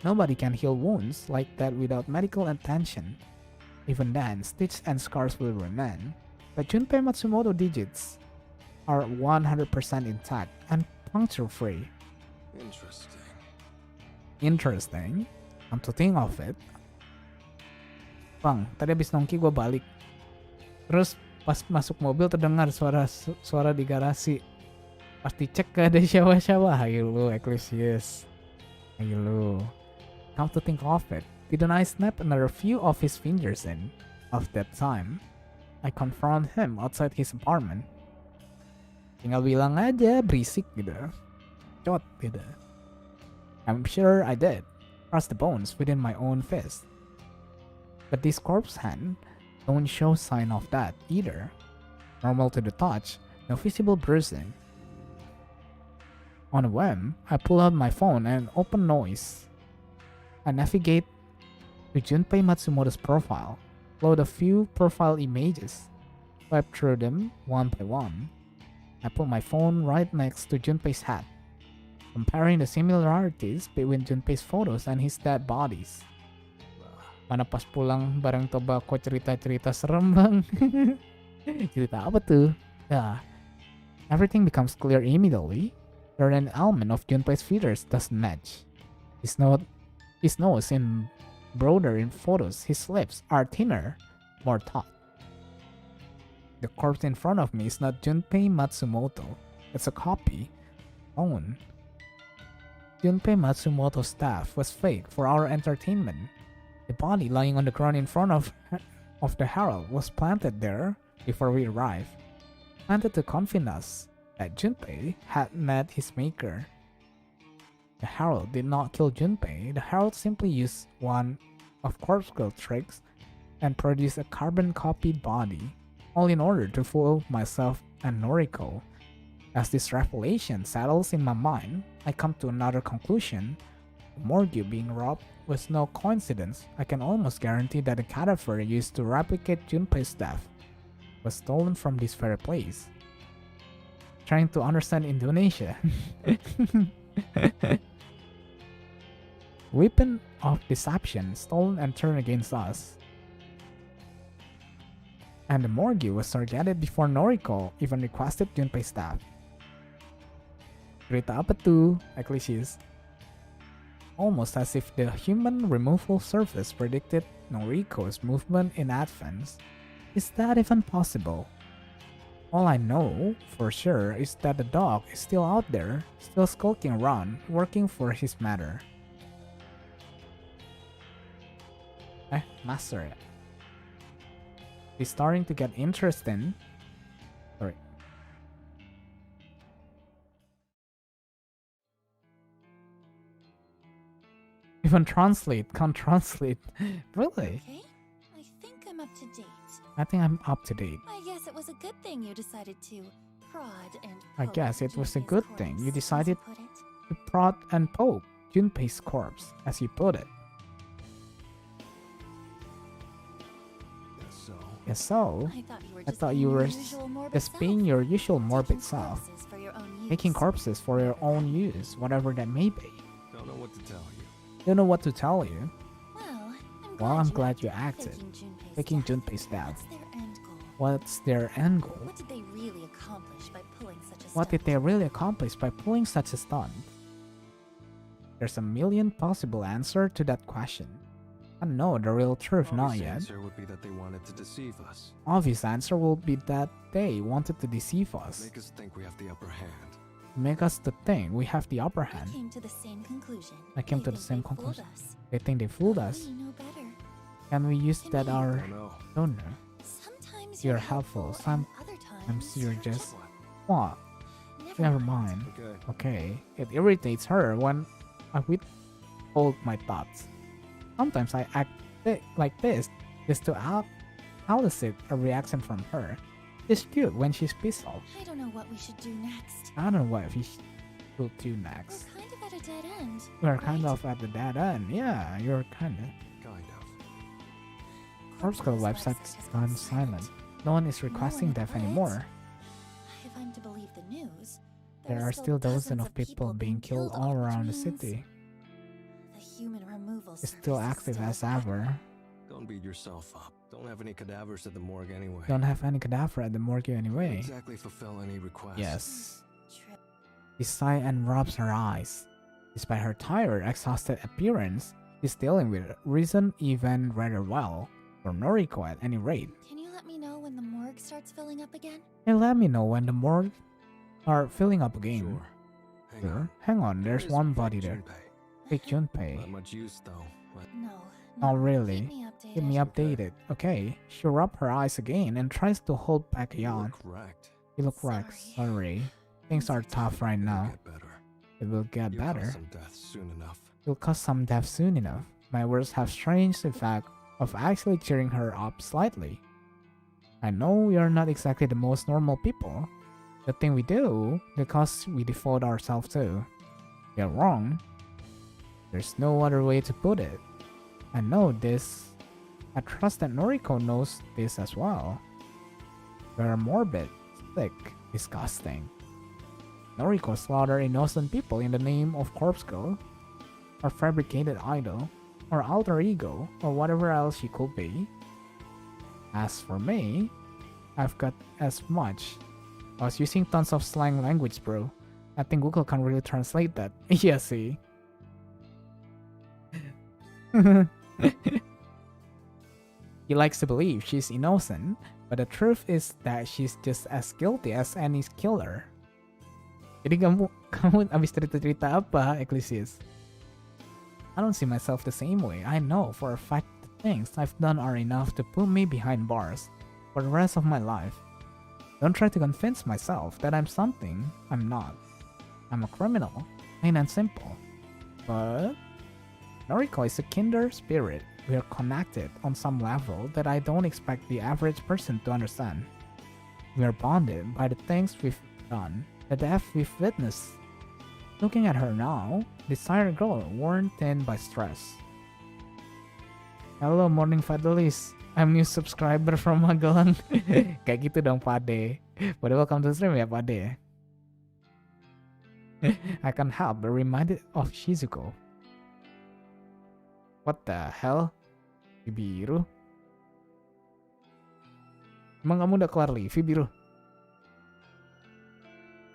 Nobody can heal wounds like that without medical attention. Even then, stitches and scars will remain. But Junpei Matsumoto digits are 100% intact and puncture-free. Interesting. Come to think of it. Bang, tadi abis nongki gue balik. Terus pas masuk mobil terdengar suara di garasi. Pas dicek gak ada siapa-siapa. Ayo lu, Ecclesius. Ayo lu. Come to think of it, didn't I snap another few of his fingers in? Of that time, I confront him outside his apartment. Tinggal bilang aja, berisik gitu. Cot gitu. I'm sure I did. Crush the bones within my own fist. But this corpse hand don't show sign of that either. Normal to the touch, no visible bruising. On a whim, I pull out my phone and open noise. I navigate to Junpei Matsumoto's profile, load a few profile images, swipe through them one by one. I put my phone right next to Junpei's hat, comparing the similarities between Junpei's photos and his dead bodies. Mana pas pulang bareng Toba kok cerita-cerita serem bang. Cerita apa tuh? Yeah. Everything becomes clear immediately. There an element of Junpei's features doesn't match. His nose is broader in photos. His lips are thinner, more taut. The corpse in front of me is not Junpei Matsumoto. It's a copy. Own. Junpei Matsumoto's staff was fake for our entertainment. The body lying on the ground in front of the herald was planted there before we arrived. Planted to convince us that Junpei had met his maker. The herald did not kill Junpei. The herald simply used one of corpse kill tricks and produced a carbon-copied body, all in order to fool myself and Noriko. As this revelation settles in my mind, I come to another conclusion. Morgue being robbed was no coincidence. I can almost guarantee that the cadaver used to replicate Junpei's death was stolen from this very place. Trying to understand Indonesia. Weapon of deception stolen and turned against us. And the morgue was targeted before Noriko even requested Junpei's staff. Cerita apa tuh, Ecclesius? Almost as if the human removal service predicted Noriko's movement in advance. Is that even possible? All I know for sure is that the dog is still out there, still skulking around, working for his matter. Master it. He's starting to get interesting. Sorry. Even can't translate. Really? Okay, I think I'm up to date. I think I'm up to date. I guess it was a good thing you decided to prod and I poke guess it was a Junpei's good corpse, thing you as decided put it. to prod and poke Junpei's corpse, as you put it. Yes, so I thought you were just being your usual morbid taking self, corpses for your own making use. corpses for your own use, whatever that may be. Don't know what to tell you. Don't know what to tell you. Well, I'm glad you acted. Taking Junpei's death. What's their end goal? What's their end goal? What did they really accomplish by pulling such a What did stunt? they really accomplish by pulling such a stunt? There's a million possible answers to that question. I know the real truth not Obvious yet. answer would be that they wanted to deceive us. Obvious answer will be that they wanted to deceive us. Make us think we have the upper hand. Make us to think we have the upper hand. I came to the same conclusion. I came They to the think same they fooled conclusion. us. They think they fooled But us. we know better. Can we use that our Don't know. don't know? Sometimes You're helpful, and other times you're just What? what? Never mind. Okay. Okay. It irritates her when I withhold my thoughts. Sometimes I act like this just to elicit a reaction from her. It's cute when she's pissed off. I don't know what we should do next. I don't know what we should do next. We're kind of at a dead end. We're kind right? of at the dead end. Yeah, you're kind of. Kind of. Corpse Code website's gone silent. No one is requesting death anymore. If I'm to believe the news, There are still dozens of people being killed all around the city. The human removal is still service active still as open. ever. Don't beat yourself up. Don't have any cadavers at the morgue anyway. Don't have any cadaver at the morgue Can't anyway. exactly fulfill any requests. Yes. True. She sighs and rubs her eyes. Despite her tired, exhausted appearance, she's dealing with recent event rather well. For Noriko at any rate. Can you let me know when the morgue starts filling up again? And let me know when the morgue are filling up again. Sure. Hang on, there's There is one fake body there. Junpei. Fake Junpei. Not much use though. But No. Not really. Keep me updated. Keep me updated. Okay. She rubs her eyes again and tries to hold back a you yawn. look wrecked. You look wrecked. Sorry. Things are tough right It'll now. get better. It will get You'll cause better. some death soon enough. You'll cause some death soon enough. My words have strange effect of actually cheering her up slightly. I know we are not exactly the most normal people. The thing we do, the cause we devote ourselves to. You're wrong. There's no other way to put it. I know this. I trust that Noriko knows this as well. We are morbid, sick, disgusting. Noriko slaughter innocent people in the name of corpse girl, or fabricated idol, or alter ego, or whatever else she could be. As for me, I've got as much. I was using tons of slang language, bro. I think Google can really translate that. Yeah, see. He likes to believe she's innocent, but the truth is that she's just as guilty as any killer. Jadi kamu abis cerita-cerita apa, Ecclesias? I don't see myself the same way. I know for a fact the things I've done are enough to put me behind bars for the rest of my life. Don't try to convince myself that I'm something I'm not. I'm a criminal, plain and simple. But Noriko is a kindred spirit. We are connected on some level that I don't expect the average person to understand. We are bonded by the things we've done, the death we've witnessed. Looking at her now, desire girl worn thin by stress. Hello morning Fedelish, I'm new subscriber from Magelang. Kayak gitu dong Pade. But welcome to the stream ya Pade. I can't help but reminded of Shizuko. What the hell? Biru? Emang kamu udah kelar live biru?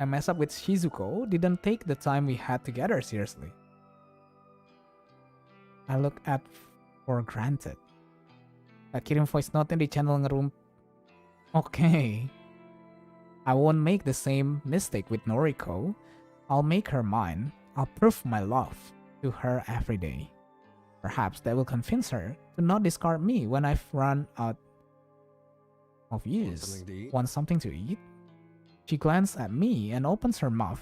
I mess up with Shizuko, didn't take the time we had together seriously. I look at for granted. I kirim voice note di channel ngerum. Okay. I won't make the same mistake with Noriko. I'll make her mine. I'll prove my love to her every day. Perhaps that will convince her to not discard me when I've run out of use. Want something to eat? She glances at me and opens her mouth,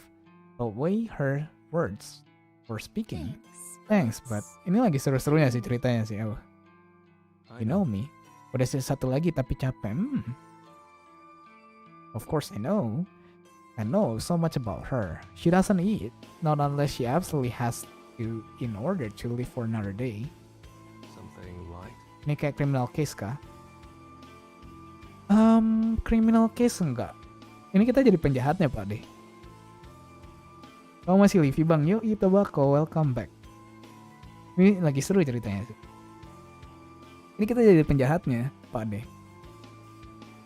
but weigh her words for speaking. Thanks, but ini lagi seru-serunya sih ceritanya sih. Oh. You know me. Udah satu lagi tapi capek. Of course I know. I know so much about her. She doesn't eat, not unless she absolutely has to in order to live for another day. Something like. Ini kayak criminal case kah? Criminal case enggak. Ini kita jadi penjahatnya Pak deh. Oh masih live bang, yuk itu bako, welcome back. Ini lagi seru ceritanya sih. Ini kita jadi penjahatnya Pak deh.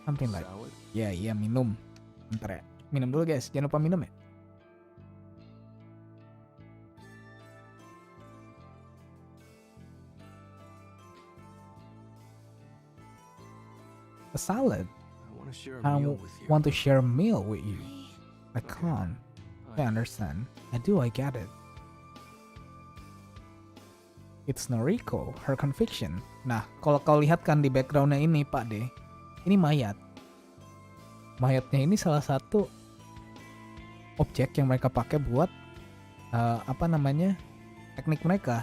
Something like. Ya iya minum. Bentar ya. Minum dulu guys, jangan lupa minum ya. A salad. I want to share a meal with you. I can't. I understand. I do, I get it. It's Noriko, her conviction. Nah, kalau kau lihat kan di backgroundnya ini Pak De, ini mayat. Mayatnya ini salah satu objek yang mereka pakai buat teknik mereka.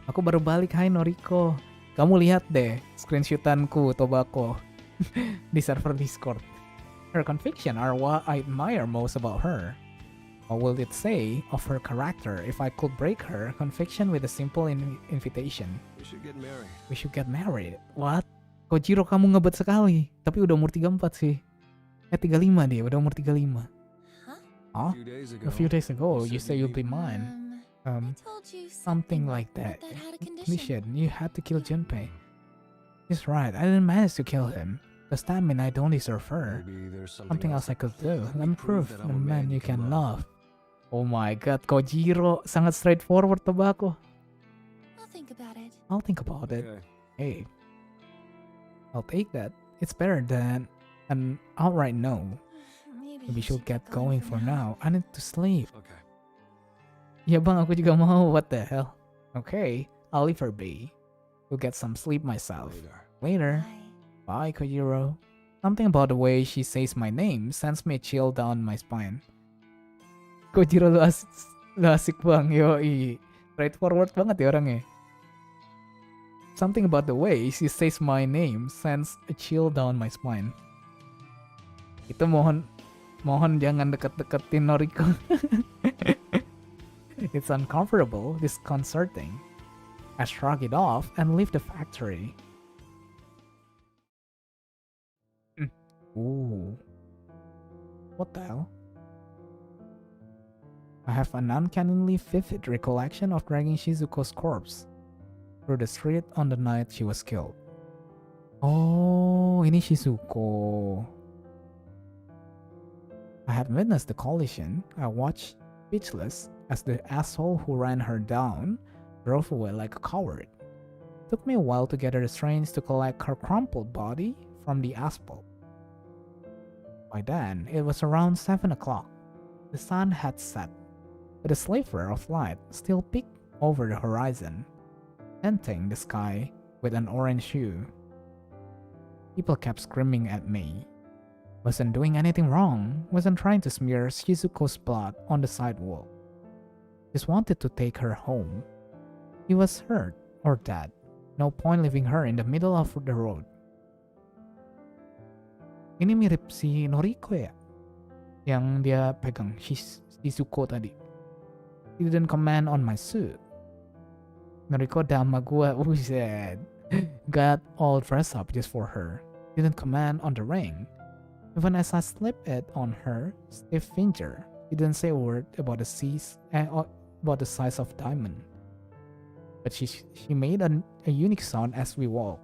Aku baru balik, hai Noriko. Kamu lihat deh screenshotanku Tobacco di server Discord. Her conviction are what I admire most about her. What will it say of her character if I could break her conviction with a simple invitation? We should get married. We should get married. What? Kojiro kamu ngebet sekali. Tapi udah umur 34 sih. 35 dia, udah umur 35. Huh? Huh? A few days ago, you say you'll be mine. told you something like that. that had a condition. Condition, you had to kill Junpei. He's right, I didn't manage to kill him. Does that mean I don't deserve her? Maybe there's Something else I could do. Let me prove that the I'm a man you can love. Oh my god, Kojiro, sangat straightforward to ba ako? I'll think about it. I'll think about it. Okay. Hey, I'll take that. It's better than an outright no. Maybe We you should get going for now. I need to sleep. Okay. Ya bang, aku juga mau. What the hell? Okay, I'll leave her be. We'll get some sleep myself. Later. Bye, Kojiro. Something about the way she says my name sends me a chill down my spine. Kojiro lu asik bang, yoi. Straightforward banget ya orangnya. Something about the way she says my name sends a chill down my spine. Itu mohon jangan deket-deketin Noriko. It's uncomfortable, disconcerting. I shrug it off and leave the factory. Ooh. What the hell? I have an uncannily vivid recollection of dragging Shizuko's corpse through the street on the night she was killed. Oh, ini Shizuko. I had witnessed the collision. I watched speechless as the asshole who ran her down drove away like a coward. It took me a while to gather the strength to collect her crumpled body from the asphalt. By then, it was around 7 o'clock. The sun had set, but a sliver of light still peeked over the horizon, tinting the sky with an orange hue. People kept screaming at me. Wasn't doing anything wrong, wasn't trying to smear Shizuko's blood on the sidewalk. Just wanted to take her home. She was hurt or dead. No point leaving her in the middle of the road. Ini mirip si Noriko ya? Yang dia pegang Shizuko tadi. He didn't comment on my suit. Noriko dama gua, buset. Got all dressed up just for her. Didn't comment on the ring. Even as I slipped it on her stiff finger, he didn't say a word about the size of diamond. But she made a unique sound as we walked.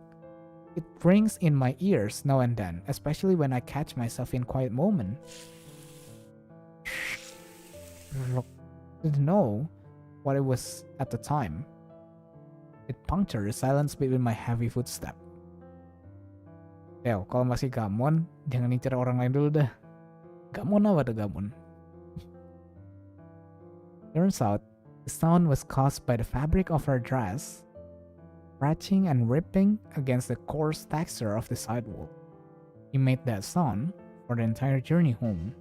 It rings in my ears now and then, especially when I catch myself in quiet moment. Didn't know what it was at the time. It punctured the silence between my heavy footstep. Yo, kalau masih gamon, jangan incer orang lain dulu dah. Gamon apa tuh gamon? Turns out, the sound was caused by the fabric of her dress scratching and ripping against the coarse texture of the sidewalk. He made that sound for the entire journey home.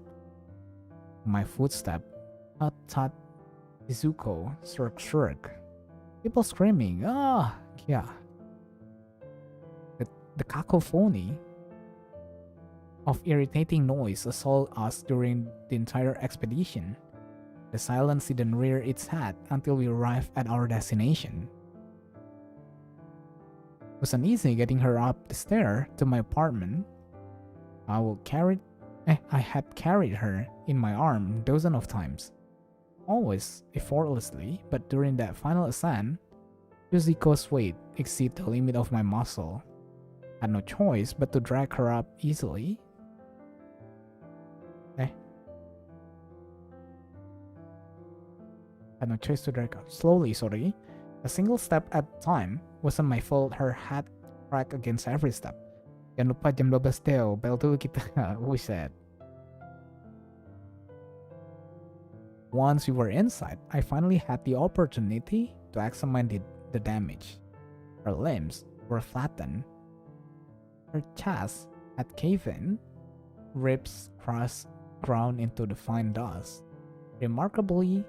My footstep, tut, Shizuko, shrug. People screaming, yeah. The cacophony of irritating noise assaulted us during the entire expedition. The silence didn't rear its head until we arrived at our destination. It wasn't easy getting her up the stair to my apartment. I had carried her in my arm dozens of times. Always effortlessly, but during that final ascent, Shizuko's weight exceeded the limit of my muscle. Had no choice but to drag her up easily. Had no choice to drag up slowly, sorry. A single step at a time. Wasn't my fault her head cracked against every step. Jangan lupa jam 12 Teo, bel dulu kita. Buset. Once we were inside, I finally had the opportunity to examine the damage. Her limbs were flattened. Her chest had caved in, ribs crushed, ground into the fine dust. Remarkably,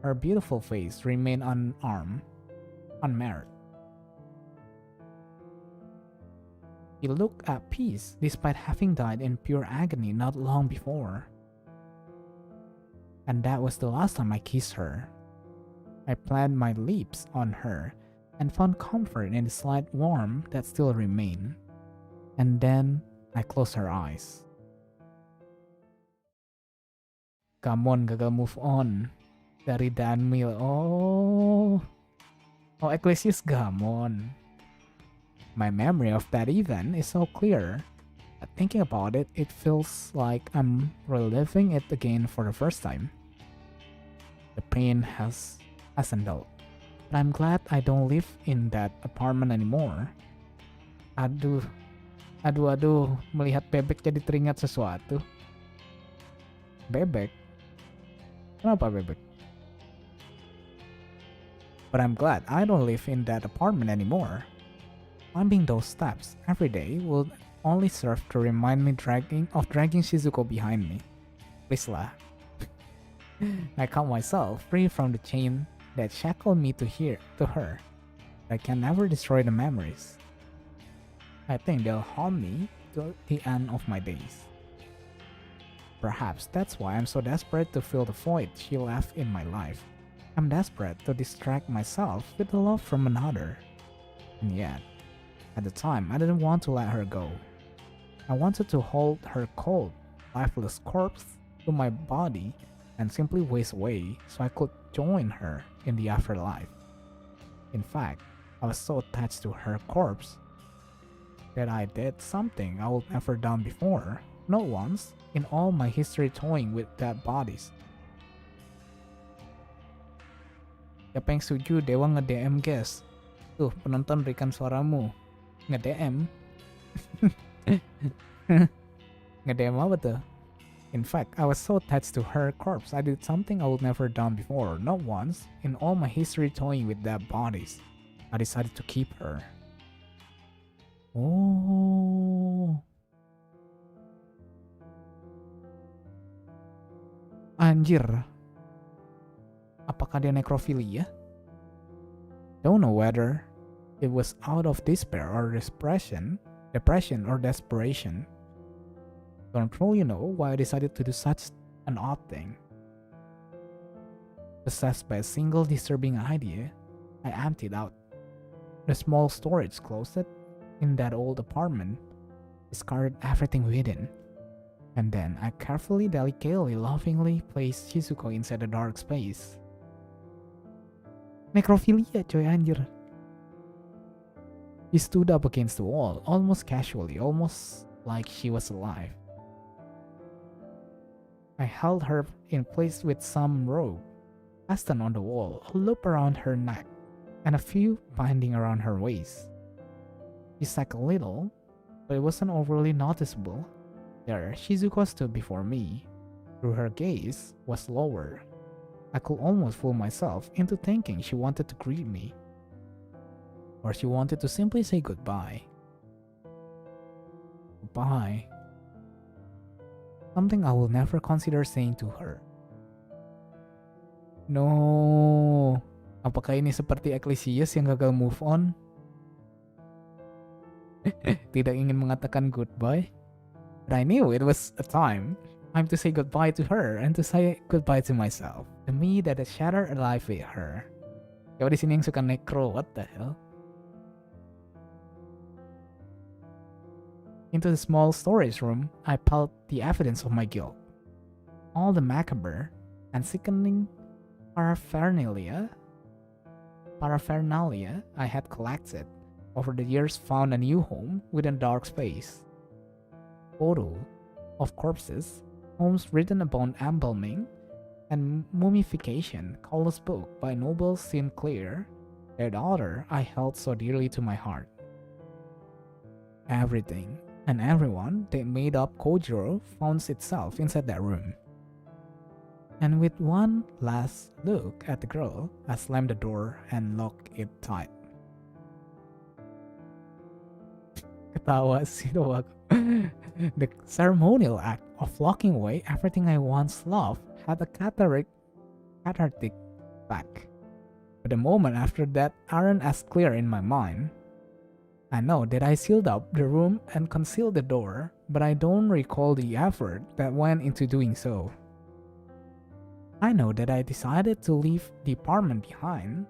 her beautiful face remained unmarred. He looked at peace despite having died in pure agony not long before. And that was the last time I kissed her. I planted my lips on her and found comfort in the slight warmth that still remained. And then I closed her eyes. Come on, gagal move on. Dari Danmil. Oh, Ecclesius Gamon. My memory of that event is so clear. Thinking about it, it feels like I'm reliving it again for the first time. The pain hasn't dulled. But I'm glad I don't live in that apartment anymore. Aduh, melihat bebek jadi teringat sesuatu. Bebek? Kenapa bebek? But I'm glad I don't live in that apartment anymore. Climbing those steps every day will only serve to remind me dragging Shizuko behind me. Please lah. I count myself free from the chain that shackled me to her. I can never destroy the memories. I think they'll haunt me to the end of my days. Perhaps that's why I'm so desperate to fill the void she left in my life. I'm desperate to distract myself with the love from another. And yet, at the time, I didn't want to let her go. I wanted to hold her cold, lifeless corpse to my body and simply waste away so I could join her in the afterlife. In fact, I was so attached to her corpse that I did something I would never done before, not once in all my history toying with dead bodies. Siapa yang setuju Dewa nge-DM guys? Tuh, penonton berikan suaramu. Nge-DM? Nge-DM apa tuh? In fact, I was so attached to her corpse, I did something I would never done before, not once in all my history toying with dead bodies. I decided to keep her. Oh. Anjir. Apakah dia nekrofilia? Don't know whether it was out of despair or depression or desperation. Don't really know why I decided to do such an odd thing. Possessed by a single disturbing idea, I emptied out the small storage closet in that old apartment, discarded everything within, and then I carefully, delicately, lovingly placed Shizuko inside the dark space. Necrophilia coy, anjir. She stood up against the wall, almost casually, almost like she was alive. I held her in place with some rope fastened on the wall, a loop around her neck, and a few binding around her waist. She sagged a little, but it wasn't overly noticeable. There, Shizuko stood before me. Though her gaze was lower, I could almost fool myself into thinking she wanted to greet me, or she wanted to simply say goodbye. Goodbye. Something I will never consider saying to her. No. Apakah ini seperti Ecclesius yang gagal move on? Tidak ingin mengatakan goodbye? But I knew it was a time to say goodbye to her and to say goodbye to myself. To me, that is shattered alive with her. Siapa di sini yang suka necro? What the hell? Into the small storage room, I piled the evidence of my guilt. All the macabre and sickening paraphernalia I had collected over the years found a new home within dark space. Photo of corpses, homes written upon embalming and mummification, Cola's book by Noble Sinclair, that author I held so dearly to my heart. Everything and everyone that made up Kojiro found itself inside that room. And with one last look at the girl, I slammed the door and locked it tight. Ketawa sih tuh aku. The ceremonial act of locking away everything I once loved had a cathartic effect. But the moment after that aren't as clear in my mind. I know that I sealed up the room and concealed the door, but I don't recall the effort that went into doing so. I know that I decided to leave the apartment behind,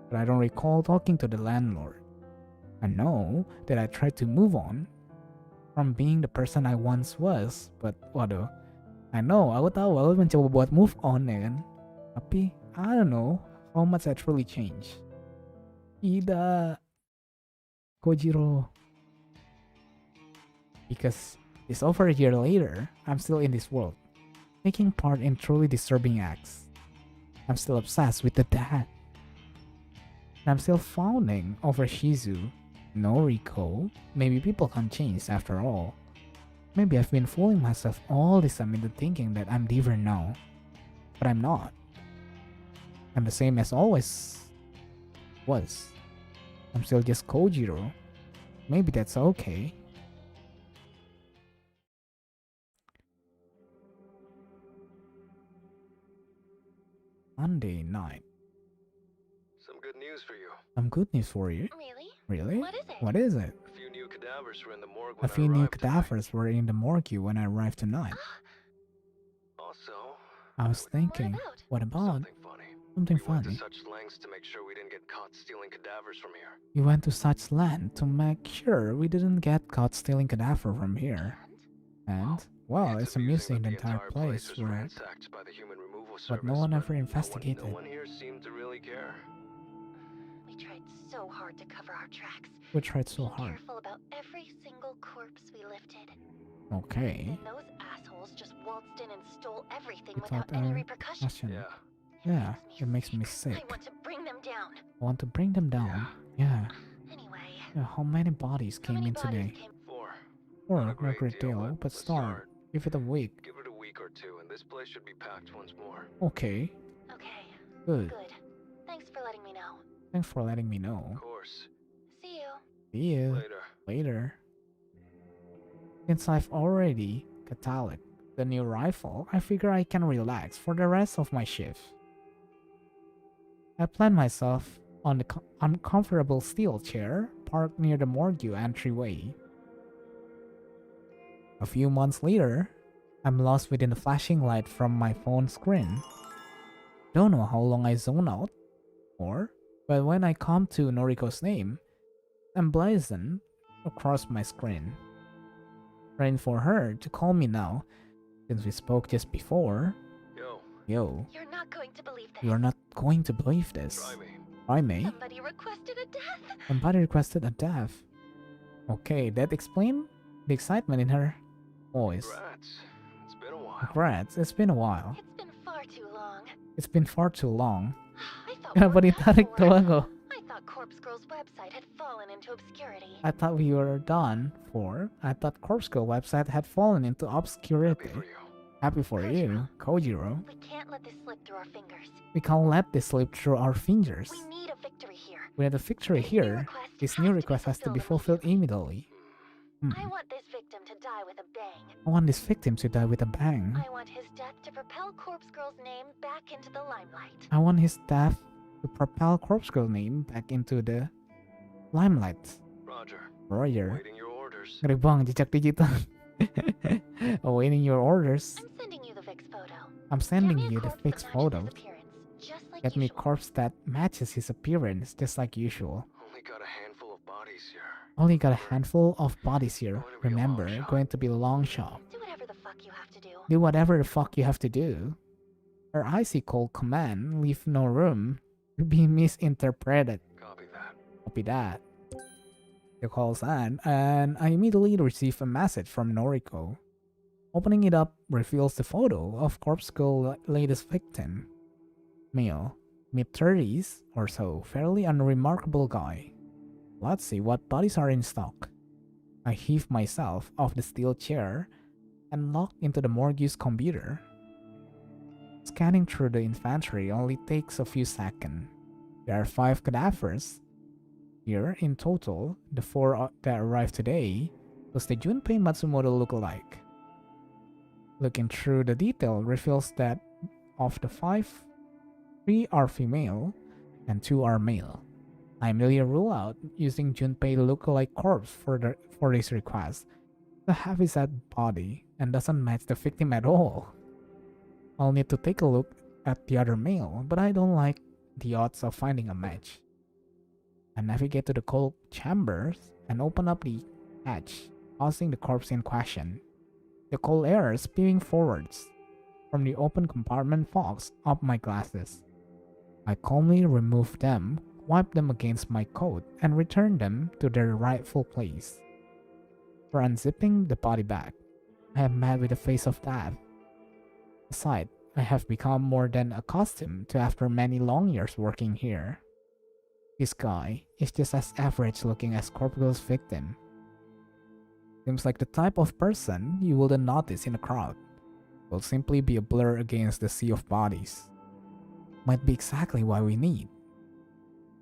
but I don't recall talking to the landlord. I know that I tried to move on from being the person I once was, but waduh, I know aku tahu aku mencoba buat move on ya kan, tapi I don't know how much I truly changed. Ida Kojiro. Because it's over a year later, I'm still in this world, taking part in truly disturbing acts. I'm still obsessed with the dad. And I'm still fawning over Shizu, Noriko. Maybe people can't change after all. Maybe I've been fooling myself all this time into thinking that I'm different now. But I'm not. I'm the same as always was. I'm still just Kojiro. Maybe that's okay. Monday night. Some good news for you. Some good news for you. Really? Really? What is it? What is it? A few new cadavers were in the morgue A when few I new arrived tonight. cadavers were in the morgue when I arrived tonight. Also, I was thinking, about? what about something funny. something We went funny? to such lengths to make sure we didn't get caught stealing cadavers from here. We went to such land to make sure we didn't get caught stealing cadaver from here. And, well, it's amusing the entire place was were, ransacked by the human removal but no service, one ever no investigated. one here seemed to really care. We tried so hard to cover our tracks. We tried so Being hard. careful about every single corpse we lifted. Okay. And those assholes just waltzed in and stole everything Without without any any repercussions. question. Yeah. Yeah, it makes me sick. I want to bring them down. I want to bring them down. Yeah. Anyway, Yeah, how many bodies how came many in bodies today? came? 4. Or Not a great deal, but a start. Give it a week. Give it a week or two, and this place should be packed once more. Okay. Okay, Good. good. Thanks for letting me know. Thanks for letting me know. Of course. See you. See you Later. later. Since I've already cataloged the new rifle, I figure I can relax for the rest of my shift. I plan myself on the uncomfortable steel chair parked near the morgue entryway. A few months later, I'm lost within the flashing light from my phone screen. Don't know how long I zone out for, but when I come to Noriko's name, emblazoned across my screen. Praying for her to call me now, since we spoke just before. Yo, You're not going to believe this. you're not going to believe this. Try me. Try me? Somebody requested a death. Somebody requested a death. Okay, that explains the excitement in her voice. Congrats. It's been a while. Congrats, it's been a while. It's been far too long. It's been far too long. I thought Kenapa we were ditarik done tuh for. aku? I thought Corpse Girl's website had fallen into obscurity. I thought we were done for. I thought Corpse Girl website had fallen into obscurity. Happy for you, Kojiro. We can't let this slip through our fingers. We can't let this slip through our fingers. We need a victory here. We have a victory here. This new request has to be fulfilled immediately. I want this victim to die with a bang. I want this victim to die with a bang. I want his death to propel Corpse Girl's name back into the limelight. I want his death to propel Corpse Girl's name back into the limelight. Roger. Roger. Waiting your orders. Ngeri bang, jejak digital. Awaiting your orders. I'm sending you the Vic's photo. I'm sending you the fixed photo. Just like Get me usual. corpse that matches his appearance, just like usual. Only got a handful of bodies here. Only got a handful of bodies here. Remember, going to be a long shot. Do whatever the fuck you have to do. Do whatever the fuck you have to do. Her icy cold command leave no room to be misinterpreted. Copy that. Copy that. The call's end, and I immediately receive a message from Noriko. Opening it up reveals the photo of Corpse Girl's latest victim. Male, mid-30s or so, fairly unremarkable guy. Let's see what bodies are in stock. I heave myself off the steel chair and log into the morgue's computer. Scanning through the inventory only takes a few seconds. There are 5 cadavers here in total. The 4 that arrived today was the Junpei Matsumoto look-alike. Looking through the detail reveals that of the 5, 3 are female and 2 are male. I immediately rule out using Junpei look-alike corpse for this request. The heavyset body and doesn't match the victim at all. I'll need to take a look at the other male, but I don't like the odds of finding a match. I navigate to the cold chambers and open up the hatch, causing the corpse in question. The cold air spewing forwards from the open compartment fogs up my glasses. I calmly remove them, wipe them against my coat, and return them to their rightful place. For unzipping the body bag, I am met with a face of death. A sight I have become more than accustomed to after many long years working here. This guy is just as average looking as Corporal's victim. Seems like the type of person you wouldn't notice in a crowd. Will simply be a blur against the sea of bodies. Might be exactly what we need.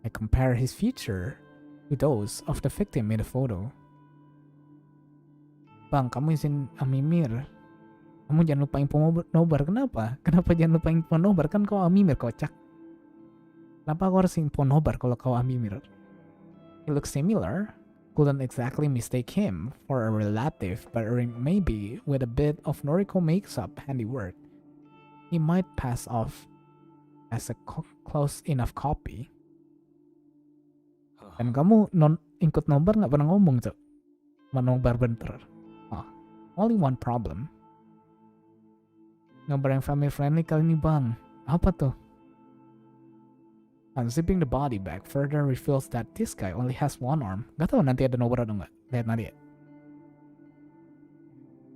I compare his feature to those of the victim in the photo. Bang, kamu izin amimir. Kamu jangan lupain nobar. Kenapa? Kenapa jangan lupain nobar? Kan kau amimir, kocak. Kenapa kau harus info nobar kalau kau amimir? He looks similar. Couldn't exactly mistake him for a relative, but maybe with a bit of Noriko makeup handiwork, he might pass off as a close enough copy. Dan kamu ikut nobar nggak pernah ngomong, Cok. Nobar bentar. Only one problem. Nobar yang family friendly kali ini, Bang. Apa tuh? Unzipping the body bag further reveals that this guy only has one arm. Gak tau nanti ada nobar atau nggak. Lihat nanti ya.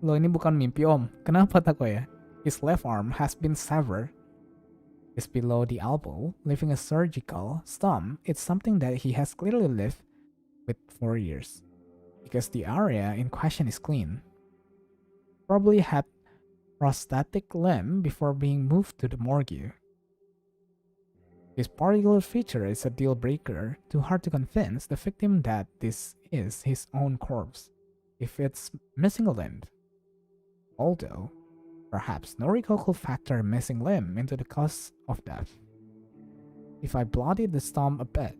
Loh, ini bukan mimpi, Om. Kenapa tako ya? His left arm has been severed. It's below the elbow, leaving a surgical stump. It's something that he has clearly lived with for years. Because the area in question is clean. Probably had prosthetic limb before being moved to the morgue. This particular feature is a deal breaker, too hard to convince the victim that this is his own corpse, if it's missing a limb. Although, perhaps Noriko could factor a missing limb into the cause of death. If I bloodied the stump a bit,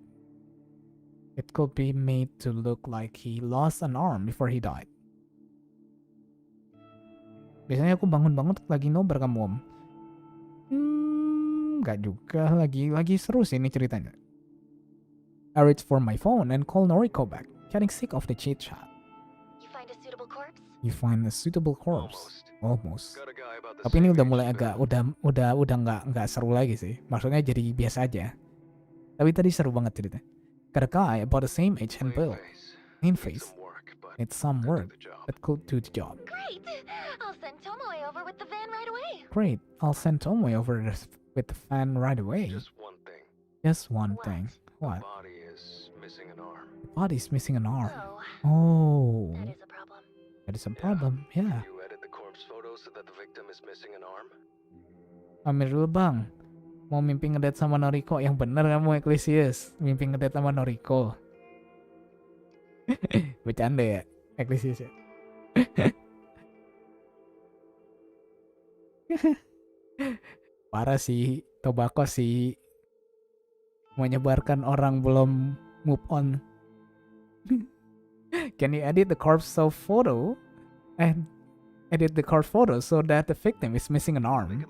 it could be made to look like he lost an arm before he died. Biasanya aku bangun-bangun lagi nobar kamu, Om. Gak juga, lagi seru sih ini ceritanya. I reach for my phone and call Noriko back, getting sick of the chit chat. You find a suitable corpse? You find a suitable corpse? Almost. Tapi ini udah mulai agak udah nggak seru lagi sih. Maksudnya jadi biasa aja. Tapi tadi seru banget ceritanya. Got a guy about the same age and build. Clean face. It's some work that could do the job. Great! I'll send Tomoe over with the van right away. Great. I'll send Tomoe over with the fan right away. Just one thing. Just one thing. What? The body is missing an arm. The body's missing an arm. Oh. Oh. That is a problem. That is a problem. Yeah. You edit the corpse photo so that the victim is missing an arm? Amir dulu, Bang. Mau mimpi ngedate sama Noriko. Yang bener kamu, Ecclesius. Mimpi ngedate sama Noriko. Bercanda ya, Ecclesius ya. Parah sih, Tobacco sih. Menyebarkan orang belum move on. Can you edit the corpse photo and edit the corpse photo so that the victim is missing an arm?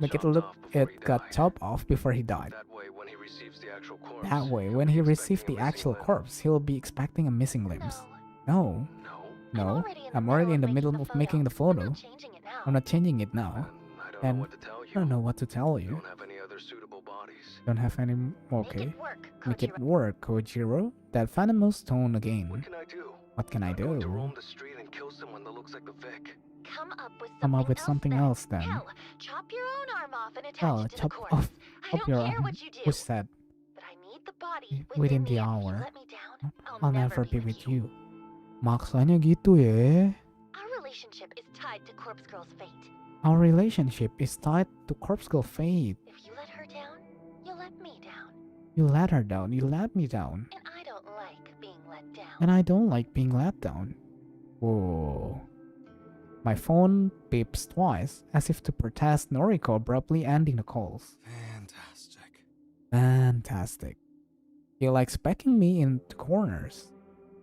Make it look it got chopped off before he died. That way, when he receives the actual corpse, he'll be expecting a missing limbs. No. I'm already in the middle of making the photo. I'm not changing it now. And I don't know what to tell you. Don't have any other suitable bodies. Don't have any. Okay. Make it work, Kojiro. That venomous tone again. What can I do? What can I To roam do? the street and kill someone that looks like the Vic. Come up with something else then. Hell, Chop your own arm off and attach Hell, it to chop the off corpse. I don't your care arm. what you do. Who's that? But I need the body Within the If hour. you let me down, I'll never be with you. Maksanya gitu ya. Our relationship is tied to Corpse Girl's fate. Our relationship is tied to Corpse Girl fate. If you let her down, you let me down. You let her down, you let me down. And I don't like being let down. And I don't like being let down. Whoa. My phone beeps twice, as if to protest Noriko abruptly ending the calls. Fantastic. He likes backing me into corners.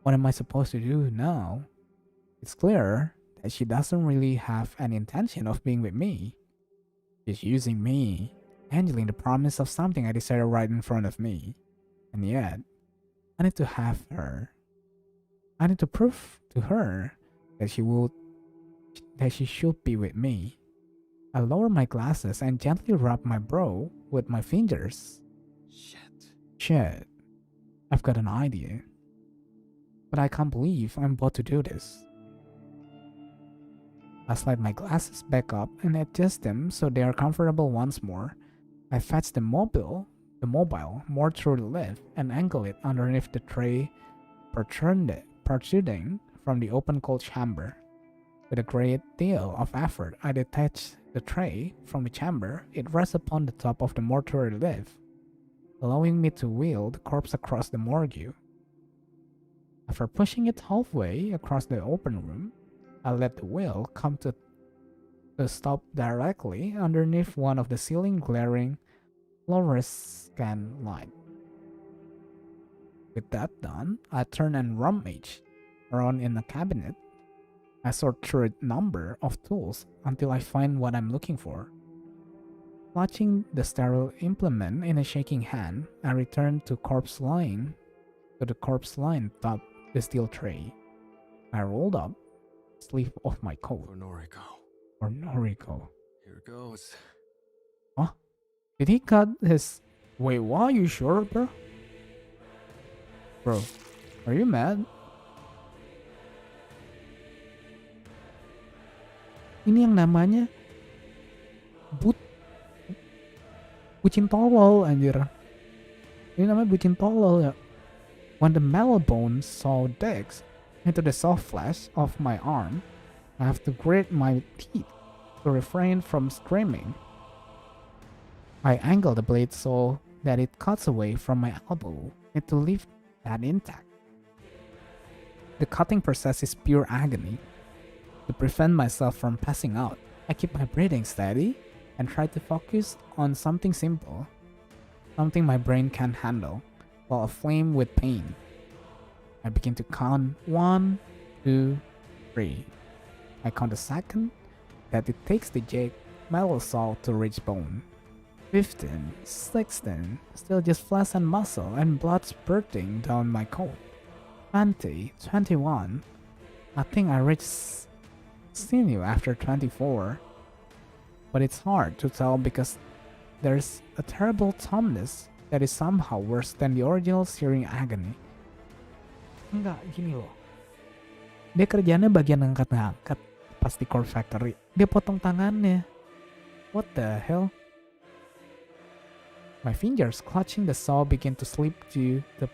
What am I supposed to do now? It's clear that she doesn't really have any intention of being with me. She's using me, handling the promise of something I decided right in front of me. And yet, I need to have her. I need to prove to her that she should be with me. I lower my glasses and gently rub my brow with my fingers. Shit. I've got an idea. But I can't believe I'm about to do this. I slide my glasses back up and adjust them so they are comfortable once more. I fetch the mobile more through the lift and angle it underneath the tray protruding from the open cold chamber. With a great deal of effort, I detach the tray from the chamber. It rests upon the top of the mortuary lift, allowing me to wheel the corpse across the morgue. After pushing it halfway across the open room, I let the wheel come to a stop directly underneath one of the ceiling glaring fluorescent light. With that done, I turn and rummage around in the cabinet. I sort through a number of tools until I find what I'm looking for. Clutching the sterile implement in a shaking hand, I return to the corpse line top the steel tray. I rolled up the sleeve of my coat. For Noriko. Here goes. Huh? Did he cut his... Wait, what? You sure, bro? Bro, are you mad? Ini yang namanya bucin tolol, anjir. Ini namanya bucin tolol ya. When the mellow saw digs into the soft flesh of my arm, I have to grit my teeth to refrain from screaming. I angle the blade so that it cuts away from my elbow and to leave that intact. The cutting process is pure agony. To prevent myself from passing out, I keep my breathing steady and try to focus on something simple, something my brain can handle, while aflame with pain. I begin to count 1, 2, 3. I count the second that it takes the metal saw to reach bone. 15, 16, still just flesh and muscle and blood spurting down my coat. 20, 21. I think I reached sinew after 24. But it's hard to tell because there's a terrible numbness that is somehow worse than the original searing agony. Enggak, gini loh. Dia kerjanya bagian angkat-angkat pas di core factory. Dia potong tangannya. What the hell? My fingers clutching the saw begin to slip to the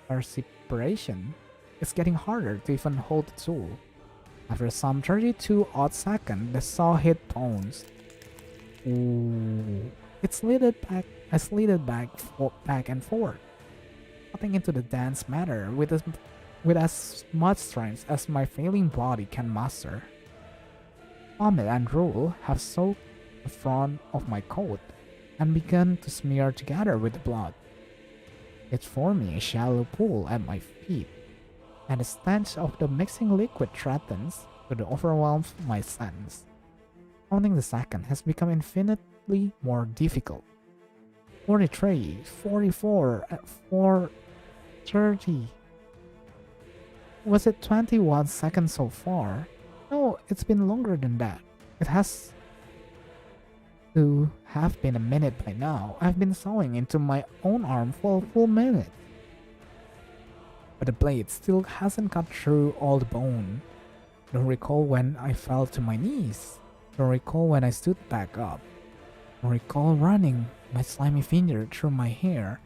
perspiration. It's getting harder to even hold the tool. After some 32 odd seconds, the saw hit bones. Ooh. I slid it back and forth, cutting into the dense matter with as much strength as my failing body can muster. Vomit and drool have soaked the front of my coat and begun to smear together with the blood. It's forming a shallow pool at my feet, and the stench of the mixing liquid threatens to overwhelm my sense. Counting the second has become infinitely more difficult. 43, 44, 430. Was it 21 seconds so far? No, it's been longer than that. It has to have been a minute by now. I've been sawing into my own arm for a full minute. But the blade still hasn't cut through all the bone. Don't recall when I fell to my knees. Don't recall when I stood back up. Don't recall running my slimy finger through my hair,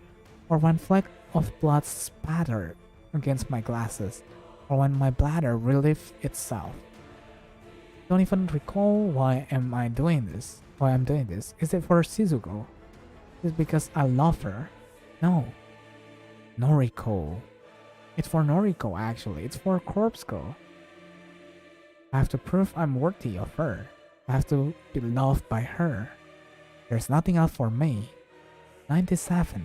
or when fleck of blood spattered against my glasses, or when my bladder relieved itself. Don't even recall why I'm doing this. Is it for Shizuko? Is it because I love her? No. Noriko. It's for Noriko actually. It's for Corpse Girl. I have to prove I'm worthy of her. I have to be loved by her. There's nothing else for me. 97,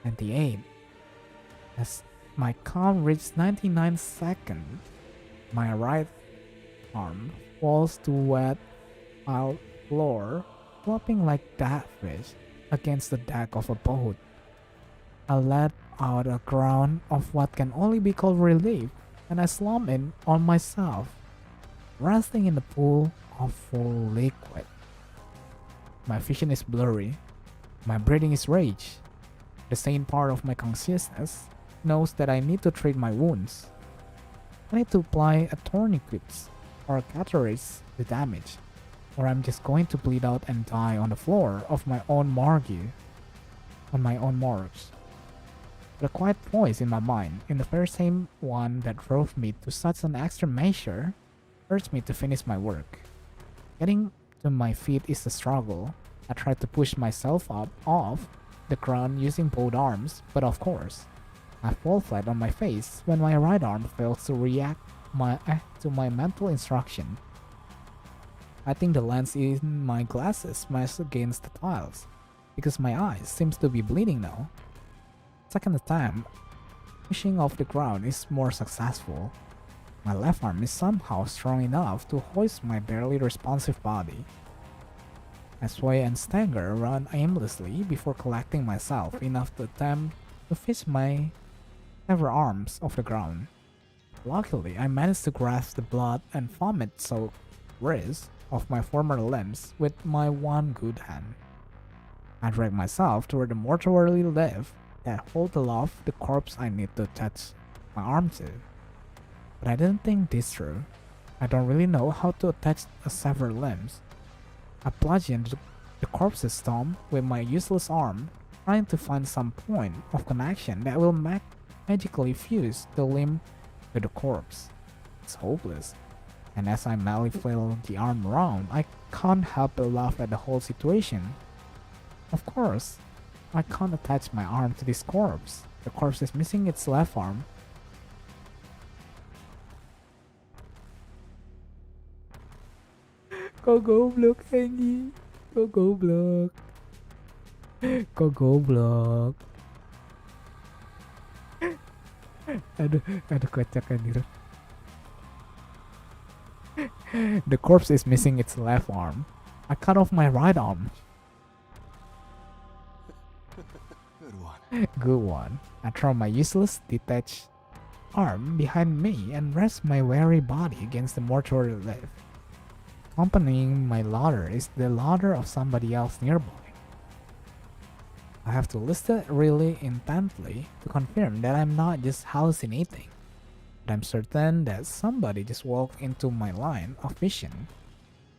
98. As my count reaches 99 seconds, my right arm falls to wet tile floor, flopping like that fish against the deck of a boat. I let out a groan of what can only be called relief, and I slump in on myself, resting in the pool of full liquid. My vision is blurry. My breathing is rage. The sane part of my consciousness knows that I need to treat my wounds. I need to apply a tourniquets or cauterize the damage, or I'm just going to bleed out and die on the floor of my own morgue. The quiet voice in my mind, in the very same one that drove me to such an extreme measure, urged me to finish my work. Getting to my feet is a struggle. I tried to push myself up off the ground using both arms, but of course, I fall flat on my face when my right arm fails to react to my mental instruction. I think the lens in my glasses smashed against the tiles, because my eyes seems to be bleeding now. Second attempt, pushing off the ground is more successful. My left arm is somehow strong enough to hoist my barely responsive body. I sway and stagger around aimlessly before collecting myself enough to attempt to fish my severed arms off the ground. Luckily, I managed to grasp the blood and vomit-soaked wrist of my former limbs with my one good hand. I drag myself toward the mortuary lift that hold aloft the corpse I need to attach my arm to. But I didn't think this through. I don't really know how to attach a severed limbs. I plunge into the corpse's stomach with my useless arm, trying to find some point of connection that will magically fuse the limb to the corpse. It's hopeless, and as I madly flail the arm around, I can't help but laugh at the whole situation. Of course, I can't attach my arm to this corpse. The corpse is missing its left arm. Kau goblok anjing. Kau goblok. Kau goblok. Aduh kocak anjir. The corpse is missing its left arm. I cut off my right arm. Good one. I throw my useless detached arm behind me and rest my weary body against the mortuary lift. Accompanying my laughter is the laughter of somebody else nearby. I have to listen really intently to confirm that I'm not just hallucinating, but I'm certain that somebody just walked into my line of vision,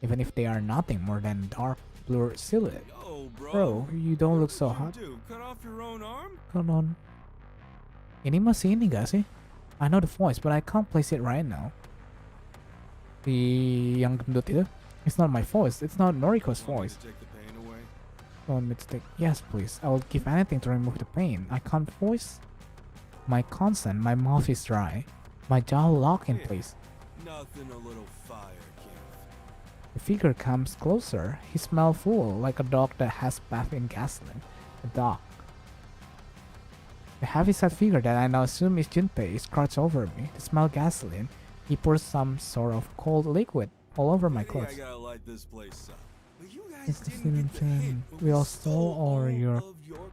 even if they are nothing more than dark blur silhouette. Bro, you don't look so hot. Cut off your own arm? Hold on. Ini masih ini gak sih? I know the voice, but I can't place it right now. Yang gendut itu? It's not my voice. It's not Noriko's voice. Want me to take? Yes, please. I will give anything to remove the pain. I can't voice my consent. My mouth is dry. My jaw locked in place. Nothing a little fire can't. The figure comes closer. He smells full, like a dog that has bathed in gasoline. A dog. The heavy-set figure that I now assume is Junpei is crouched over me. To smell gasoline, he pours some sort of cold liquid all over my clothes. I gotta light this place up. But you guys It's the didn't feeling get the hint, thing. but We all stole all your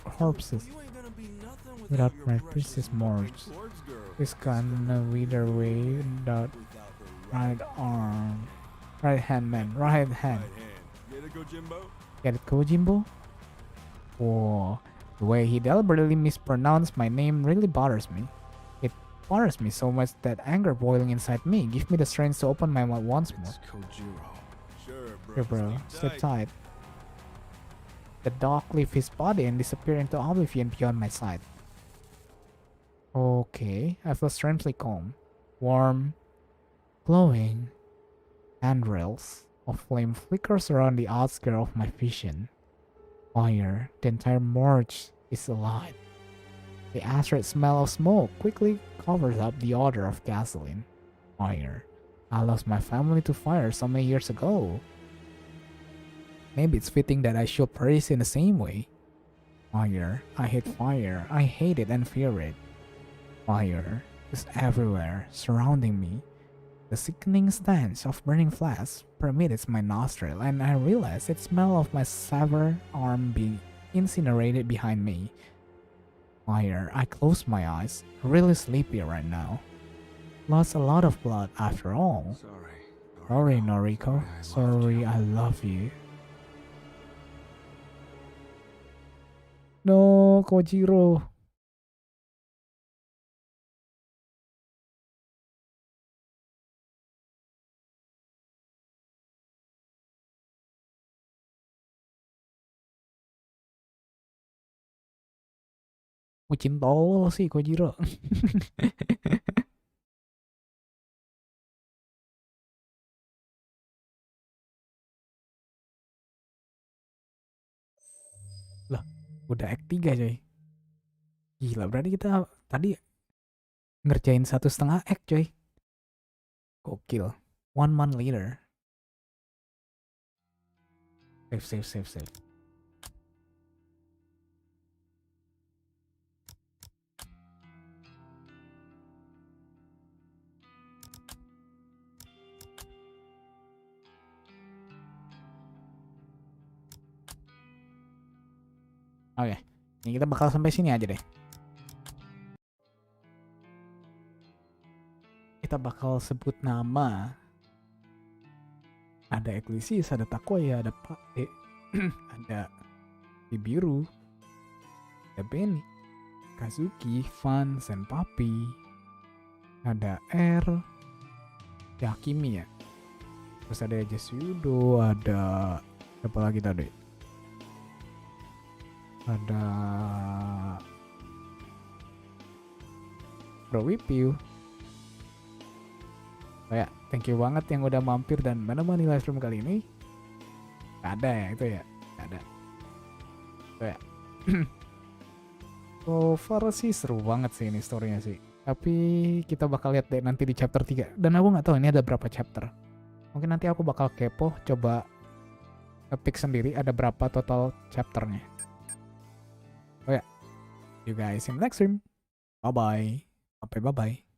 corpses You ain't gonna be nothing without your my precious precious morgues. corpse girl. It's gonna wither away without right arm. Right hand, man. Right hand. Get it, Kojimbo? Get it, Kojimbo? Whoa. The way he deliberately mispronounced my name really bothers me. It bothers me so much that anger boiling inside me gives me the strength to open my mouth once more. Sure, bro. Here, bro. Sleep tight. The dog leaves his body and disappears into oblivion beyond my sight. Okay, I feel strangely calm. Warm, glowing handrails of flame flickers around the outskirts of my vision. Fire, the entire march is alight. The acrid smell of smoke quickly covers up the odor of gasoline. Fire. I lost my family to fire so many years ago. Maybe it's fitting that I should perish in the same way. Fire. I hate fire. I hate it and fear it. Fire is everywhere, surrounding me. The sickening stench of burning flesh permeates my nostril, and I realize the smell of my severed arm being incinerated behind me. Fire. I close my eyes, really sleepy right now. Lost a lot of blood after all. Sorry, Noriko. Sorry, I love you. No, Kojiro. Bucin tolol sih Kojiro. Lah, udah act 3 coy. Gila, berarti kita tadi ngerjain 1,5 act coy. Gokil. 1 month later. Save. Oke, ini kita bakal sampai sini aja deh. Kita bakal sebut nama. Ada Eklisis, ada Takoya, ada Pak, ada Bibiru, ada Benny, Kazuki, Fan, Senpapi, ada R, Yakimi ya. Terus ada Jesudo, ada apa lagi tadi? Ada Prowipiu. Oh ya, thank you banget yang udah mampir dan menemani livestream kali ini. Gak ada ya itu ya? Gak ada. Oh ya. So far sih seru banget sih ini story-nya sih. Tapi kita bakal lihat deh nanti di chapter 3. Dan aku gak tahu ini ada berapa chapter. Mungkin nanti aku bakal kepo, coba nge-pick sendiri ada berapa total chapternya. Oh ya, you guys in the next stream. Bye-bye. Sampai bye-bye.